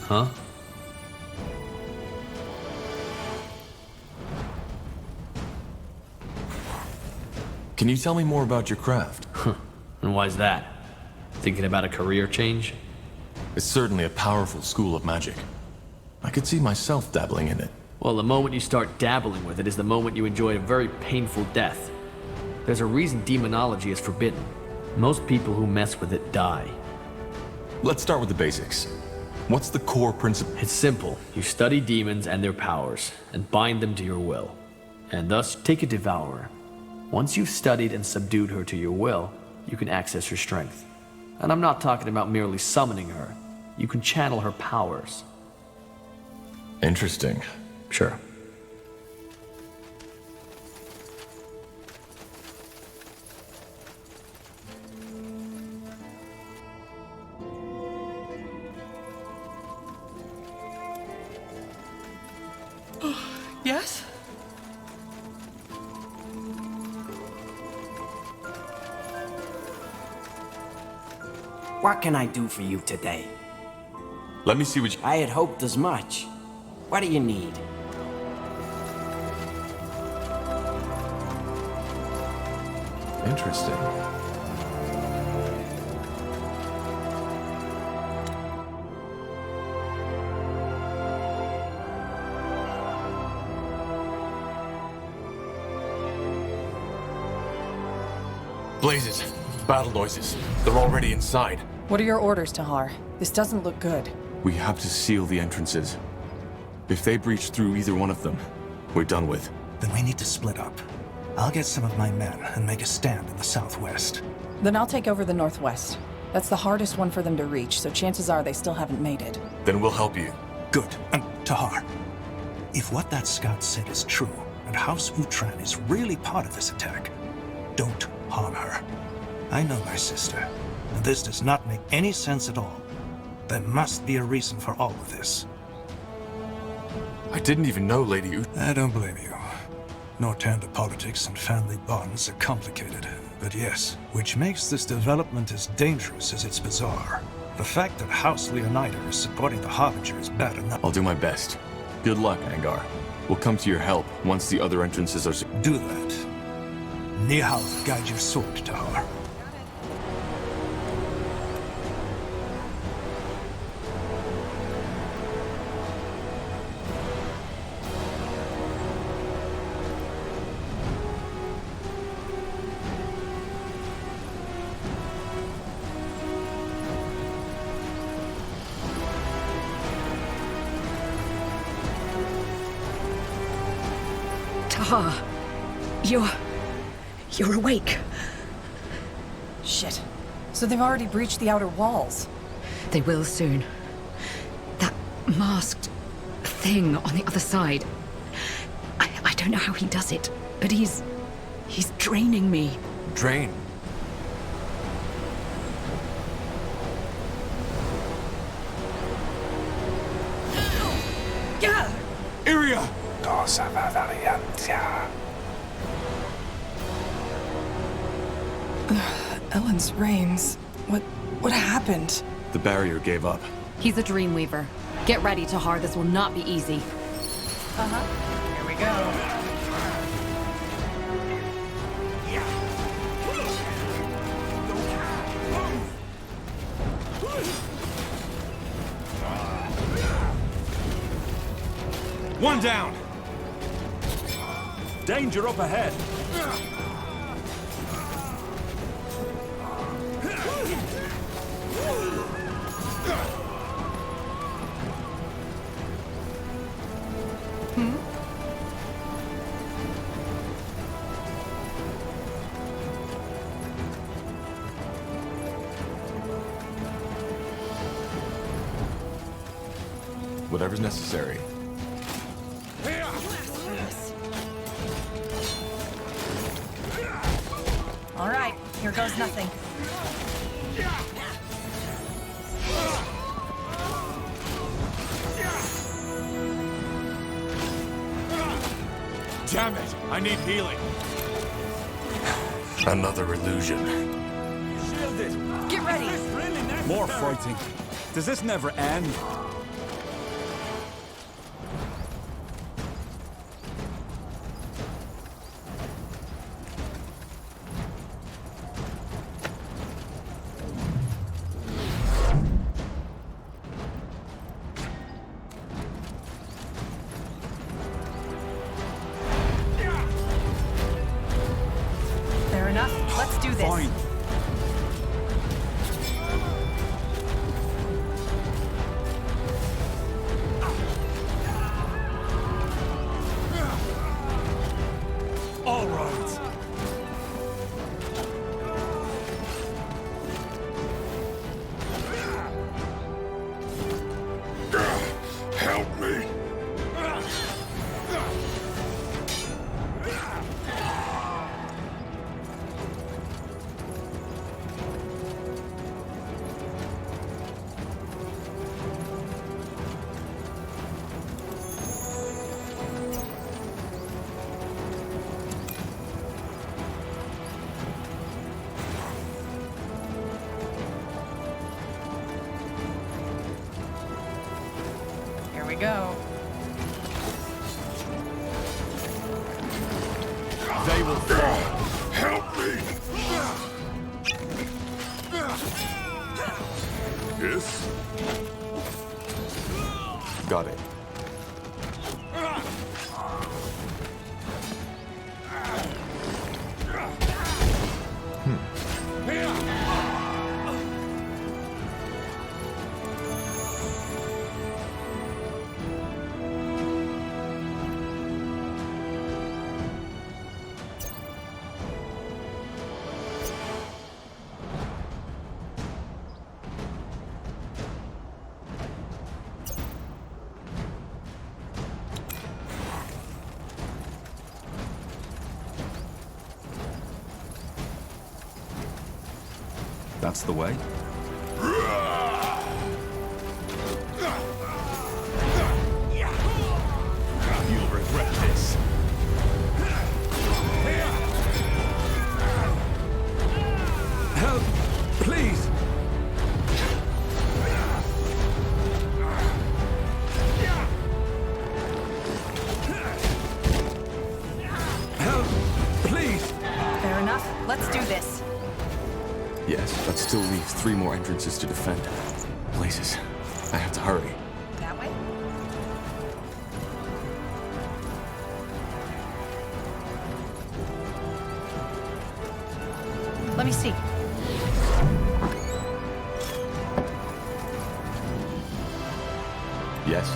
Huh? Can you tell me more about your craft? And why's that? Thinking about a career change? It's certainly a powerful school of magic. I could see myself dabbling in it. Well, the moment you start dabbling with it is the moment you enjoy a very painful death. There's a reason demonology is forbidden. Most people who mess with it die. Let's start with the basics. What's the core principle? It's simple. You study demons and their powers, and bind them to your will. And thus, take a devourer. Once you've studied and subdued her to your will, you can access her strength. And I'm not talking about merely summoning her. You can channel her powers. Interesting. Sure. Yes? What can I do for you today? Let me see what you... I had hoped as much. What do you need? Interesting. Blazes! Battle noises. They're already inside. What are your orders, Tahar? This doesn't look good. We have to seal the entrances. If they breach through either one of them, we're done with. Then we need to split up. I'll get some of my men and make a stand in the southwest. Then I'll take over the northwest. That's the hardest one for them to reach, so chances are they still haven't made it. Then we'll help you. Good. And Tahar, if what that scout said is true, and House Utran is really part of this attack, don't harm her. I know my sister, and this does not make any sense at all. There must be a reason for all of this. I didn't even know Lady I don't blame you. Northander politics and family bonds are complicated, but yes, which makes this development as dangerous as it's bizarre. The fact that House Leonida is supporting the Harbinger is bad enough. I'll do my best. Good luck, Angar. We'll come to your help once the other entrances are Do that. Nihal, guide your sword, Tahar. Tahar, you're awake. Shit. So they've already breached the outer walls. They will soon. That masked thing on the other side. I don't know how he does it, but he's draining me. Drain? Yeah! Iria! Ellen's reins. What happened? The barrier gave up. He's a Dreamweaver. Get ready, Tahar. This will not be easy. Here we go. One down! Danger up ahead! Whatever's necessary. All right, here goes nothing. Damn it! I need healing. Another illusion. Shielded! Get ready! More fighting. Does this never end? Fair enough. Let's do this. Fine. All right. Help me! Here we go. They will fall. Help me! Yes? Got it. That's the way. You'll regret this. Help! Please! Help! Please! Fair enough. Let's do this. Yes, that still leaves 3 more entrances to defend. Blazes. I have to hurry. That way? Let me see. Yes?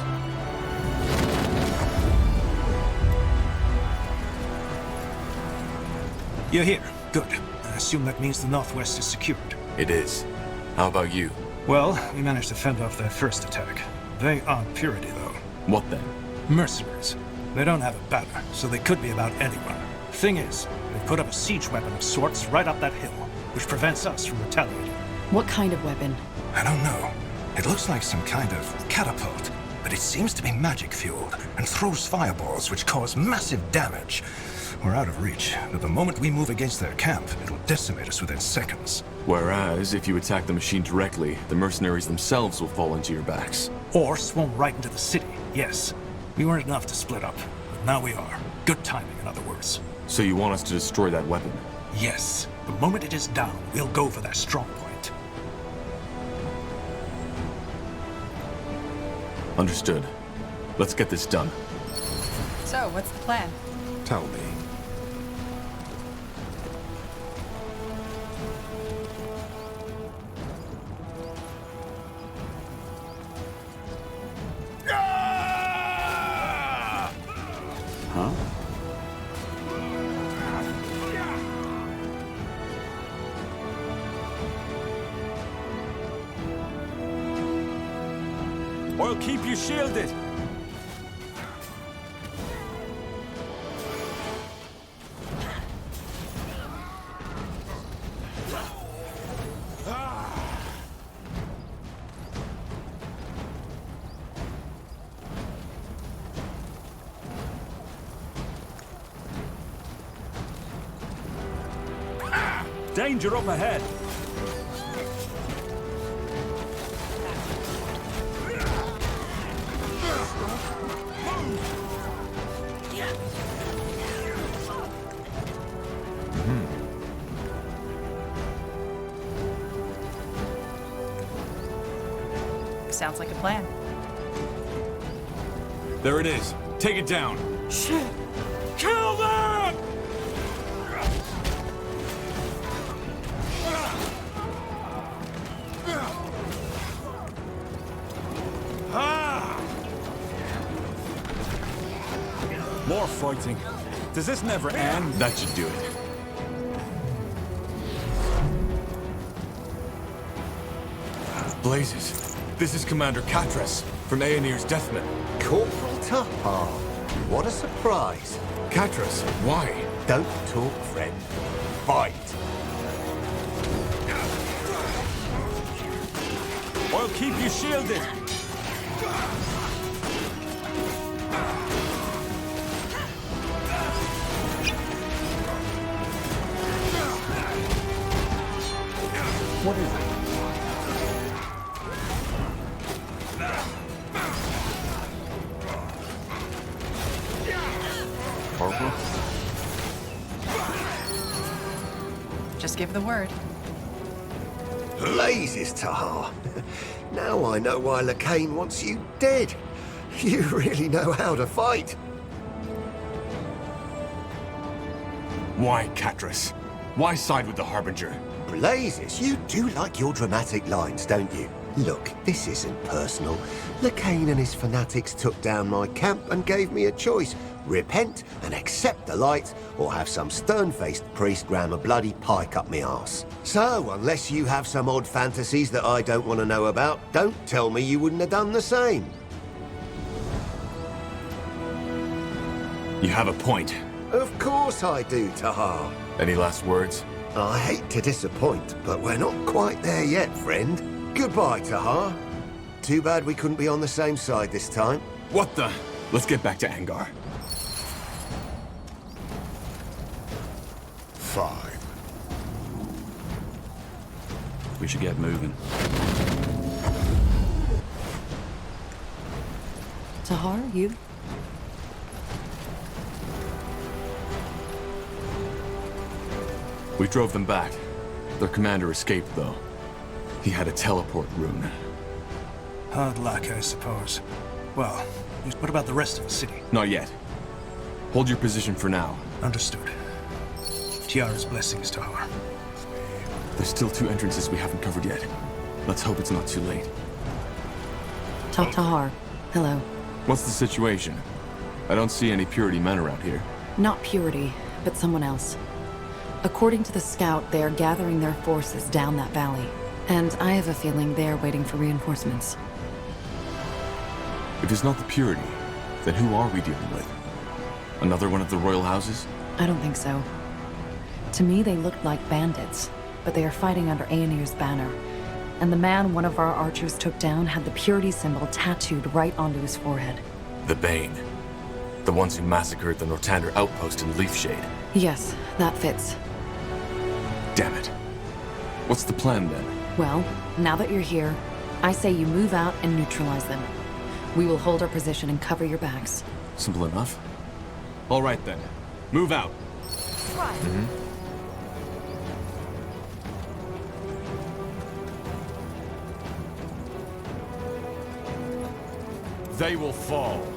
You're here. Good. I assume that means the Northwest is secured. It is. How about you? Well, we managed to fend off their first attack. They aren't Purity, though. What then? Mercenaries. They don't have a banner, so they could be about anyone. Thing is, they've put up a siege weapon of sorts right up that hill, which prevents us from retaliating. What kind of weapon? I don't know. It looks like some kind of catapult, but it seems to be magic-fueled and throws fireballs which cause massive damage. We're out of reach, but the moment we move against their camp, it'll decimate us within seconds. Whereas, if you attack the machine directly, the mercenaries themselves will fall into your backs. Or swarm right into the city, yes. We weren't enough to split up, but now we are. Good timing, in other words. So you want us to destroy that weapon? Yes. The moment it is down, we'll go for their strong point. Understood. Let's get this done. So, what's the plan? Tell me. Huh? I'll keep you shielded. Danger up ahead. Sounds like a plan. There it is. Take it down. Shit! Kill them! More fighting. Does this never end? That should do it. Blazes. This is Commander Katras from Ayaner's Deathmen. Corporal Tahar. What a surprise. Katras, why? Don't talk, friend. Fight. I'll keep you shielded. What is it? Just give the word. Blazes, Tahar. Now I know why Lacane wants you dead. You really know how to fight. Why, Catras? Why side with the Harbinger? Blazes, you do like your dramatic lines, don't you? Look, this isn't personal. Lacane and his fanatics took down my camp and gave me a choice. Repent and accept the light, or have some stern-faced priest ram a bloody pike up me arse. So, unless you have some odd fantasies that I don't want to know about, don't tell me you wouldn't have done the same. You have a point. Of course I do, Tahar. Any last words? I hate to disappoint, but we're not quite there yet, friend. Goodbye, Tahar. Too bad we couldn't be on the same side this time. What the? Let's get back to Angar. Fine. We should get moving. Tahar, you? We drove them back. Their commander escaped, though. He had a teleport rune. Hard luck, I suppose. Well, what about the rest of the city? Not yet. Hold your position for now. Understood. Tiara's blessings, Tahar. There's still 2 entrances we haven't covered yet. Let's hope it's not too late. Tahar, hello. What's the situation? I don't see any Purity men around here. Not Purity, but someone else. According to the scout, they are gathering their forces down that valley. And I have a feeling they are waiting for reinforcements. If it's not the Purity, then who are we dealing with? Another one of the royal houses? I don't think so. To me, they looked like bandits, but they are fighting under Ayaner's banner. And the man one of our archers took down had the Purity symbol tattooed right onto his forehead. The Bane. The ones who massacred the Nortander outpost in Leafshade. Yes, that fits. Damn it. What's the plan then? Well, now that you're here, I say you move out and neutralize them. We will hold our position and cover your backs. Simple enough. All right then. Move out. Right. They will fall.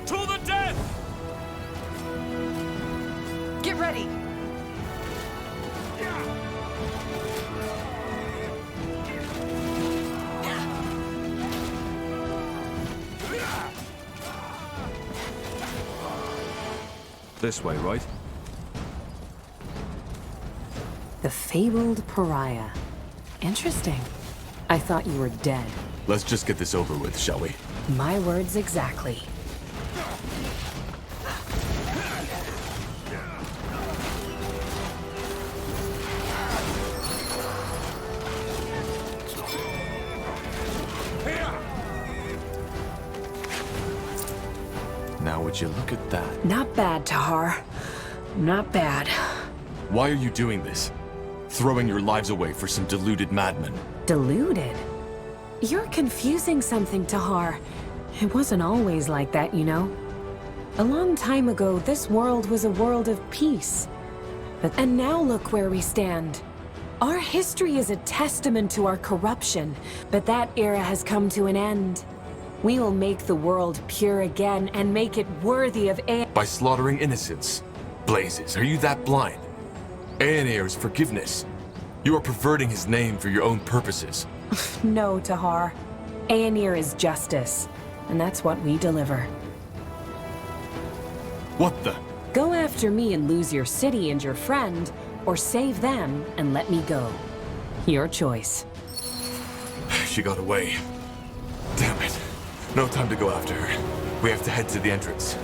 To the death! Get ready! This way, right? The fabled pariah. Interesting. I thought you were dead. Let's just get this over with, shall we? My words exactly. Now would you look at that? Not bad, Tahar. Not bad. Why are you doing this? Throwing your lives away for some deluded madmen. Deluded? You're confusing something, Tahar. It wasn't always like that, you know. A long time ago, this world was a world of peace. And now look where we stand. Our history is a testament to our corruption, but that era has come to an end. We will make the world pure again and make it worthy of By slaughtering innocents. Blazes, are you that blind? Ayaner's forgiveness. You are perverting his name for your own purposes. No, Tahar. Ayaner is justice, and that's what we deliver. What the? Go after me and lose your city and your friend, or save them and let me go. Your choice. She got away. Damn it. No time to go after her. We have to head to the entrance.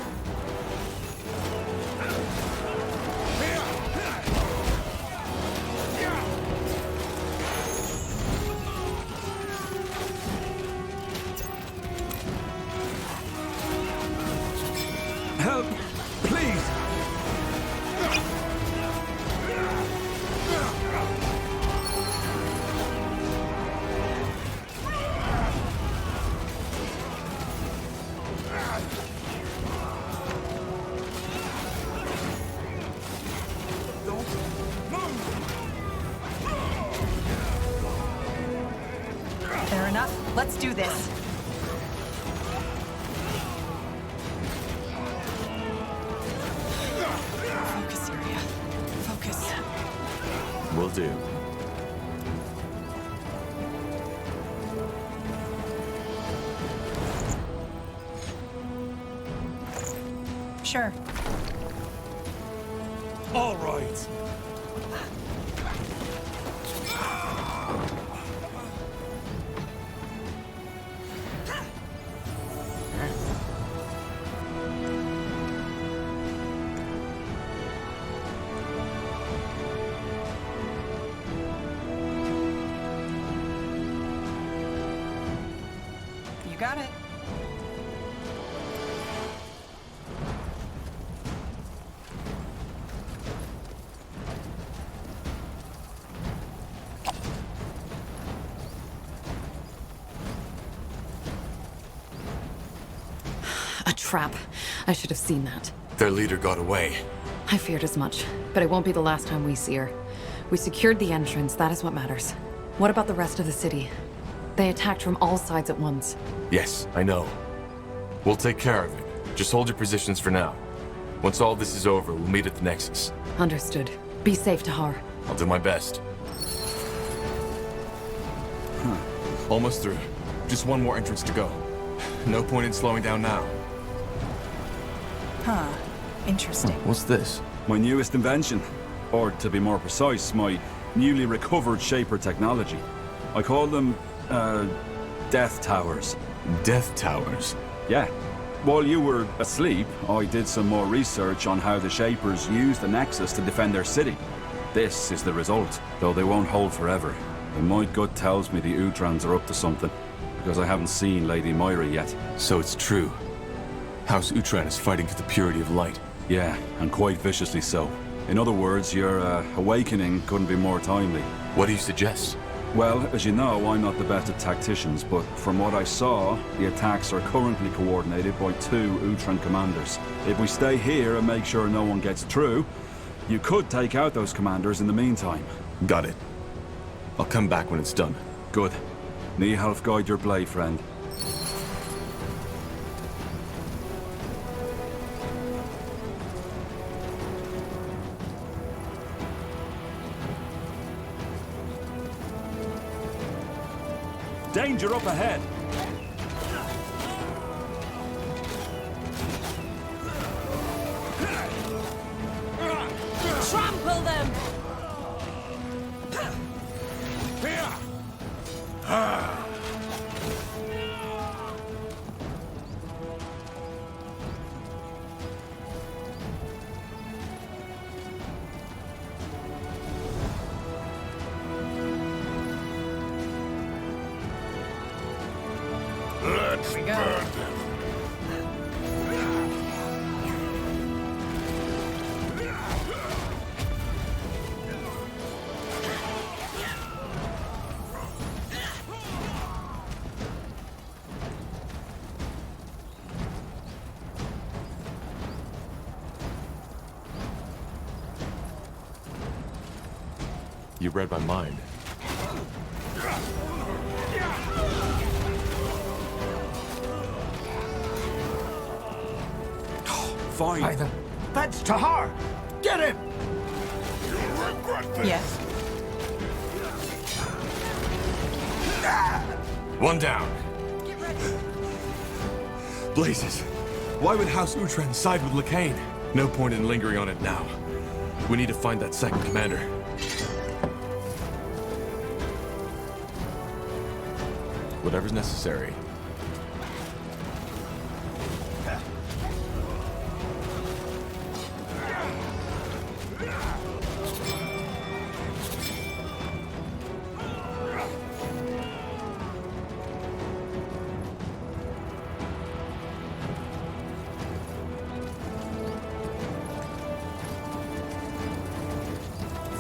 Sure enough, let's do this. Focus, Syria. Focus. Will do. Sure. All right. You got it. A trap. I should have seen that. Their leader got away. I feared as much, but it won't be the last time we see her. We secured the entrance, that is what matters. What about the rest of the city? They attacked from all sides at once. Yes, I know. We'll take care of it. Just hold your positions for now. Once all this is over, we'll meet at the nexus. Understood. Be safe, Tahar. I'll do my best. Almost through. Just one more entrance to go. No point in slowing down now. Huh. Interesting. What's this? My newest invention. Or, to be more precise, my newly recovered Shaper technology. I call them, Death Towers. Death Towers? Yeah. While you were asleep, I did some more research on how the Shapers use the Nexus to defend their city. This is the result, though they won't hold forever. And my gut tells me the Utrans are up to something, because I haven't seen Lady Moira yet. So it's true. House Utran is fighting for the purity of light. Yeah, and quite viciously so. In other words, your awakening couldn't be more timely. What do you suggest? Well, as you know, I'm not the best at tacticians, but from what I saw, the attacks are currently coordinated by 2 Utran commanders. If we stay here and make sure no one gets through, you could take out those commanders in the meantime. Got it. I'll come back when it's done. Good. Nihalf guide your blade, friend. Danger up ahead! Trample them! Let's burn them. You read my mind. Fine. Either. That's Tahar! Get him! You'll regret this. Yes. One down. Blazes. Why would House Utran side with Lacane? No point in lingering on it now. We need to find that second commander. Whatever's necessary.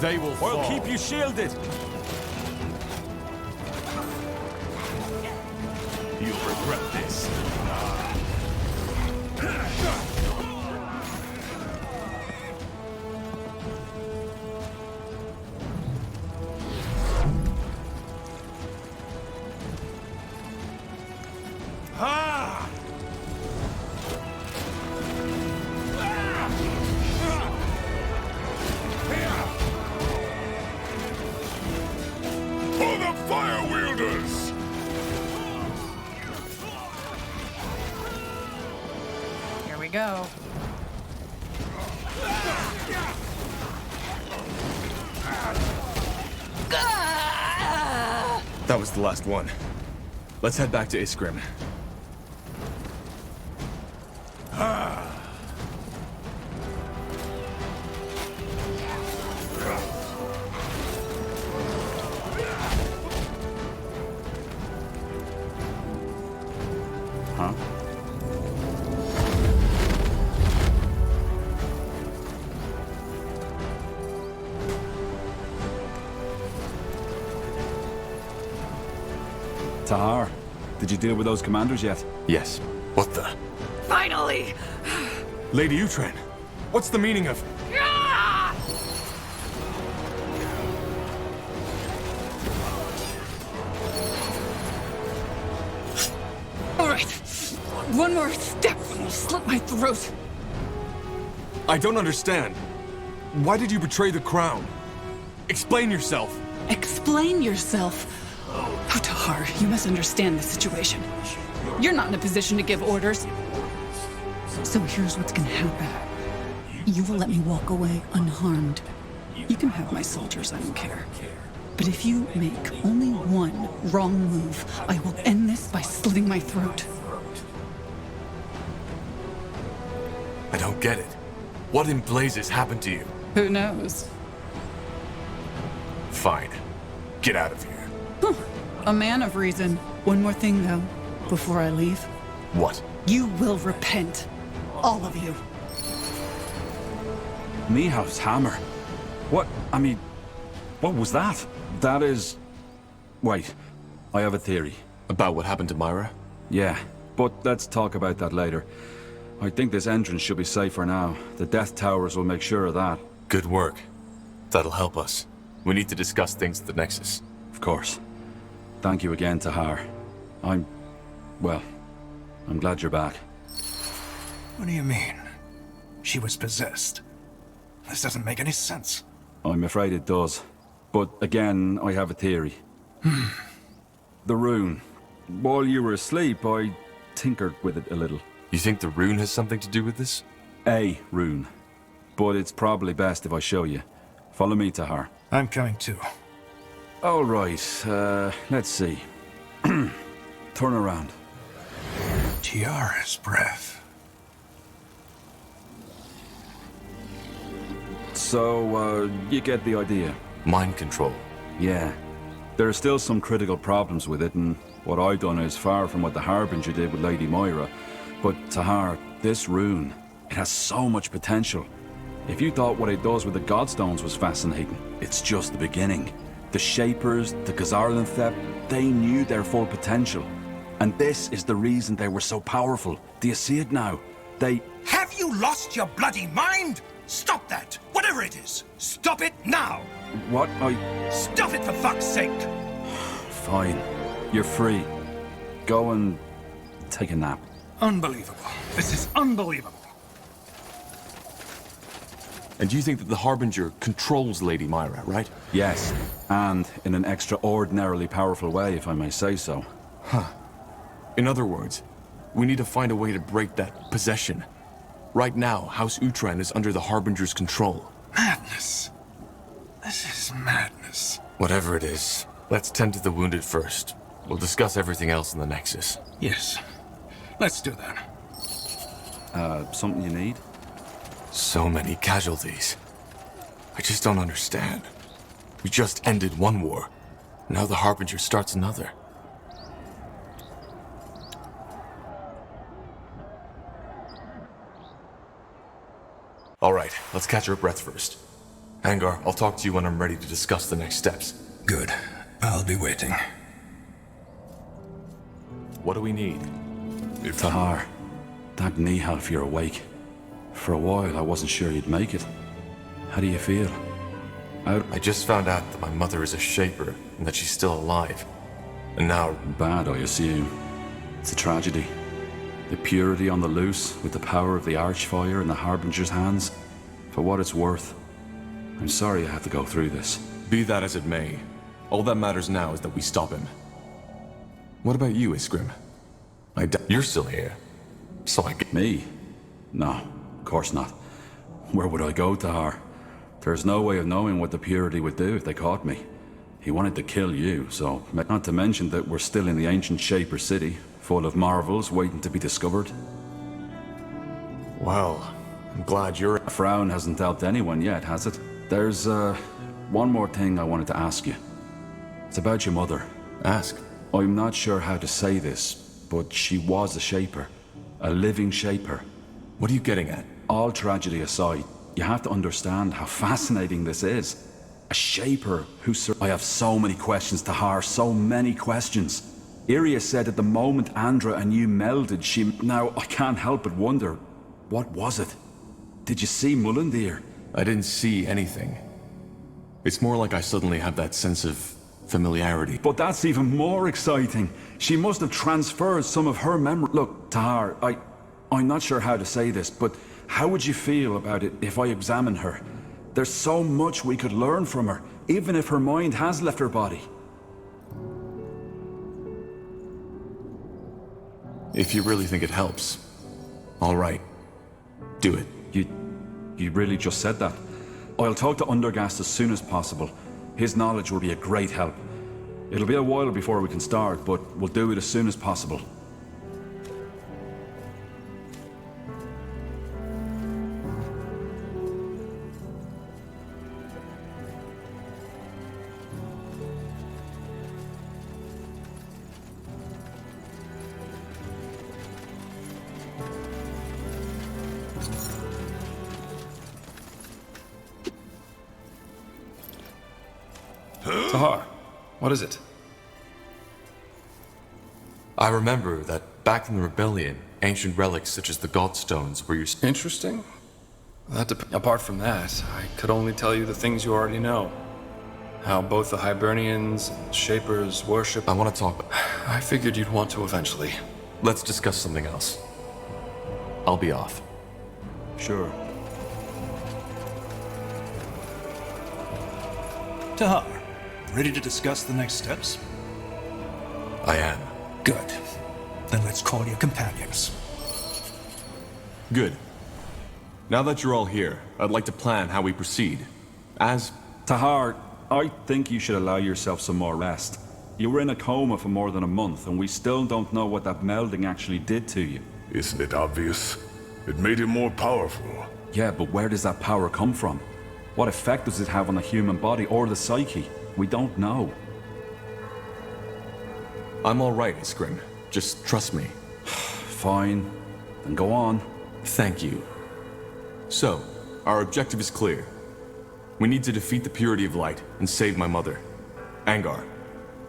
They will fall. I'll keep you shielded. You'll regret this. fire wielders! Here we go. That was the last one. Let's head back to Iskrim. Huh? Tahar, did you deal with those commanders yet? Yes. What the? Finally! Lady Utran, what's the meaning of... All right. One more step and I'll slit my throat. I don't understand. Why did you betray the crown? Explain yourself. Explain yourself. Oh, Tahar, you must understand the situation. You're not in a position to give orders. So here's what's gonna happen. You will let me walk away unharmed. You can have my soldiers, I don't care. But if you make only one wrong move, I will end this by slitting my throat. I don't get it. What in blazes happened to you? Who knows? Fine. Get out of here. A man of reason. One more thing, though, before I leave. What? You will repent. All of you. Niehaus hammer? What? I mean, what was that? That is... Wait, I have a theory. About what happened to Myra? Yeah, but let's talk about that later. I think this entrance should be safe for now. The Death Towers will make sure of that. Good work. That'll help us. We need to discuss things at the Nexus. Of course. Thank you again, Tahar. Well, I'm glad you're back. What do you mean? She was possessed. This doesn't make any sense. I'm afraid it does. But again, I have a theory. The rune. While you were asleep, I tinkered with it a little. You think the rune has something to do with this? A rune. But it's probably best if I show you. Follow me, Tahar. I'm coming too. All right, let's see. Turn around. Tiara's breath. So, you get the idea. Mind control. Yeah. There are still some critical problems with it, and what I've done is far from what the Harbinger did with Lady Moira. But, Tahar, this rune, it has so much potential. If you thought what it does with the Godstones was fascinating, it's just the beginning. The Shapers, the Khazarlanthep, they knew their full potential. And this is the reason they were so powerful. Do you see it now? They... Have you lost your bloody mind? Stop that! Whatever it is! Stop it now! What? Stop it for fuck's sake! Fine. You're free. Go and... take a nap. Unbelievable. This is unbelievable. And you think that the Harbinger controls Lady Myra, right? Yes. And in an extraordinarily powerful way, if I may say so. Huh. In other words, we need to find a way to break that possession. Right now, House Utran is under the Harbinger's control. Madness. This is madness. Whatever it is, let's tend to the wounded first. We'll discuss everything else in the Nexus. Yes. Let's do that. Something you need? So many casualties. I just don't understand. We just ended one war. Now the Harbinger starts another. All right, let's catch our breath first. Angar, I'll talk to you when I'm ready to discuss the next steps. Good. I'll be waiting. What do we need? Tahar, thank Nihal if you're awake. For a while, I wasn't sure you'd make it. How do you feel? I just found out that my mother is a Shaper and that she's still alive. And now... Bad, I assume. It's a tragedy. The purity on the loose, with the power of the Archfire in the Harbinger's hands. For what it's worth. I'm sorry I have to go through this. Be that as it may, All that matters now is that we stop him. What about you, Iskrim? You're still here. So I get... Me? No, of course not. Where would I go, Tahar? There's no way of knowing what the Purity would do if they caught me. He wanted to kill you, so... Not to mention that we're still in the ancient Shaper city, full of marvels waiting to be discovered. Well, I'm glad you're... A frown hasn't helped anyone yet, has it? There's, one more thing I wanted to ask you. It's about your mother. Ask. I'm not sure how to say this, but she was a Shaper. A living Shaper. What are you getting at? All tragedy aside, you have to understand how fascinating this is. A Shaper who I have so many questions, Tahar, so many questions. Iria said at the moment Andra and you melded, Now, I can't help but wonder, what was it? Did you see Mullendir? I didn't see anything. It's more like I suddenly have that sense of familiarity. But that's even more exciting. She must have transferred some of her memory. Look, Tahar, I'm not sure how to say this, but how would you feel about it if I examine her? There's so much we could learn from her, even if her mind has left her body. If you really think it helps, all right, do it. You really just said that? I'll talk to Undergast as soon as possible. His knowledge will be a great help. It'll be a while before we can start, but we'll do it as soon as possible. Tahar, what is it? I remember that back in the Rebellion, ancient relics such as the Godstones were used. Interesting. Apart from that, I could only tell you the things you already know. How both the Hibernians and Shapers worship. I want to talk. I figured you'd want to eventually. Let's discuss something else. I'll be off. Sure. Tahar, ready to discuss the next steps? I am. Good. Then let's call your companions. Good. Now that you're all here, I'd like to plan how we proceed. Tahar, I think you should allow yourself some more rest. You were in a coma for more than a month, and we still don't know what that melding actually did to you. Isn't it obvious? It made him more powerful. Yeah, but where does that power come from? What effect does it have on the human body or the psyche? We don't know. I'm all right, Iskrim. Just trust me. Fine. Then go on. Thank you. So, our objective is clear. We need to defeat the Purity of Light and save my mother. Angar,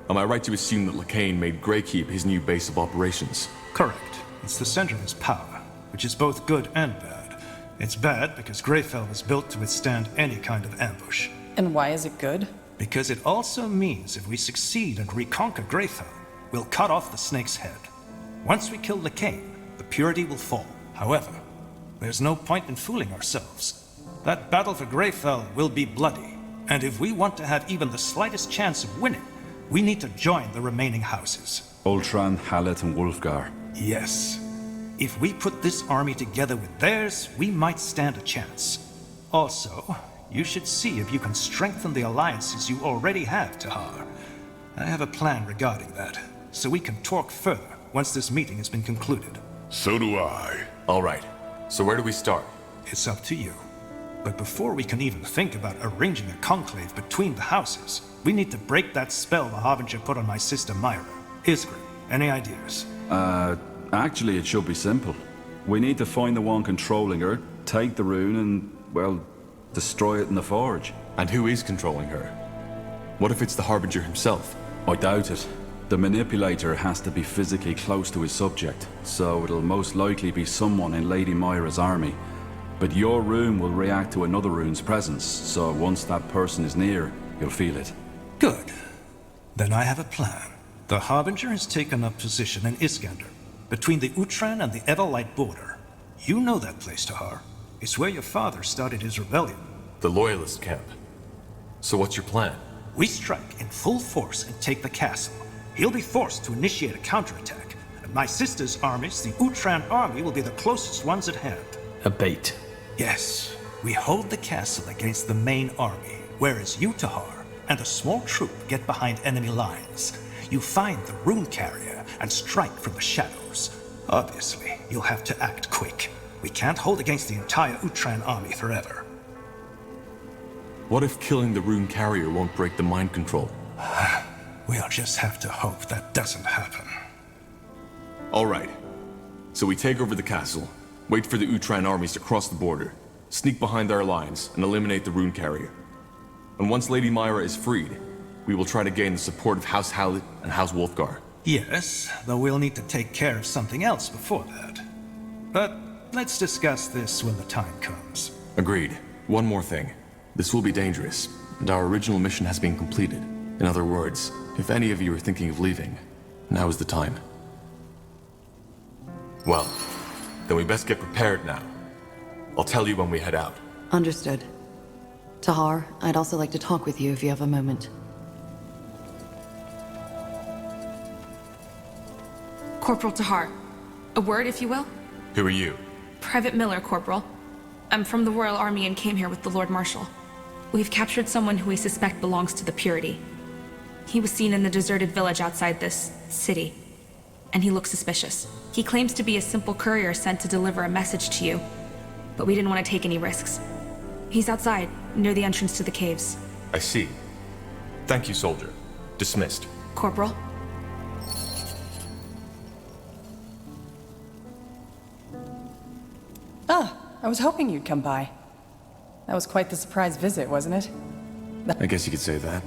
am I right to assume that Lacane made Greykeep his new base of operations? Correct. It's the center of his power, which is both good and bad. It's bad because Greyfell was built to withstand any kind of ambush. And why is it good? Because it also means if we succeed and reconquer Greyfell, we'll cut off the snake's head. Once we kill Lacane, the Purity will fall. However, there's no point in fooling ourselves. That battle for Greyfell will be bloody, and if we want to have even the slightest chance of winning, we need to join the remaining houses. Ultran, Hallet, and Wulfgar. Yes. If we put this army together with theirs, we might stand a chance. Also, you should see if you can strengthen the alliances you already have, Tahar. I have a plan regarding that, so we can talk further once this meeting has been concluded. So do I. All right. So where do we start? It's up to you. But before we can even think about arranging a conclave between the houses, we need to break that spell the Harbinger put on my sister Myra. Iskrim, any ideas? Actually, it should be simple. We need to find the one controlling her, take the rune, and, well, destroy it in the forge. And who is controlling her? What if it's the Harbinger himself? I doubt it. The manipulator has to be physically close to his subject, so it'll most likely be someone in Lady Myra's army. But your rune will react to another rune's presence, so once that person is near, you'll feel it. Good. Then I have a plan. The Harbinger has taken up position in Iskander, between the Utran and the Everlight border. You know that place, Tahar. It's where your father started his rebellion. The Loyalist camp. So what's your plan? We strike in full force and take the castle. He'll be forced to initiate a counterattack, and my sister's armies, the Utran army, will be the closest ones at hand. A bait. Yes, we hold the castle against the main army, whereas you, Tahar, and a small troop get behind enemy lines. You find the rune carrier and strike from the shadows. Obviously, you'll have to act quick. We can't hold against the entire Utran army forever. What if killing the rune carrier won't break the mind control? We'll just have to hope that doesn't happen. All right. So we take over the castle, wait for the Utran armies to cross the border, sneak behind our lines, and eliminate the rune carrier. And once Lady Myra is freed, we will try to gain the support of House Howlett and House Wolfgar. Yes, though we'll need to take care of something else before that. But let's discuss this when the time comes. Agreed. One more thing. This will be dangerous, and our original mission has been completed. In other words, if any of you are thinking of leaving, now is the time. Well, then we best get prepared now. I'll tell you when we head out. Understood. Tahar, I'd also like to talk with you if you have a moment. Corporal Tahar. A word, if you will? Who are you? Private Miller, Corporal. I'm from the Royal Army and came here with the Lord Marshal. We've captured someone who we suspect belongs to the Purity. He was seen in the deserted village outside this city, and he looks suspicious. He claims to be a simple courier sent to deliver a message to you, but we didn't want to take any risks. He's outside, near the entrance to the caves. I see. Thank you, soldier. Dismissed. Corporal? Ah, I was hoping you'd come by. That was quite the surprise visit, wasn't it? I guess you could say that.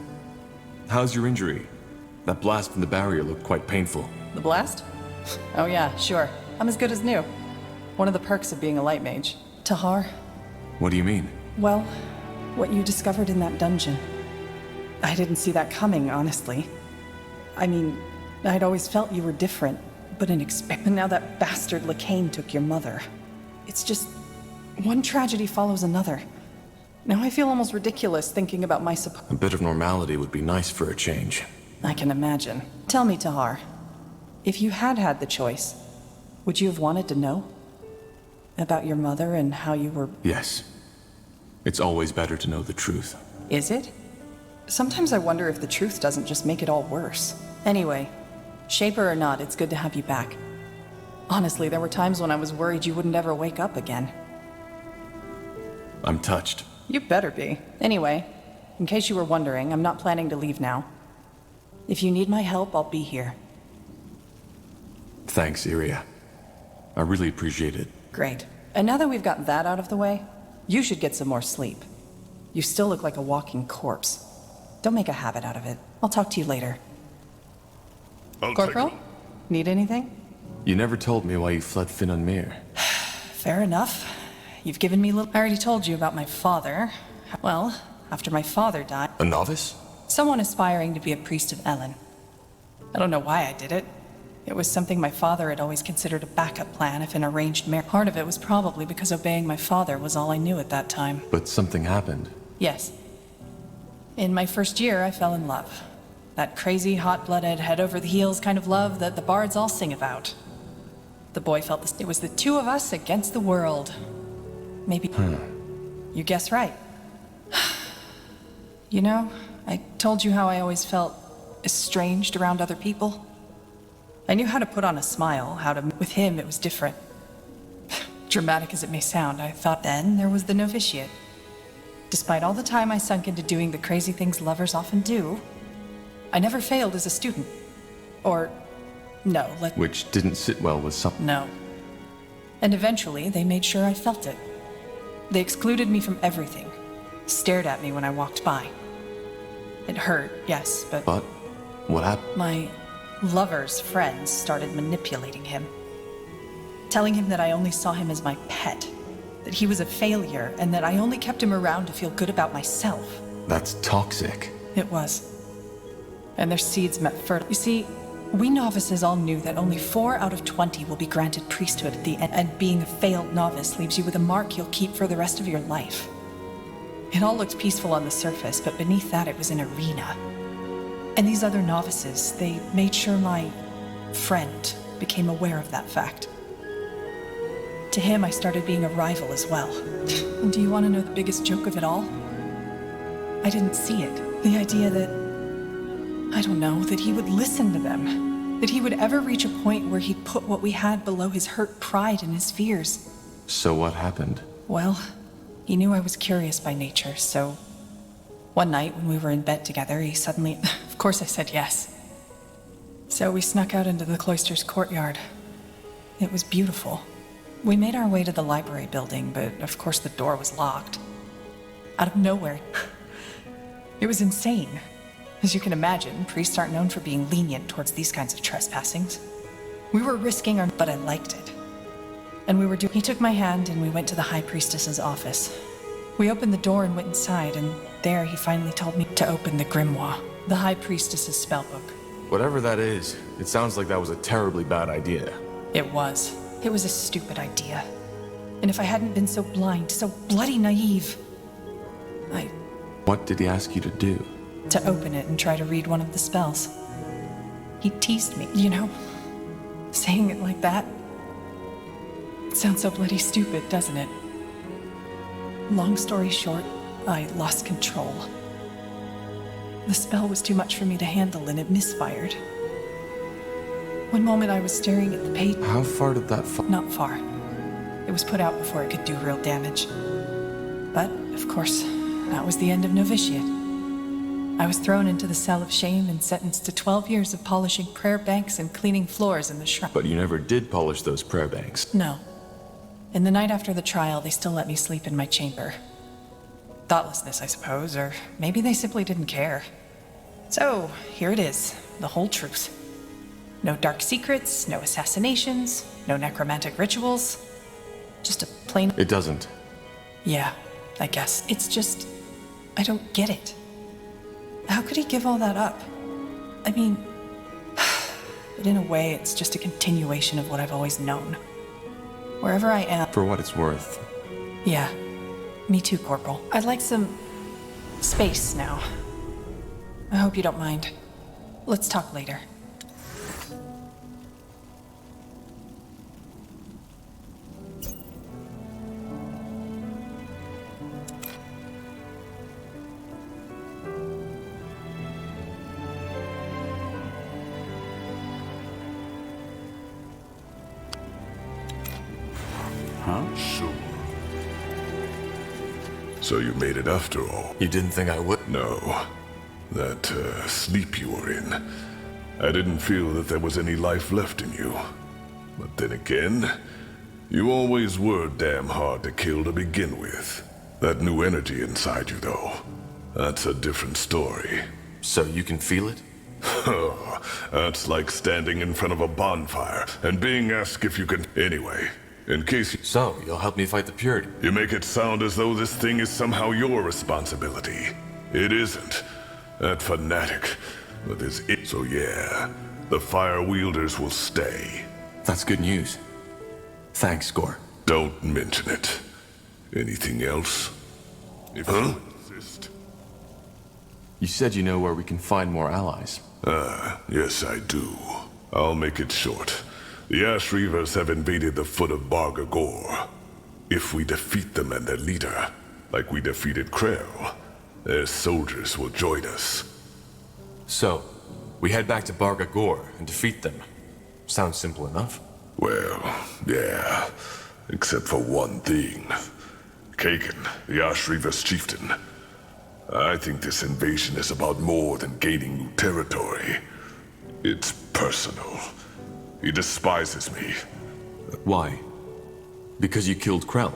How's your injury? That blast from the barrier looked quite painful. The blast? Oh yeah, sure. I'm as good as new. One of the perks of being a light mage. Tahar? What do you mean? Well, what you discovered in that dungeon. I didn't see that coming, honestly. I mean, I'd always felt you were different, but unexpected. Now that bastard Lacane took your mother. It's just, one tragedy follows another. Now I feel almost ridiculous thinking about my A bit of normality would be nice for a change. I can imagine. Tell me, Tahar, if you had had the choice, would you have wanted to know? About your mother and how you were... Yes. It's always better to know the truth. Is it? Sometimes I wonder if the truth doesn't just make it all worse. Anyway, Shaper or not, it's good to have you back. Honestly, there were times when I was worried you wouldn't ever wake up again. I'm touched. You better be. Anyway, in case you were wondering, I'm not planning to leave now. If you need my help, I'll be here. Thanks, Iria. I really appreciate it. Great. And now that we've got that out of the way, you should get some more sleep. You still look like a walking corpse. Don't make a habit out of it. I'll talk to you later. Corporal? Need anything? You never told me why you fled Finan Mir. Fair enough. You've given me little... I already told you about my father. Well, after my father died... A novice? Someone aspiring to be a priest of Elen. I don't know why I did it. It was something my father had always considered a backup plan if an arranged marriage. Part of it was probably because obeying my father was all I knew at that time. But something happened. Yes. In my first year, I fell in love. That crazy, hot-blooded, head-over-the-heels kind of love that the bards all sing about. The boy felt this. It was the two of us against the world. Maybe... You guess right. You know, I told you how I always felt estranged around other people. I knew how to put on a smile, how to... With him, it was different. Dramatic as it may sound, I thought then there was the novitiate. Despite all the time I sunk into doing the crazy things lovers often do, I never failed as a student. Or... no, Which didn't sit well with some... No. And eventually, they made sure I felt it. They excluded me from everything. Stared at me when I walked by. It hurt, yes, but... But? What happened? My lover's friends started manipulating him. Telling him that I only saw him as my pet. That he was a failure, and that I only kept him around to feel good about myself. That's toxic. It was. And their seeds met fertile. You see, we novices all knew that only 4 out of 20 will be granted priesthood at the end, and being a failed novice leaves you with a mark you'll keep for the rest of your life. It all looked peaceful on the surface, but beneath that it was an arena. And these other novices, they made sure my friend became aware of that fact. To him, I started being a rival as well. And do you want to know the biggest joke of it all? I didn't see it. The idea that, I don't know, that he would listen to them. That he would ever reach a point where he'd put what we had below his hurt pride and his fears. So what happened? Well, he knew I was curious by nature, so one night when we were in bed together, he suddenly... Of course I said yes. So we snuck out into the cloister's courtyard. It was beautiful. We made our way to the library building, but of course the door was locked. Out of nowhere. It was insane. As you can imagine, priests aren't known for being lenient towards these kinds of trespassings. We were risking our... but I liked it. And he took my hand and we went to the High Priestess's office. We opened the door and went inside, and there he finally told me to open the grimoire, the High Priestess's spellbook. Whatever that is, it sounds like that was a terribly bad idea. It was. It was a stupid idea. And if I hadn't been so blind, so bloody naive, What did he ask you to do? To open it and try to read one of the spells. He teased me, you know? Saying it like that. It sounds so bloody stupid, doesn't it? Long story short, I lost control. The spell was too much for me to handle and it misfired. One moment I was staring at the page. How far did that fall? Not far. It was put out before it could do real damage. But, of course, that was the end of novitiate. I was thrown into the cell of shame and sentenced to 12 years of polishing prayer banks and cleaning floors in the shrine. But you never did polish those prayer banks. No. And the night after the trial, they still let me sleep in my chamber. Thoughtlessness, I suppose, or maybe they simply didn't care. So, here it is, the whole truth. No dark secrets, no assassinations, no necromantic rituals. Just a plain... It doesn't. Yeah, I guess. It's just... I don't get it. How could he give all that up? I mean... But in a way, it's just a continuation of what I've always known. Wherever I am... For what it's worth. Yeah. Me too, Corporal. I'd like some... space now. I hope you don't mind. Let's talk later. Huh? Sure. So you made it after all. You didn't think I would? No. That sleep you were in. I didn't feel that there was any life left in you. But then again, you always were damn hard to kill to begin with. That new energy inside you, though, that's a different story. So you can feel it? That's like standing in front of a bonfire and being asked if you can... Anyway, in case you... So, you'll help me fight the Purity? You make it sound as though this thing is somehow your responsibility. It isn't. That fanatic with his... So yeah, the Fire Wielders will stay. That's good news. Thanks, Gore. Don't mention it. Anything else? If you insist. You said you know where we can find more allies. Yes I do. I'll make it short. The Ash Reavers have invaded the foot of Barga Gore. If we defeat them and their leader, like we defeated Krell, their soldiers will join us. So, we head back to Barga Gore and defeat them. Sounds simple enough. Well, yeah. Except for one thing. Kagan, the Ash Reavers chieftain. I think this invasion is about more than gaining new territory. It's personal. He despises me. Why? Because you killed Krell?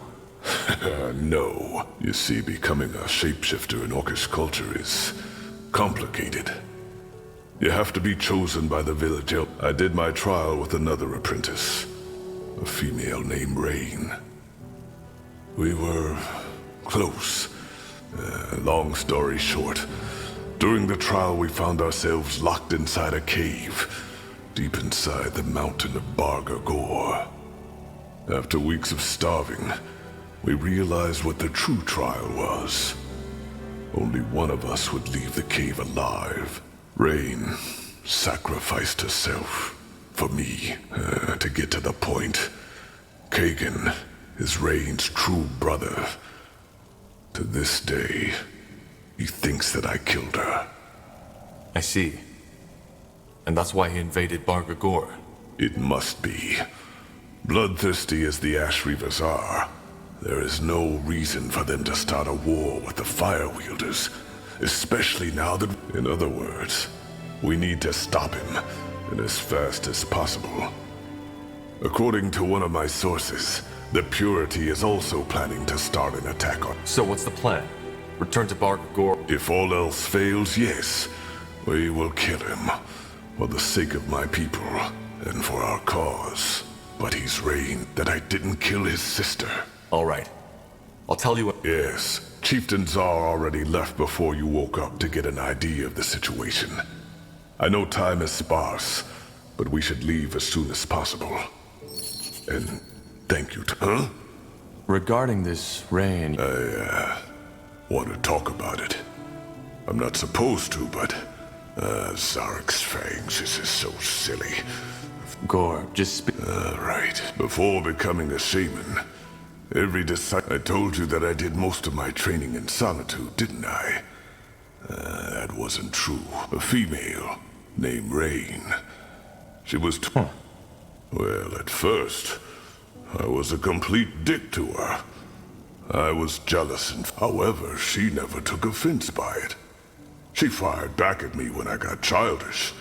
No. You see, becoming a shapeshifter in Orcish culture is complicated. You have to be chosen by the village elf. I did my trial with another apprentice, a female named Rain. We were close. Long story short, during the trial we found ourselves locked inside a cave, deep inside the mountain of Barga Gore. After weeks of starving, we realized what the true trial was. Only one of us would leave the cave alive. Rain sacrificed herself for me. To get to the point, Kagan is Rain's true brother. To this day, he thinks that I killed her. I see. And that's why he invaded Barga Gor. It must be. Bloodthirsty as the Ash Reavers are, there is no reason for them to start a war with the Fire Wielders, especially now that... In other words, we need to stop him, and as fast as possible. According to one of my sources, the Purity is also planning to start an attack on... So what's the plan? Return to Barga Gor? If all else fails, yes. We will kill him, for the sake of my people, and for our cause. But he's Rain that I didn't kill his sister. All right. I'll tell you what... Yes. Chieftain Czar already left before you woke up to get an idea of the situation. I know time is sparse, but we should leave as soon as possible. And thank you, huh? Regarding this Rain... I, want to talk about it. I'm not supposed to, but... Zarek's fangs, this is so silly. Gor, just right. Before becoming a shaman, every disciple... I told you that I did most of my training in solitude, didn't I? That wasn't true. A female named Rain. She was... Well, at first, I was a complete dick to her. I was jealous and... However, she never took offense by it. She fired back at me when I got childish,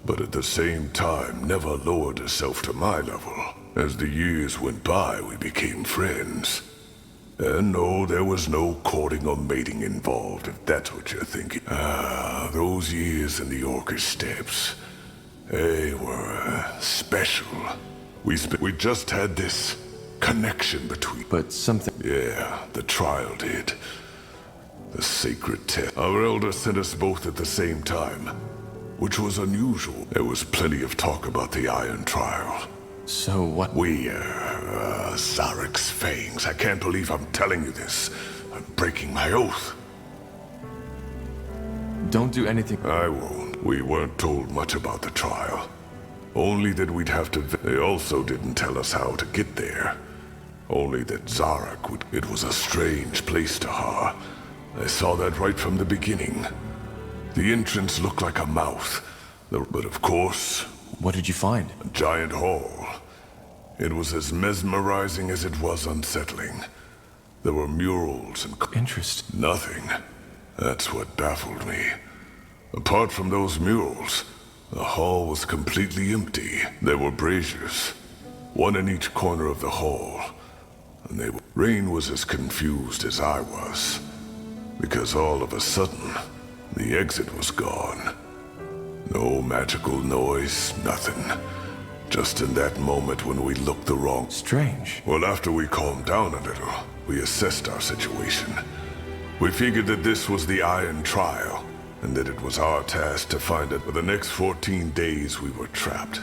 but at the same time never lowered herself to my level. As the years went by, we became friends. And no, there was no courting or mating involved, if that's what you're thinking. Those years in the Orcish steppes, they were special. We just had this connection between... But something... Yeah, the trial did. The sacred test. Our elder sent us both at the same time, which was unusual. There was plenty of talk about the Iron Trial. So what? We, Zarek's fangs. I can't believe I'm telling you this. I'm breaking my oath. Don't do anything. I won't. We weren't told much about the trial. Only that we'd have to... They also didn't tell us how to get there. Only that Zarek would... It was a strange place to her. I saw that right from the beginning. The entrance looked like a mouth. But of course... What did you find? A giant hall. It was as mesmerizing as it was unsettling. There were murals and... Interesting. Nothing. That's what baffled me. Apart from those murals, the hall was completely empty. There were braziers, one in each corner of the hall. And they were... Rain was as confused as I was. Because all of a sudden, the exit was gone. No magical noise, nothing. Just in that moment when we looked the wrong... Strange. Well, after we calmed down a little, we assessed our situation. We figured that this was the Iron Trial, and that it was our task to find it. For the next 14 days, we were trapped.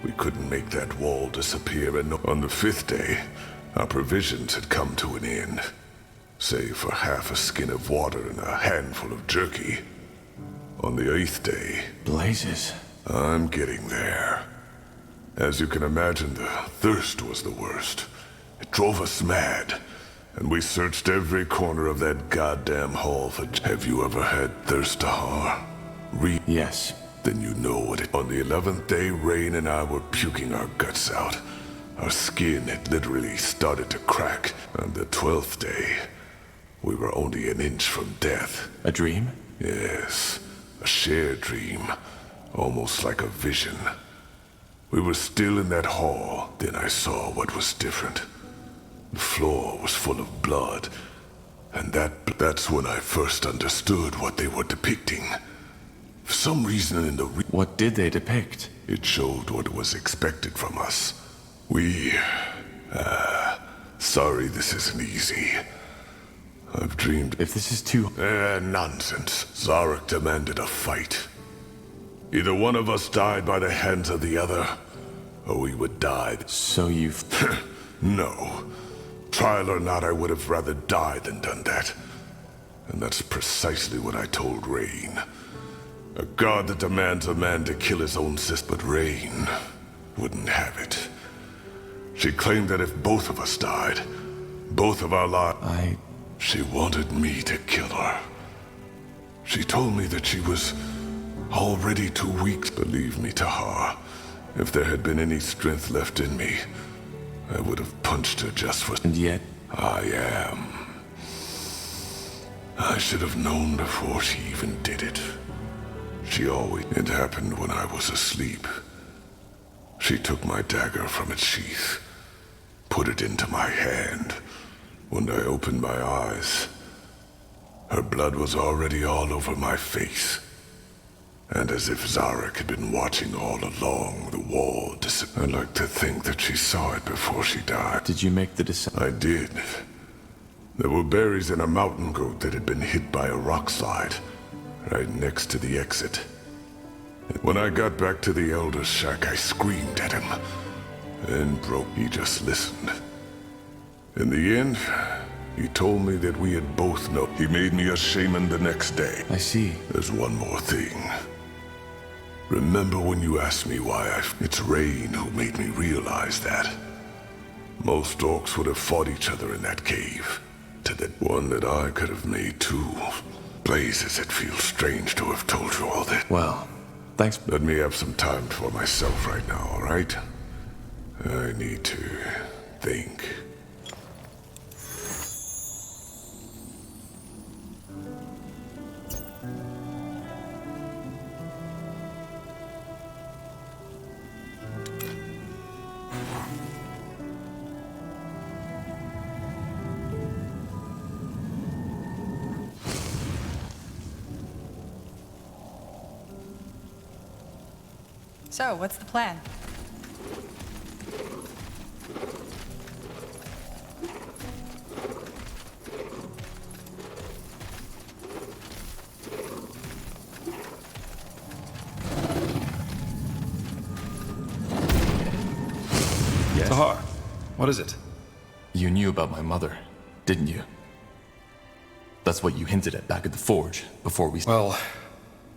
We couldn't make that wall disappear, and on the 5th day, our provisions had come to an end. Save for half a skin of water and a handful of jerky. On the 8th day... Blazes. I'm getting there. As you can imagine, the thirst was the worst. It drove us mad, and we searched every corner of that goddamn hall for... Have you ever had thirst, Tahar? Yes. Then you know what it... On the 11th day, Rain and I were puking our guts out. Our skin had literally started to crack. On the 12th day... We were only an inch from death. A dream? Yes, a shared dream. Almost like a vision. We were still in that hall, then I saw what was different. The floor was full of blood, and that's when I first understood what they were depicting. For some reason in the... What did they depict? It showed what was expected from us. We... sorry this isn't easy. I've dreamed... If this is too... nonsense. Zarek demanded a fight. Either one of us died by the hands of the other, or we would die. So you've... No. Trial or not, I would have rather died than done that. And that's precisely what I told Rain. A god that demands a man to kill his own sister, but Rain wouldn't have it. She claimed that if both of us died, both of our lives... She wanted me to kill her. She told me that she was already too weak. Believe me, Tahar, if there had been any strength left in me, I would have punched her just for... And yet... I am. I should have known before she even did it. She always... It happened when I was asleep. She took my dagger from its sheath, put it into my hand. When I opened my eyes, her blood was already all over my face. And as if Zarek had been watching all along, the wall disappeared. I like to think that she saw it before she died. Did you make the decision? I did. There were berries in a mountain goat that had been hit by a rock slide, right next to the exit. When I got back to the Elder's shack, I screamed at him, and broke. He just listened. In the end, he told me that we had both known. He made me a shaman the next day. I see. There's one more thing. Remember when you asked me why It's Rain who made me realize that. Most orcs would have fought each other in that cave. To the one that I could have made too. Blazes, it feels strange to have told you all that. Well, thanks. Let me have some time for myself right now, all right? I need to think. So, what's the plan? Yes? Tahar, what is it? You knew about my mother, didn't you? That's what you hinted at back at the forge, before we... Well,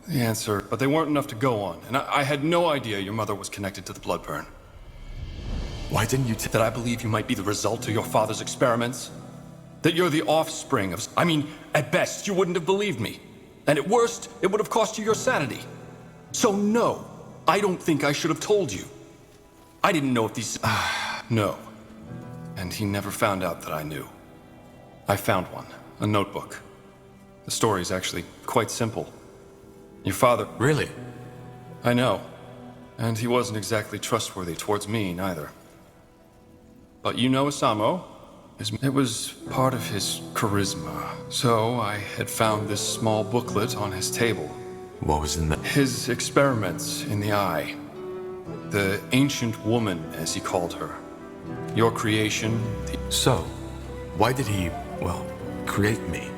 the answer... But they weren't enough to go on, and I had no idea your mother was connected to the Bloodburn. Why didn't you That I believe you might be the result of your father's experiments? That you're the offspring of... I mean, at best, you wouldn't have believed me. And at worst, it would have cost you your sanity. So no, I don't think I should have told you. I didn't know if these... No. And he never found out that I knew. I found one. A notebook. The story's actually quite simple. Your father... Really? I know. And he wasn't exactly trustworthy towards me, neither. But you know Asamo. It was part of his charisma. So I had found this small booklet on his table. What was in that? His experiments in the eye. The ancient woman, as he called her. Your creation. So, why did he, well, create me?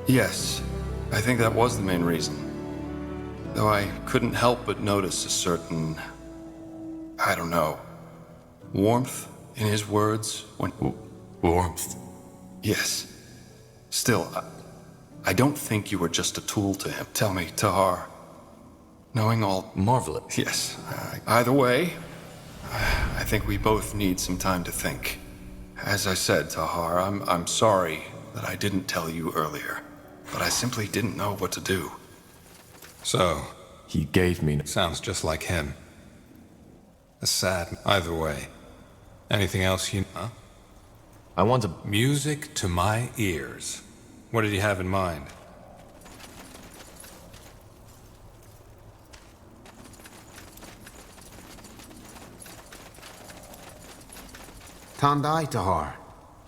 Yes, I think that was the main reason. Though I couldn't help but notice a certain, I don't know, warmth in his words when... Warmth? Yes. Still, I don't think you were just a tool to him. Tell me, Tahar, knowing all... Marvelous. Yes. Either way, I think we both need some time to think. As I said, Tahar, I'm sorry that I didn't tell you earlier, but I simply didn't know what to do. So, he gave me... Sounds just like him. A sad... Either way. Anything else you... Huh? I want to... Music to my ears. What did you have in mind? Tandai, Tahar.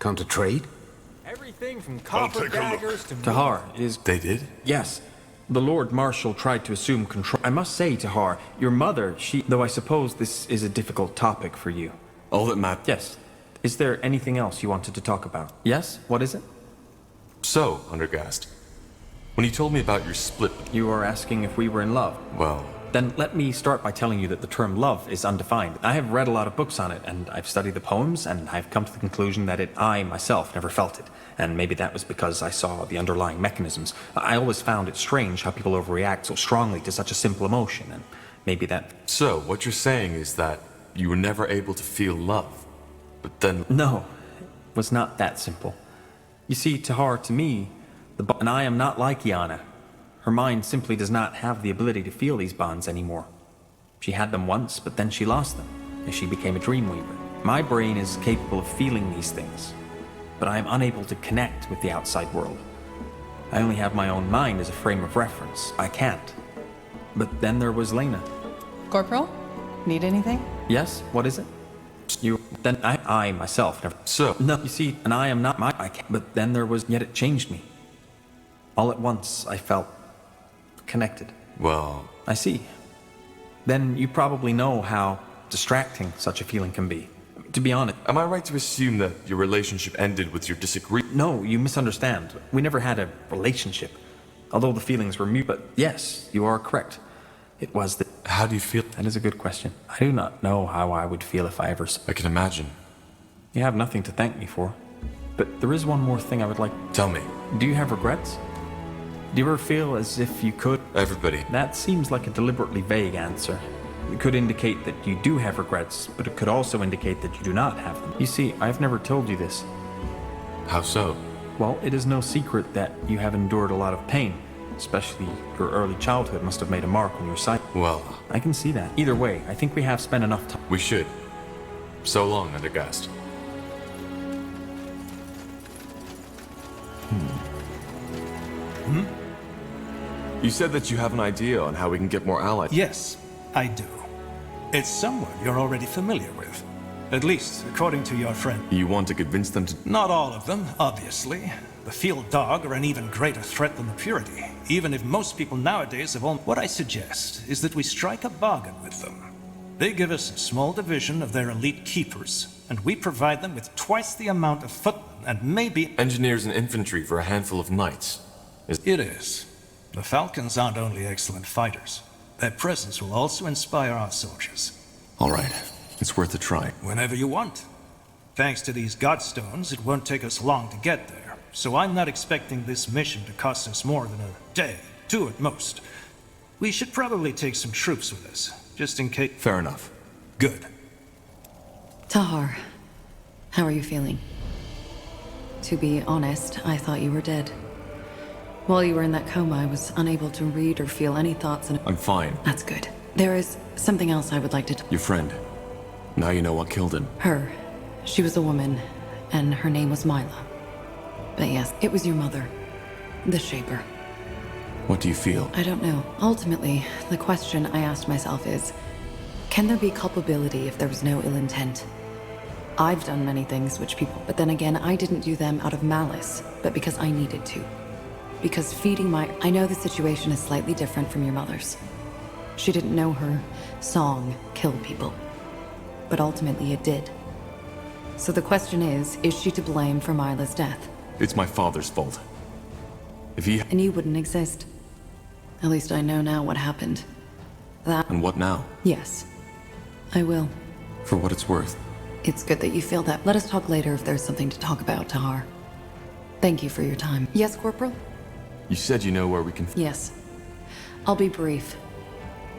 Come to trade? Everything from copper daggers to... Tahar, is... They did? Yes. The Lord Marshal tried to assume control. I must say, Tahar, your mother, she... Though I suppose this is a difficult topic for you. All that matters... Yes. Is there anything else you wanted to talk about? Yes? What is it? So, Undergast, when you told me about your split... You are asking if we were in love? Well, Then let me start by telling you that the term love is undefined. I have read a lot of books on it, and I've studied the poems, and I've come to the conclusion that I myself never felt it. And maybe that was because I saw the underlying mechanisms. I always found it strange how people overreact so strongly to such a simple emotion, and maybe that... So, what you're saying is that you were never able to feel love, but then... No, it was not that simple. You see, Tahar, to me, and I am not like Yana. Her mind simply does not have the ability to feel these bonds anymore. She had them once, but then she lost them, as she became a dreamweaver. My brain is capable of feeling these things, but I am unable to connect with the outside world. I only have my own mind as a frame of reference. I can't. But then there was Lena. Corporal? Need anything? Yes? What is it? Then I myself never... So? No, you see, and I am not my... I can't. But then there was... Yet it changed me. All at once, I felt... connected. Well... I see. Then you probably know how distracting such a feeling can be. To be honest... Am I right to assume that your relationship ended with your disagreement? No, you misunderstand. We never had a relationship. Although the feelings were mutual. But yes, you are correct. It was the... How do you feel? That is a good question. I do not know how I would feel if I ever... I can imagine. You have nothing to thank me for. But there is one more thing I would like... Tell me. Do you have regrets? Do you ever feel as if you could... Everybody. That seems like a deliberately vague answer. It could indicate that you do have regrets, but it could also indicate that you do not have them. You see, I've never told you this. How so? Well, it is no secret that you have endured a lot of pain. Especially your early childhood must have made a mark on your sight. Well... I can see that. Either way, I think we have spent enough time. We should. So long, Undergast. You said that you have an idea on how we can get more allies. Yes, I do. It's someone you're already familiar with. At least, according to your friend. You want to convince them to... Not all of them, obviously. The field dog are an even greater threat than the purity, even if most people nowadays have only... What I suggest is that we strike a bargain with them. They give us a small division of their elite keepers, and we provide them with twice the amount of footmen and maybe... Engineers and infantry for a handful of knights. It is. The Falcons aren't only excellent fighters. Their presence will also inspire our soldiers. All right. It's worth a try. Whenever you want. Thanks to these godstones, it won't take us long to get there. So I'm not expecting this mission to cost us more than a day, 2 at most. We should probably take some troops with us, just in case... Fair enough. Good. Tahar, how are you feeling? To be honest, I thought you were dead. While you were in that coma, I was unable to read or feel any thoughts and... I'm fine. That's good. There is something else I would like to... Your friend. Now you know what killed him. Her. She was a woman, and her name was Mila. But yes, it was your mother. The Shaper. What do you feel? I don't know. Ultimately, the question I asked myself is, can there be culpability if there was no ill intent? I've done many things which people... But then again, I didn't do them out of malice, but because I needed to. Because feeding my... I know the situation is slightly different from your mother's. She didn't know her song killed people. But ultimately it did. So the question is she to blame for Mila's death? It's my father's fault. If he... And you wouldn't exist. At least I know now what happened. That... And what now? Yes. I will. For what it's worth. It's good that you feel that. Let us talk later if there's something to talk about, Tahar. Thank you for your time. Yes, Corporal? You said you know where we can... Yes. I'll be brief.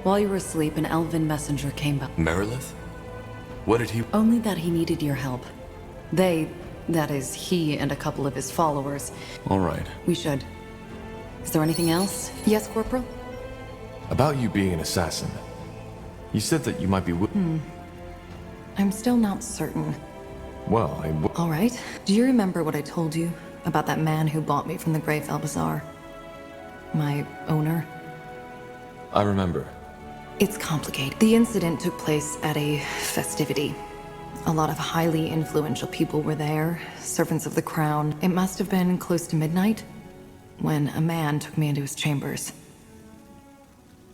While you were asleep, an elven messenger came back. Merilith? What did he... Only that he needed your help. They, that is, he and a couple of his followers. All right. We should. Is there anything else? Yes, Corporal? About you being an assassin. You said that you might be... I'm still not certain. Well, All right. Do you remember what I told you about that man who bought me from the Greyfell Bazaar? My owner? I remember. It's complicated. The incident took place at a festivity. A lot of highly influential people were there, servants of the crown. It must have been close to midnight when a man took me into his chambers.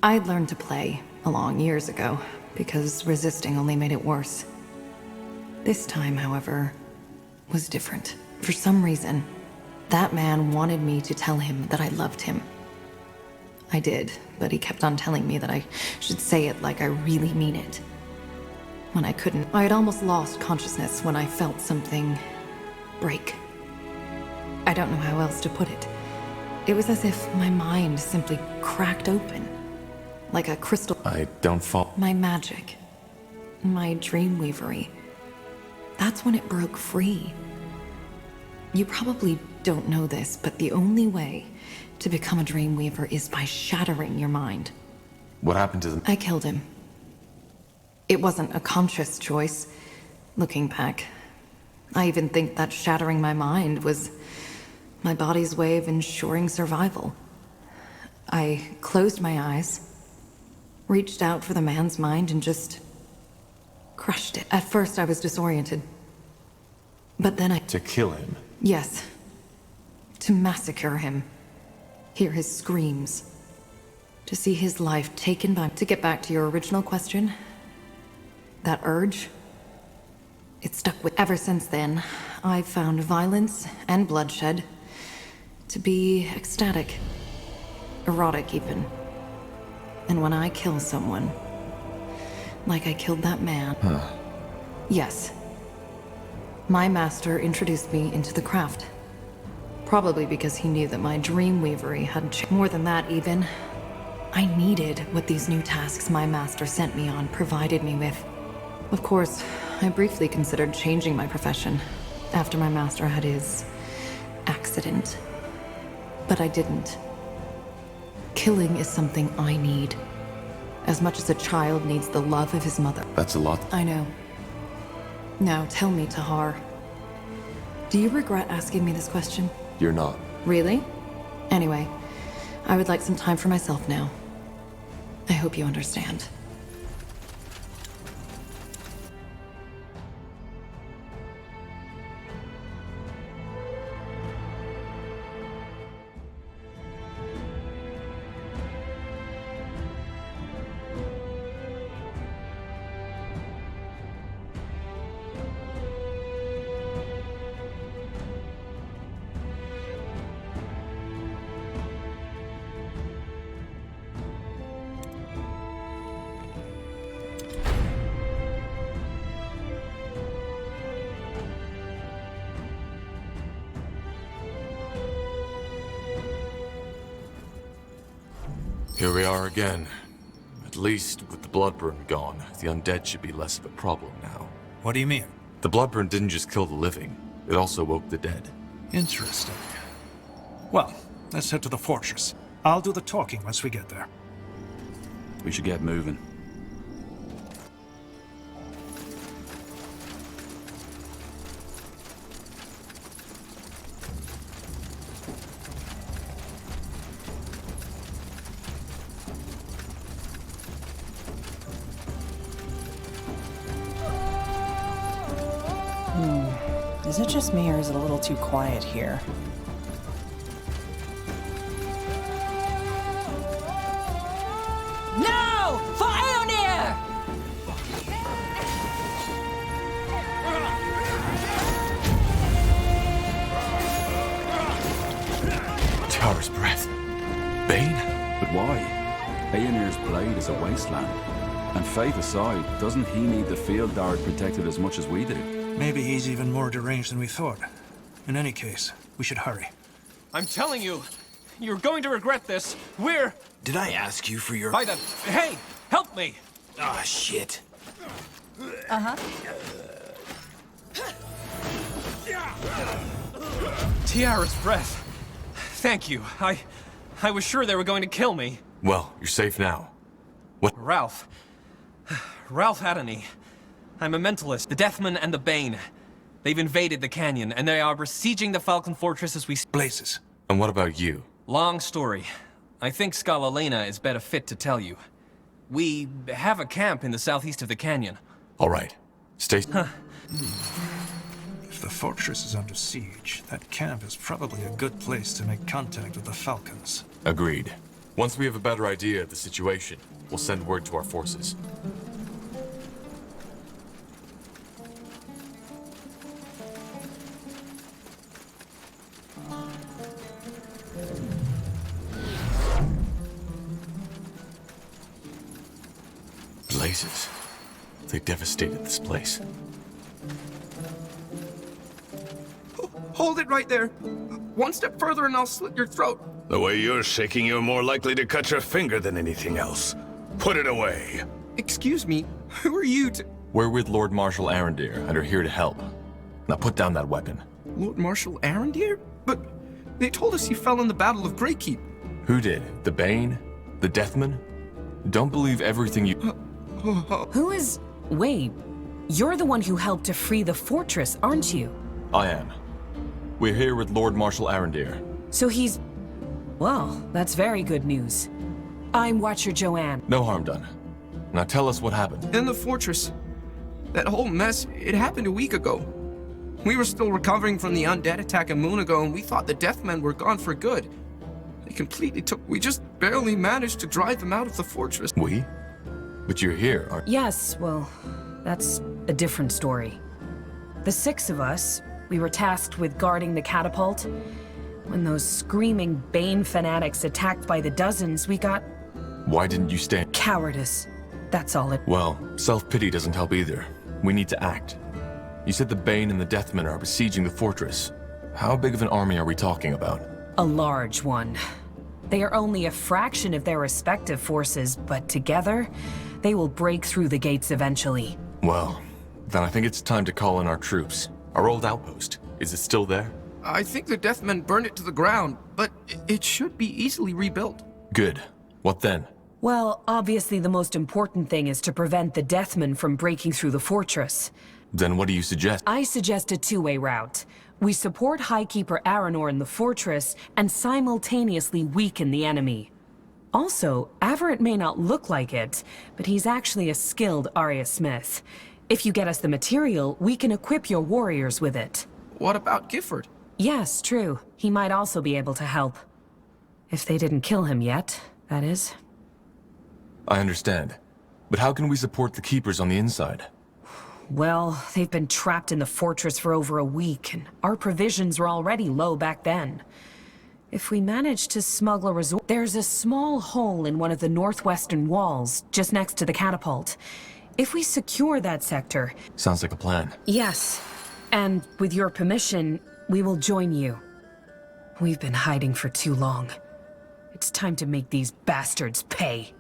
I'd learned to play long years ago because resisting only made it worse. This time, however, was different. For some reason, that man wanted me to tell him that I loved him. I did, but he kept on telling me that I should say it like I really mean it. When I couldn't, I had almost lost consciousness when I felt something break. I don't know how else to put it. It was as if my mind simply cracked open, like a crystal. I don't fall. My magic, my dreamweavery. That's when it broke free. You probably don't know this, but the only way to become a dreamweaver is by shattering your mind. What happened to them? I killed him. It wasn't a conscious choice, looking back. I even think that shattering my mind was my body's way of ensuring survival. I closed my eyes, reached out for the man's mind, and just crushed it. At first, I was disoriented. But then To kill him? Yes. To massacre him. Hear his screams. To see his life taken by... To get back to your original question, that urge, it stuck with... Ever since then, I've found violence and bloodshed to be ecstatic. Erotic, even. And when I kill someone, like I killed that man... Yes. My master introduced me into the craft. Probably because he knew that my dreamweavery hadn't changed. More than that, even. I needed what these new tasks my master sent me on provided me with. Of course, I briefly considered changing my profession after my master had his accident. But I didn't. Killing is something I need. As much as a child needs the love of his mother. That's a lot. I know. Now, tell me, Tahar. Do you regret asking me this question? You're not. Really? Anyway, I would like some time for myself now. I hope you understand. Here we are again. At least, with the Bloodburn gone, the undead should be less of a problem now. What do you mean? The Bloodburn didn't just kill the living, it also woke the dead. Interesting. Well, let's head to the fortress. I'll do the talking once we get there. We should get moving. Is it just me, or is it a little too quiet here? No! For Ayaner! Tara's breath. Bane? But why? Ayaner's blade is a wasteland. And faith aside, doesn't he need the field dart protected as much as we do? Maybe he's even more deranged than we thought. In any case, we should hurry. I'm telling you, you're going to regret this. We're... Did I ask you for your... By the... Hey, help me! Ah, shit. Uh-huh. Tiara's breath. Thank you. I was sure they were going to kill me. Well, you're safe now. What? Ralph Adony. I'm a mentalist, the Deathman and the Bane. They've invaded the canyon, and they are besieging the Falcon Fortress as we... Blazes. And what about you? Long story. I think Skalalena is better fit to tell you. We have a camp in the southeast of the canyon. All right. Stay... If the fortress is under siege, that camp is probably a good place to make contact with the Falcons. Agreed. Once we have a better idea of the situation, we'll send word to our forces. blazes. They devastated this place. Hold it right there. One step further and I'll slit your throat. The way you're shaking, you're more likely to cut your finger than anything else. Put it away. Excuse me, who are you to... We're with Lord Marshal Arendir and are here to help. Now put down that weapon. Lord Marshal Arendir? But they told us you fell in the Battle of Greykeep. Who did? The Bane? The Deathman? Don't believe everything you... Who is... Wait, you're the one who helped to free the fortress, aren't you? I am. We're here with Lord Marshal Arendir. So he's... Well, that's very good news. I'm Watcher Joanne. No harm done. Now tell us what happened. In the fortress. That whole mess, it happened a week ago. We were still recovering from the undead attack a moon ago, and we thought the Deathmen were gone for good. They completely took... We just barely managed to drive them out of the fortress. We? But you're here, aren't you? Yes, well, that's a different story. The 6 of us, we were tasked with guarding the catapult. When those screaming Bane fanatics attacked by the dozens, we got... Why didn't you stand? Cowardice. That's all it... Well, self-pity doesn't help either. We need to act. You said the Bane and the Deathmen are besieging the fortress. How big of an army are we talking about? A large one. They are only a fraction of their respective forces, but together, they will break through the gates eventually. Well, then I think it's time to call in our troops. Our old outpost. Is it still there? I think the Deathmen burned it to the ground, but it should be easily rebuilt. Good. What then? Well, obviously the most important thing is to prevent the Deathmen from breaking through the fortress. Then what do you suggest? I suggest a two-way route. We support Highkeeper Aranor in the fortress and simultaneously weaken the enemy. Also, Averett may not look like it, but he's actually a skilled Arya Smith. If you get us the material, we can equip your warriors with it. What about Gifford? Yes, true. He might also be able to help. If they didn't kill him yet, that is. I understand. But how can we support the Keepers on the inside? Well, they've been trapped in the fortress for over a week, and our provisions were already low back then. If we manage to smuggle a resource... There's a small hole in one of the northwestern walls, just next to the catapult. If we secure that sector... Sounds like a plan. Yes. And with your permission, we will join you. We've been hiding for too long. It's time to make these bastards pay.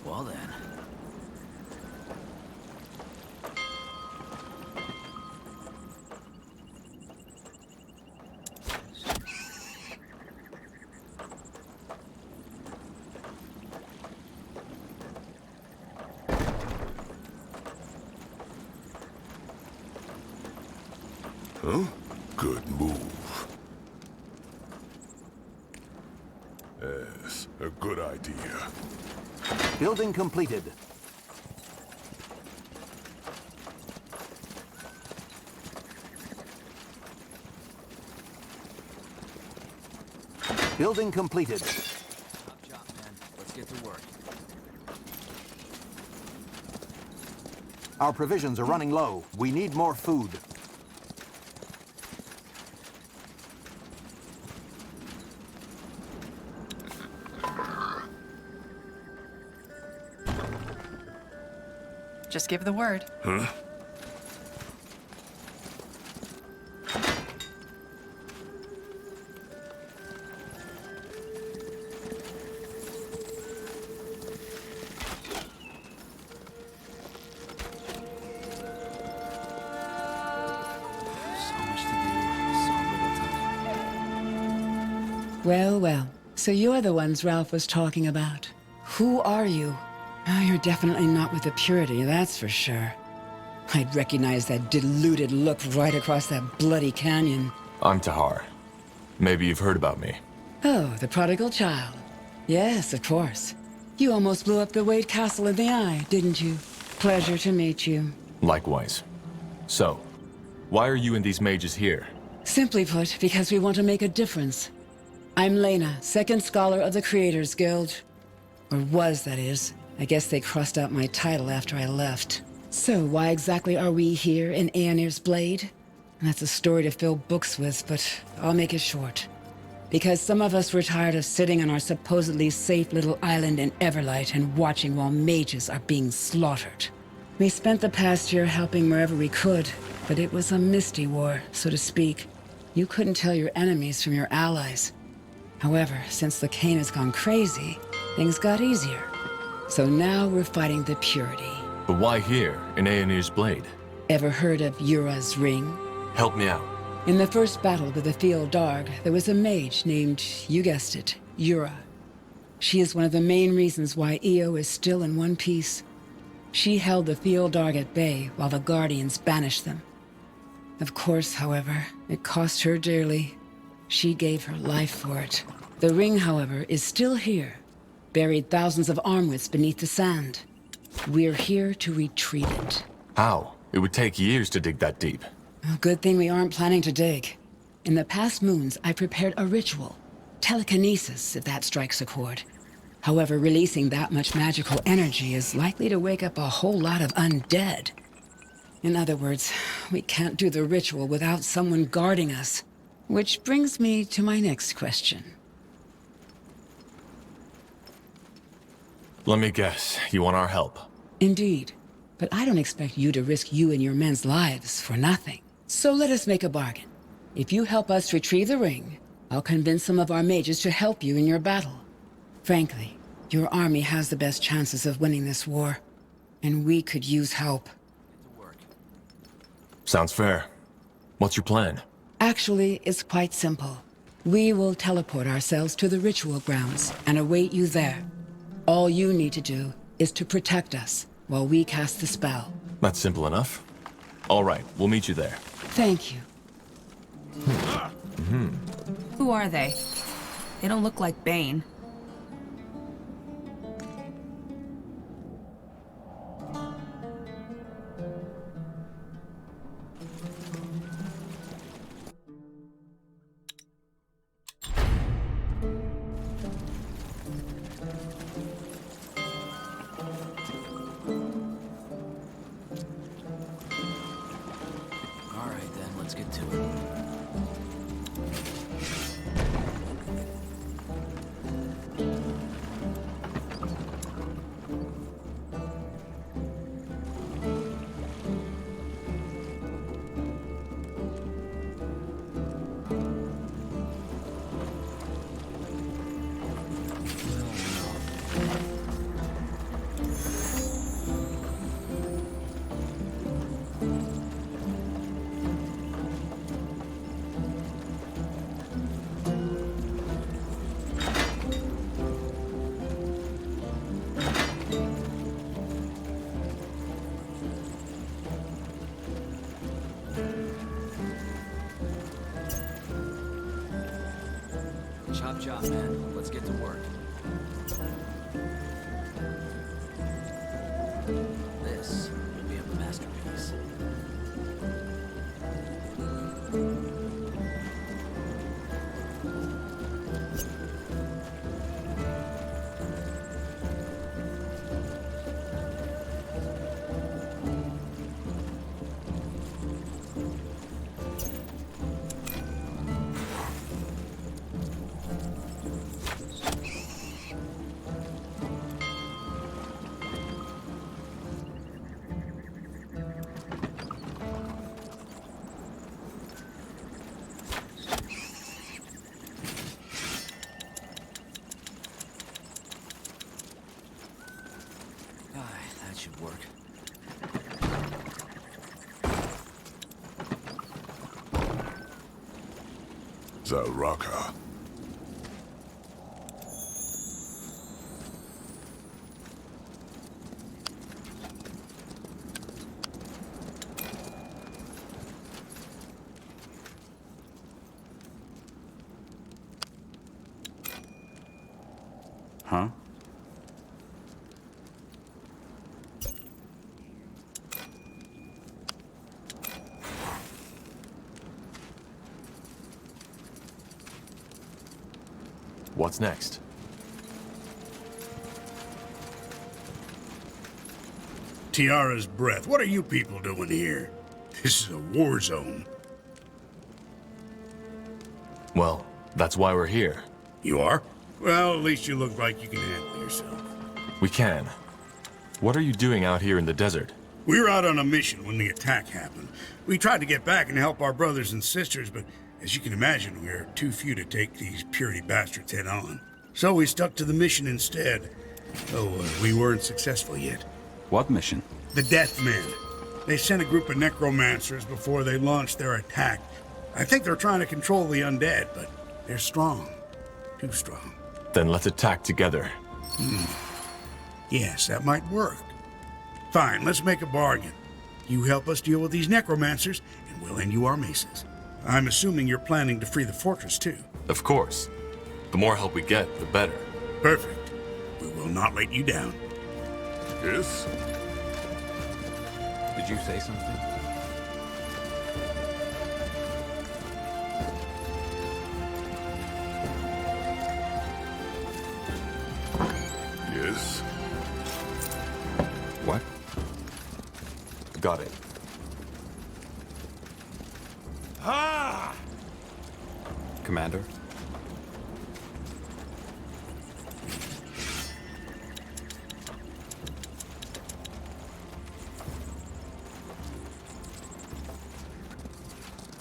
Well then. Huh? Good move. Yes, a good idea. Building completed. Building completed. Top job, man. Let's get to work. Our provisions are running low. We need more food. Just give the word. Huh? Well, well. So you're the ones Ralph was talking about. Who are you? Oh, you're definitely not with the Purity, that's for sure. I'd recognize that deluded look right across that bloody canyon. I'm Tahar. Maybe you've heard about me. Oh, the prodigal child. Yes, of course. You almost blew up the Wade Castle in the eye, didn't you? Pleasure to meet you. Likewise. So, why are you and these mages here? Simply put, because we want to make a difference. I'm Lena, second scholar of the Creators Guild. Or was, that is. I guess they crossed out my title after I left. So, why exactly are we here in Ayaner's Blade? That's a story to fill books with, but I'll make it short. Because some of us were tired of sitting on our supposedly safe little island in Everlight and watching while mages are being slaughtered. We spent the past year helping wherever we could, but it was a misty war, so to speak. You couldn't tell your enemies from your allies. However, since the Kane has gone crazy, things got easier. So now we're fighting the Purity. But why here, in Ayaner's Blade? Ever heard of Yura's Ring? Help me out. In the first battle with the Field Darg, there was a mage named, you guessed it, Yura. She is one of the main reasons why Io is still in one piece. She held the Field Darg at bay while the Guardians banished them. Of course, however, it cost her dearly. She gave her life for it. The ring, however, is still here, buried thousands of armwits beneath the sand. We're here to retrieve it. How? It would take years to dig that deep. Good thing we aren't planning to dig. In the past moons, I prepared a ritual. Telekinesis, if that strikes a chord. However, releasing that much magical energy is likely to wake up a whole lot of undead. In other words, we can't do the ritual without someone guarding us. Which brings me to my next question. Let me guess, you want our help? Indeed. But I don't expect you to risk you and your men's lives for nothing. So let us make a bargain. If you help us retrieve the ring, I'll convince some of our mages to help you in your battle. Frankly, your army has the best chances of winning this war. And we could use help. Sounds fair. What's your plan? Actually, it's quite simple. We will teleport ourselves to the ritual grounds and await you there. All you need to do is to protect us while we cast the spell. That's simple enough. All right, we'll meet you there. Thank you. Who are they? They don't look like Bane. Chop chop, man. Let's get to work. This will be a masterpiece. That should work. Zaraka. Huh? What's next? Tiara's breath. What are you people doing here? This is a war zone. Well, that's why we're here. You are? Well, at least you look like you can handle yourself. We can. What are you doing out here in the desert? We were out on a mission when the attack happened. We tried to get back and help our brothers and sisters, but as you can imagine, we're too few to take these purity bastards head on. So we stuck to the mission instead. Though we weren't successful yet. What mission? The Deathmen. They sent a group of necromancers before they launched their attack. I think they're trying to control the undead, but they're strong. Too strong. Then let's attack together. Yes, that might work. Fine, let's make a bargain. You help us deal with these necromancers, and we'll lend you our maces. I'm assuming you're planning to free the fortress, too. Of course. The more help we get, the better. Perfect. We will not let you down. Yes? Did you say something? Yes? What? Got it. Ah! Commander?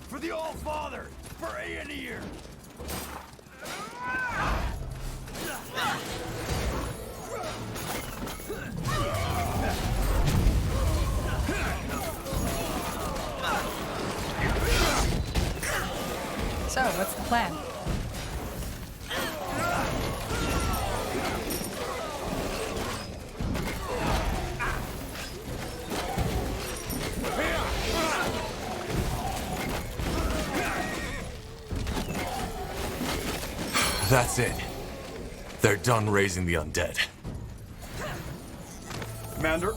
For the All-Father! For Ayaner! So, what's the plan? That's it. They're done raising the undead. Commander?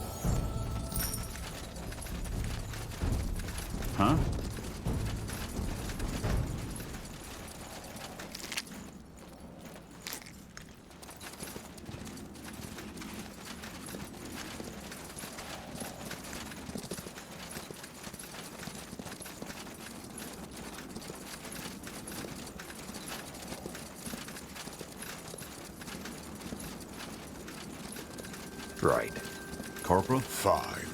Huh? Right. Corporal? Fine.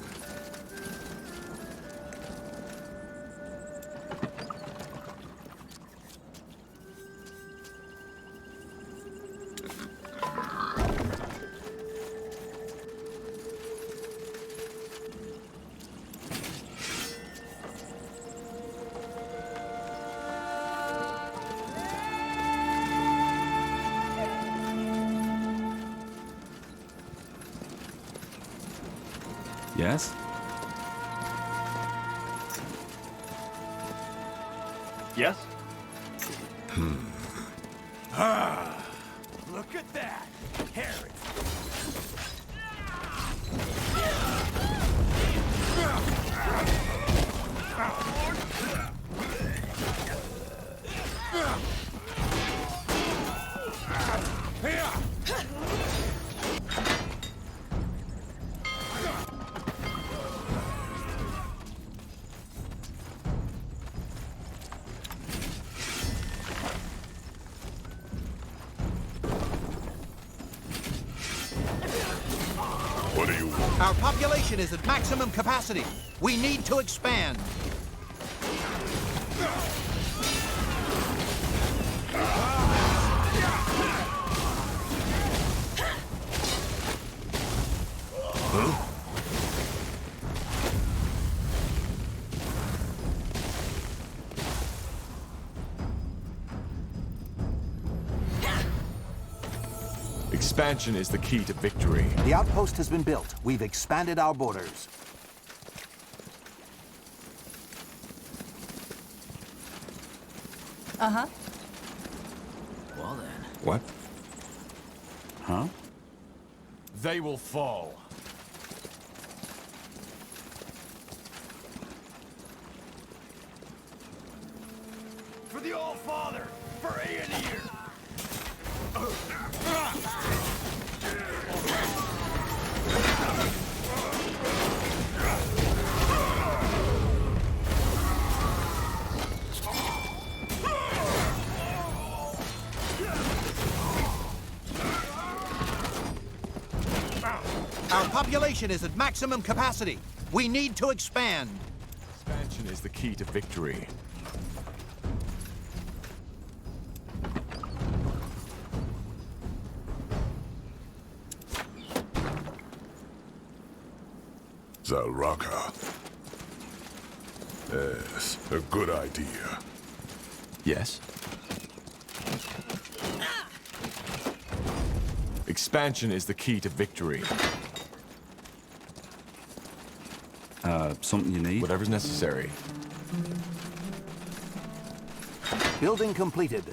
Yes? Yes? Ah! Look at that! Harry! What do you want? Our population is at maximum capacity. We need to expand. Expansion is the key to victory. The outpost has been built. We've expanded our borders. Well then. What? Huh? They will fall. For the All-Father! For Ayaner! Our population is at maximum capacity. We need to expand. Expansion is the key to victory. Zalraka. Yes, a good idea. Yes? Expansion is the key to victory. Something you need? Whatever's necessary. Building completed.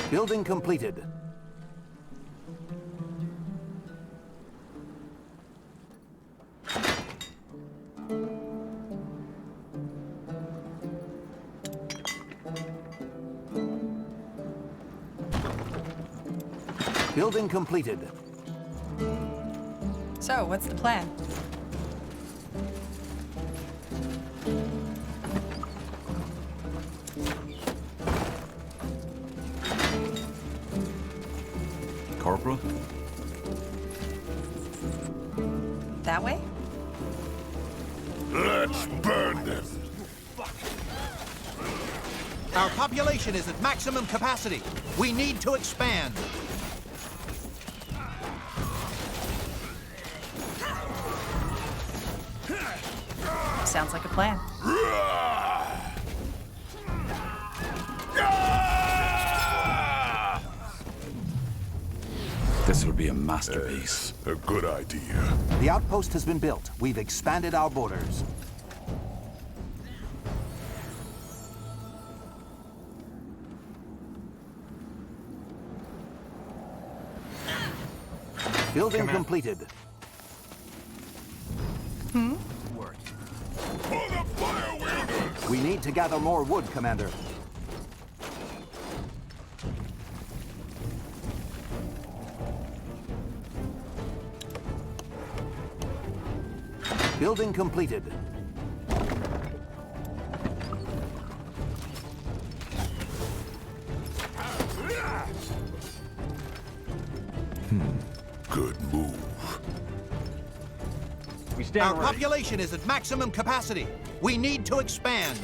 Building completed. Building completed. So, what's the plan? Corporal? That way? Let's burn them. Our population is at maximum capacity. We need to expand. Sounds like a plan. This will be a masterpiece. A good idea. The outpost has been built. We've expanded our borders. Building completed. Work. For the fire wielders! We need to gather more wood, Commander. Building completed. Good move. We stand Our ready. population is at maximum capacity. We need to expand.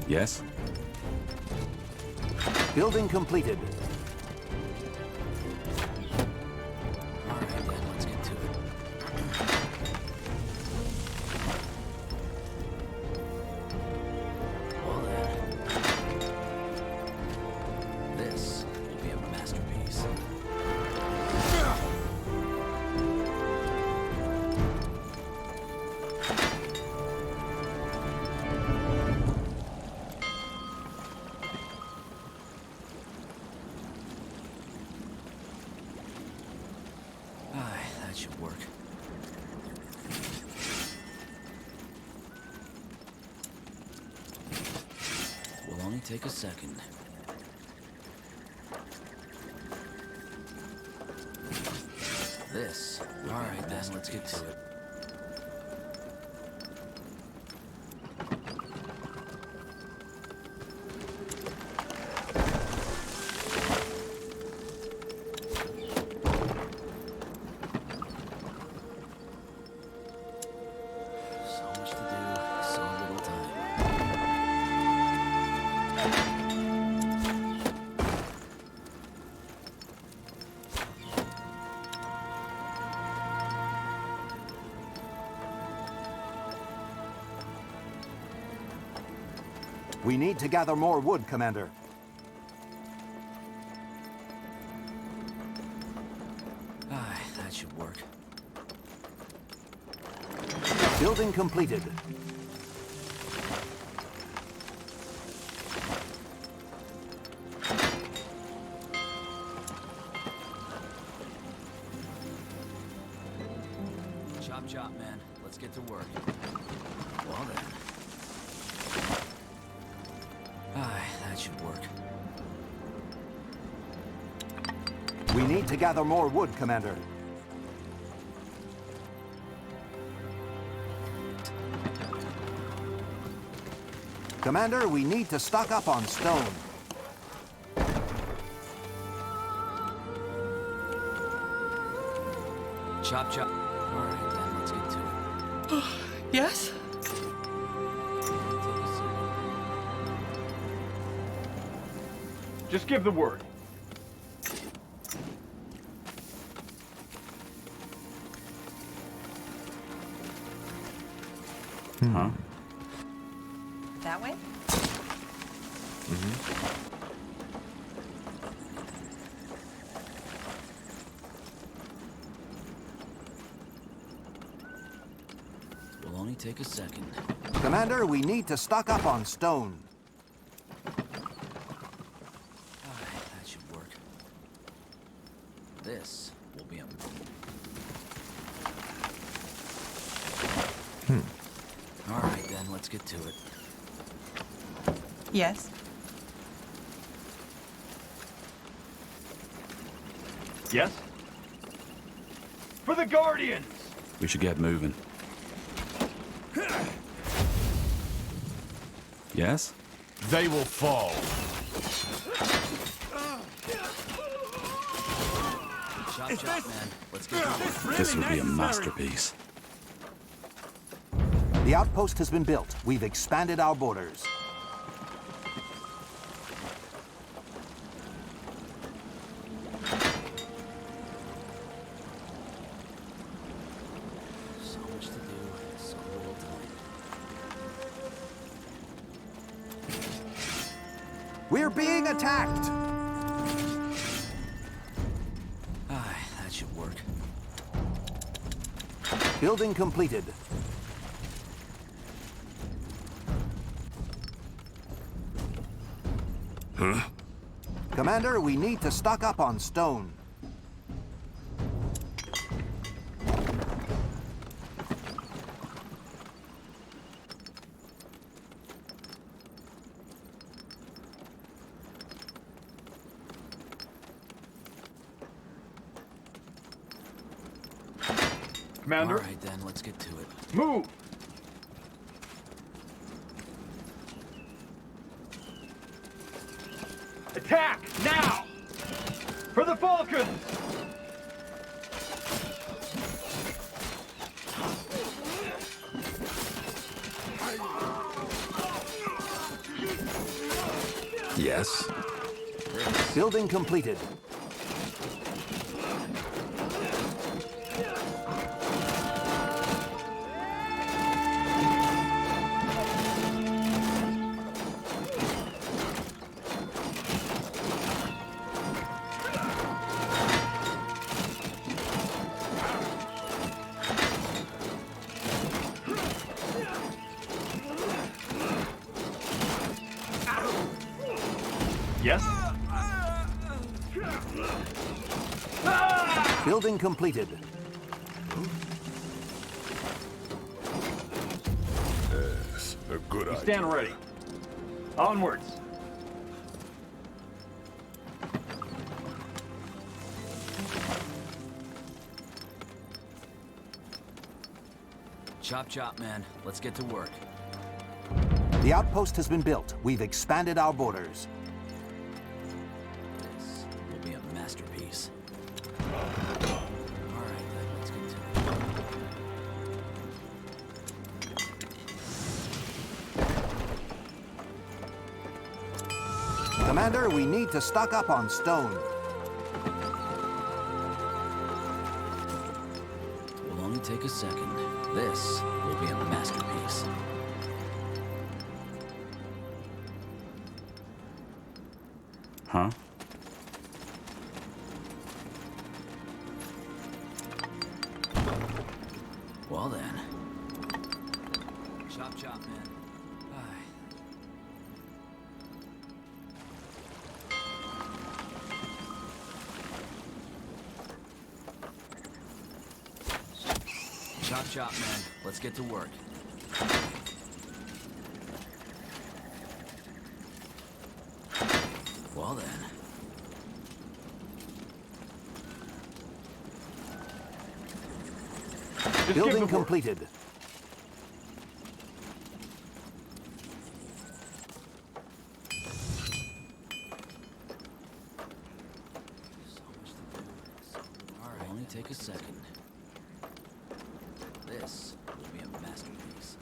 Yes? Building completed. All right, then, let's get to it. Well then, this will be a masterpiece. Aye, that should work. Will only take a second. This. All right, then, let's get to it. So much to do, so little time. We need to gather more wood, Commander. work. Building completed. Chop chop, man. Let's get to work. Well then. Aye, that should work. We need to gather more wood, Commander. Commander, we need to stock up on stone. Chop chop. All right then, let's get to it. Yes? Just give the word. Huh? That way? Will only take a second. Commander, we need to stock up on stone. Aye, that should work. This will be a... All right then, let's get to it. Yes. Yes? For the Guardians! We should get moving. Yes? They will fall. Chop chop, man. Let's get to it. This will be a masterpiece. The outpost has been built. We've expanded our borders. So much to do, so little time. We're being attacked! Aye, that should work. Building completed. Huh? Commander, we need to stock up on stone. Commander? All right then, let's get to it. Move! Attack! Now! For the Falcons! Yes. Building completed. Yes? Building completed. Yes, a good idea. Stand ready. Onwards. Chop chop, man. Let's get to work. The outpost has been built. We've expanded our borders. This will be a masterpiece. All right, then, let's get to it. Commander, we need to stock up on stone. Will only take a second. This will be a masterpiece. Huh? Chop chop, man. Let's get to work. Well then. Building completed. Alright, only take a second. This will be a masterpiece.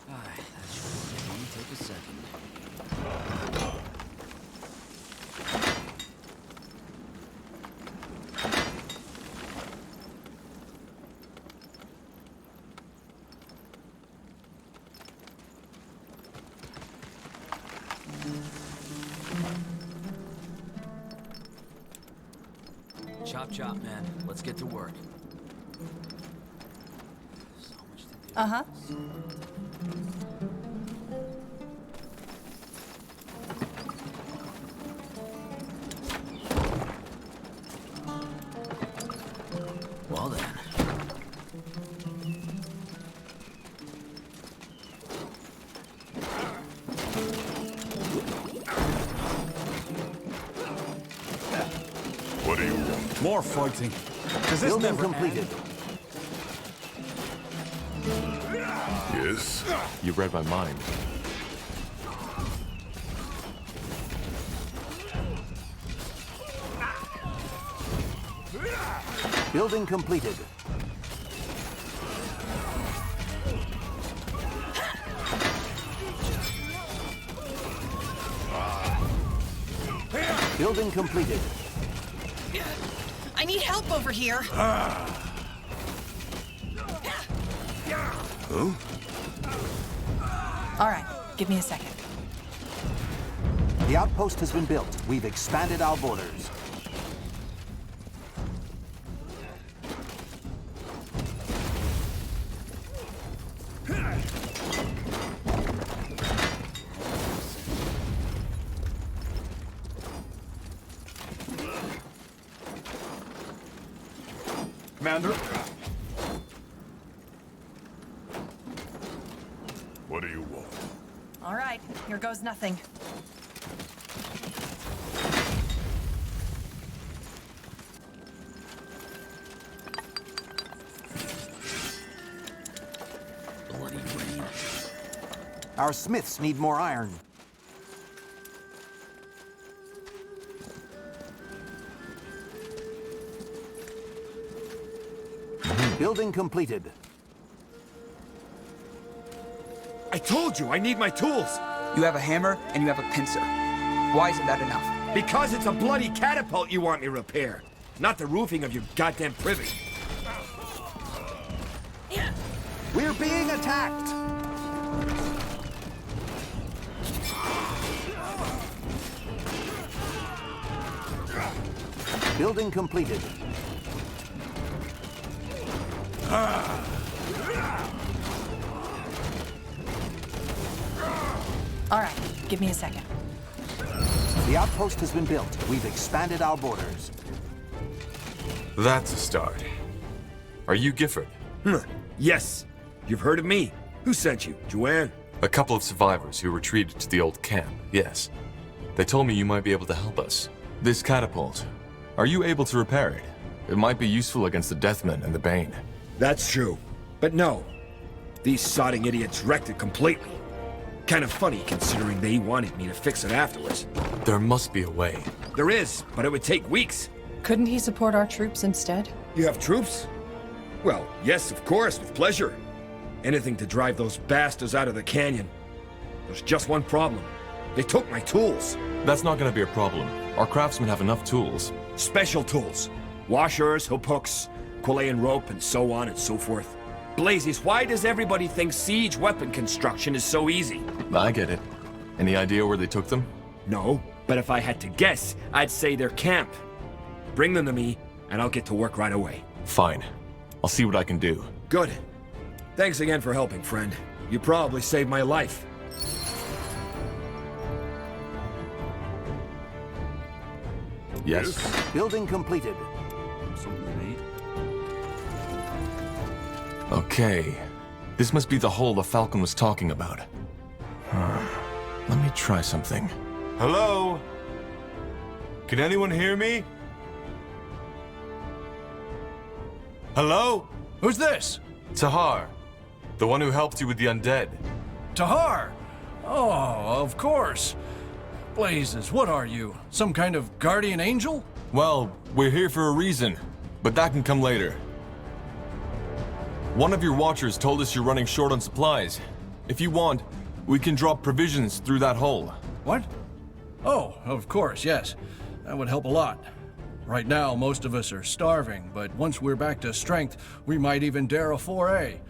Alright, that should only take a second. Chop chop, man. Let's get to work. Uh-huh. Well then. What do you want? More fighting. Does this Building never completed. Yes? You read my mind. Building completed. Building completed. I need help over here. Huh? All right, give me a second. The outpost has been built. We've expanded our borders. Commander? What do you want? All right, here goes nothing. Bloody rain. Our smiths need more iron. Building completed. I told you I need my tools! You have a hammer and you have a pincer. Why isn't that enough? Because it's a bloody catapult you want me to repair, not the roofing of your goddamn privy. We're being attacked! Building completed. All right, give me a second. The outpost has been built. We've expanded our borders. That's a start. Are you Gifford? Yes. You've heard of me. Who sent you? Joanne? A couple of survivors who retreated to the old camp, yes. They told me you might be able to help us. This catapult, are you able to repair it? It might be useful against the Deathmen and the Bane. That's true. But no. These sodding idiots wrecked it completely. Kind of funny considering they wanted me to fix it afterwards. There must be a way. There is, but it would take weeks. Couldn't he support our troops instead? You have troops? Well, yes, of course, with pleasure. Anything to drive those bastards out of the canyon. There's just one problem. They took my tools. That's not gonna be a problem. Our craftsmen have enough tools. Special tools. Washers, hook hooks, Quillian rope, and so on and so forth. Blazes, why does everybody think siege weapon construction is so easy? I get it. Any idea where they took them? No, but if I had to guess, I'd say their camp. Bring them to me, and I'll get to work right away. Fine. I'll see what I can do. Good. Thanks again for helping, friend. You probably saved my life. Yes? Building completed. Something to eat? Okay. This must be the hole the Falcon was talking about. Let me try something. Hello? Can anyone hear me? Hello? Who's this? Tahar. The one who helped you with the undead. Tahar! Oh, of course. Blazes, what are you? Some kind of guardian angel? Well, we're here for a reason, but that can come later. One of your watchers told us you're running short on supplies. If you want, we can drop provisions through that hole. What? Oh, of course, yes. That would help a lot. Right now, most of us are starving, but once we're back to strength, we might even dare a foray.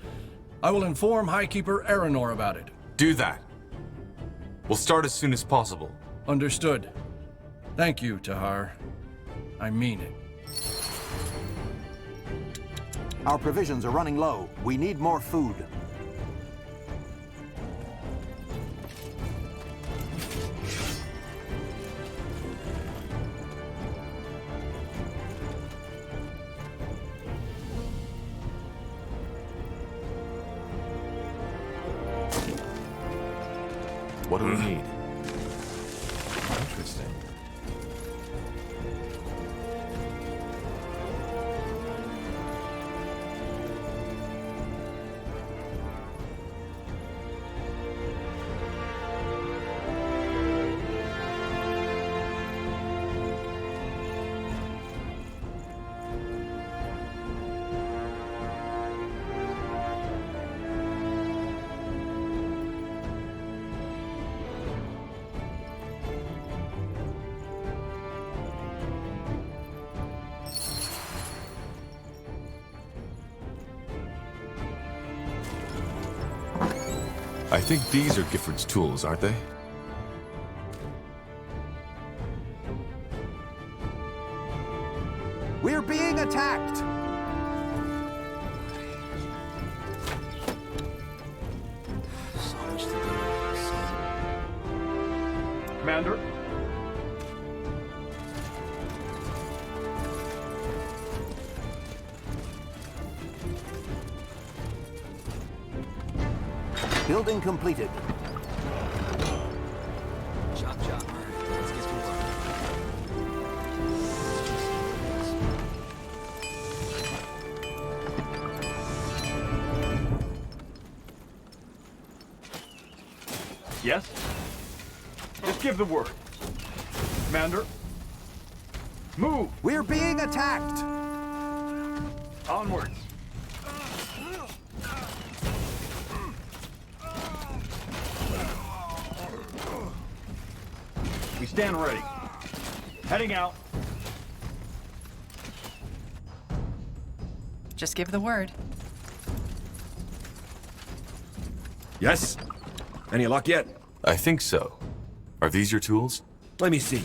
I will inform Highkeeper Aranor about it. Do that. We'll start as soon as possible. Understood. Thank you, Tahar. I mean it. Our provisions are running low. We need more food. What do we need? Interesting. I think these are Gifford's tools, aren't they? We're being attacked! So much to do. Commander? Building completed. Chop, chop. Let's get moving. Yes? Just give the word. Commander? Move! We're being attacked! Onwards. We stand ready. Heading out. Just give the word. Yes? Any luck yet? I think so. Are these your tools? Let me see.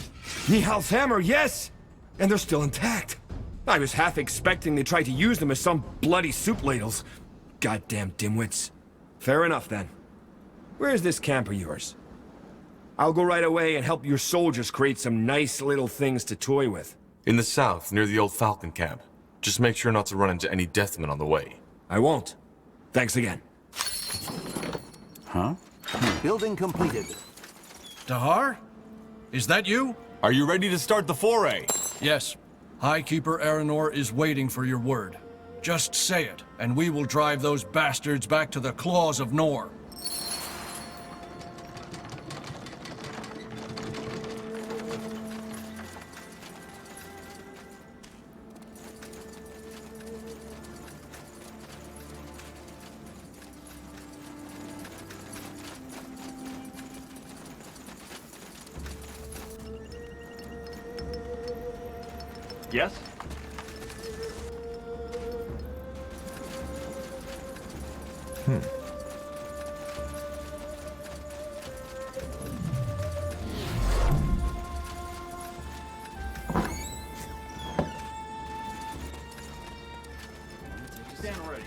Nihal's hammer, yes! And they're still intact. I was half expecting they tried to use them as some bloody soup ladles. Goddamn dimwits. Fair enough, then. Where's this camp of yours? I'll go right away and help your soldiers create some nice little things to toy with. In the south, near the old Falcon camp. Just make sure not to run into any deathmen on the way. I won't. Thanks again. Huh? Building completed. Tahar? Is that you? Are you ready to start the foray? Yes. Highkeeper Aranor is waiting for your word. Just say it, and we will drive those bastards back to the claws of Nor. Yes? Stand ready.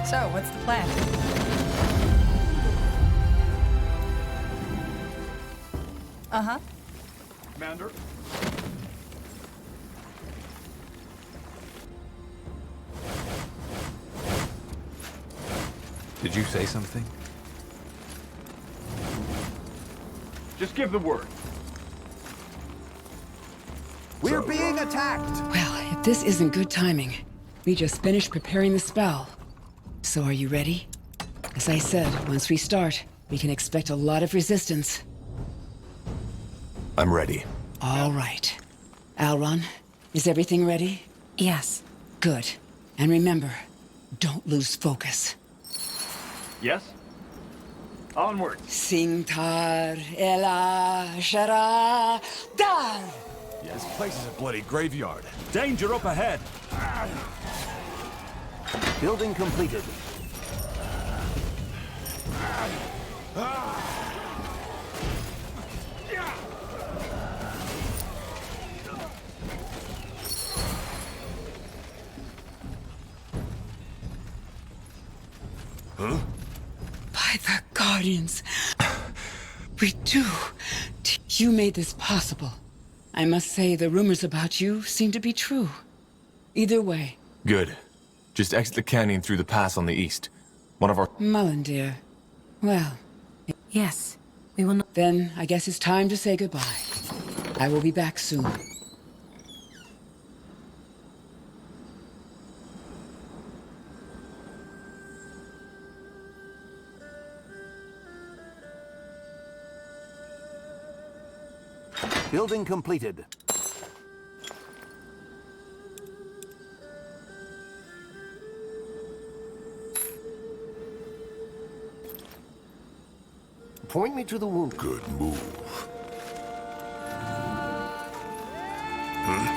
So, what's the plan? Uh-huh. Commander? Did you say something? Just give the word. We're being attacked! Well, if this isn't good timing, we just finished preparing the spell. So are you ready? As I said, once we start, we can expect a lot of resistance. I'm ready. All right. Alron, is everything ready? Yes. Good. And remember, don't lose focus. Yes? Onward. Singtar Ela Shara Dar! Yeah, this place is a bloody graveyard. Danger up ahead! Building completed. Huh? By the Guardians. We do. You made this possible. I must say, the rumors about you seem to be true. Either way. Good. Just exit the canyon through the pass on the east. One of our... Mullen, dear. Well... Yes, we will not... Then, I guess it's time to say goodbye. I will be back soon. Building completed. Point me to the wound. Good move. Huh?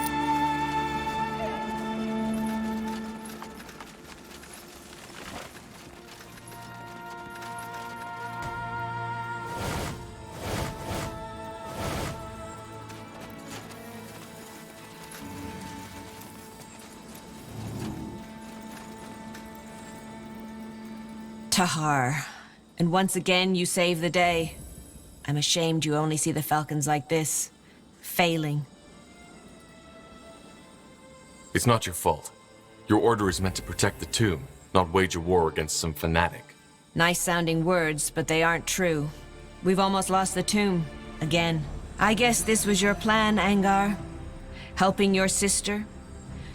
Tahar. And once again, you save the day. I'm ashamed you only see the Falcons like this. Failing. It's not your fault. Your order is meant to protect the tomb, not wage a war against some fanatic. Nice-sounding words, but they aren't true. We've almost lost the tomb. Again. I guess this was your plan, Angar? Helping your sister?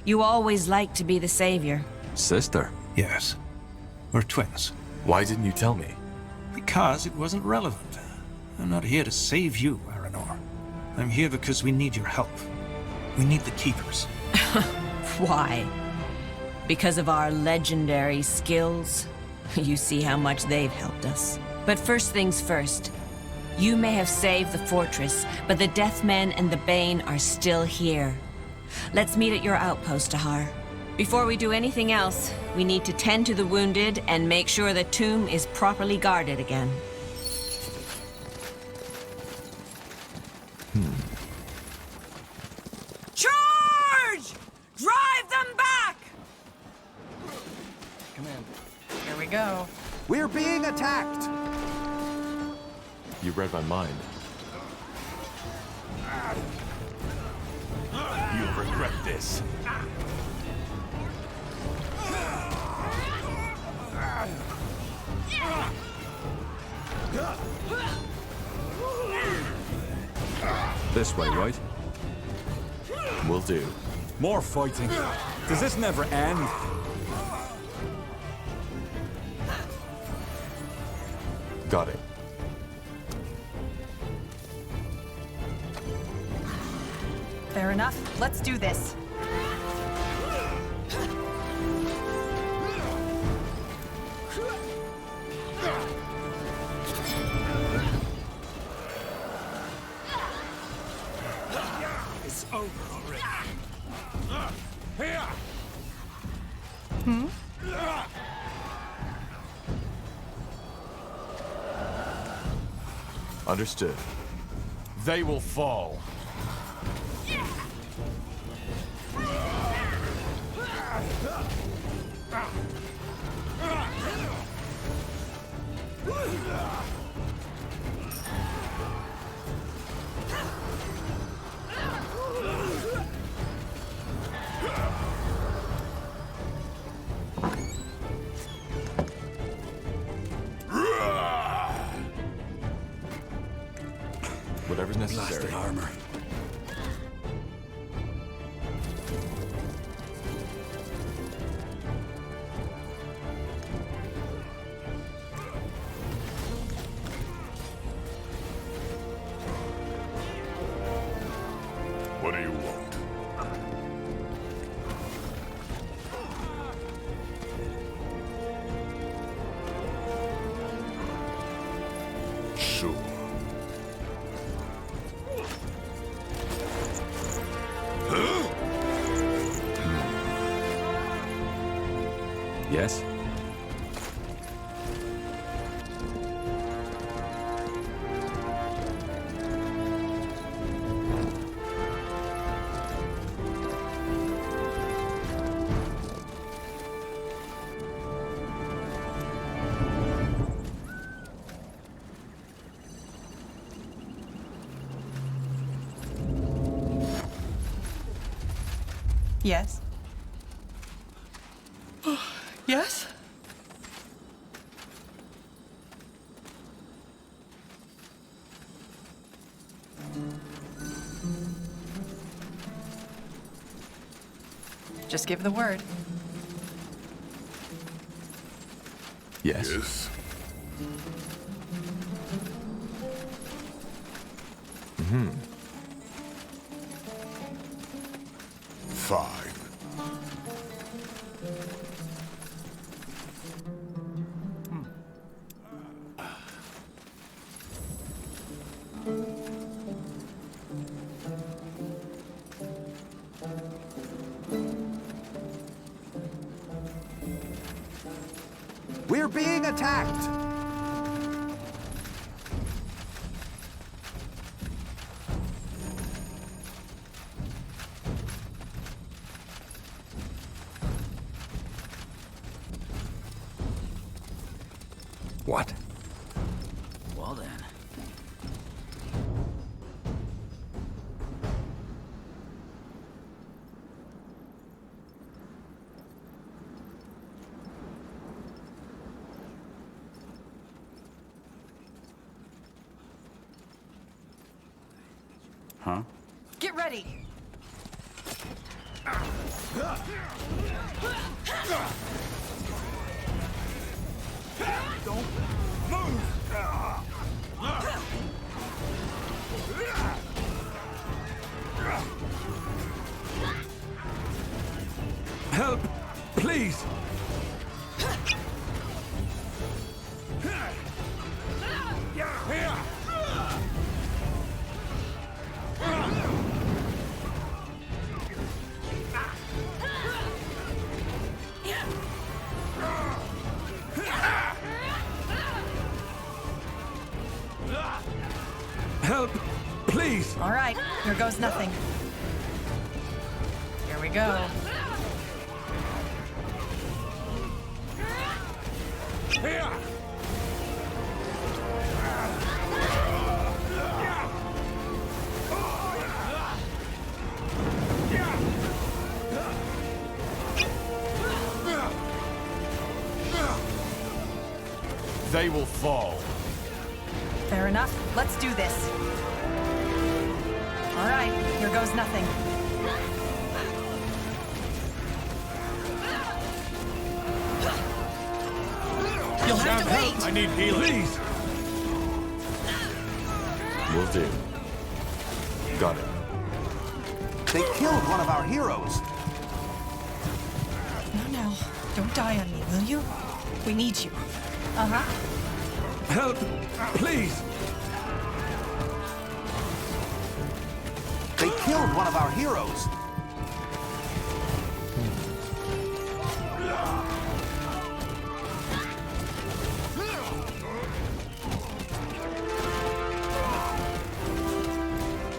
You always liked to be the savior. Sister? Yes. We're twins. Why didn't you tell me? Because it wasn't relevant. I'm not here to save you, Aranor. I'm here because we need your help. We need the Keepers. Why? Because of our legendary skills? You see how much they've helped us. But first things first. You may have saved the fortress, but the Deathmen and the Bane are still here. Let's meet at your outpost, Tahar. Before we do anything else, we need to tend to the wounded and make sure the tomb is properly guarded again. Charge! Drive them back! Commander. Here we go. We're being attacked! You read my mind. You'll regret this. This way, right? Will do. More fighting. Does this never end? Got it. Fair enough. Let's do this. It's over already. Understood. They will fall. Whatever's necessary. Blasted armor. What do you want? Sure. Yes? Yes? Yes? Just give the word. Yes? Yes. Mm-hmm. Fine. We're being attacked! What? Well then. Huh? Get ready! Don't move! Help! Please! Help! Please! All right, here goes nothing. Here we go. Here! They will fall. Fair enough. Let's do this. All right, here goes nothing. You'll have to wait. I need healing. Please! Will do. Got it. They killed one of our heroes. No, don't die on me, will you? We need you. Uh-huh. Help! Please! They killed one of our heroes.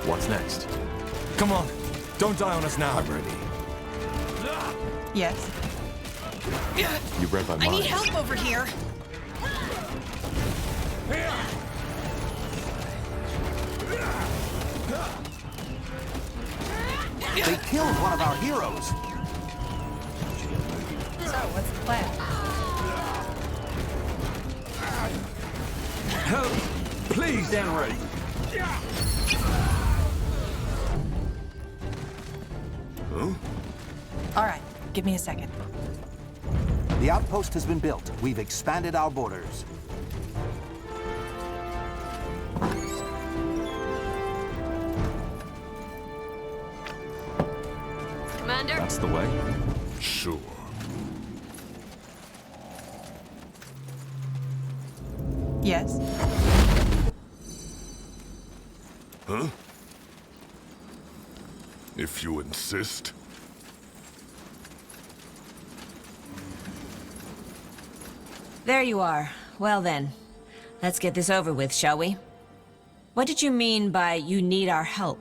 What's next? Come on! Don't die on us now. I'm ready. Yes. You read my mind. I need help over here. They killed one of our heroes. So, what's the plan? Help! Please, stand ready. Huh? All right, give me a second. The outpost has been built. We've expanded our borders. Commander? That's the way? Sure. Yes? Huh? If you insist. There you are. Well then, let's get this over with, shall we? What did you mean by you need our help?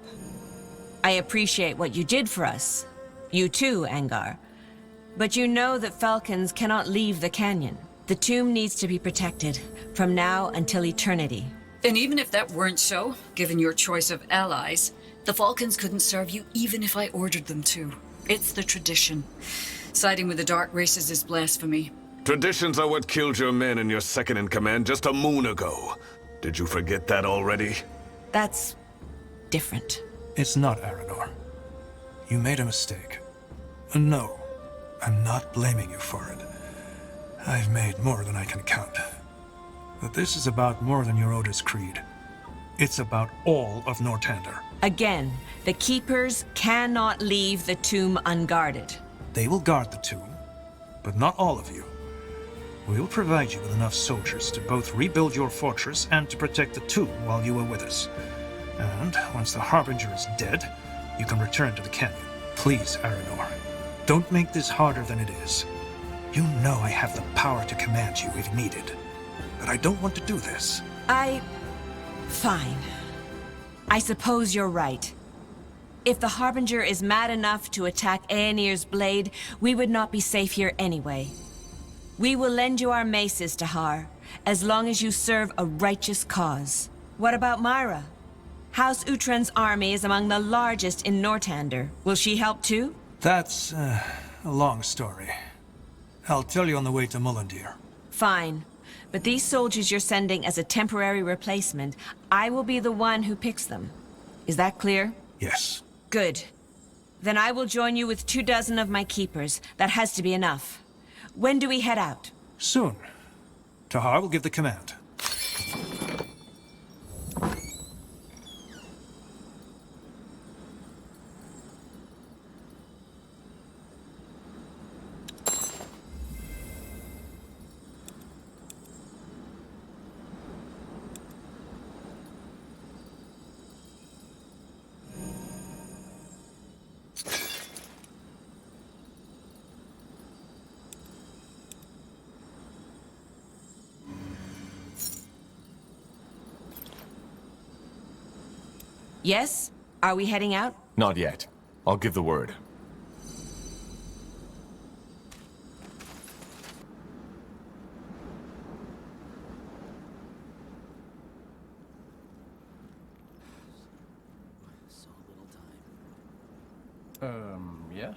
I appreciate what you did for us. You too, Angar. But you know that Falcons cannot leave the canyon. The tomb needs to be protected, from now until eternity. And even if that weren't so, given your choice of allies, the Falcons couldn't serve you even if I ordered them to. It's the tradition. Siding with the Dark Races is blasphemy. Traditions are what killed your men and your second-in-command just a moon ago. Did you forget that already? That's different. It's not, Aranor. You made a mistake. And no, I'm not blaming you for it. I've made more than I can count. But this is about more than your Otis Creed. It's about all of Nortander. Again, the Keepers cannot leave the tomb unguarded. They will guard the tomb, but not all of you. We will provide you with enough soldiers to both rebuild your fortress and to protect the tomb while you are with us. And once the Harbinger is dead, you can return to the canyon. Please, Aranor, don't make this harder than it is. You know I have the power to command you if needed. But I don't want to do this. Fine. I suppose you're right. If the Harbinger is mad enough to attack Ayanir's blade, we would not be safe here anyway. We will lend you our maces, Tahar, as long as you serve a righteous cause. What about Myra? House Uhtren's army is among the largest in Nortander. Will she help too? That's a long story. I'll tell you on the way to Mullendir. Fine. But these soldiers you're sending as a temporary replacement, I will be the one who picks them. Is that clear? Yes. Good. Then I will join you with 24 of my keepers. That has to be enough. When do we head out? Soon. Tahar will give the command. Yes? Are we heading out? Not yet. I'll give the word. Yes?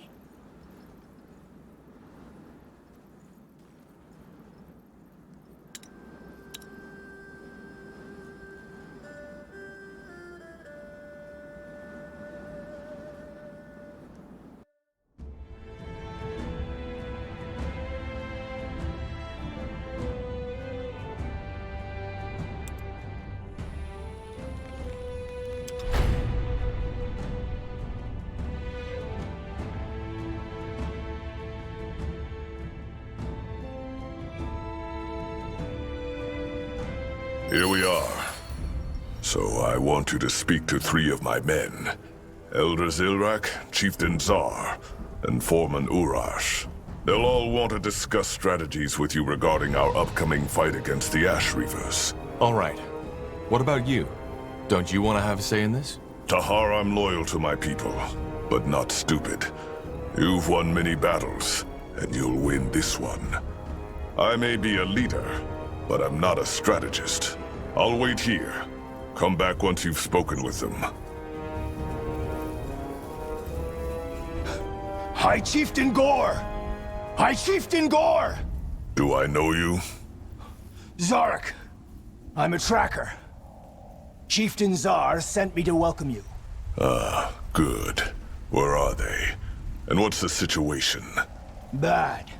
Here we are. So I want you to speak to 3 of my men. Elder Zilrak, Chieftain Zar, and Foreman Urash. They'll all want to discuss strategies with you regarding our upcoming fight against the Ash Reavers. All right. What about you? Don't you want to have a say in this? Tahar, I'm loyal to my people, but not stupid. You've won many battles, and you'll win this one. I may be a leader, but I'm not a strategist. I'll wait here. Come back once you've spoken with them. High Chieftain Gore! High Chieftain Gore! Do I know you? Zarek, I'm a tracker. Chieftain Zar sent me to welcome you. Ah, good. Where are they? And what's the situation? Bad.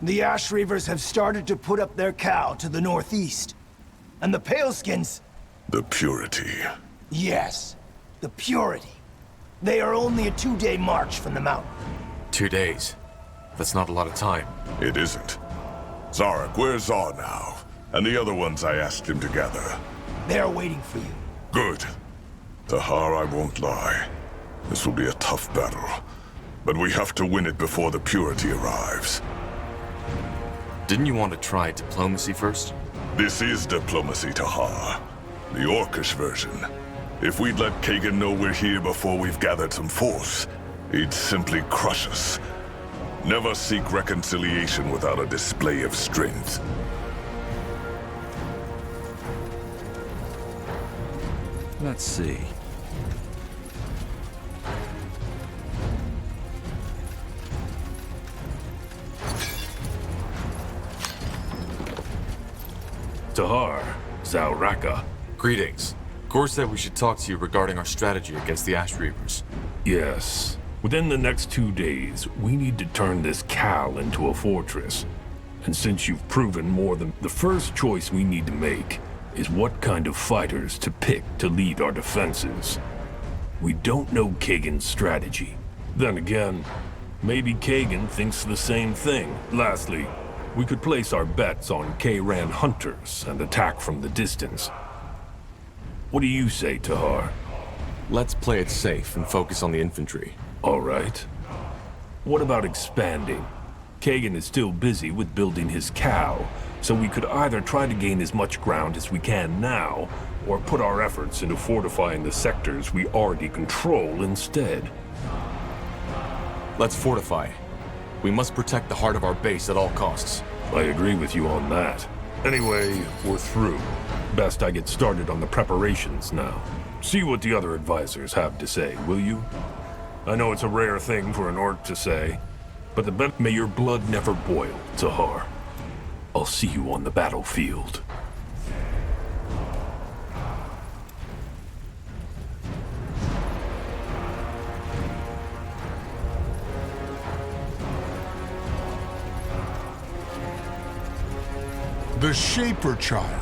The Ash Reavers have started to put up their cow to the northeast. And the Paleskins... The Purity. Yes, the Purity. They are only a 2-day march from the mountain. 2 days. That's not a lot of time. It isn't. Zarek, where's Zar now? And the other ones I asked him to gather. They're waiting for you. Good. Tahar, I won't lie. This will be a tough battle. But we have to win it before the Purity arrives. Didn't you want to try diplomacy first? This is diplomacy, Tahar. The Orcish version. If we'd let Kagan know we're here before we've gathered some force, he'd simply crush us. Never seek reconciliation without a display of strength. Let's see. Tahar, Zauraka. Greetings. Gore said we should talk to you regarding our strategy against the Ash Reavers. Yes. Within the next 2 days, we need to turn this Kal into a fortress. And since you've proven more than the first choice we need to make is what kind of fighters to pick to lead our defenses. We don't know Kagan's strategy. Then again, maybe Kagan thinks the same thing. Lastly, we could place our bets on K-Ran hunters and attack from the distance. What do you say, Tahar? Let's play it safe and focus on the infantry. All right. What about expanding? Kagan is still busy with building his cow, so we could either try to gain as much ground as we can now, or put our efforts into fortifying the sectors we already control instead. Let's fortify. We must protect the heart of our base at all costs. I agree with you on that. Anyway, we're through. Best I get started on the preparations now. See what the other advisors have to say, will you? I know it's a rare thing for an orc to say, but may your blood never boil, Tahar. I'll see you on the battlefield. The Shaper child.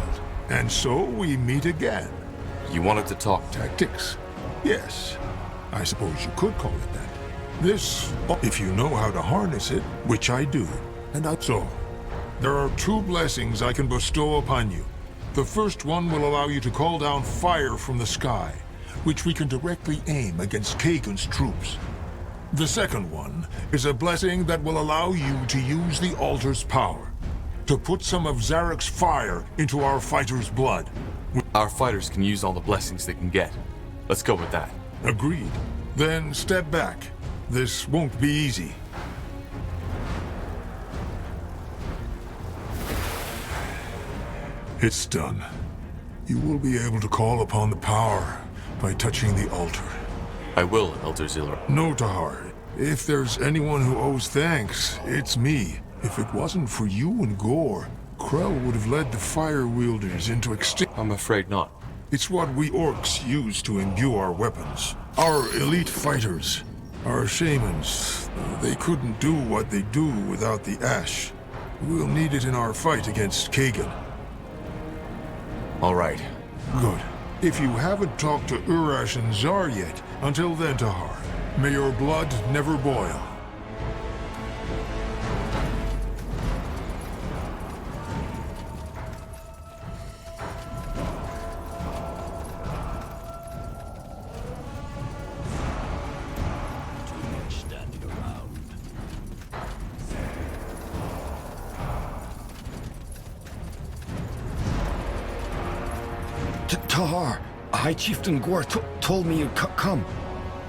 And so we meet again. You wanted to talk tactics? Yes. I suppose you could call it that. This, if you know how to harness it, which I do. So, there are 2 blessings I can bestow upon you. The first one will allow you to call down fire from the sky, which we can directly aim against Kagan's troops. The second one is a blessing that will allow you to use the altar's power, to put some of Zarek's fire into our fighters' blood. Our fighters can use all the blessings they can get. Let's go with that. Agreed. Then step back. This won't be easy. It's done. You will be able to call upon the power by touching the altar. I will, Elder Ziller. No, Tahar. If there's anyone who owes thanks, it's me. If it wasn't for you and Gore, Krell would have led the fire wielders into extinction. I'm afraid not. It's what we orcs use to imbue our weapons. Our elite fighters, our shamans, they couldn't do what they do without the ash. We'll need it in our fight against Kagan. All right. Good. If you haven't talked to Urash and Zar yet, until then, Tahar, may your blood never boil. Tahar, High Chieftain Gore told me you'd come.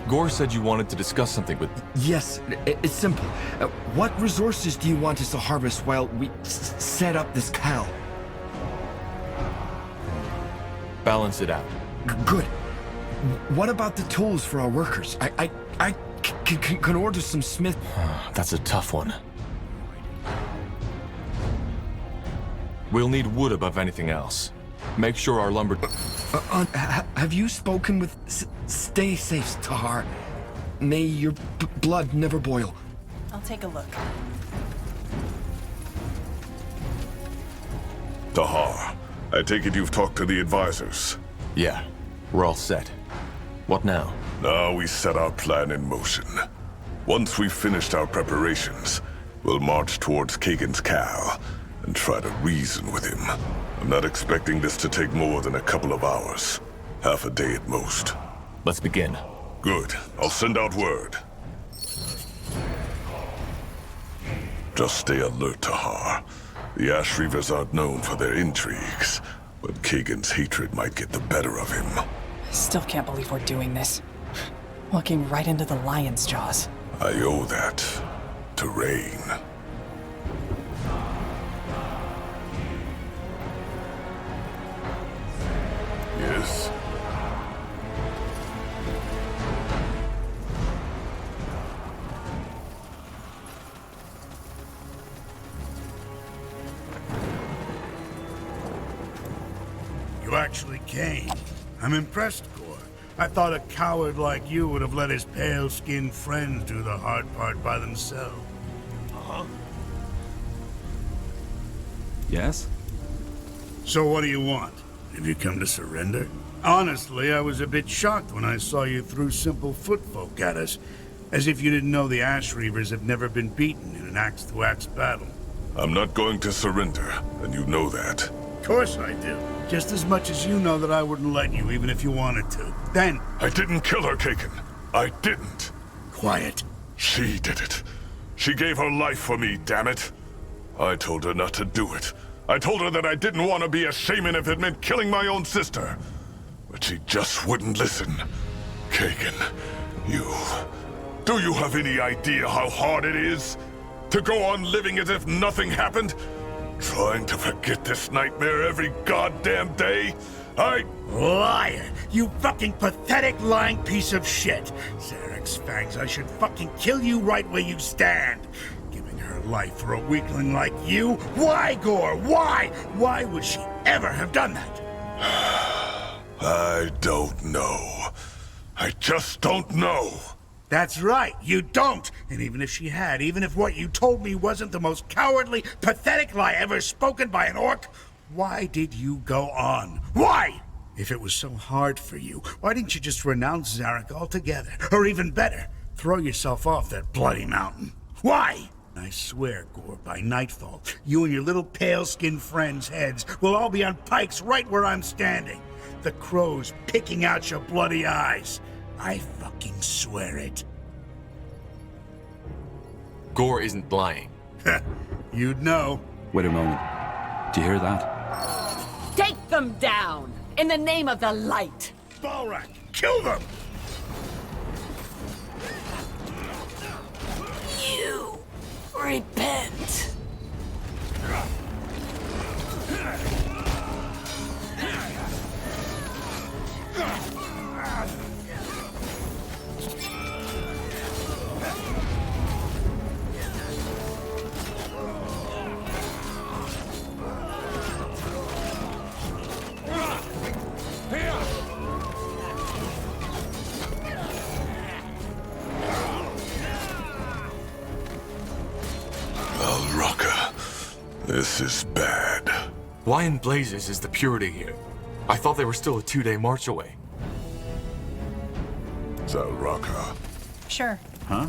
Gore said you wanted to discuss something with... Yes, it's simple. What resources do you want us to harvest while we set up this Kal? Balance it out. Good. What about the tools for our workers? I can order some smith... That's a tough one. We'll need wood above anything else. Make sure our lumber... have you spoken with... Stay safe, Tahar. May your blood never boil. I'll take a look. Tahar, I take it you've talked to the advisors? Yeah, we're all set. What now? Now we set our plan in motion. Once we've finished our preparations, we'll march towards Kagan's Kal and try to reason with him. I'm not expecting this to take more than a couple of hours. Half a day at most. Let's begin. Good. I'll send out word. Just stay alert, Tahar. The Ash Reavers aren't known for their intrigues, but Kagan's hatred might get the better of him. I still can't believe we're doing this. Walking right into the lion's jaws. I owe that to Rain. Yes? You actually came. I'm impressed, Gore. I thought a coward like you would have let his pale-skinned friends do the hard part by themselves. Uh-huh. Yes? So what do you want? Have you come to surrender? Honestly, I was a bit shocked when I saw you threw simple footfolk at us, as if you didn't know the Ash Reavers have never been beaten in an axe-to-axe battle. I'm not going to surrender, and you know that. Of course I do. Just as much as you know that I wouldn't let you, even if you wanted to. Then... I didn't kill her, Kagan. I didn't. Quiet. She did it. She gave her life for me, damn it. I told her not to do it. I told her that I didn't want to be a shaman if it meant killing my own sister. But she just wouldn't listen. Kagan, do you have any idea how hard it is to go on living as if nothing happened? Trying to forget this nightmare every goddamn day? Liar! You fucking pathetic lying piece of shit! Zarek's fangs, I should fucking kill you right where you stand! Giving her life for a weakling like you? Why, Gore? Why? Why would she ever have done that? I don't know. I just don't know. That's right, you don't! And even if she had, even if what you told me wasn't the most cowardly, pathetic lie ever spoken by an orc, why did you go on? Why? If it was so hard for you, why didn't you just renounce Zarek altogether? Or even better, throw yourself off that bloody mountain? Why? I swear, Gore, by nightfall, you and your little pale-skinned friends' heads will all be on pikes right where I'm standing. The crows picking out your bloody eyes. I fucking swear it. Gore isn't lying. You'd know. Wait a moment. Do you hear that? Take them down! In the name of the light! Balrak, kill them! You repent. This is bad. Why in blazes is the purity here? I thought they were still a 2-day march away. Zalraka. Sure. Huh?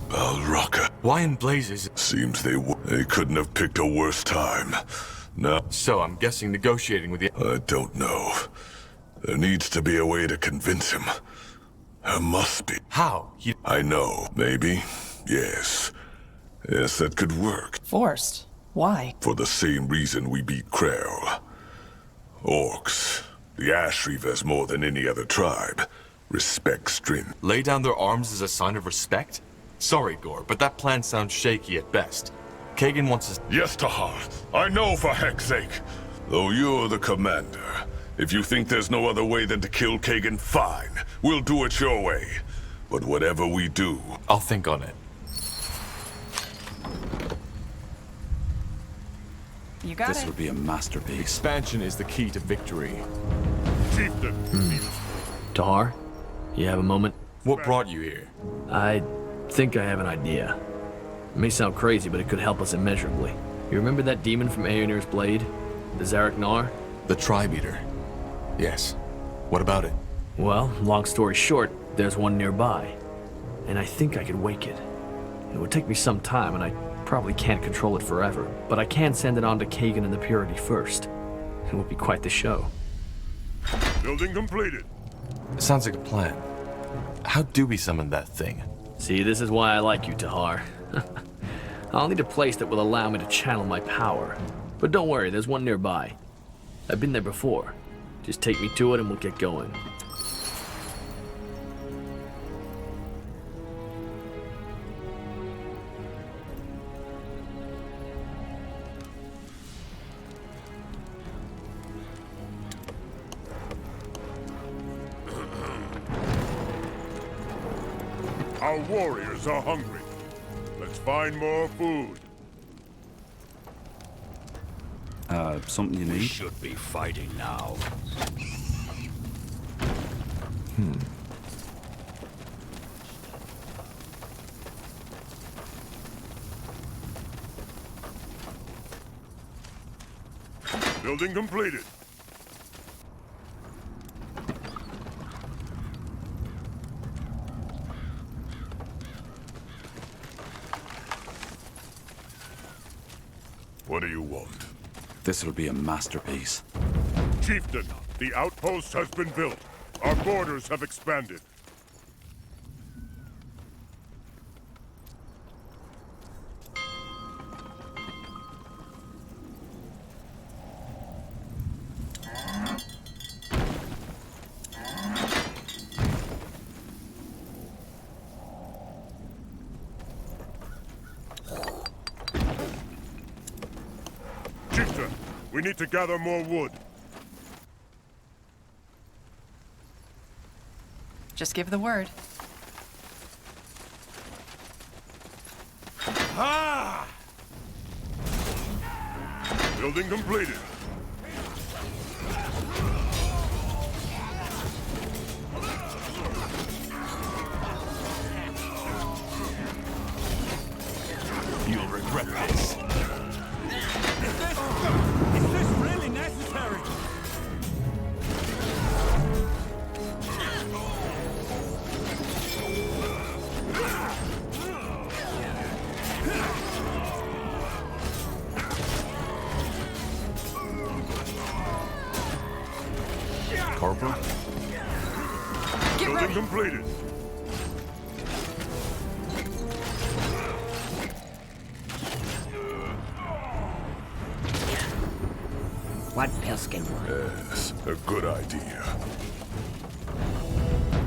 Balraka. Why in blazes? Seems they couldn't have picked a worse time. No. So I'm guessing negotiating with the... I don't know. There needs to be a way to convince him. There must be. How? I know. Maybe. Yes. Yes, that could work. Forced? Why? For the same reason we beat Krell. Orcs. The Ash Reavers more than any other tribe. Respect strength. Lay down their arms as a sign of respect? Sorry, Gore, but that plan sounds shaky at best. Kagan wants us... Yes, Tahar. I know for heck's sake. Though you're the commander. If you think there's no other way than to kill Kagan, fine. We'll do it your way. But whatever we do... I'll think on it. You got This it. will be a masterpiece. Expansion is the key to victory. Chieftain! Tahar, you have a moment? What brought you here? I think I have an idea. It may sound crazy, but it could help us immeasurably. You remember that demon from Ayaner's Blade? The Zarek Nar? The tribeater. Yes. What about it? Well, long story short, there's one nearby. And I think I could wake it. It would take me some time, and I probably can't control it forever, but I can send it on to Kagan and the Purity first. It will be quite the show. Building completed. Sounds like a plan. How do we summon that thing? See, this is why I like you, Tahar. I'll need a place that will allow me to channel my power. But don't worry, there's one nearby. I've been there before. Just take me to it and we'll get going. Our warriors are hungry. Let's find more food. Something you need? Should be fighting now. Building completed. What do you want? This will be a masterpiece. Chieftain, the outpost has been built. Our borders have expanded. Chieftain, we need to gather more wood. Just give the word. Ah! Building completed. You'll regret this. Is this really necessary? Corporal? Building completed. What Pilskin want? Yes, a good idea.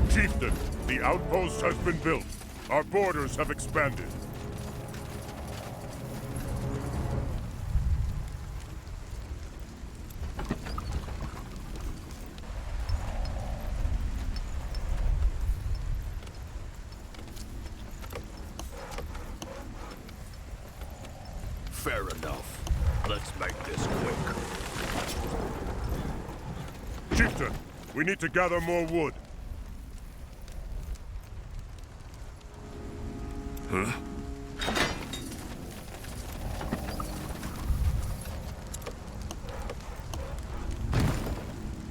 Chieftain, the outpost has been built. Our borders have expanded. Fair enough. Let's make this quick. Chieftain, we need to gather more wood. Huh?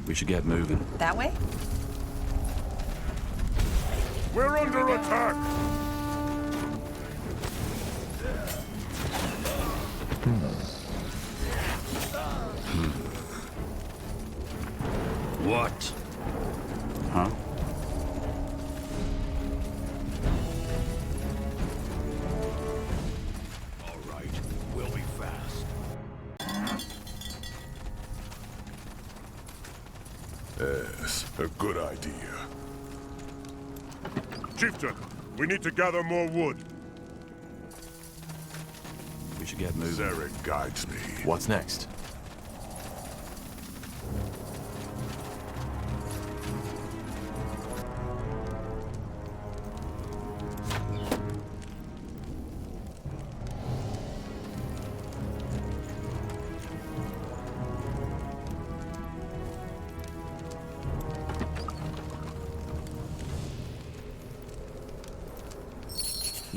We should get moving. That way? We're under attack! What? Huh? All right, we'll be fast. Yes, a good idea. Chieftain, we need to gather more wood. We should get moving. Zarek guides me. What's next?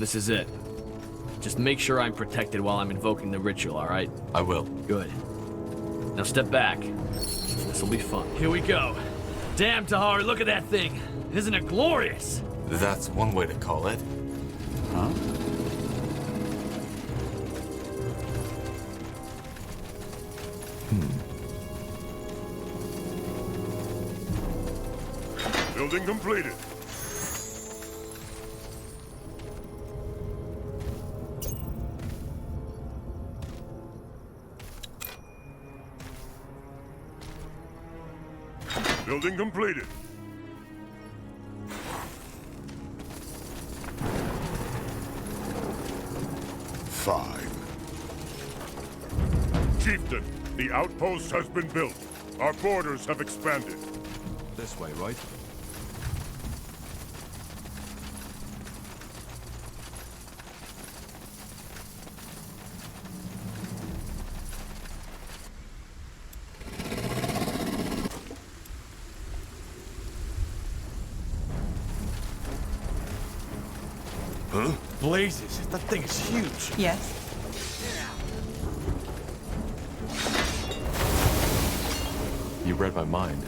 This is it. Just make sure I'm protected while I'm invoking the ritual, alright? I will. Good. Now step back. This'll be fun. Here we go. Damn, Tahar, look at that thing. Isn't it glorious? That's one way to call it. Huh? Building completed. Building completed. Fine. Chieftain, the outpost has been built. Our borders have expanded. This way, right? Huh? Blazes, that thing is huge. Yes. You read my mind.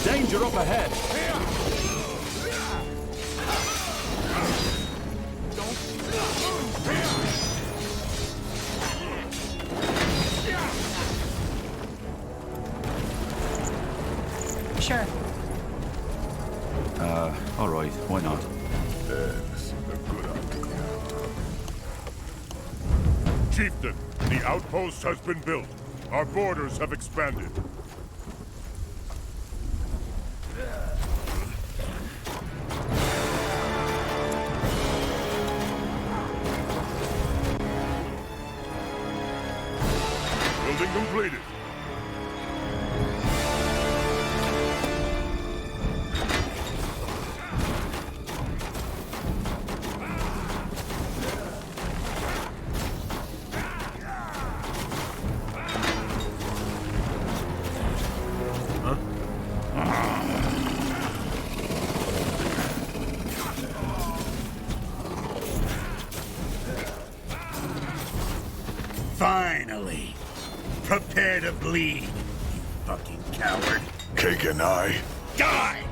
Danger up ahead! Sure. All right, why not? Yes, a good idea. Chieftain, the outpost has been built. Our borders have expanded. Building completed. Finally. Prepare to bleed, you fucking coward. Cake and I. Die!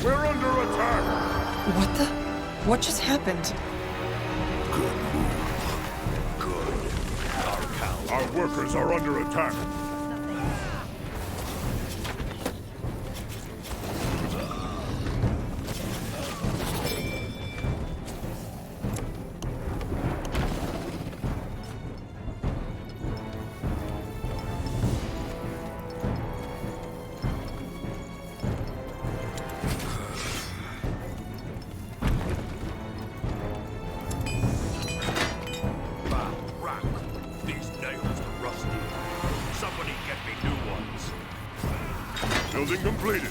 We're under attack! What the? What just happened? Good move. Good. Our workers are under attack. Building completed.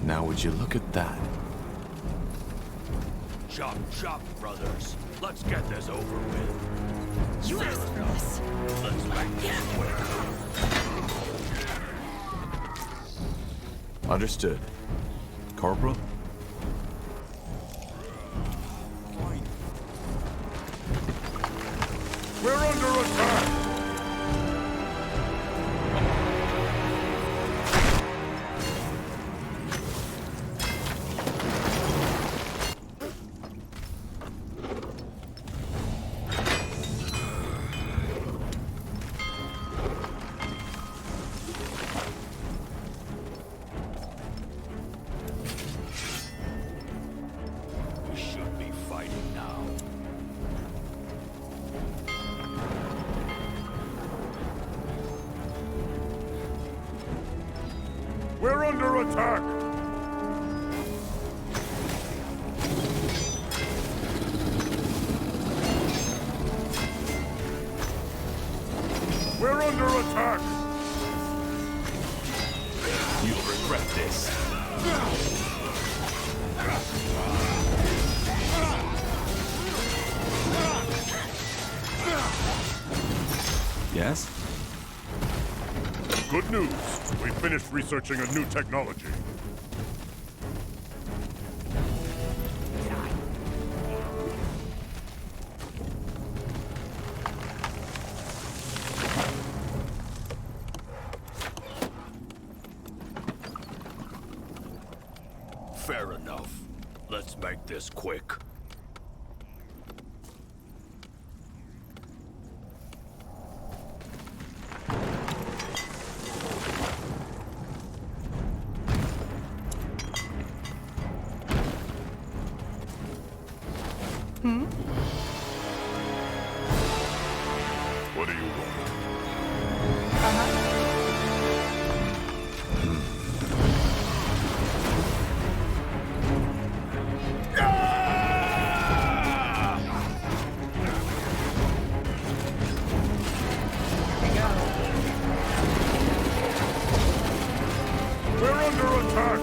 Now would you look at that? Chop, chop, brothers. Let's get this over with. You asked for this. Let's make this quick. Understood. Corporal? We're under attack! We should be fighting now. We're under attack! We're under attack! You'll regret this. Yes? Good news. We finished researching a new technology. Fair enough. Let's make this quick. What do you want? We're under attack!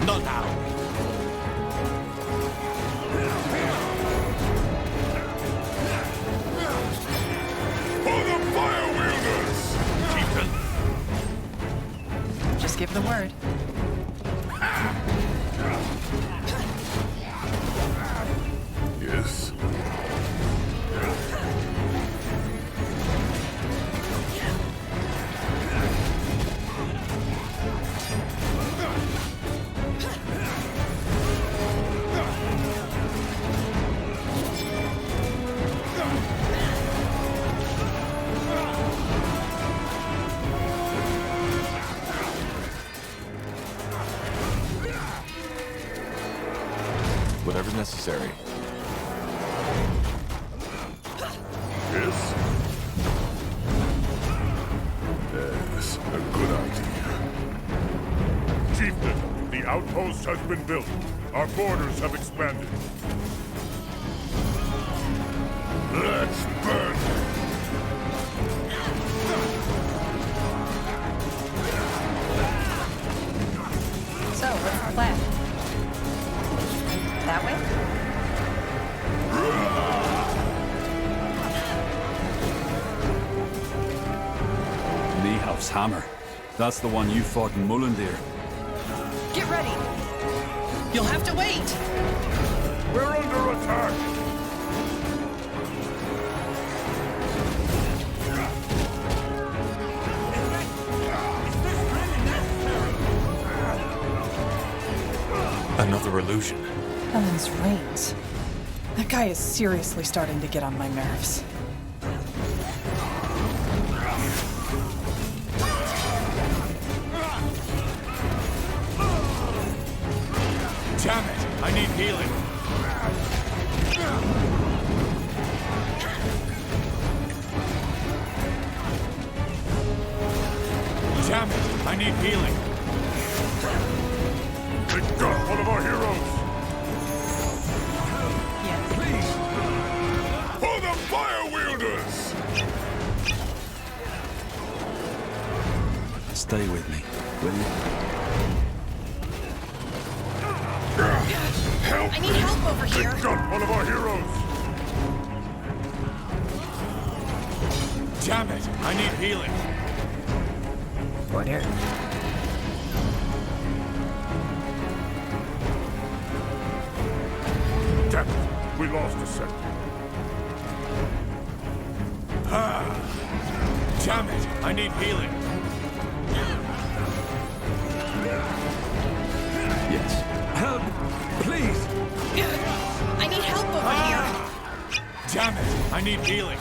Not now! For the fire wielders! Chieftain! Just give the word. Yes. Whatever's necessary. Yes? Yes, a good idea. Chieftain, the outpost has been built. Our borders have expanded. Let's burn them. So, what's the plan? That way? Niehauf's hammer. That's the one you fought in Mullendeer. Get ready. You'll have to wait. We're under attack! Another illusion. Helen's reins. That guy is seriously starting to get on my nerves. Damn it! I need healing! Damn it! I need healing! They got one of our heroes! For the fire wielders! Stay with me, will you? Help! I need help over here. They got one of our heroes! Damn it! I need healing! Order. Damn it! We lost a sector. Damn it! I need healing! Yes. Help! Please! I need help over here. Damn it! I need healing!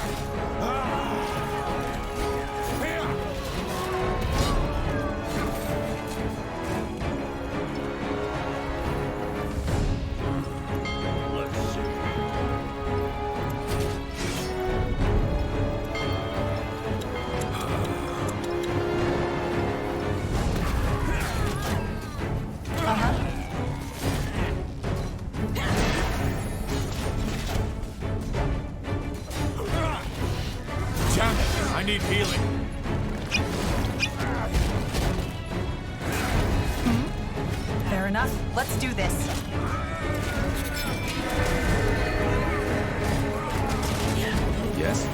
I need healing. Fair enough. Let's do this. Yes?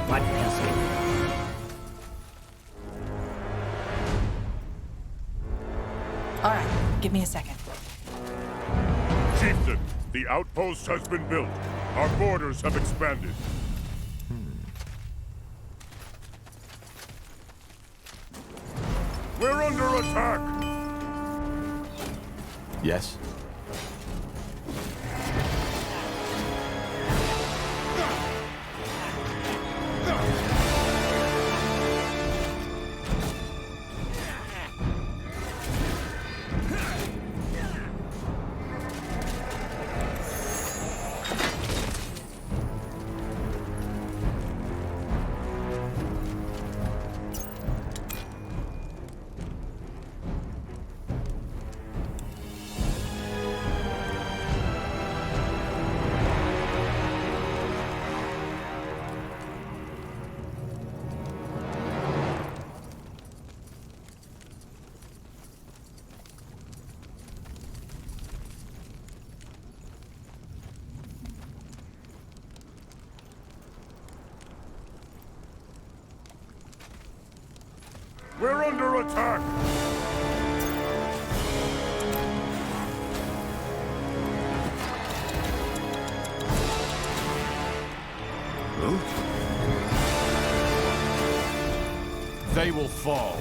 What escape? All right, give me a second. Chieftain, the outpost has been built. Our borders have expanded. We're under attack! Yes? We're under attack! They will fall.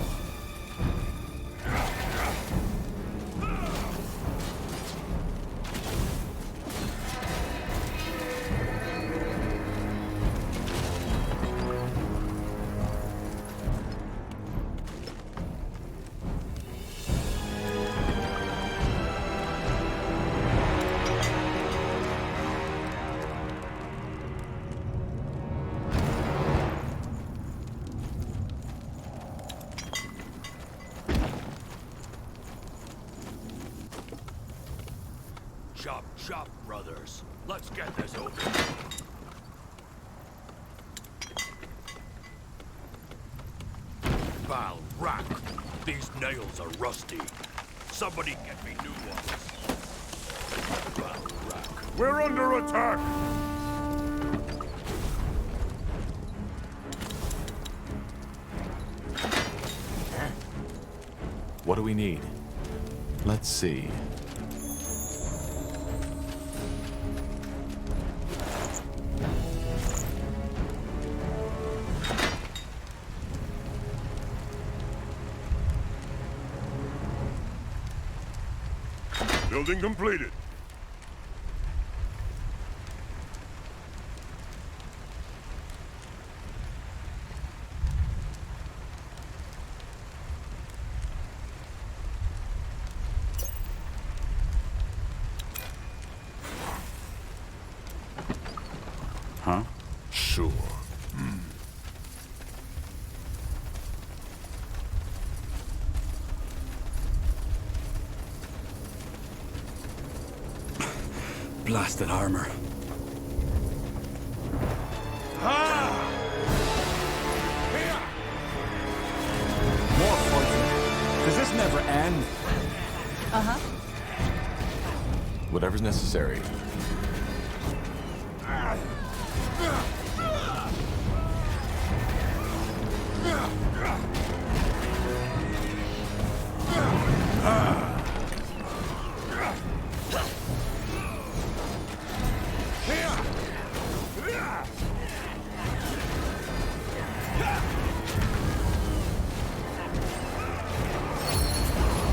Chop, chop, brothers. Let's get this over. Bal rack. These nails are rusty. Somebody get me new ones. Bal rack. We're under attack! What do we need? Let's see. Building completed. Huh? Sure. Blasted armor. More fighting. Does this never end? Uh-huh. Whatever's necessary.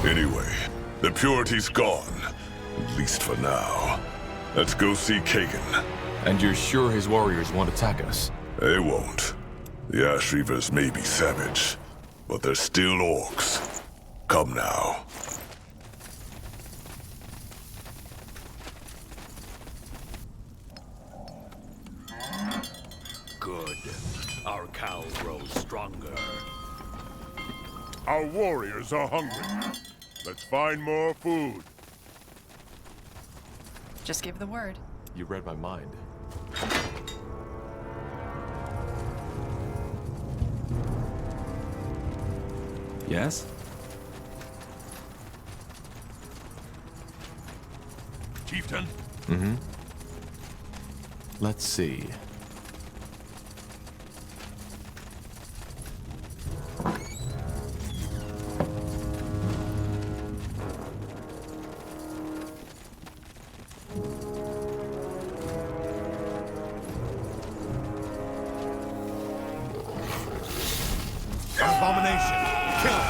Anyway, the purity's gone. At least for now. Let's go see Kagan. And you're sure his warriors won't attack us? They won't. The Ash Reavers may be savage, but they're still orcs. Come now. Good. Our cow grows stronger. Our warriors are hungry. Let's find more food. Just give the word. you read my mind. Yes? Chieftain? Mm-hmm. Let's see. Abomination! Kill it!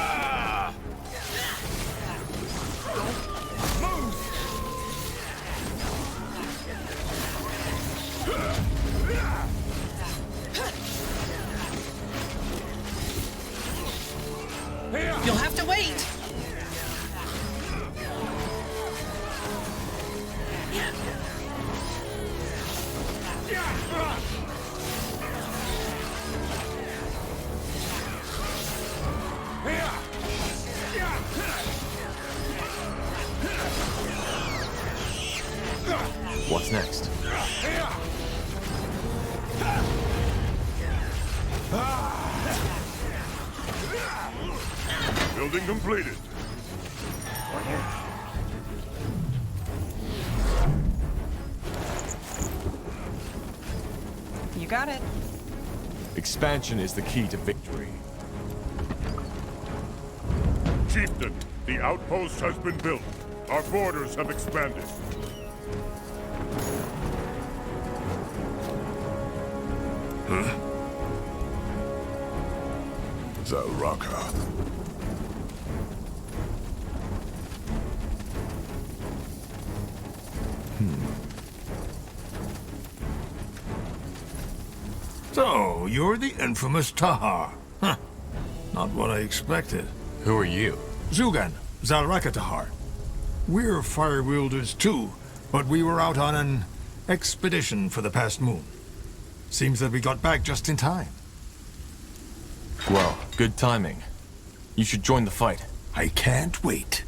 You'll have to wait. What's next? Building completed. You got it. Expansion is the key to victory. Chieftain, the outpost has been built. Our borders have expanded. Huh? Zalraka. So, you're the infamous Tahar. Huh. Not what I expected. Who are you? Zugan, Zalraka Tahar. We're fire wielders too, but we were out on an expedition for the past moon. Seems that we got back just in time. Well, good timing. You should join the fight. I can't wait.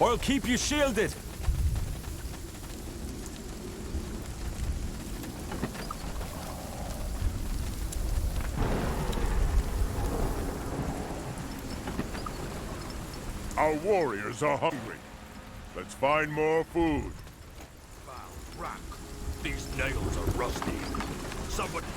I'll keep you shielded. Our warriors are hungry. Let's find more food. Rock. These nails are rusty. Somebody...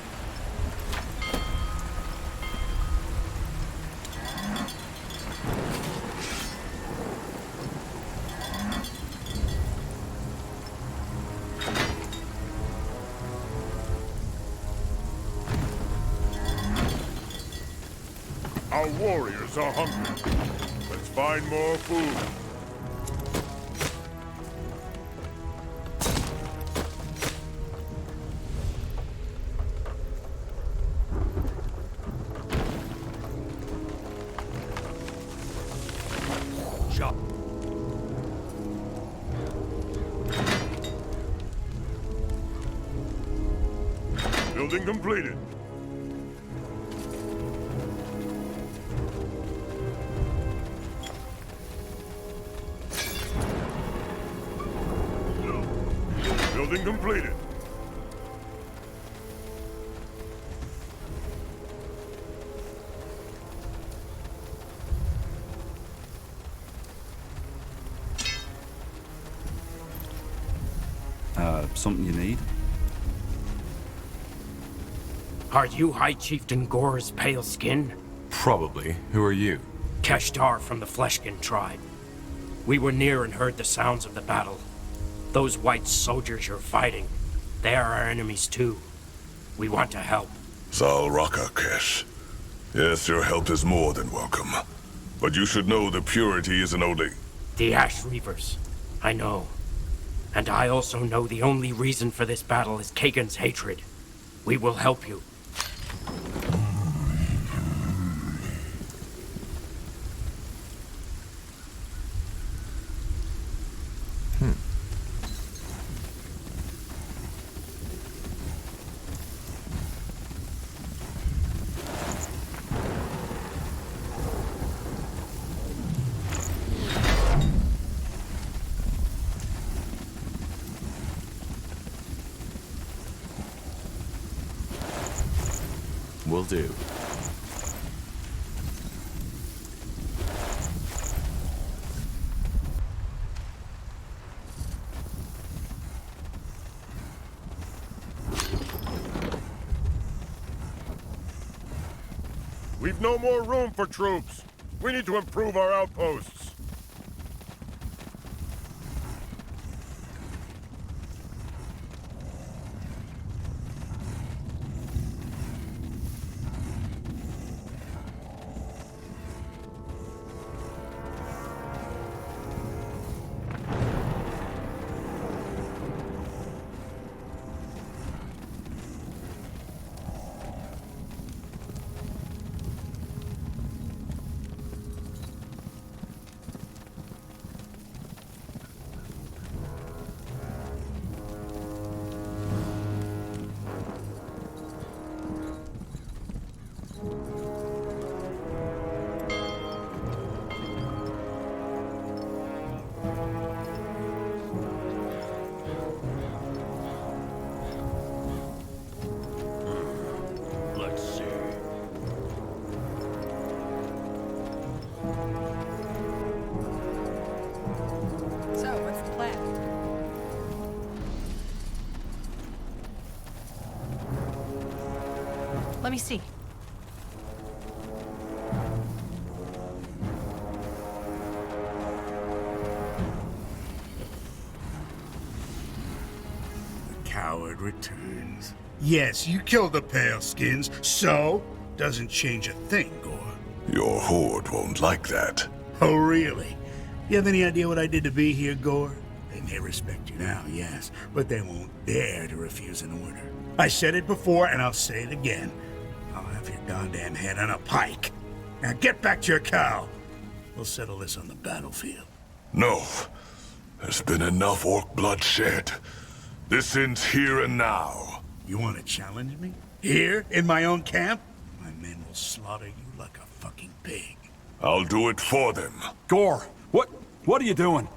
Our warriors are hungry. Let's find more food. Building completed. Building completed. Something you need? Are you High Chieftain Gore's pale skin? Probably. Who are you? Keshtar from the Fleshkin tribe. We were near and heard the sounds of the battle. Those white soldiers you're fighting, they are our enemies too. We want to help. Zalraka, Kesh. Yes, your help is more than welcome. But you should know the purity isn't only... The Ash Reavers. I know. And I also know the only reason for this battle is Kagan's hatred. We will help you. Will do. We've no more room for troops. We need to improve our outposts. Let's see. So, what's the plan? Let me see. The coward returns. Yes, you killed the pale skins, so doesn't change a thing, Gore. Your horde won't like that. Oh, really? You have any idea what I did to be here, Gore? They may respect you now, yes, but they won't dare to refuse an order. I said it before, and I'll say it again. I'll have your goddamn head on a pike. Now get back to your cow. We'll settle this on the battlefield. No. There's been enough orc blood shed. This ends here and now. You want to challenge me? Here, in my own camp? My men will slaughter you like a fucking pig. I'll do it for them. Gore, what are you doing?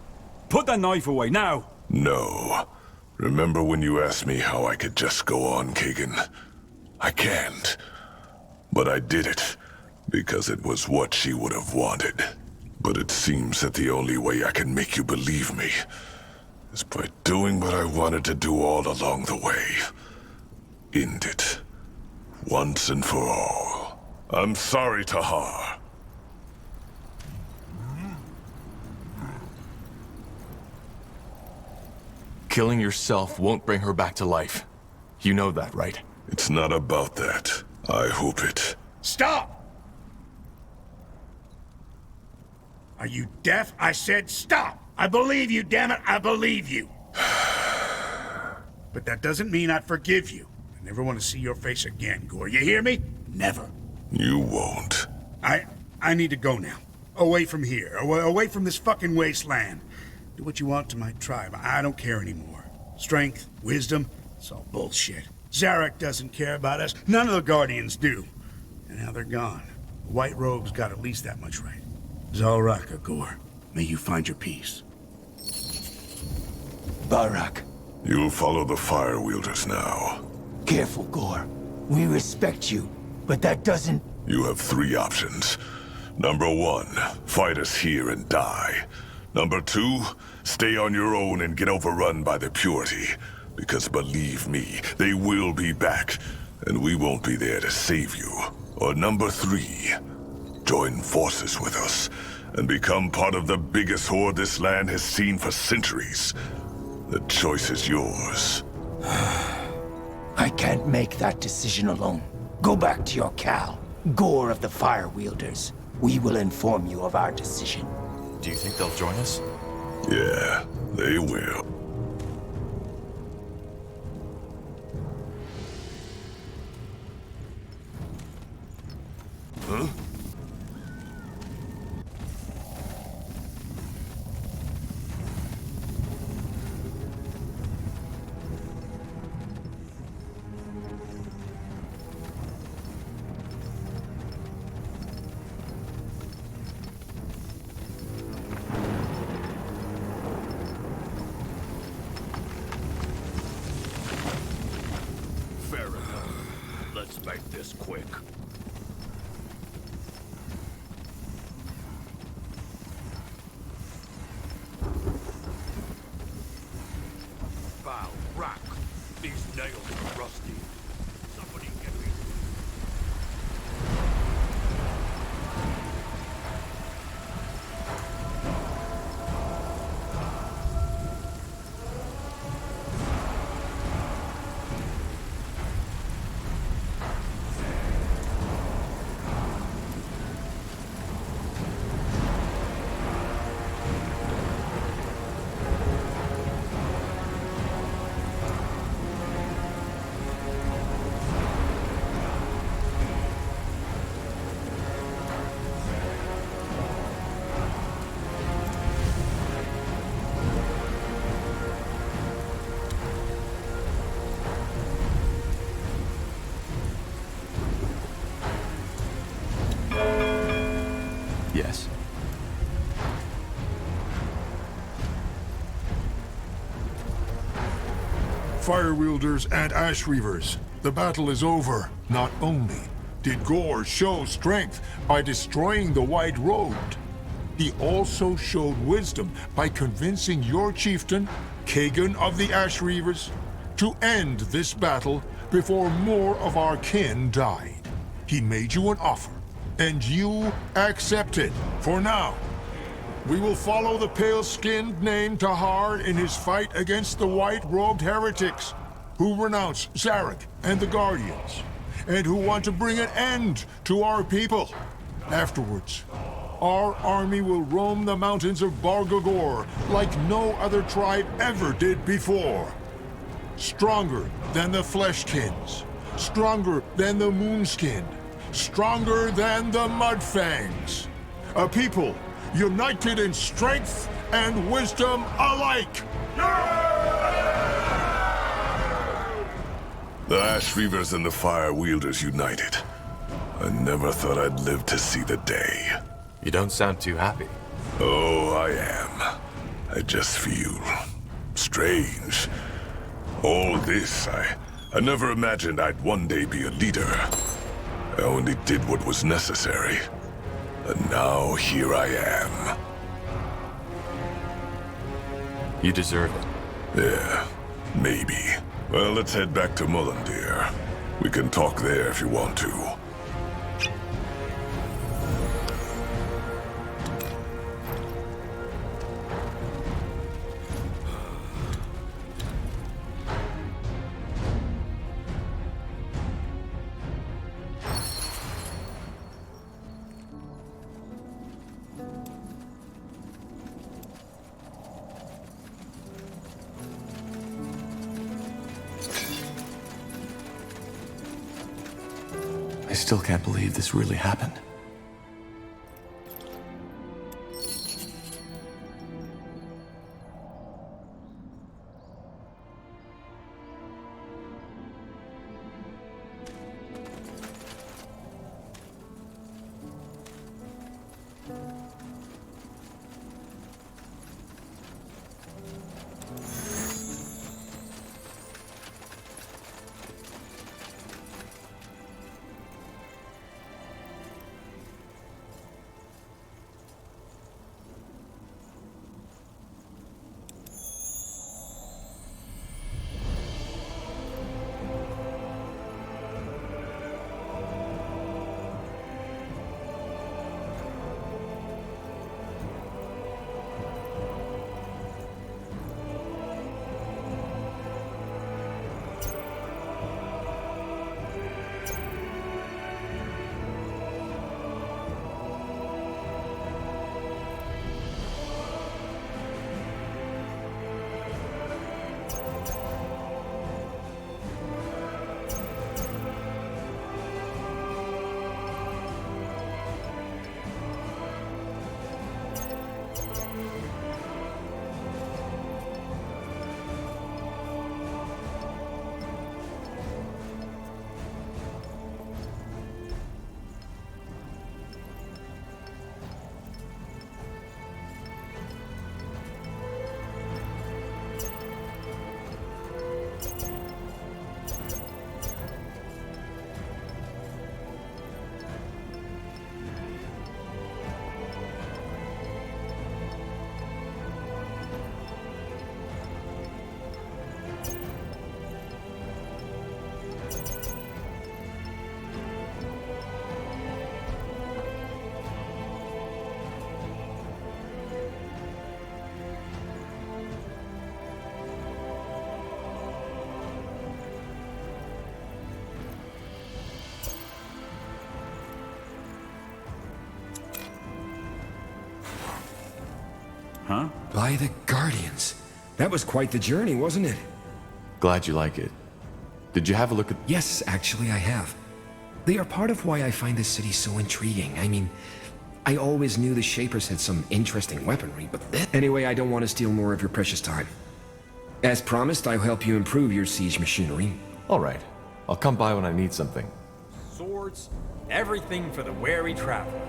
Put that knife away, now! No. Remember when you asked me how I could just go on, Kagan? I can't. But I did it, because it was what she would have wanted. But it seems that the only way I can make you believe me is by doing what I wanted to do all along the way. End it. Once and for all. I'm sorry, Tahar. Killing yourself won't bring her back to life. You know that, right? It's not about that. I hope it. Stop! Are you deaf? I said stop! I believe you, damn it, I believe you! But that doesn't mean I forgive you. I never want to see your face again, Gore. You hear me? Never. You won't. I need to go now. Away from here. Away from this fucking wasteland. Do what you want to my tribe. I don't care anymore. Strength, wisdom, it's all bullshit. Zarek doesn't care about us. None of the Guardians do. And now they're gone. The White Robe's got at least that much right. Zalraka, Gore. May you find your peace. Barak. You'll follow the Fire Wielders now. Careful, Gore. We respect you, but that doesn't... You have 3 options. Number 1, fight us here and die. Number 2, stay on your own and get overrun by the Purity. Because believe me, they will be back, and we won't be there to save you. Or number 3, join forces with us, and become part of the biggest horde this land has seen for centuries. The choice is yours. I can't make that decision alone. Go back to your Cal, Gore of the Fire Wielders. We will inform you of our decision. Do you think they'll join us? Yeah, they will. Huh? Fair enough. Let's make this quick. unveiled, rack. These nails are rusty. Somebody get me. Yes. Fire wielders and ash reavers, the battle is over. Not only did Gore show strength by destroying the White Robed, he also showed wisdom by convincing your chieftain, Kagan of the Ash Reavers, to end this battle before more of our kin died. He made you an offer, and you accepted. For now, we will follow the pale-skinned named Tahar in his fight against the white-robed heretics who renounce Zarek and the Guardians, and who want to bring an end to our people. Afterwards, our army will roam the mountains of Bargagor like no other tribe ever did before. Stronger than the Fleshkins, stronger than the Moonskinned, stronger than the Mudfangs. A people united in strength and wisdom alike. The Ash Reavers and the Fire Wielders united. I never thought I'd live to see the day. You don't sound too happy. Oh, I am. I just feel strange. All this, I never imagined I'd one day be a leader. I only did what was necessary. And now here I am. You deserve it. Yeah, maybe. Well, let's head back to Mullendeer. We can talk there if you want to. I still can't believe this really happened. By the Guardians. That was quite the journey, wasn't it? Glad you like it. Did you have a look at... Yes, actually I have. They are part of why I find this city so intriguing. I mean, I always knew the Shapers had some interesting weaponry, but... Anyway, I don't want to steal more of your precious time. As promised, I'll help you improve your siege machinery. All right. I'll come by when I need something. Swords, everything for the wary traveler.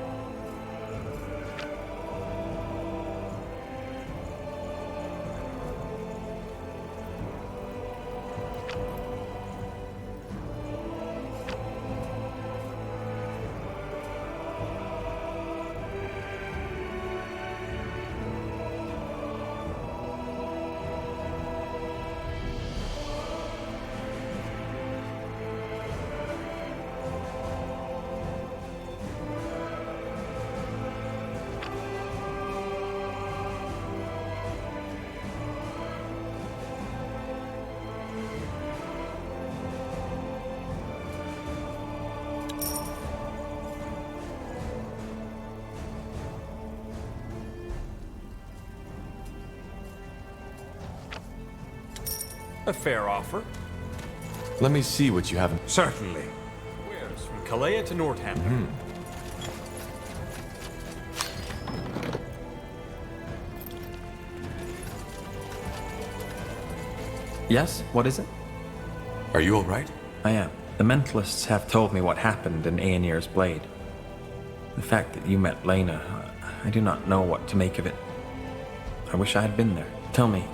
A fair offer. Let me see what you have. Certainly. Wares from Kalal to Northampton. Yes, what is it? Are you all right? I am. The mentalists have told me what happened in Ayaner's blade. The fact that you met Lena, I do not know what to make of it. I wish I had been there. Tell me,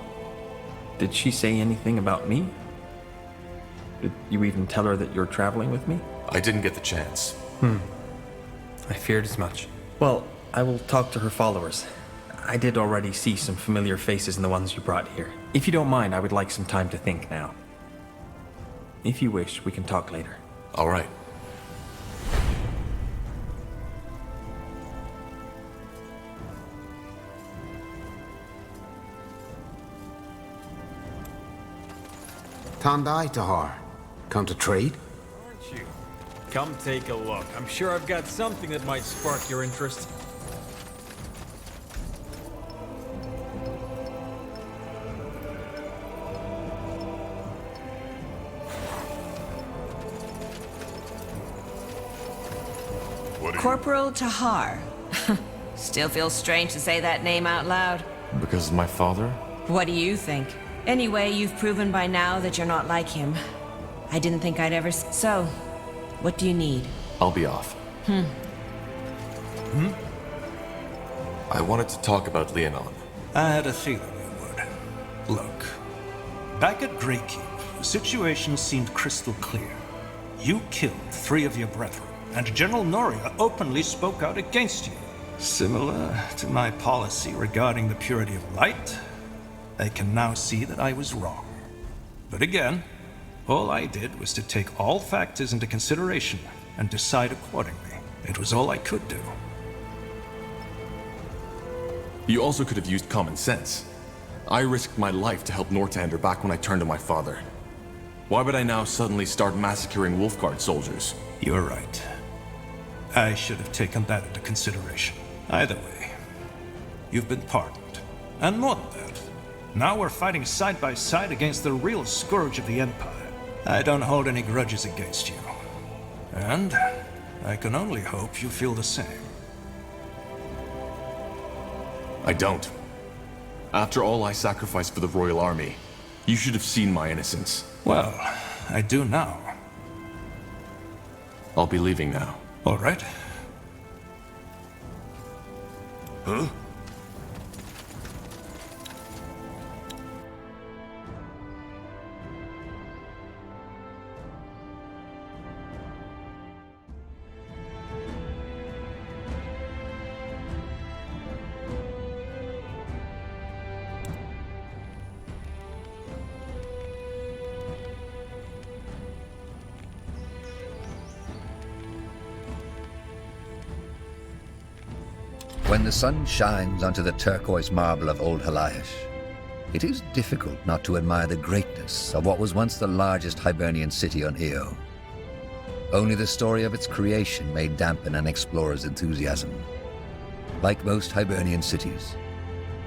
did she say anything about me? Did you even tell her that you're traveling with me? I didn't get the chance. I feared as much. Well, I will talk to her followers. I did already see some familiar faces in the ones you brought here. If you don't mind, I would like some time to think now. If you wish, we can talk later. All right. Tandai Tahar. Come to trade? Aren't you? Come take a look. I'm sure I've got something that might spark your interest. Corporal Tahar. Still feels strange to say that name out loud. Because of my father? What do you think? Anyway, you've proven by now that you're not like him. I didn't think I'd ever So, what do you need? I'll be off. I wanted to talk about Leonon. I had a feeling you would. Look, back at Greykeep, the situation seemed crystal clear. You killed 3 of your brethren, and General Noria openly spoke out against you. Similar to my policy regarding the purity of light, I can now see that I was wrong. But again, all I did was to take all factors into consideration and decide accordingly. It was all I could do. You also could have used common sense. I risked my life to help Northander back when I turned to my father. Why would I now suddenly start massacring Wolfguard soldiers? You're right. I should have taken that into consideration. Either way, you've been pardoned. And more than that, now we're fighting side by side against the real scourge of the Empire. I don't hold any grudges against you. And I can only hope you feel the same. I don't. After all I sacrificed for the Royal Army, you should have seen my innocence. Well, I do now. I'll be leaving now. All right. Huh? When the sun shines onto the turquoise marble of Old Halayash, it is difficult not to admire the greatness of what was once the largest Hibernian city on Io. Only the story of its creation may dampen an explorer's enthusiasm. Like most Hibernian cities,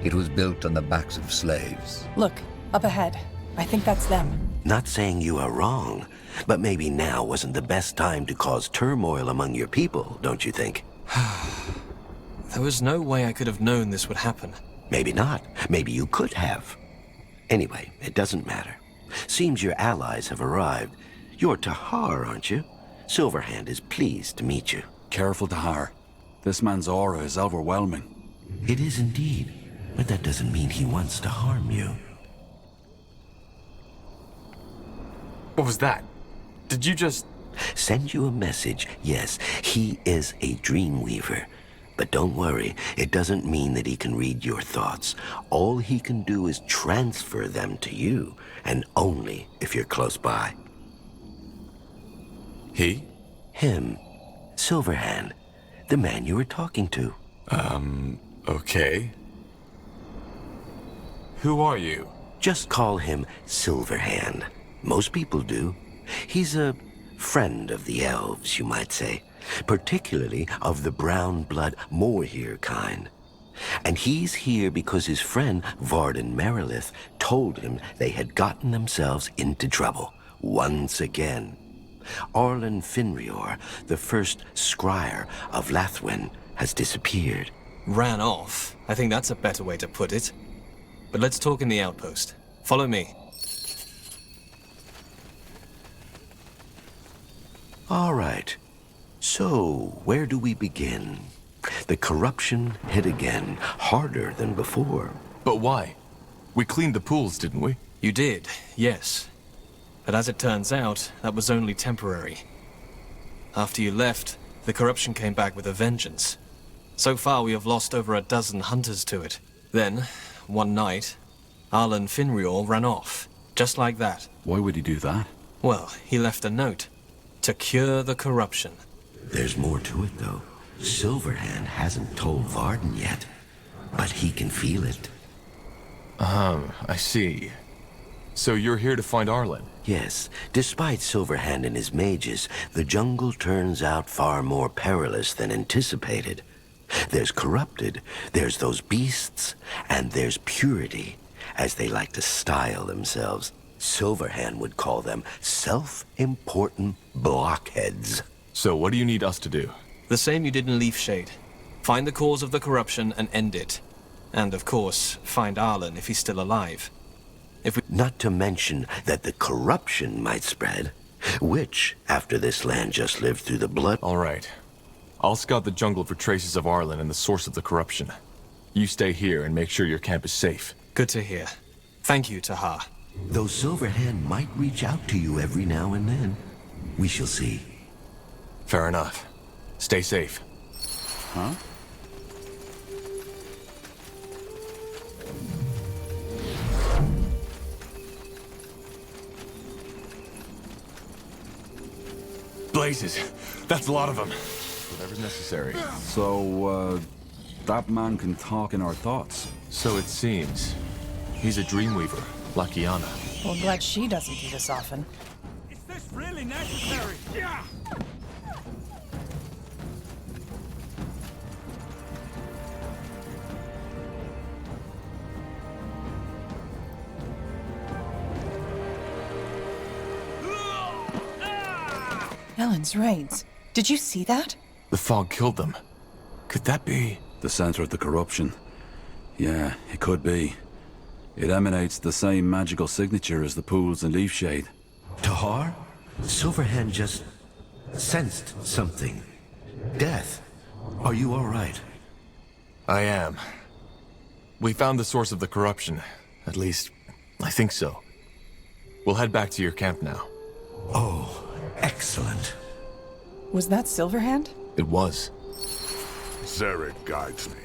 It was built on the backs of slaves. Look, up ahead. I think that's them. Not saying you are wrong, but maybe now wasn't the best time to cause turmoil among your people, don't you think? There was no way I could have known this would happen. Maybe not. Maybe you could have. Anyway, it doesn't matter. Seems your allies have arrived. You're Tahar, aren't you? Silverhand is pleased to meet you. Careful, Tahar. This man's aura is overwhelming. It is indeed, but that doesn't mean he wants to harm you. What was that? Did you just... Send you a message. Yes, he is a dreamweaver. But don't worry, it doesn't mean that he can read your thoughts. All he can do is transfer them to you, and only if you're close by. He? Him. Silverhand. The man you were talking to. Okay. Who are you? Just call him Silverhand. Most people do. He's a friend of the elves, you might say. Particularly of the brown blood Moorhere kind. And he's here because his friend Varden Merilith told him they had gotten themselves into trouble once again. Arlen Finrior, the first scryer of Lathwen, has disappeared. Ran off? I think that's a better way to put it. But let's talk in the outpost. Follow me. All right. So, where do we begin? The corruption hit again, harder than before. But why? We cleaned the pools, didn't we? You did, yes. But as it turns out, that was only temporary. After you left, the corruption came back with a vengeance. So far, we have lost over a dozen hunters to it. Then, one night, Arlen Finrior ran off, just like that. Why would he do that? Well, he left a note. To cure the corruption. There's more to it, though. Silverhand hasn't told Varden yet, but he can feel it. I see. So you're here to find Arlen? Yes. Despite Silverhand and his mages, the jungle turns out far more perilous than anticipated. There's corrupted, there's those beasts, and there's purity, as they like to style themselves. Silverhand would call them self-important blockheads. So what do you need us to do? The same you did in Leafshade. Find the cause of the corruption and end it. And of course, find Arlen if he's still alive. Not to mention that the corruption might spread, which, after this land just lived through the blood... All right. I'll scout the jungle for traces of Arlen and the source of the corruption. You stay here and make sure your camp is safe. Good to hear. Thank you, Tahar. Though Silverhand might reach out to you every now and then. We shall see. Fair enough. Stay safe. Huh? Blazes! That's a lot of them. Whatever's necessary. So, that man can talk in our thoughts. So it seems. He's a dreamweaver, like Ayaner. Well, I'm glad she doesn't do this often. Is this really necessary? Yeah! Ellen's raids. Did you see that? The fog killed them. Could that be? The center of the corruption. Yeah, it could be. It emanates the same magical signature as the pools in Leafshade. Tahar? Silverhand just sensed something. Death. Are you all right? I am. We found the source of the corruption. At least, I think so. We'll head back to your camp now. Oh, excellent. Was that Silverhand? It was. Zarek guides me.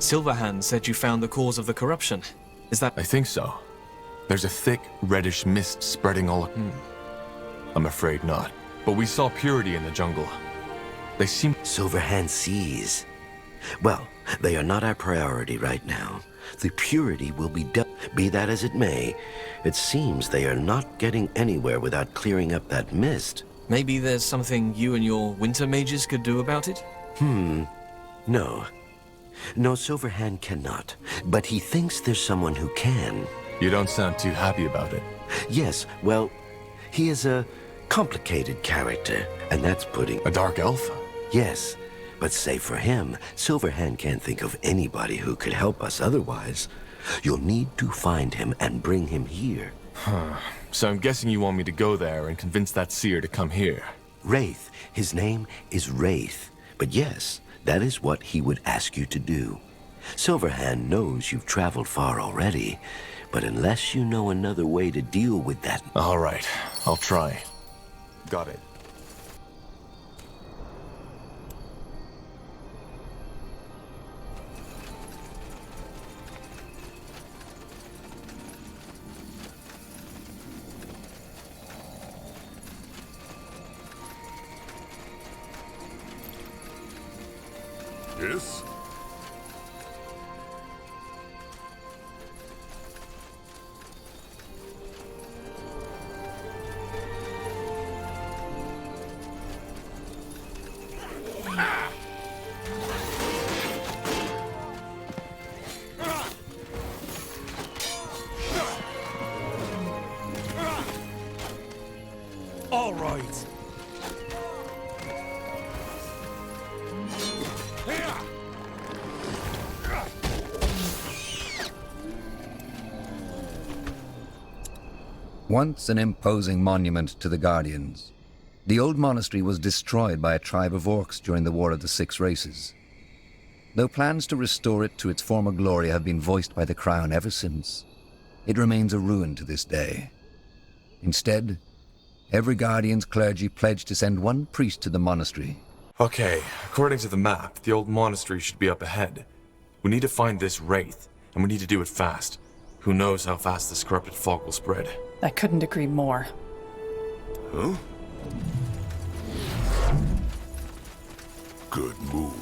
Silverhand said you found the cause of the corruption. Is that... I think so. There's a thick, reddish mist spreading all... I'm afraid not. But we saw purity in the jungle. They seem... Silverhand sees. Well, they are not our priority right now. The purity will be dealt. Be that as it may, it seems they are not getting anywhere without clearing up that mist. Maybe there's something you and your winter mages could do about it? No. No, Silverhand cannot. But he thinks there's someone who can. You don't sound too happy about it. Yes, well, he is a complicated character, and that's putting... A dark elf? Yes, but save for him, Silverhand can't think of anybody who could help us otherwise. You'll need to find him and bring him here. So I'm guessing you want me to go there and convince that seer to come here. Wraith. His name is Wraith. But yes, that is what he would ask you to do. Silverhand knows you've traveled far already, but unless you know another way to deal with that... All right, I'll try. Got it. Yes? All right. Once an imposing monument to the Guardians, the old monastery was destroyed by a tribe of orcs during the War of the Six Races. Though plans to restore it to its former glory have been voiced by the Crown ever since, it remains a ruin to this day. Instead, every Guardian's clergy pledged to send one priest to the monastery. Okay, according to the map, the old monastery should be up ahead. We need to find this Wraith, and we need to do it fast. Who knows how fast this corrupted fog will spread. I couldn't agree more. Huh? Good move.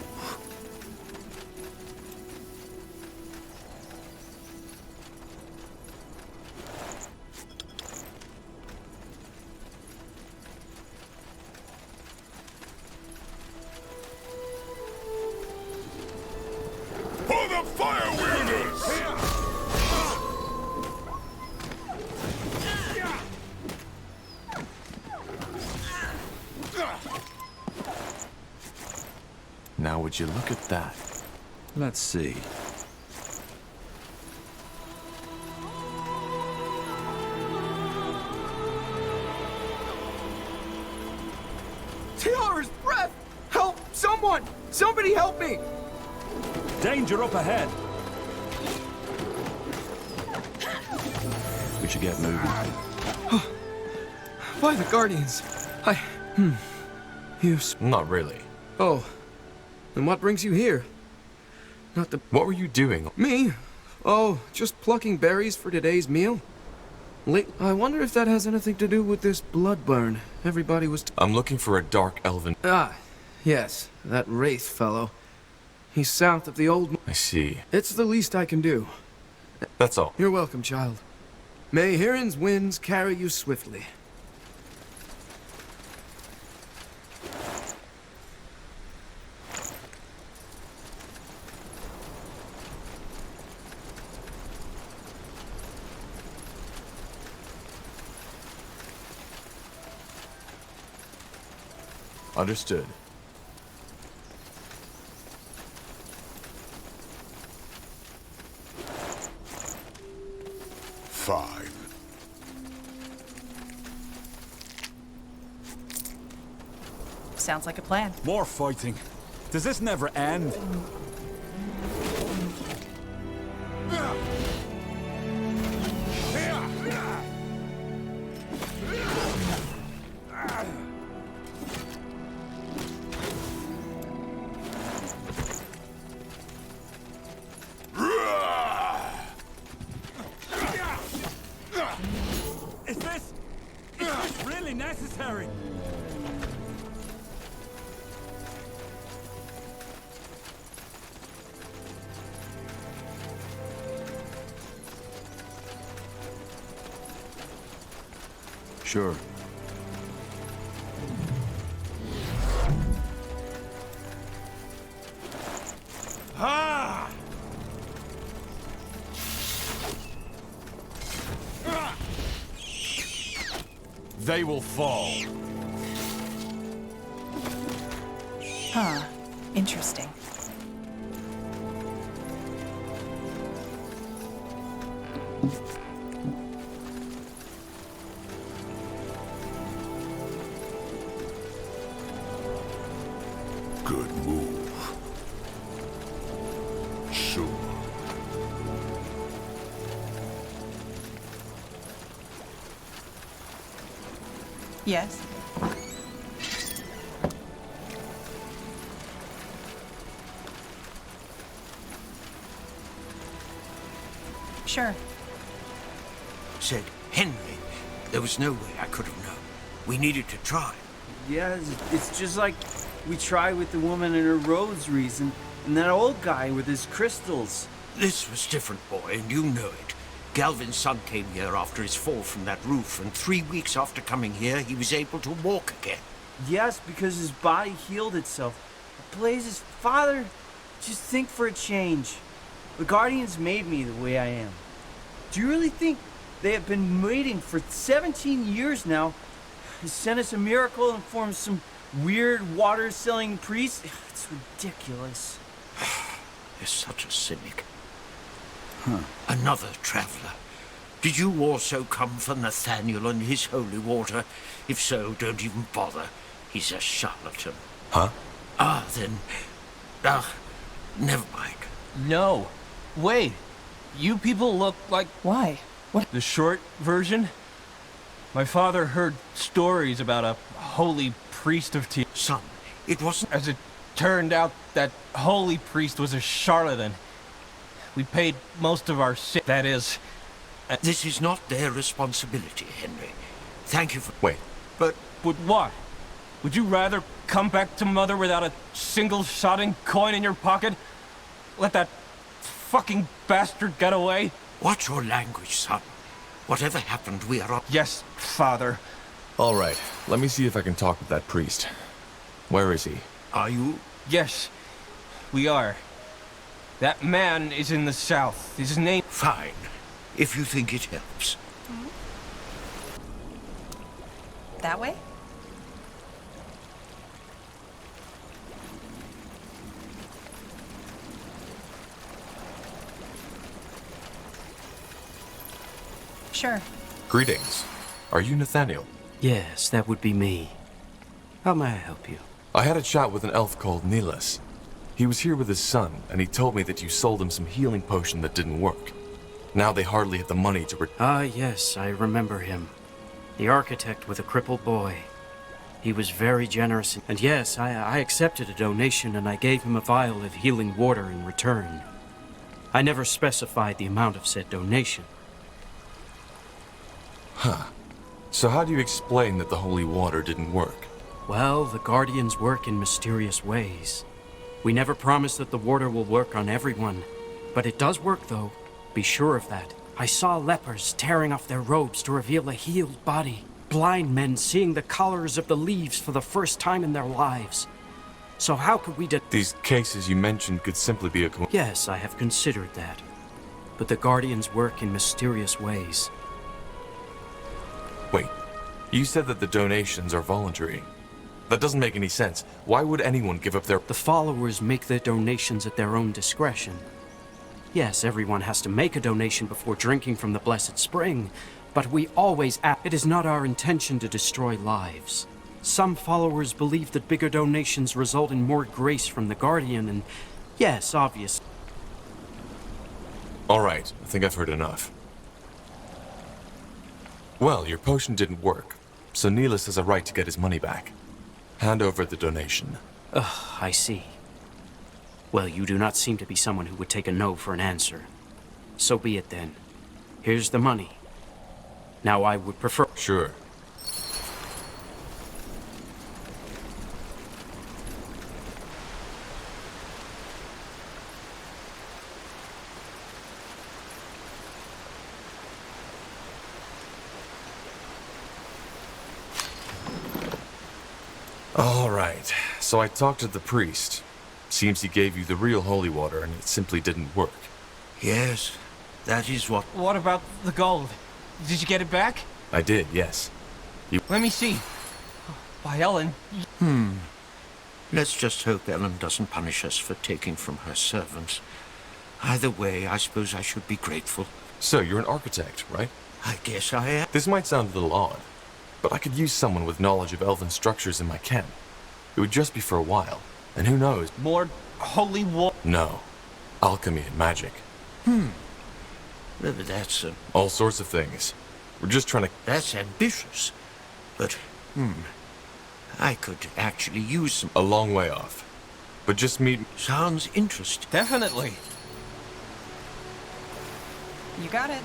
For the fire wielders! Now would you look at that? Let's see. Tiara's breath! Help! Someone! Somebody help me! Danger up ahead. We should get moving. By the Guardians. Not really. Oh. Then what brings you here? Not the... What were you doing? Me? Oh, just plucking berries for today's meal. I wonder if that has anything to do with this blood burn. Everybody was... I'm looking for a dark elven... Ah, yes. That Wraith fellow. He's south of the old... I see. It's the least I can do. That's all. You're welcome, child. May Hirin's winds carry you swiftly. Understood. Fine. Sounds like a plan. More fighting. Does this never end? Is this really necessary? Sure. Ah! They will fall. Huh. Interesting. Good move. Sure. Yes. Sure. Said Henry. There was no way I could have known. We needed to try. Yeah, it's just like we tried with the woman and her rosaries and that old guy with his crystals. This was different, boy, and you know it. Galvin's son came here after his fall from that roof, and 3 weeks after coming here, he was able to walk again. Yes, because his body healed itself. Blaze's father, just think for a change. The Guardians made me the way I am. Do you really think they have been waiting for 17 years now to send us a miracle and form some weird water-selling priest? It's ridiculous. You're such a cynic. Huh. Another traveler. Did you also come for Nathaniel and his holy water? If so, don't even bother. He's a charlatan. Huh? Then... never mind. No. Wait. You people look like... Why? What? The short version? My father heard stories about a holy priest of tea. Son, it wasn't... As it turned out, that holy priest was a charlatan. We paid most of our that is... This is not their responsibility, Henry. Thank you for... Wait. But what? Would you rather come back to Mother without a single sodding coin in your pocket? Let that fucking bastard get away? Watch your language, son. Whatever happened, we are up... Yes, Father. All right, let me see if I can talk with that priest. Where is he? Are you? Yes, we are. That man is in the south. His name... Fine, if you think it helps. That way? Sure. Greetings. Are you Nathaniel? Yes, that would be me. How may I help you? I had a chat with an elf called Nilas. He was here with his son, and he told me that you sold him some healing potion that didn't work. Now they hardly have the money to yes, I remember him. The architect with a crippled boy. He was very generous, and yes, I accepted a donation and I gave him a vial of healing water in return. I never specified the amount of said donation. Huh. So how do you explain that the holy water didn't work? Well, the Guardians work in mysterious ways. We never promise that the water will work on everyone. But it does work, though. Be sure of that. I saw lepers tearing off their robes to reveal a healed body. Blind men seeing the colors of the leaves for the first time in their lives. So how could we These cases you mentioned could simply be a Yes, I have considered that. But the Guardians work in mysterious ways. Wait, you said that the donations are voluntary. That doesn't make any sense. Why would anyone give up their... The followers make their donations at their own discretion. Yes, everyone has to make a donation before drinking from the Blessed Spring, but we always act. It is not our intention to destroy lives. Some followers believe that bigger donations result in more grace from the Guardian, and yes, obvious. All right, I think I've heard enough. Well, your potion didn't work, so Nilas has a right to get his money back. Hand over the donation. I see. Well, you do not seem to be someone who would take a no for an answer. So be it then. Here's the money. Now I would prefer... Sure. All right, so I talked to the priest. Seems he gave you the real holy water and it simply didn't work. Yes, that is what... What about the gold? Did you get it back? I did, yes. Let me see. By Ellen. Let's just hope Ellen doesn't punish us for taking from her servants. Either way, I suppose I should be grateful. So, you're an architect, right? I guess I am. This might sound a little odd, but I could use someone with knowledge of elven structures in my camp. It would just be for a while, and who knows? More holy water? No. Alchemy and magic. That's... All sorts of things. We're just trying to... That's ambitious. But, I could actually use some... A long way off. But just meet... Sounds interesting. Definitely. You got it.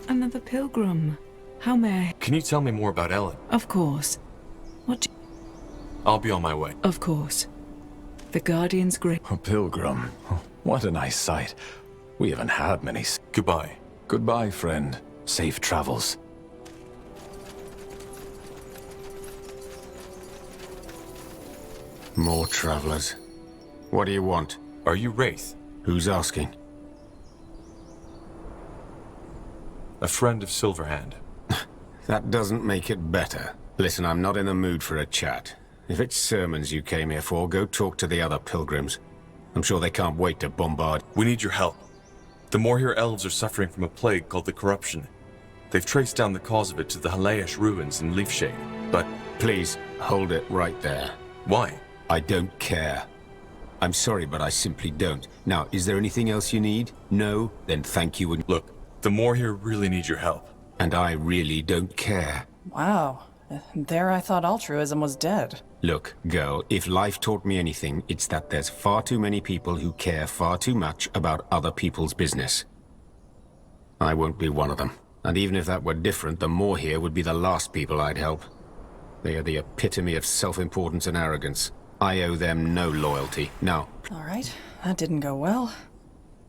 Another pilgrim. How may I... Can you tell me more about Ellen? Of course. What... I'll be on my way. Of course. The Guardian's great... A pilgrim. What a nice sight. We haven't had many... Goodbye. Goodbye, friend. Safe travels. More travelers. What do you want? Are you Wraith? Who's asking? A friend of Silverhand. That doesn't make it better. Listen, I'm not in the mood for a chat. If it's sermons you came here for, go talk to the other pilgrims. I'm sure they can't wait to bombard. We need your help. The Morhir elves are suffering from a plague called the Corruption. They've traced down the cause of it to the Halayash ruins in Leafshade, but... Please, hold it right there. Why? I don't care. I'm sorry, but I simply don't. Now, is there anything else you need? No? Then thank you and... Look, the Morhir really need your help. And I really don't care. Wow. There I thought altruism was dead. Look, girl, if life taught me anything, it's that there's far too many people who care far too much about other people's business. I won't be one of them. And even if that were different, the Morhir would be the last people I'd help. They are the epitome of self-importance and arrogance. I owe them no loyalty. Now. All right, that didn't go well.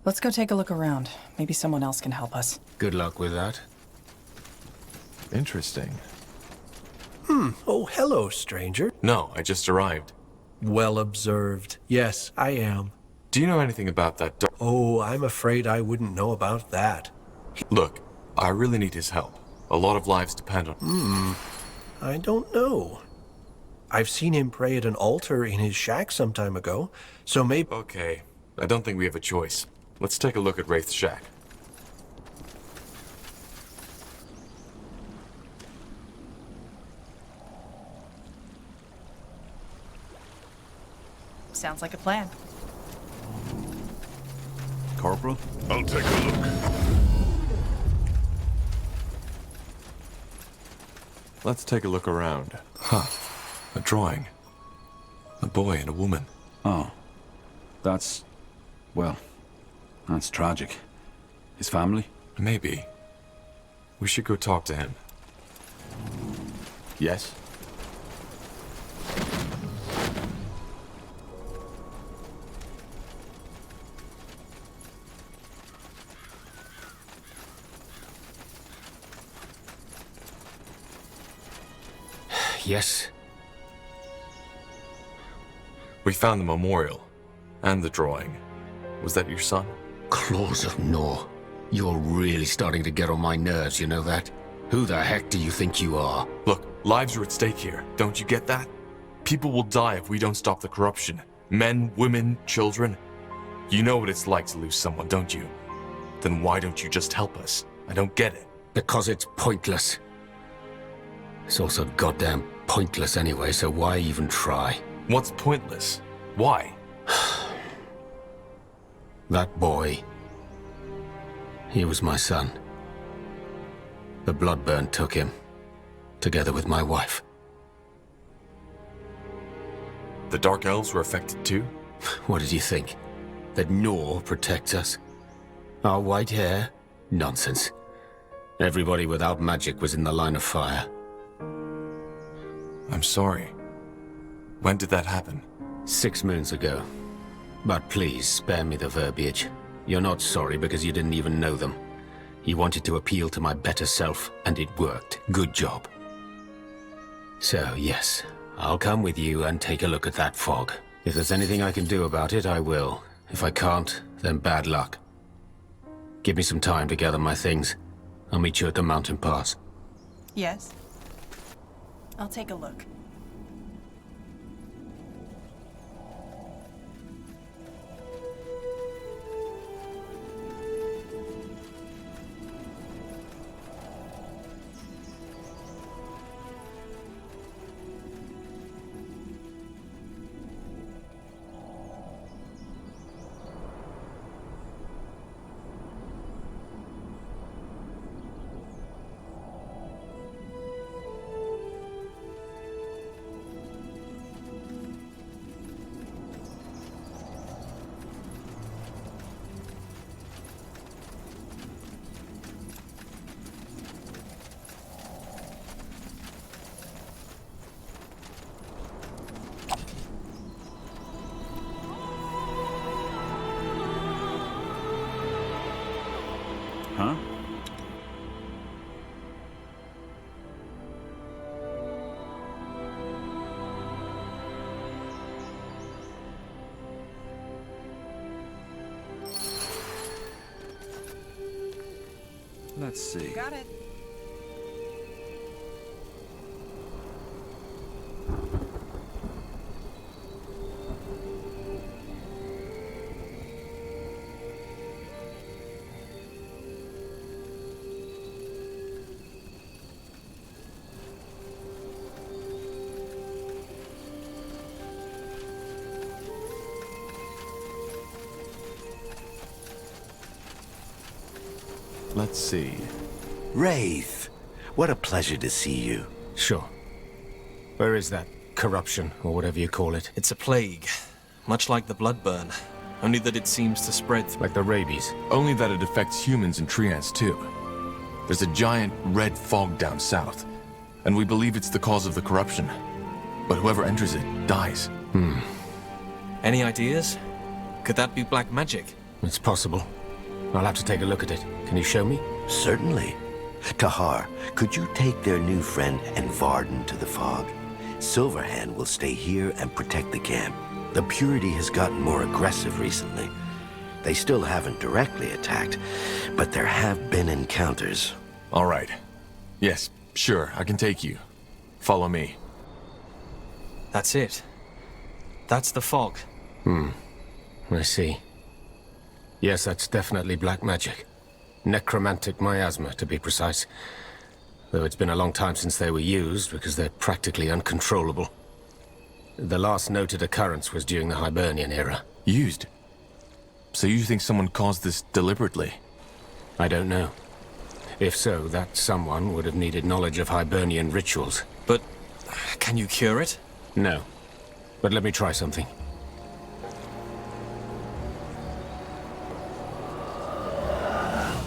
Let's go take a look around. Maybe someone else can help us. Good luck with that. Interesting. Oh, hello, stranger. No, I just arrived. Well observed. Yes, I am. Do you know anything about that Oh, I'm afraid I wouldn't know about that. Look, I really need his help. A lot of lives depend on... I don't know. I've seen him pray at an altar in his shack some time ago, so maybe... Okay, I don't think we have a choice. Let's take a look at Wraith's shack. Sounds like a plan. Corporal? I'll take a look. Let's take a look around. Huh. A drawing. A boy and a woman. Oh. That's... well... that's tragic. His family? Maybe. We should go talk to him. Yes? Yes? We found the memorial. And the drawing. Was that your son? Claws of Nor. You're really starting to get on my nerves, you know that? Who the heck do you think you are? Look, lives are at stake here. Don't you get that? People will die if we don't stop the corruption. Men, women, children. You know what it's like to lose someone, don't you? Then why don't you just help us? I don't get it. Because it's pointless. It's also goddamn pointless anyway, so why even try? What's pointless? Why? That boy. He was my son. The Bloodburn took him, together with my wife. The Dark Elves were affected too? What did you think? That Nor protects us? Our white hair? Nonsense. Everybody without magic was in the line of fire. I'm sorry. When did that happen? 6 moons ago. But please, spare me the verbiage. You're not sorry because you didn't even know them. You wanted to appeal to my better self, and it worked. Good job. So, yes, I'll come with you and take a look at that fog. If there's anything I can do about it, I will. If I can't, then bad luck. Give me some time to gather my things. I'll meet you at the mountain pass. Yes. I'll take a look. Huh? Let's see. Got it. Let's see. Wraith, what a pleasure to see you. Sure. Where is that corruption, or whatever you call it? It's a plague, much like the Bloodburn, only that it seems to spread like the rabies. Only that it affects humans and Triants too. There's a giant red fog down south, and we believe it's the cause of the corruption. But whoever enters it dies. Any ideas? Could that be black magic? It's possible. I'll have to take a look at it. Can you show me? Certainly. Tahar, could you take their new friend and Varden to the fog? Silverhand will stay here and protect the camp. The Purity has gotten more aggressive recently. They still haven't directly attacked, but there have been encounters. All right. Yes, sure, I can take you. Follow me. That's it. That's the fog. I see. Yes, that's definitely black magic. Necromantic miasma, to be precise. Though it's been a long time since they were used, because they're practically uncontrollable. The last noted occurrence was during the Hibernian era. Used? So you think someone caused this deliberately? I don't know. If so, that someone would have needed knowledge of Hibernian rituals. But can you cure it? No. But let me try something.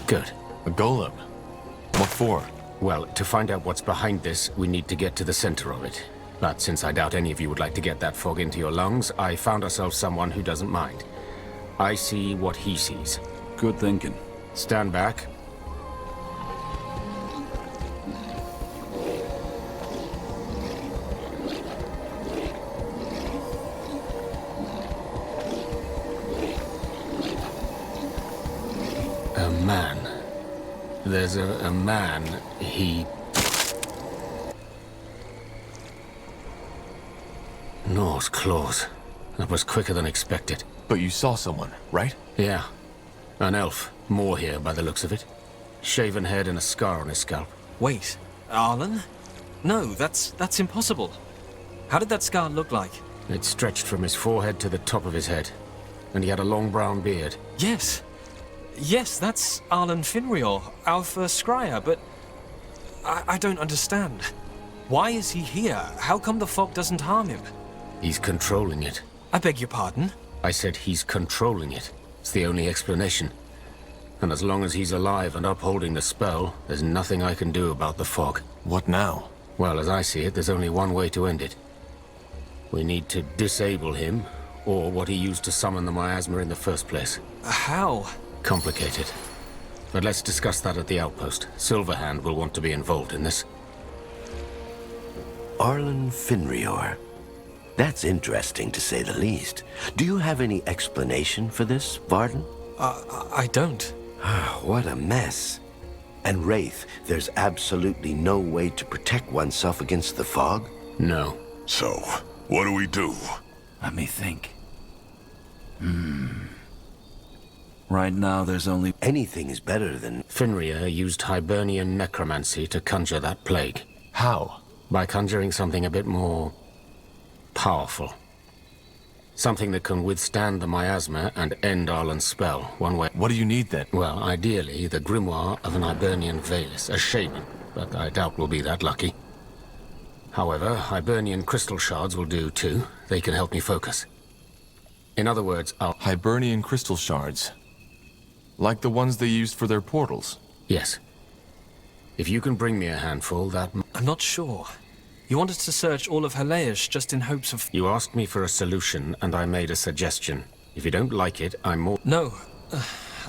Good. A golem? What for? Well, to find out what's behind this, we need to get to the center of it. But since I doubt any of you would like to get that fog into your lungs, I found ourselves someone who doesn't mind. I see what he sees. Good thinking. Stand back. A man. There's a man. He... Nor's claws. That was quicker than expected. But you saw someone, right? Yeah. An elf. More here, by the looks of it. Shaven head and a scar on his scalp. Wait, Arlen? No, that's impossible. How did that scar look like? It stretched from his forehead to the top of his head, and he had a long brown beard. Yes. Yes, that's Arlen Finrior, our first scryer, but I don't understand. Why is he here? How come the fog doesn't harm him? He's controlling it. I beg your pardon? I said he's controlling it. It's the only explanation. And as long as he's alive and upholding the spell, there's nothing I can do about the fog. What now? Well, as I see it, there's only one way to end it. We need to disable him, or what he used to summon the miasma in the first place. How? Complicated. But let's discuss that at the outpost. Silverhand will want to be involved in this. Arlen Finrior. That's interesting, to say the least. Do you have any explanation for this, Varden? I don't. What a mess. And Wraith, there's absolutely no way to protect oneself against the fog? No. So, what do we do? Let me think. Right now, there's only... Anything is better than... Finrior used Hibernian necromancy to conjure that plague. How? By conjuring something a bit more... powerful. Something that can withstand the miasma and end Arlen's spell, one way. What do you need then? Well, ideally, the grimoire of an Hibernian Valis, a shaman, but I doubt we'll be that lucky. However, Hibernian crystal shards will do too. They can help me focus. In other words, I'll... Hibernian crystal shards? Like the ones they used for their portals? Yes. If you can bring me a handful, that... I'm not sure. You wanted to search all of Halleish just in hopes of... You asked me for a solution, and I made a suggestion. If you don't like it, I'm more... No.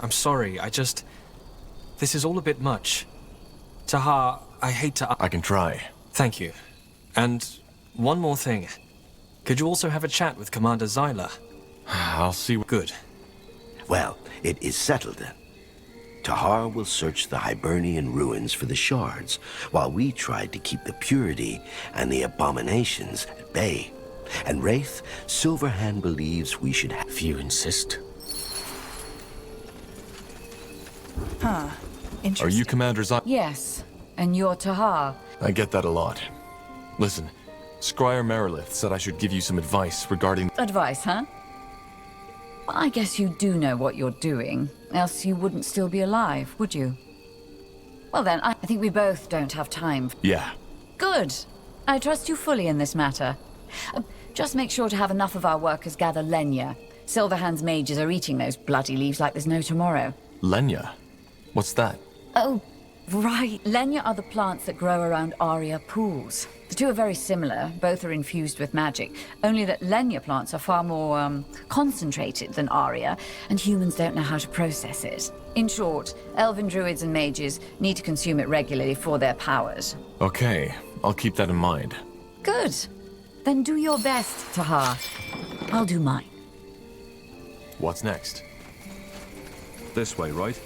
I'm sorry. This is all a bit much. Tahar, I hate to... I can try. Thank you. And one more thing. Could you also have a chat with Commander Zyla? I'll see... Good. Well, it is settled then. Tahar will search the Hibernian ruins for the shards, while we try to keep the purity and the abominations at bay. And Wraith, Silverhand believes we should have... If you insist. Huh. Interesting. Are you Commander Zy... Yes, and you're Tahar. I get that a lot. Listen, Scryer Merilith said I should give you some advice regarding... Advice, huh? Well, I guess you do know what you're doing, else you wouldn't still be alive, would you? Well then, I think we both don't have time. Yeah. Good. I trust you fully in this matter. Just make sure to have enough of our workers gather Lenya. Silverhand's mages are eating those bloody leaves like there's no tomorrow. Lenya? What's that? Oh, right. Lenya are the plants that grow around Aria pools. The two are very similar, both are infused with magic, only that Lenya plants are far more, concentrated than Aria, and humans don't know how to process it. In short, elven druids and mages need to consume it regularly for their powers. Okay, I'll keep that in mind. Good. Then do your best, Tahar. I'll do mine. What's next? This way, right?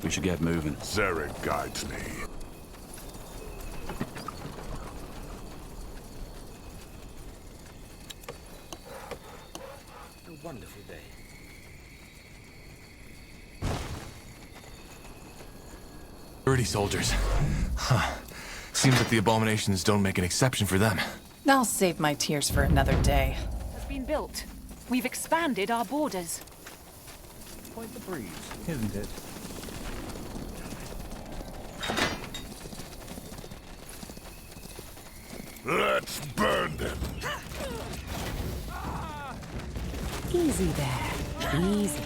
We should get moving. Zarek guides me. A wonderful day. Dirty soldiers. Huh. Seems like the abominations don't make an exception for them. I'll save my tears for another day. Has been built. We've expanded our borders. Quite the breeze, isn't it? Let's burn them. Easy there. Easy.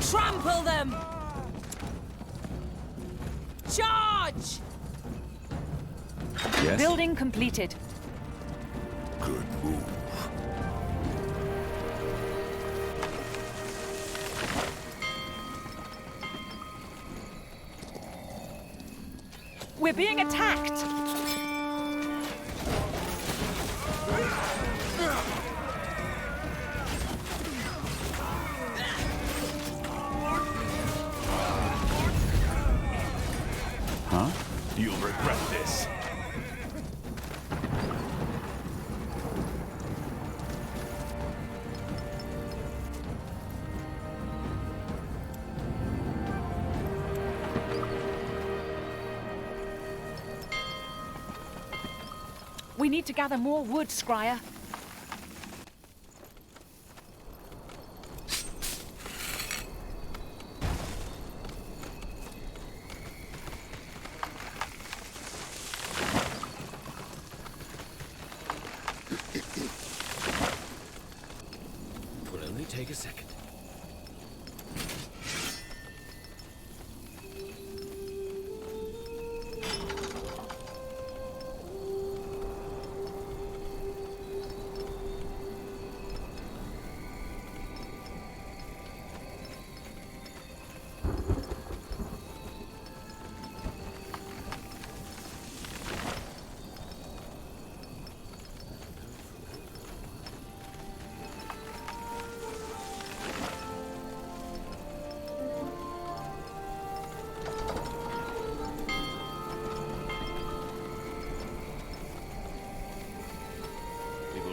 Trample them! Charge! Yes? Building completed. Good move. We're being attacked! Huh? You'll regret this. We need to gather more wood, Scryer. Will only take a second.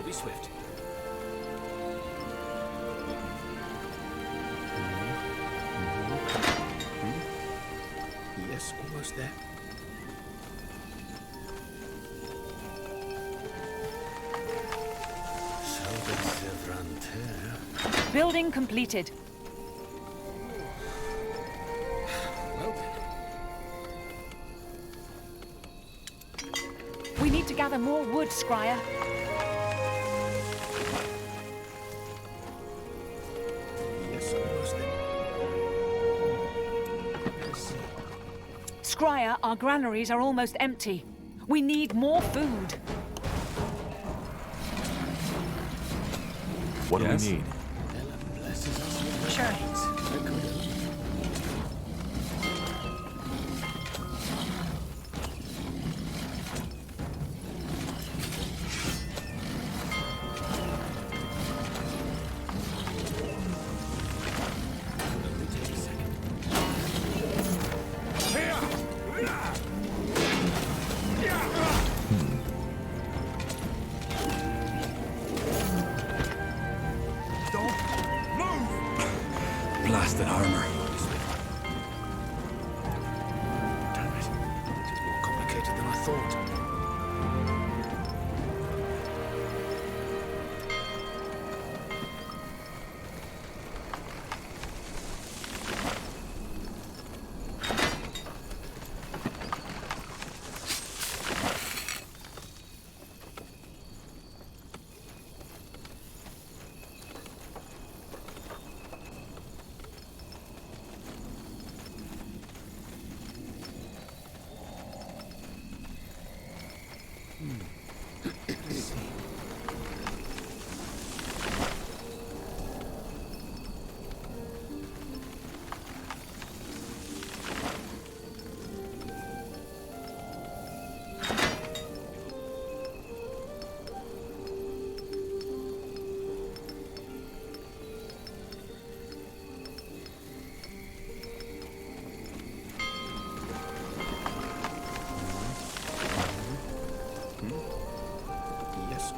Be swift. Yes, almost there. Building completed. Well then. We need to gather more wood, Scryer. Scryer, our granaries are almost empty. We need more food. What do we need? Sure. Blasted armor. Damn it. It's more complicated than I thought.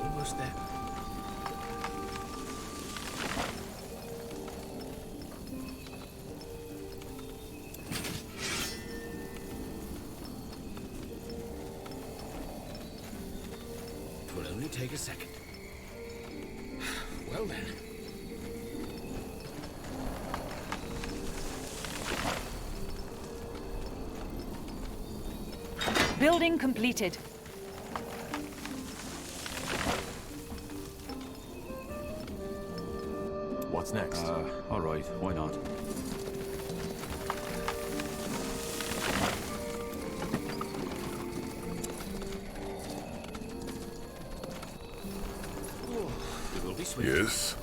Almost there. It will only take a second. Well then. Building completed. what's next. Alright, why not? It will be sweet. Yes?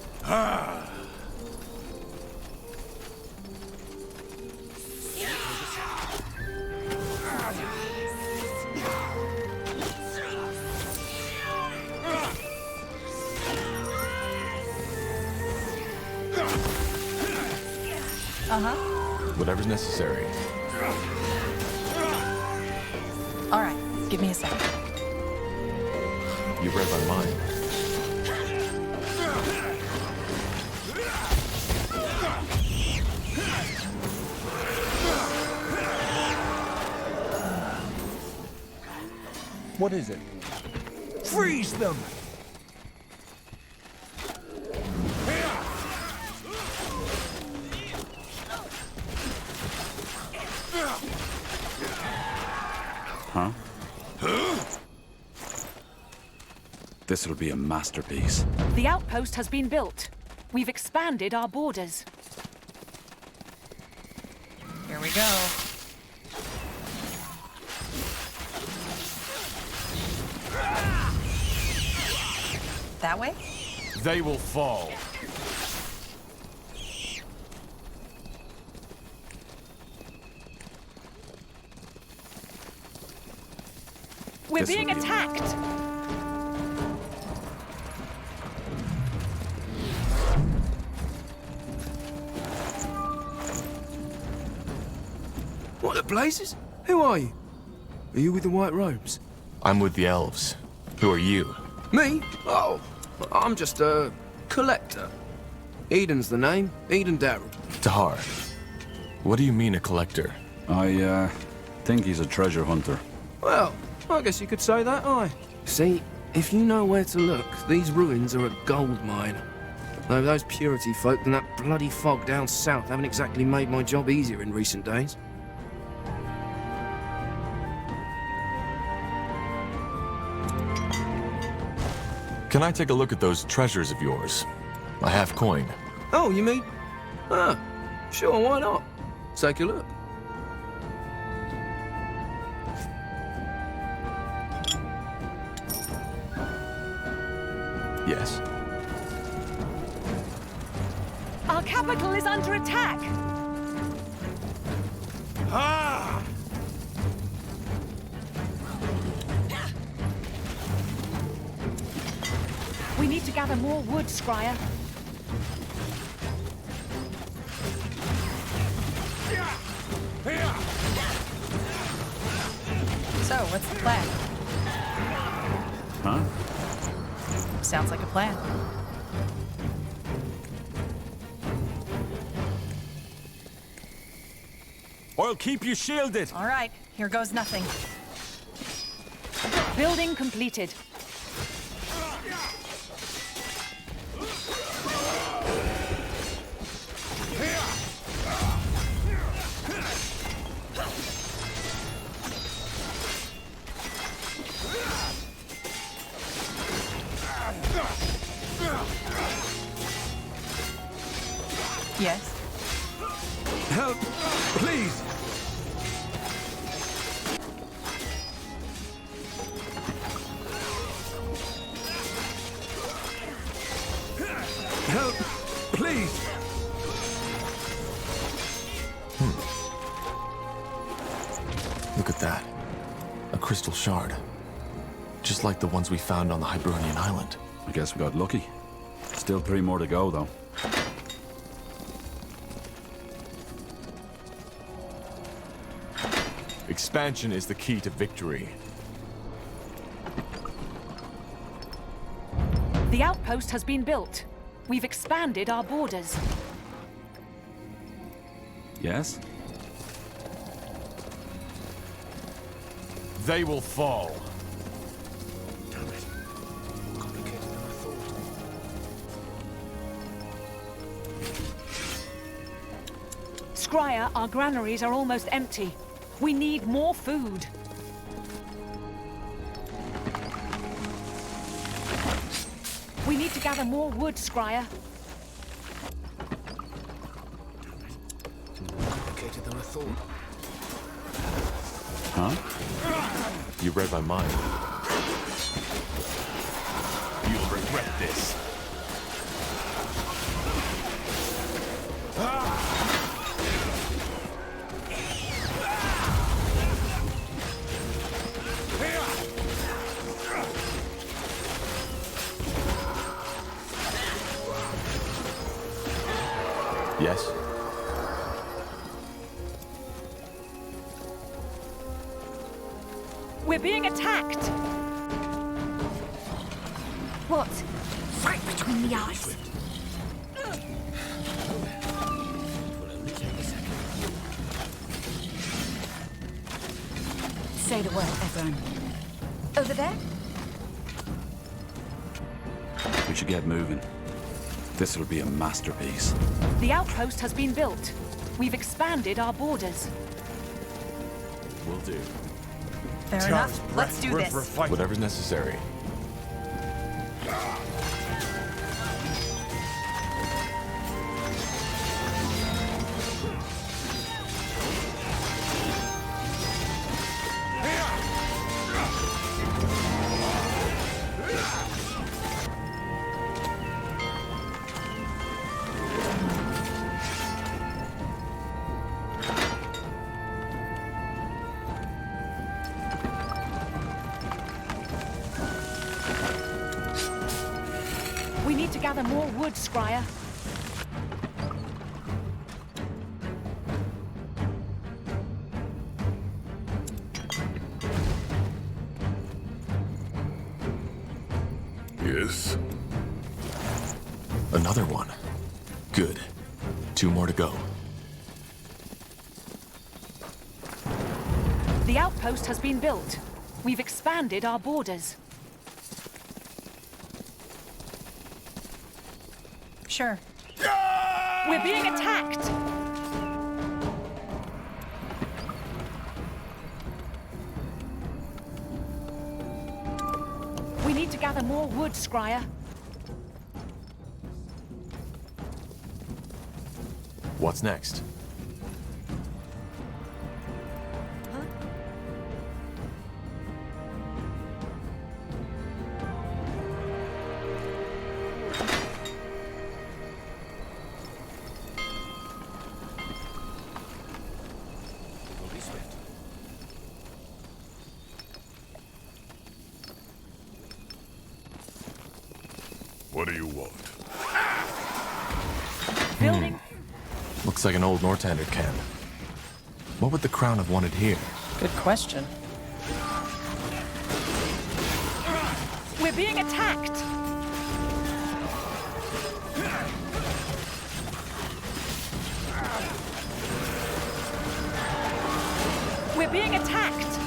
Whatever's necessary. All right, give me a second. You read my mind. What is it? Freeze them! Huh? This'll be a masterpiece. The outpost has been built. We've expanded our borders. Here we go. That way? They will fall. We're being attacked! What the blazes? Who are you? Are you with the white robes? I'm with the elves. Who are you? Me? Oh, I'm just a collector. Eden's the name. Eden Darrell. Tahar. What do you mean a collector? I think he's a treasure hunter. Well, I guess you could say that, aye. See, if you know where to look, these ruins are a gold mine. Though those purity folk and that bloody fog down south haven't exactly made my job easier in recent days. Can I take a look at those treasures of yours? I have coin. Oh, you mean? Ah, sure, why not? Take a look. Yes. Our capital is under attack! Ah! We need to gather more wood, Scryer. So, what's the plan? Huh? Sounds like a plan. I'll keep you shielded. All right, here goes nothing. Building completed. Yes? Help, please! Help, please! Look at that. A crystal shard. Just like the ones we found on the Hibernian island. I guess we got lucky. Still 3 more to go, though. Expansion is the key to victory. The outpost has been built. We've expanded our borders. Yes? They will fall. Damn it. More complicated than I thought. Scryer, our granaries are almost empty. We need more food. We need to gather more wood, Scryer. thought. Huh? You read my mind. You'll regret this. Yes? We're being attacked! What? Right between the eyes. Say the word, everyone. Over there? We should get moving. This'll be a masterpiece. The outpost has been built. We've expanded our borders. Will do. Fair enough. Let's do this. Whatever's necessary. We need to gather more wood, Scryer. Yes? Another one. Good. 2 more to go. The outpost has been built. We've expanded our borders. Sure. We're being attacked! We need to gather more wood, Scryer. What's next? What do you want? Building. Looks like an old Northander camp. What would the Crown have wanted here? Good question. We're being attacked! We're being attacked!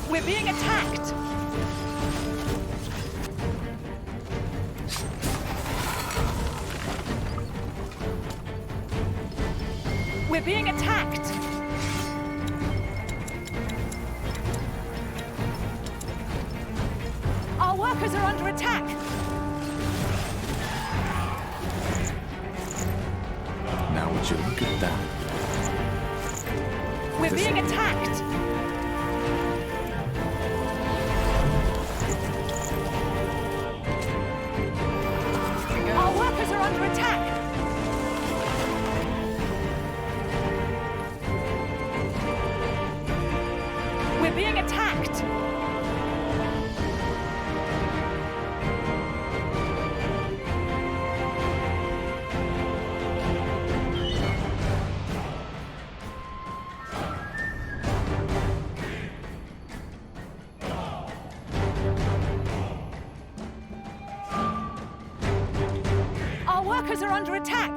We're being attacked! We're being attacked! Our workers are under attack! Now would you look at that? We're being attacked! Our workers are under attack! We're being attacked! Our workers are under attack!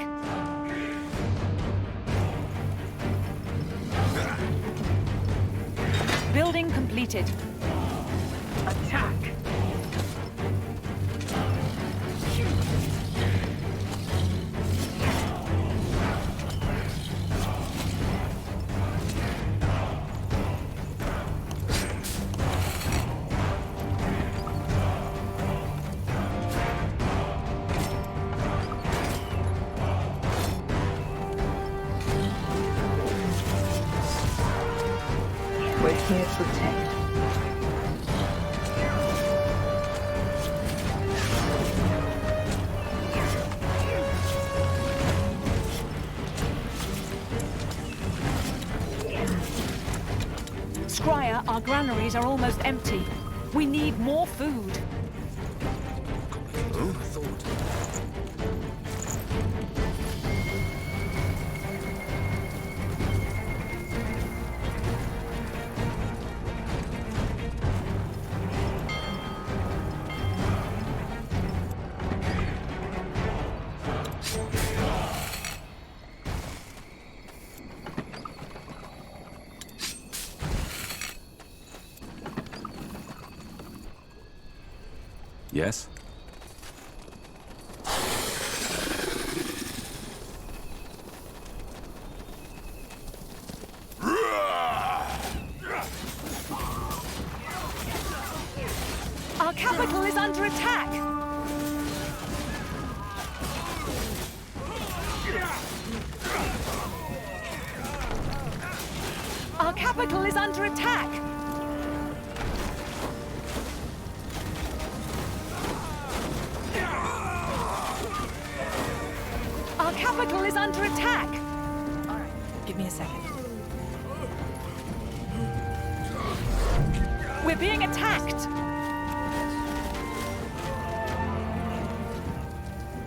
Building completed. Attack! here to protect. Scryer, our granaries are almost empty. We need more food. Yes? Our capital is under attack! Our capital is under attack! Our capital is under attack! Alright, give me a second. We're being attacked!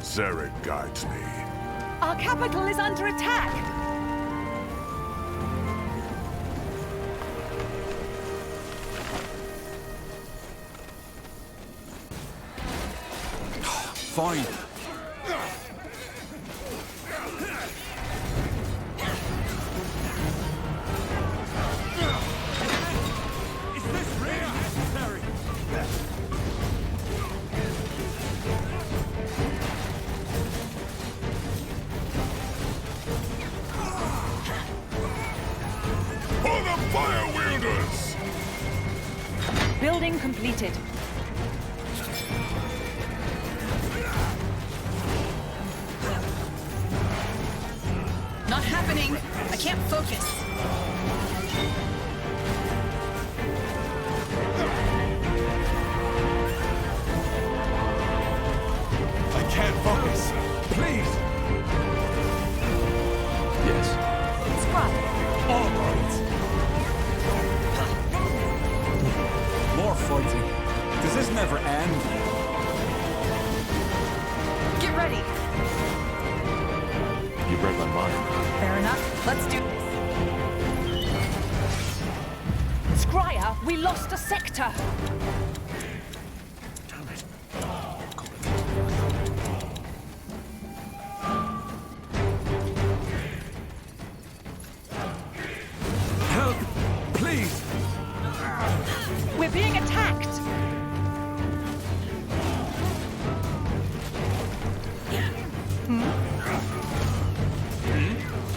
Zarek guides me. Our capital is under attack! Fine. Is this really necessary? For the fire wielders! Building completed. Not happening! I can't focus! I can't focus. Please. Yes. Scrap. All right. More fighting. Does this never end? Get ready! You read my mind. Fair enough. Let's do this. Scryer, we lost a sector! Help! Please! We're being attacked!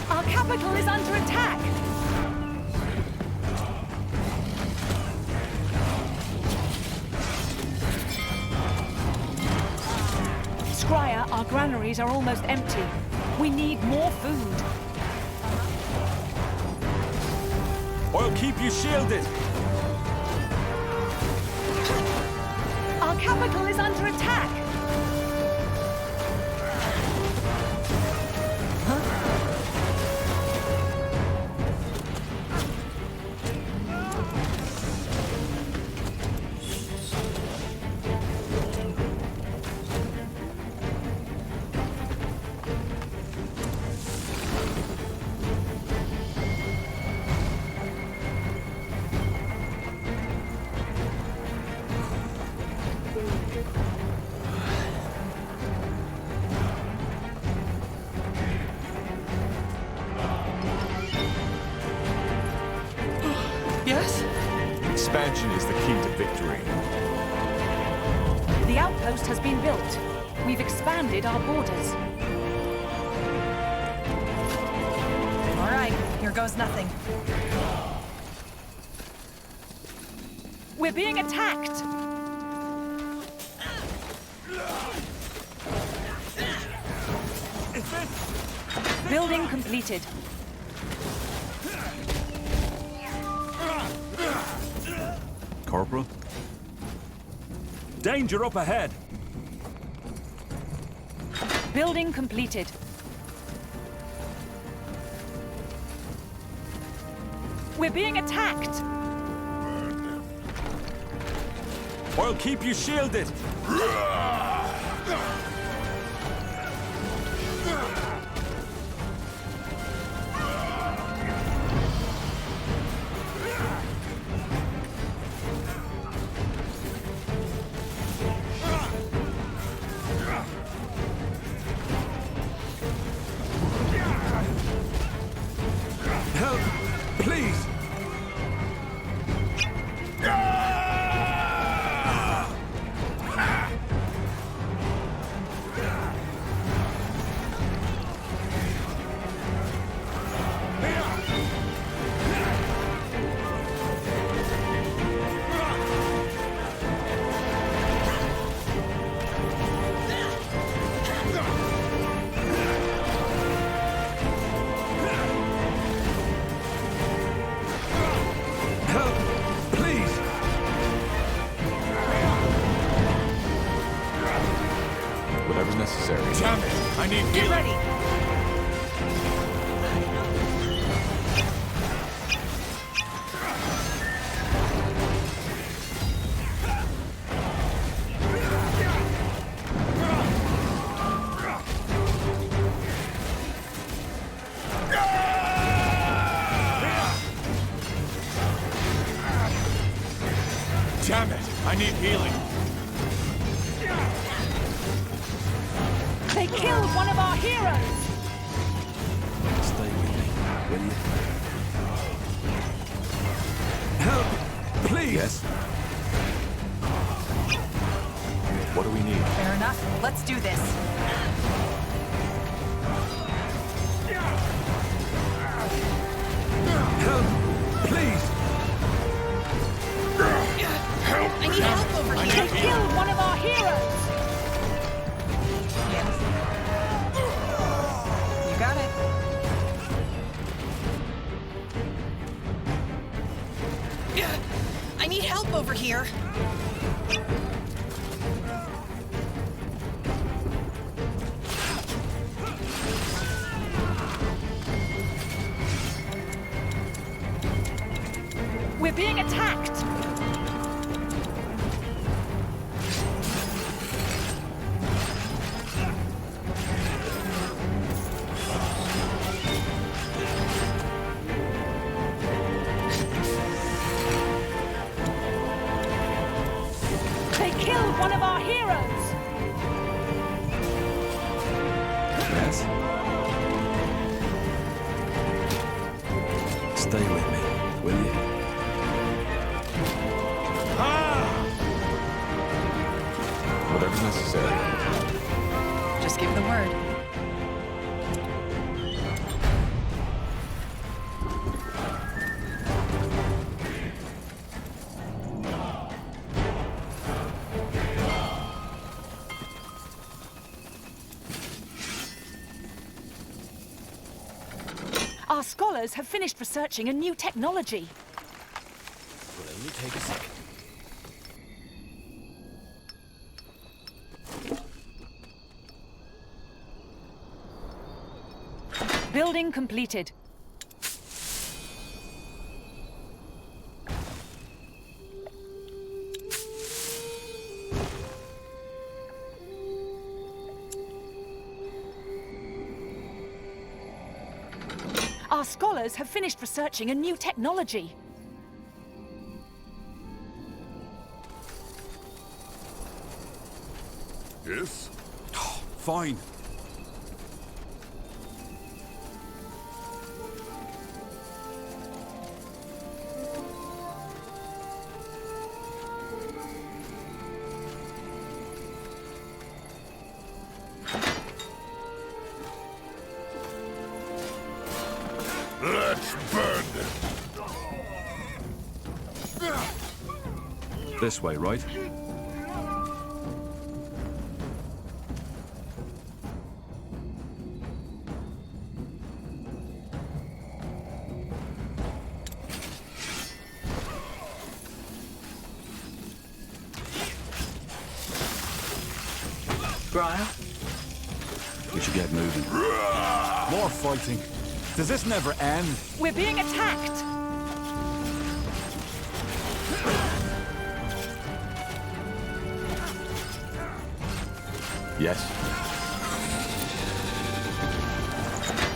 Our capital is under attack! Scryer, our granaries are almost empty. We need more food. I'll keep you shielded! Our capital is under attack! Yes? Expansion is the key to victory. The outpost has been built. We've expanded our borders. All right, here goes nothing. We're being attacked! Building completed. Corporal. Danger up ahead! Building completed. We're being attacked! I'll keep you shielded! Help! Please! Whatever's necessary. Damn it! I need Get ready! Damn it! I need healing. They killed one of our heroes! Stay with me, will you? Help! Please! Yes? What do we need? Fair enough. Let's do this. Help! Please! Help! I need help over here. They killed one of our heroes! Yes. You got it. I need help over here. We're being attacked! They killed one of our heroes! Yes? Stay with me, will you? Whatever's necessary. Just give the word. Our scholars have finished researching a new technology. Will only take a second. Building completed. Our scholars have finished researching a new technology. Yes? Fine. Let's burn them! This way, right? Scryer? We should get moving. More fighting. Does this never end? We're being attacked! Yes?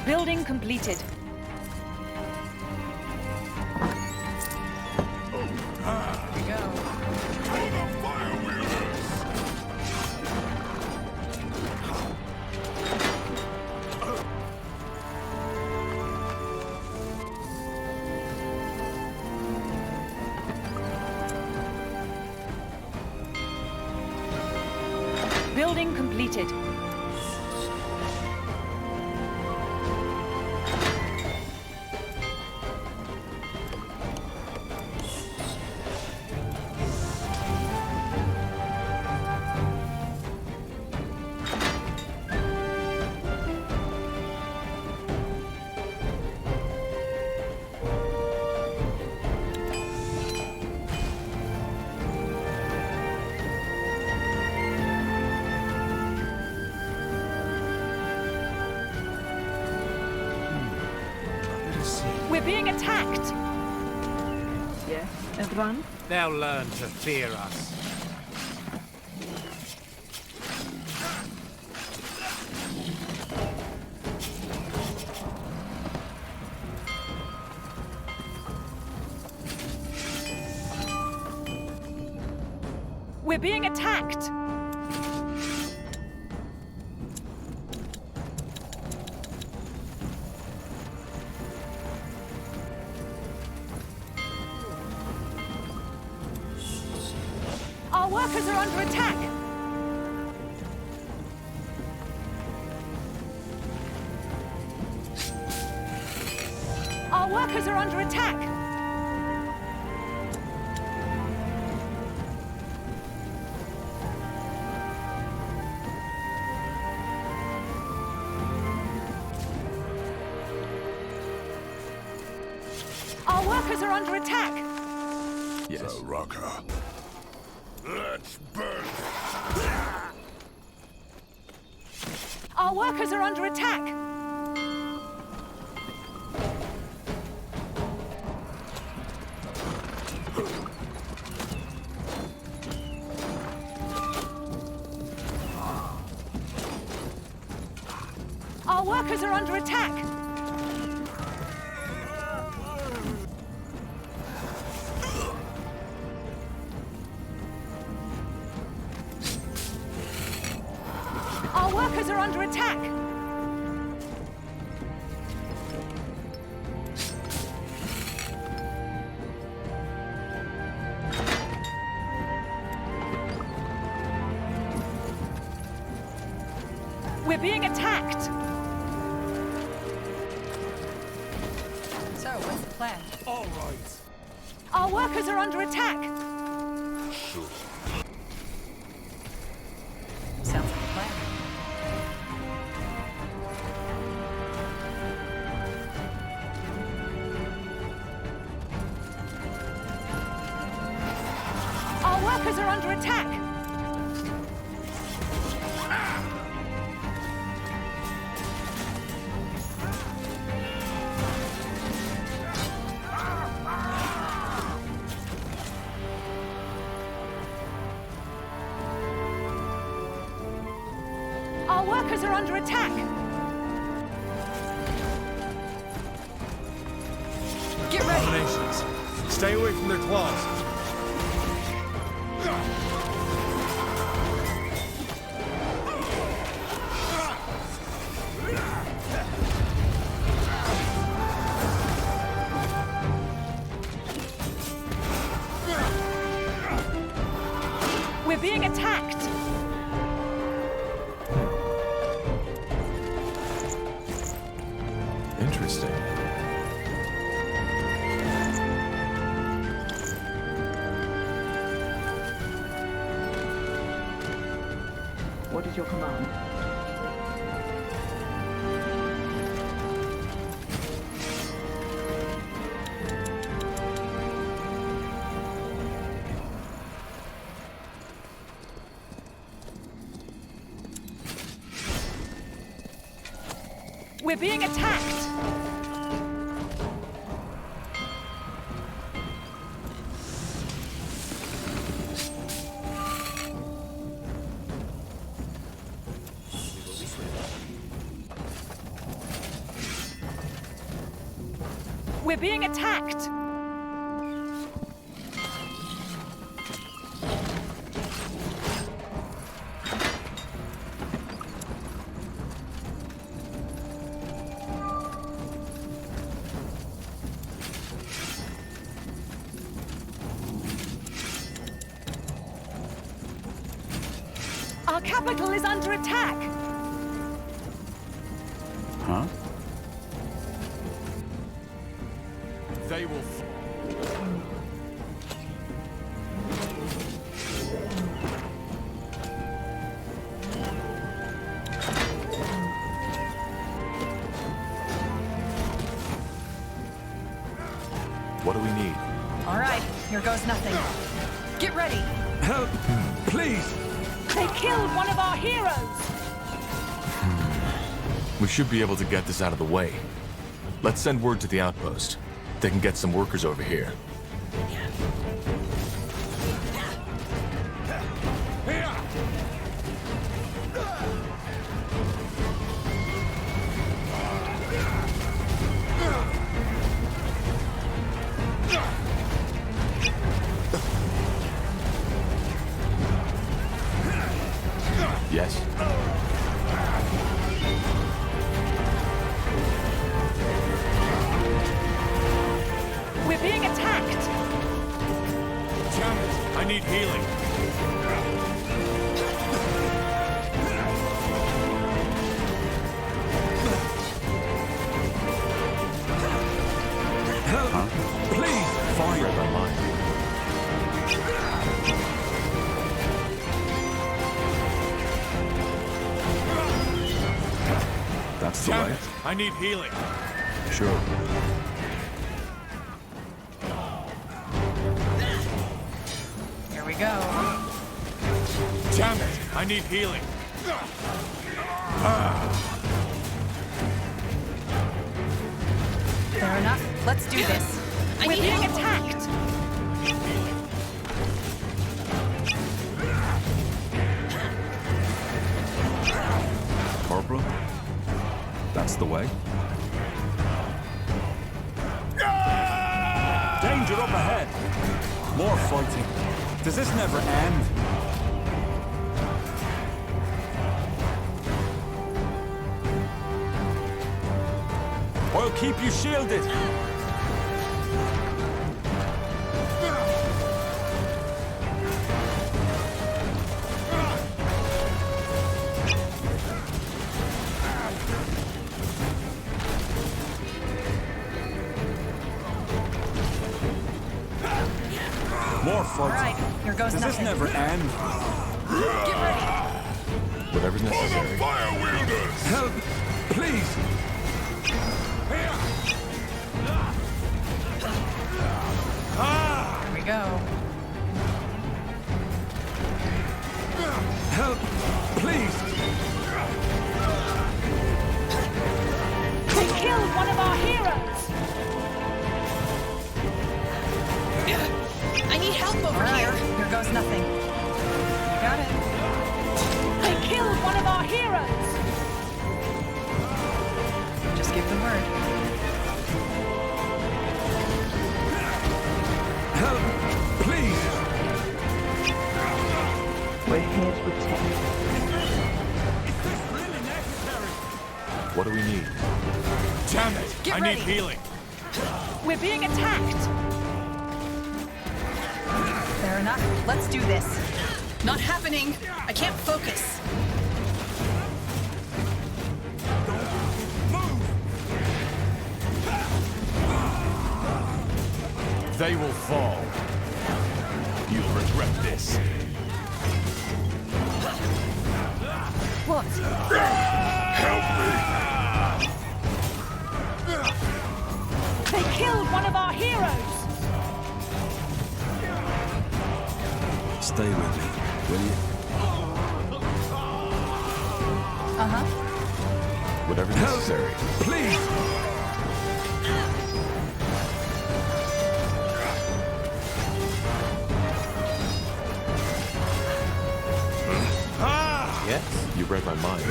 Building completed. Building completed. We're being attacked! Yes, and run? They'll learn to fear us. We're being attacked! Our workers are under attack! Our workers are under attack! Our workers are under attack! Yes. The rocker. Let's burn. Our workers are under attack! Our workers are under attack! Our workers are under attack! We're being attacked! So, what's the plan? All right. Our workers are under attack! Sure. Sounds like a plan. Our workers are under attack! Our workers are under attack! Get ready! Combinations. Stay away from their claws. We're being attacked! Interesting. What is your command? We're being attacked! We're being attacked! Our capital is under attack! Huh? They will. What do we need? All right, here goes nothing. Get ready. Help! Please! They killed one of our heroes! We should be able to get this out of the way. Let's send word to the outpost. They can get some workers over here. Yes. We're being attacked! Damn it! I need healing. Help! Please! Fire! Read my mind. That's the Damn way. it! I need healing. Sure. Here we go. Damn it! I need healing. Fair enough. Let's do this. We're being attacked! Corporal? That's the way? Danger up ahead! More fighting. Does this never end? I'll keep you shielded! More fighting. All right, here goes Does this nothing. never end? Get ready. Whatever's necessary. Fire wielders! Help! Please! Here we go. Help! Please! They killed one of our heroes! I need help over here. Here goes nothing. You got it. They killed one of our heroes! Just give the word. Help! Please! We're here to protect. What do we need? Damn it! Get I ready. need healing. We're being attacked! Fair enough. Let's do this. Not happening. I can't focus. They will fall. You'll regret this. What? Help me! They killed one of our heroes! Stay with me, will you? Uh-huh. Whatever's necessary. Please! Yes, you read my mind.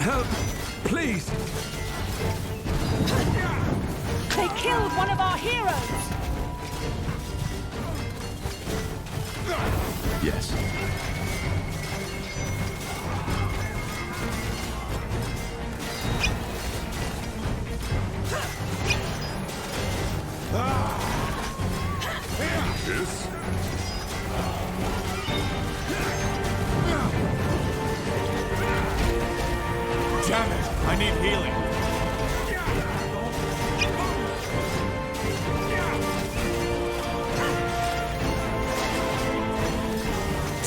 Help! Please! They killed one of our heroes! Yes. This? Damn it! I need healing.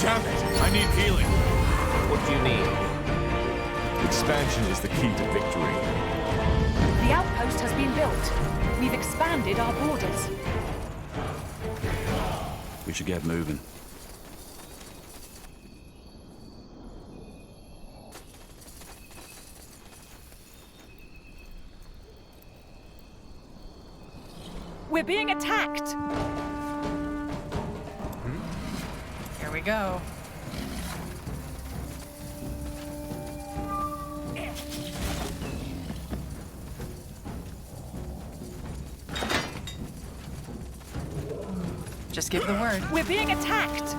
Damn it! I need healing. What do you need? Expansion is the key to victory. The outpost has been built. We've expanded our borders. We should get moving. We're being attacked! Here we go. Just give the word. We're being attacked!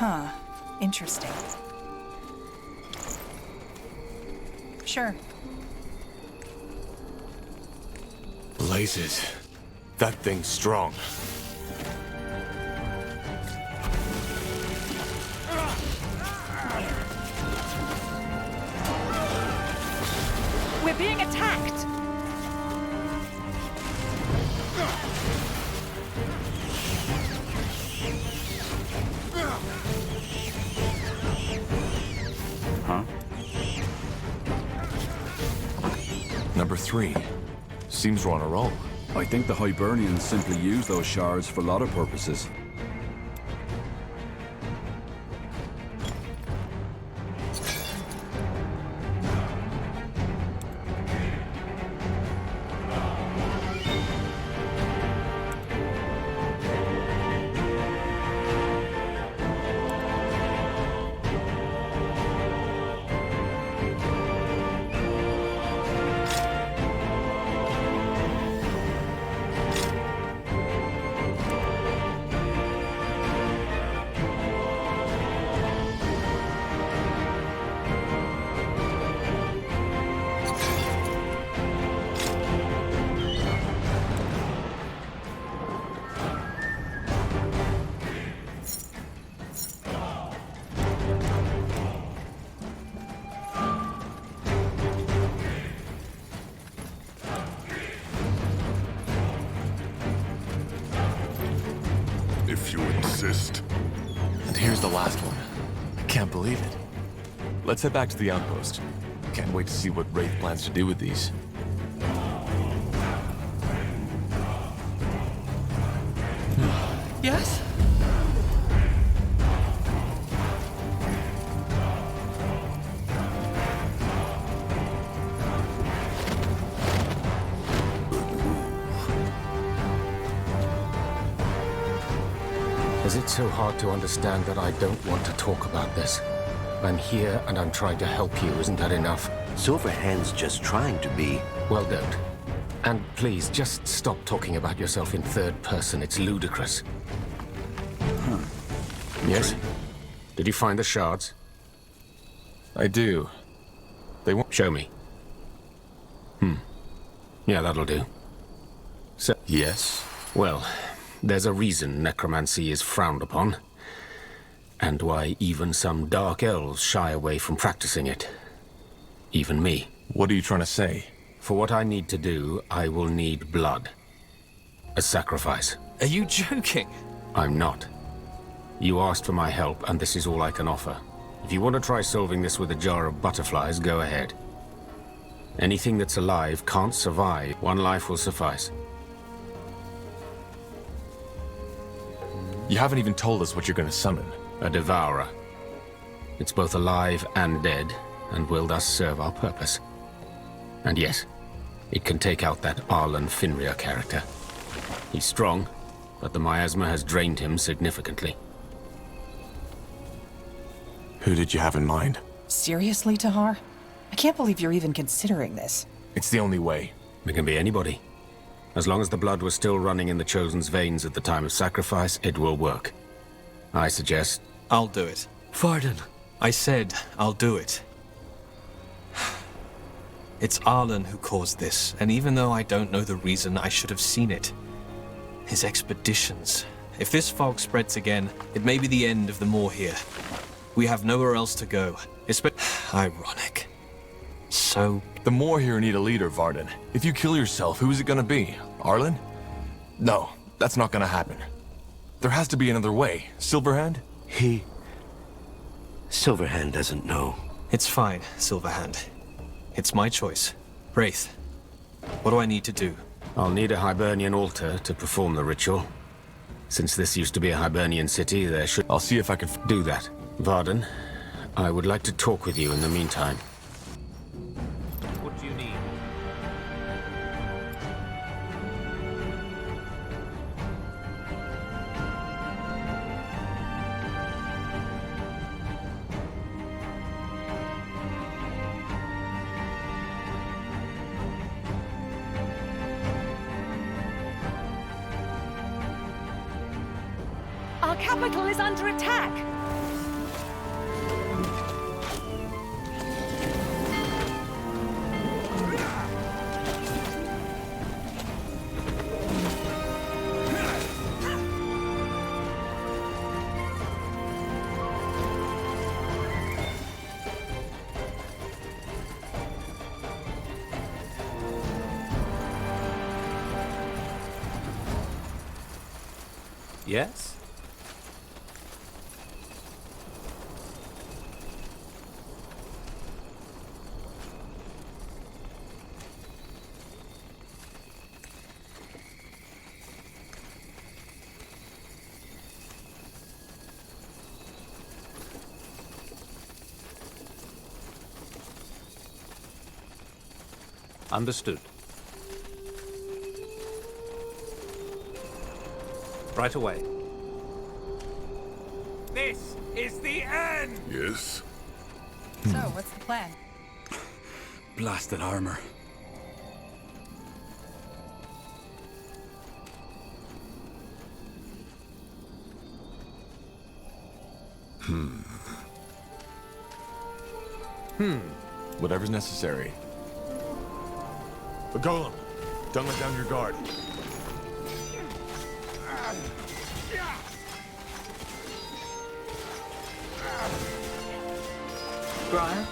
Huh. Interesting. Sure. Blazes. That thing's strong. We're being attacked! Huh? Number 3. Seems we're on a roll. I think the Hibernians simply use those shards for a lot of purposes. If you insist. And here's the last one. I can't believe it. Let's head back to the outpost. Can't wait to see what Wraith plans to do with these. Yes? Is it so hard to understand that I don't want to talk about this? I'm here and I'm trying to help you, isn't that enough? Silverhand's just trying to be. Well, don't. And please, just stop talking about yourself in third person. It's ludicrous. Yes? Did you find the shards? I do. They won't... Show me. Yeah, that'll do. So... Yes? Well, there's a reason necromancy is frowned upon. And why even some dark elves shy away from practicing it. Even me. What are you trying to say? For what I need to do, I will need blood. A sacrifice. Are you joking? I'm not. You asked for my help, and this is all I can offer. If you want to try solving this with a jar of butterflies, go ahead. Anything that's alive can't survive. One life will suffice. You haven't even told us what you're going to summon. A devourer. It's both alive and dead, and will thus serve our purpose. And yes, it can take out that Arlen Finria character. He's strong, but the miasma has drained him significantly. Who did you have in mind? Seriously, Tahar? I can't believe you're even considering this. It's the only way. It can be anybody. As long as the blood was still running in the Chosen's veins at the time of sacrifice, it will work. I suggest... I'll do it. Varden. I said I'll do it. It's Arlen who caused this, and even though I don't know the reason, I should have seen it. His expeditions. If this fog spreads again, it may be the end of the Moor here. We have nowhere else to go. Ironic. So... The Moor here need a leader, Varden. If you kill yourself, who is it gonna be? Arlen? No, that's not gonna happen. There has to be another way. Silverhand? Silverhand doesn't know. It's fine, Silverhand. It's my choice. Wraith, what do I need to do? I'll need a Hibernian altar to perform the ritual. Since this used to be a Hibernian city, there should... I'll see if I can... Do that. Varden, I would like to talk with you in the meantime. What do you need? Our capital is under attack! Yes? Understood. Right away. This is the end! Yes? So, what's the plan? Blasted armor. Whatever's necessary. The golem, don't let down your guard. Briar?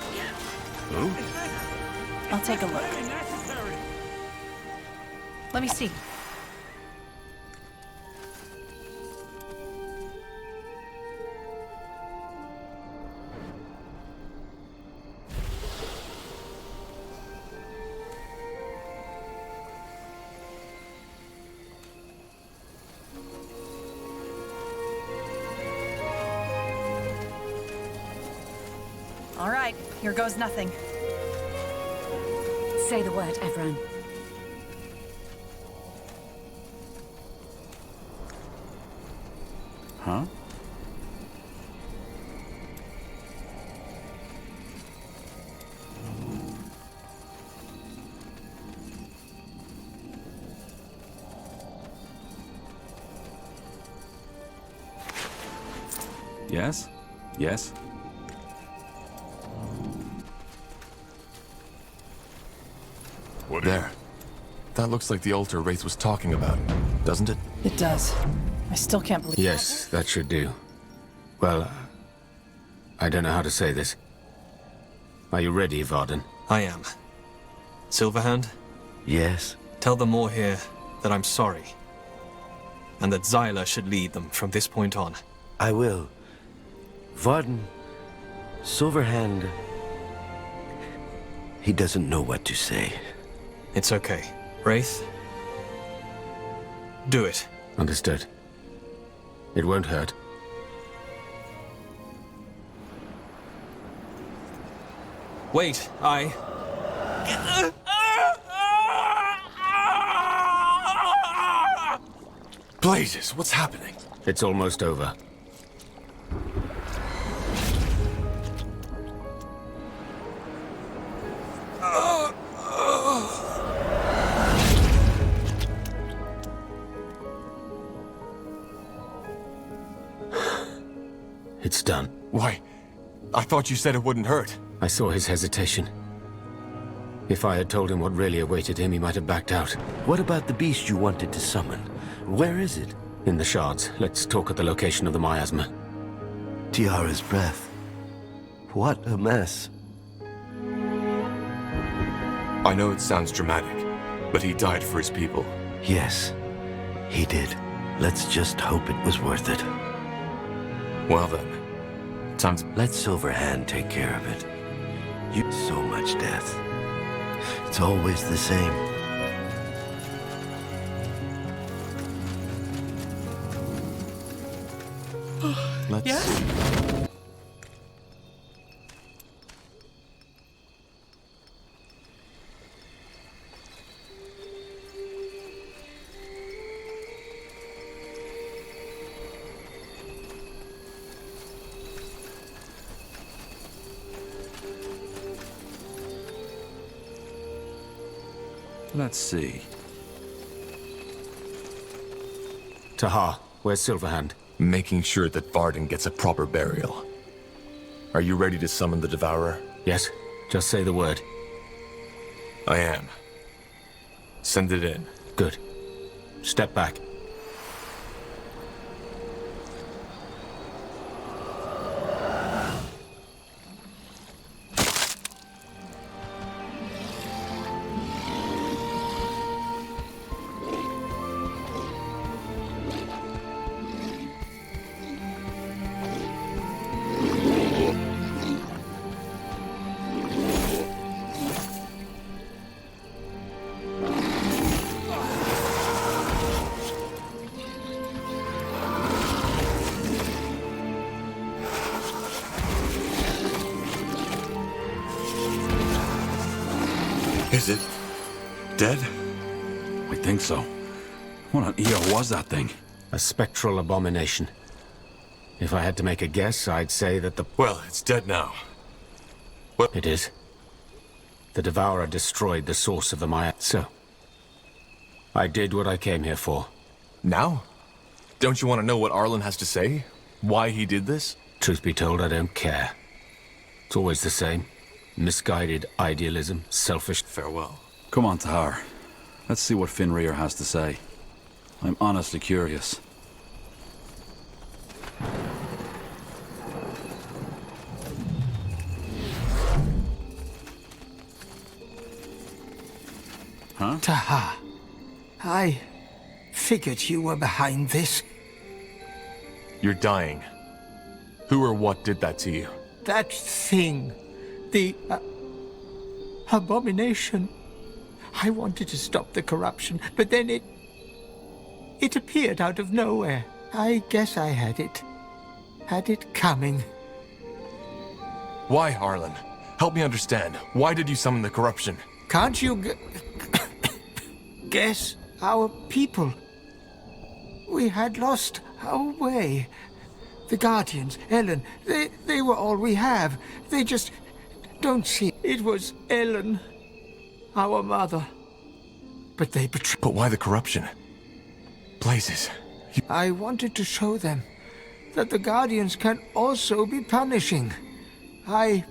I'll take a look. Let me see. All right, here goes nothing. Say the word, Evran. Huh? Yes? Yes? There. That looks like the altar Wraith was talking about, doesn't it? It does. I still can't believe... Yes, that should do. Well, I don't know how to say this. Are you ready, Varden? I am. Silverhand? Yes? Tell the Moor here that I'm sorry. And that Xyla should lead them from this point on. I will. Varden, Silverhand... He doesn't know what to say. It's okay. Wraith? Do it. Understood. It won't hurt. Wait, Blazes, what's happening? It's almost over. It's done. Why? I thought you said it wouldn't hurt. I saw his hesitation. If I had told him what really awaited him, he might have backed out. What about the beast you wanted to summon? Where is it? In the shards. Let's talk at the location of the miasma. Tiara's breath. What a mess. I know it sounds dramatic, but he died for his people. Yes, he did. Let's just hope it was worth it. Well then, time to... Let Silverhand take care of it. You... So much death. It's always the same. Let's see. Let's see. Tahar, where's Silverhand? Making sure that Varden gets a proper burial. Are you ready to summon the Devourer? Yes, just say the word. I am. Send it in. Good. Step back. Is it dead? I think so. What on EO was that thing? A spectral abomination. If I had to make a guess, I'd say that the... Well, it's dead now. What? It is. The Devourer destroyed the source of the Maya. So, I did what I came here for. Now? Don't you want to know what Arlen has to say? Why he did this? Truth be told, I don't care. It's always the same. Misguided idealism, selfish... Farewell. Come on, Tahar. Let's see what Fenrir has to say. I'm honestly curious. Huh? Tahar, I figured you were behind this. You're dying. Who or what did that to you? That thing. The abomination. I wanted to stop the corruption, but then it appeared out of nowhere. I guess I had it coming. Why, Arlen? Help me understand. Why did you summon the corruption? Can't you guess? Our people. We had lost our way. The Guardians, Ellen, they were all we have. They just don't see. It was Ellen, our mother. But they betrayed. But why the corruption? Blazes. I wanted to show them that the Guardians can also be punishing. I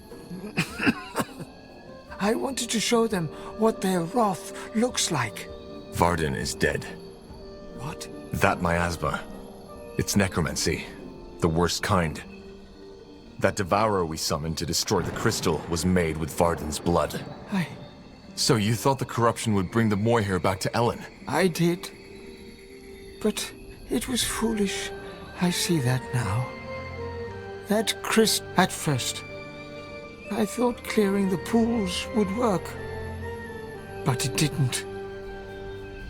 wanted to show them what their wrath looks like. Varden is dead. What? That miasma. It's necromancy. The worst kind. That devourer we summoned to destroy the crystal was made with Varden's blood. So you thought the corruption would bring the Moirhair back to Ellen? I did. But it was foolish. I see that now. That at first, I thought clearing the pools would work. But it didn't.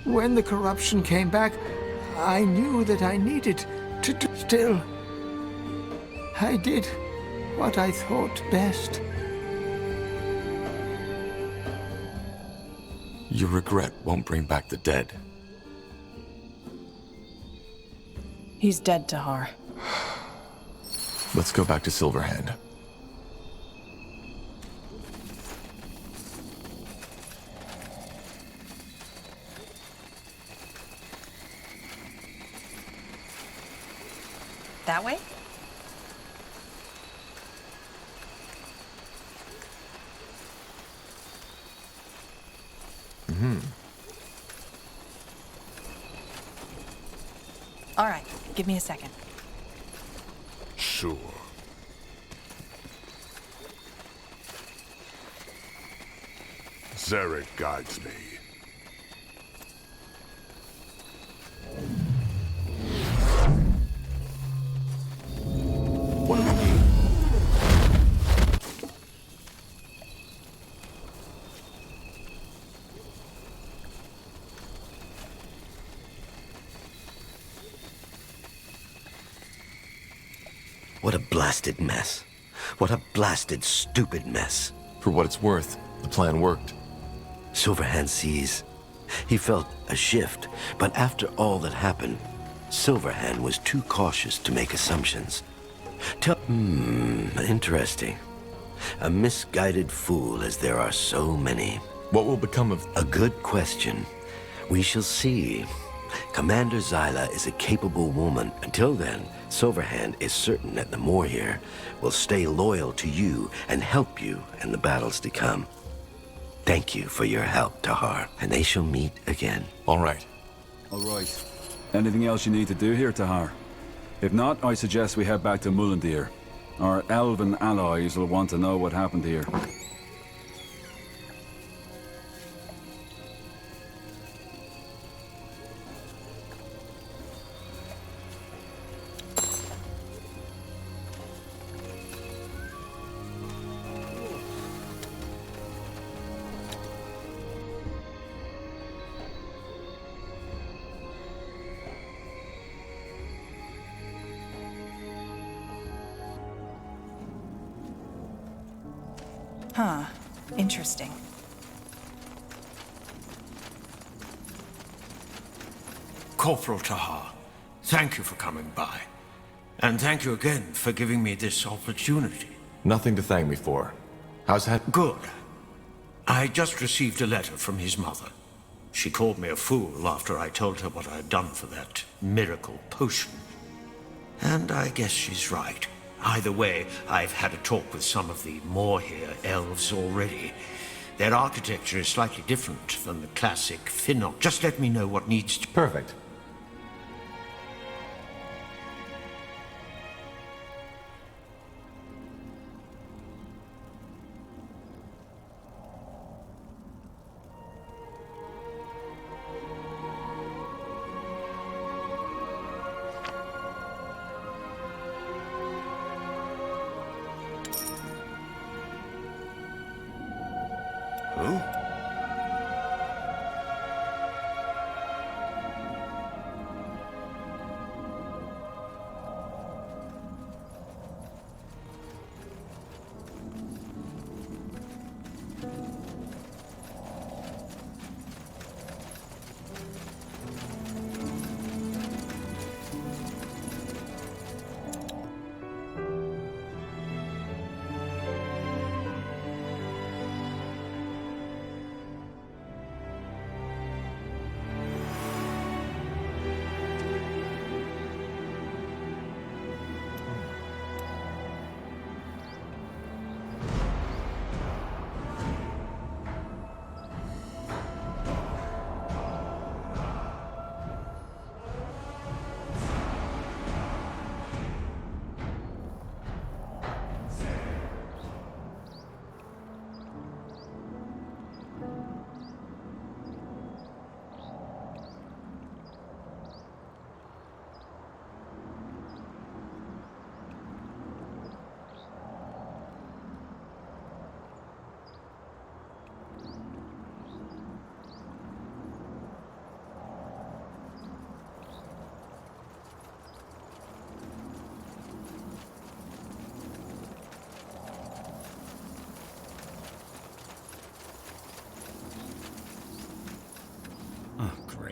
When the corruption came back, I knew that I needed to do still. I did what I thought best. Your regret won't bring back the dead. He's dead, Tahar. Let's go back to Silverhand. That way? All right, give me a second. Sure. Zarek guides me. What do we need? What a blasted mess. What a blasted, stupid mess. For what it's worth, the plan worked. Silverhand sees. He felt a shift, but after all that happened, Silverhand was too cautious to make assumptions. Interesting. A misguided fool, as there are so many. What will become of... A good question. We shall see. Commander Zyla is a capable woman. Until then, Silverhand is certain that the Moirhair will stay loyal to you and help you in the battles to come. Thank you for your help, Tahar, and they shall meet again. All right. All right. Anything else you need to do here, Tahar? If not, I suggest we head back to Mullendir. Our elven allies will want to know what happened here. Huh. Interesting. Corporal Tahar, thank you for coming by. And thank you again for giving me this opportunity. Nothing to thank me for. How's that? Good. I just received a letter from his mother. She called me a fool after I told her what I had done for that miracle potion. And I guess she's right. Either way, I've had a talk with some of the Moirhair elves already. Their architecture is slightly different than the classic Finnock. Just let me know what needs to... Perfect.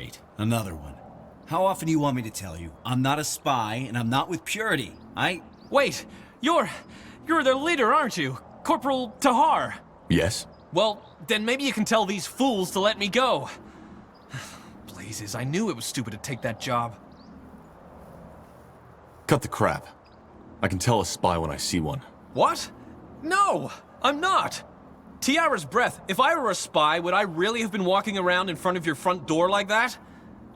Great. Another one. How often do you want me to tell you? I'm not a spy, and I'm not with Purity. Wait! You're their leader, aren't you? Corporal Tahar. Yes? Well, then maybe you can tell these fools to let me go. Blazes, I knew it was stupid to take that job. Cut the crap. I can tell a spy when I see one. What? No! I'm not! Tiara's breath, if I were a spy, would I really have been walking around in front of your front door like that?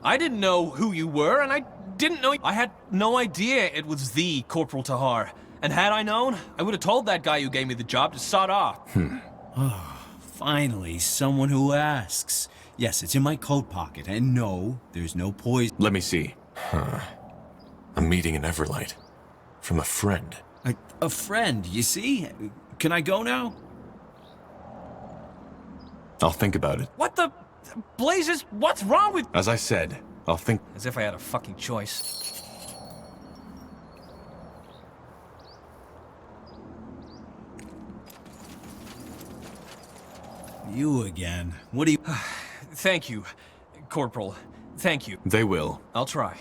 I didn't know who you were, and I didn't know... I had no idea it was the Corporal Tahar. And had I known, I would have told that guy who gave me the job to sod off. Oh, finally, someone who asks. Yes, it's in my coat pocket, and no, there's no poison. Let me see. A meeting in Everlight. From a friend. A friend, you see? Can I go now? I'll think about it. What the... Blazes, what's wrong with... As I said, I'll think... As if I had a fucking choice. You again. What do you... Thank you, Corporal. Thank you. They will. I'll try.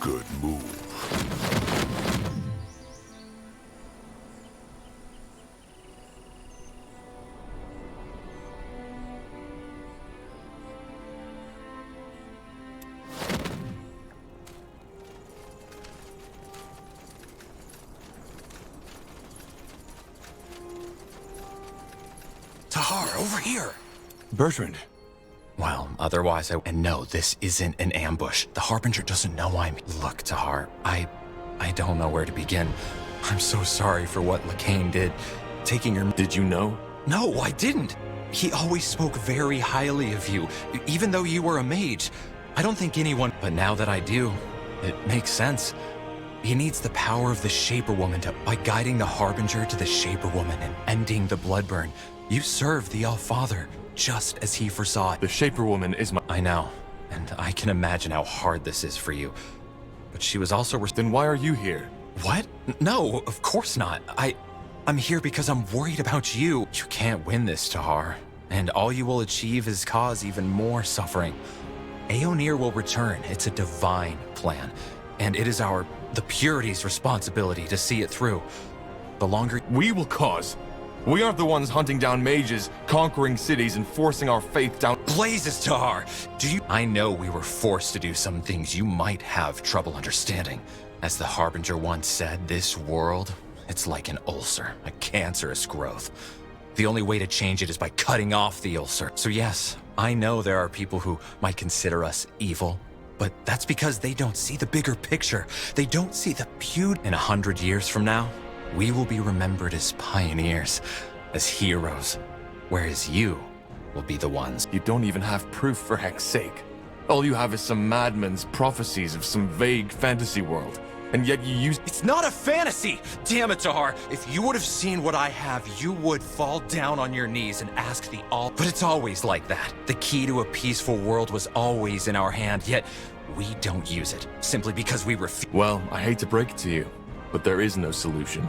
Good move. Tahar, over here! Bertrand. Well, otherwise and no, this isn't an ambush. The Harbinger doesn't know I'm... Look, Tahar, I don't know where to begin. I'm so sorry for what Lacane did. Taking your... Did you know? No, I didn't. He always spoke very highly of you, even though you were a mage. I don't think anyone... But now that I do, it makes sense. He needs the power of the Shaper Woman to... By guiding the Harbinger to the Shaper Woman and ending the Bloodburn, you serve the All-Father, just as he foresaw. The Shaper Woman is my... I know, and I can imagine how hard this is for you. But she was also... Then why are you here? What? No, of course not. I'm here because I'm worried about you. You can't win this, Tahar. And all you will achieve is cause even more suffering. Aonir will return. It's a divine plan. And it is the Purity's responsibility to see it through. The longer... We will cause. We aren't the ones hunting down mages, conquering cities, and forcing our faith down... Blazes, Tahar! I know we were forced to do some things you might have trouble understanding. As the Harbinger once said, this world, it's like an ulcer, a cancerous growth. The only way to change it is by cutting off the ulcer. So yes, I know there are people who might consider us evil, but that's because they don't see the bigger picture. They don't see the beauty. In 100 years from now, we will be remembered as pioneers, as heroes, whereas you will be the ones. You don't even have proof, for heck's sake. All you have is some madman's prophecies of some vague fantasy world, and yet you use... It's not a fantasy! Damn it, Tahar! If you would have seen what I have, you would fall down on your knees and ask the all... But it's always like that. The key to a peaceful world was always in our hand, yet we don't use it, simply because we refuse... Well, I hate to break it to you, but there is no solution.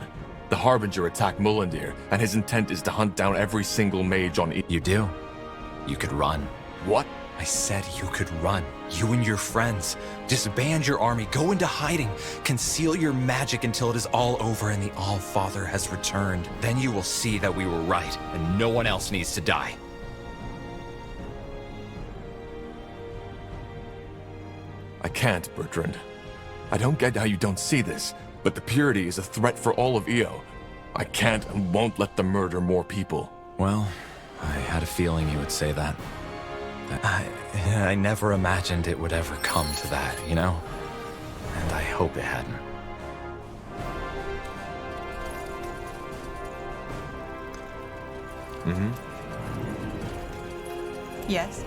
The Harbinger attacked Mullendir, and his intent is to hunt down every single mage on... You do. You could run. What? I said you could run. You and your friends. Disband your army, go into hiding, conceal your magic until it is all over and the All-Father has returned. Then you will see that we were right, and no one else needs to die. I can't, Bertrand. I don't get how you don't see this. But the Purity is a threat for all of Io. I can't and won't let them murder more people. Well, I had a feeling you would say that. I never imagined it would ever come to that, you know? And I hope it hadn't. Yes?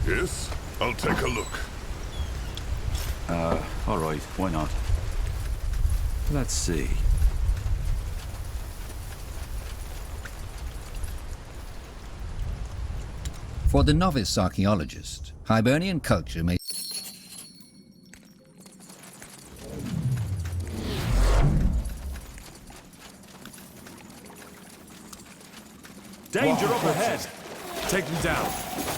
Yes? I'll take a look. Alright, why not? Let's see. For the novice archaeologist, Hibernian culture may... Danger up ahead! Take them down.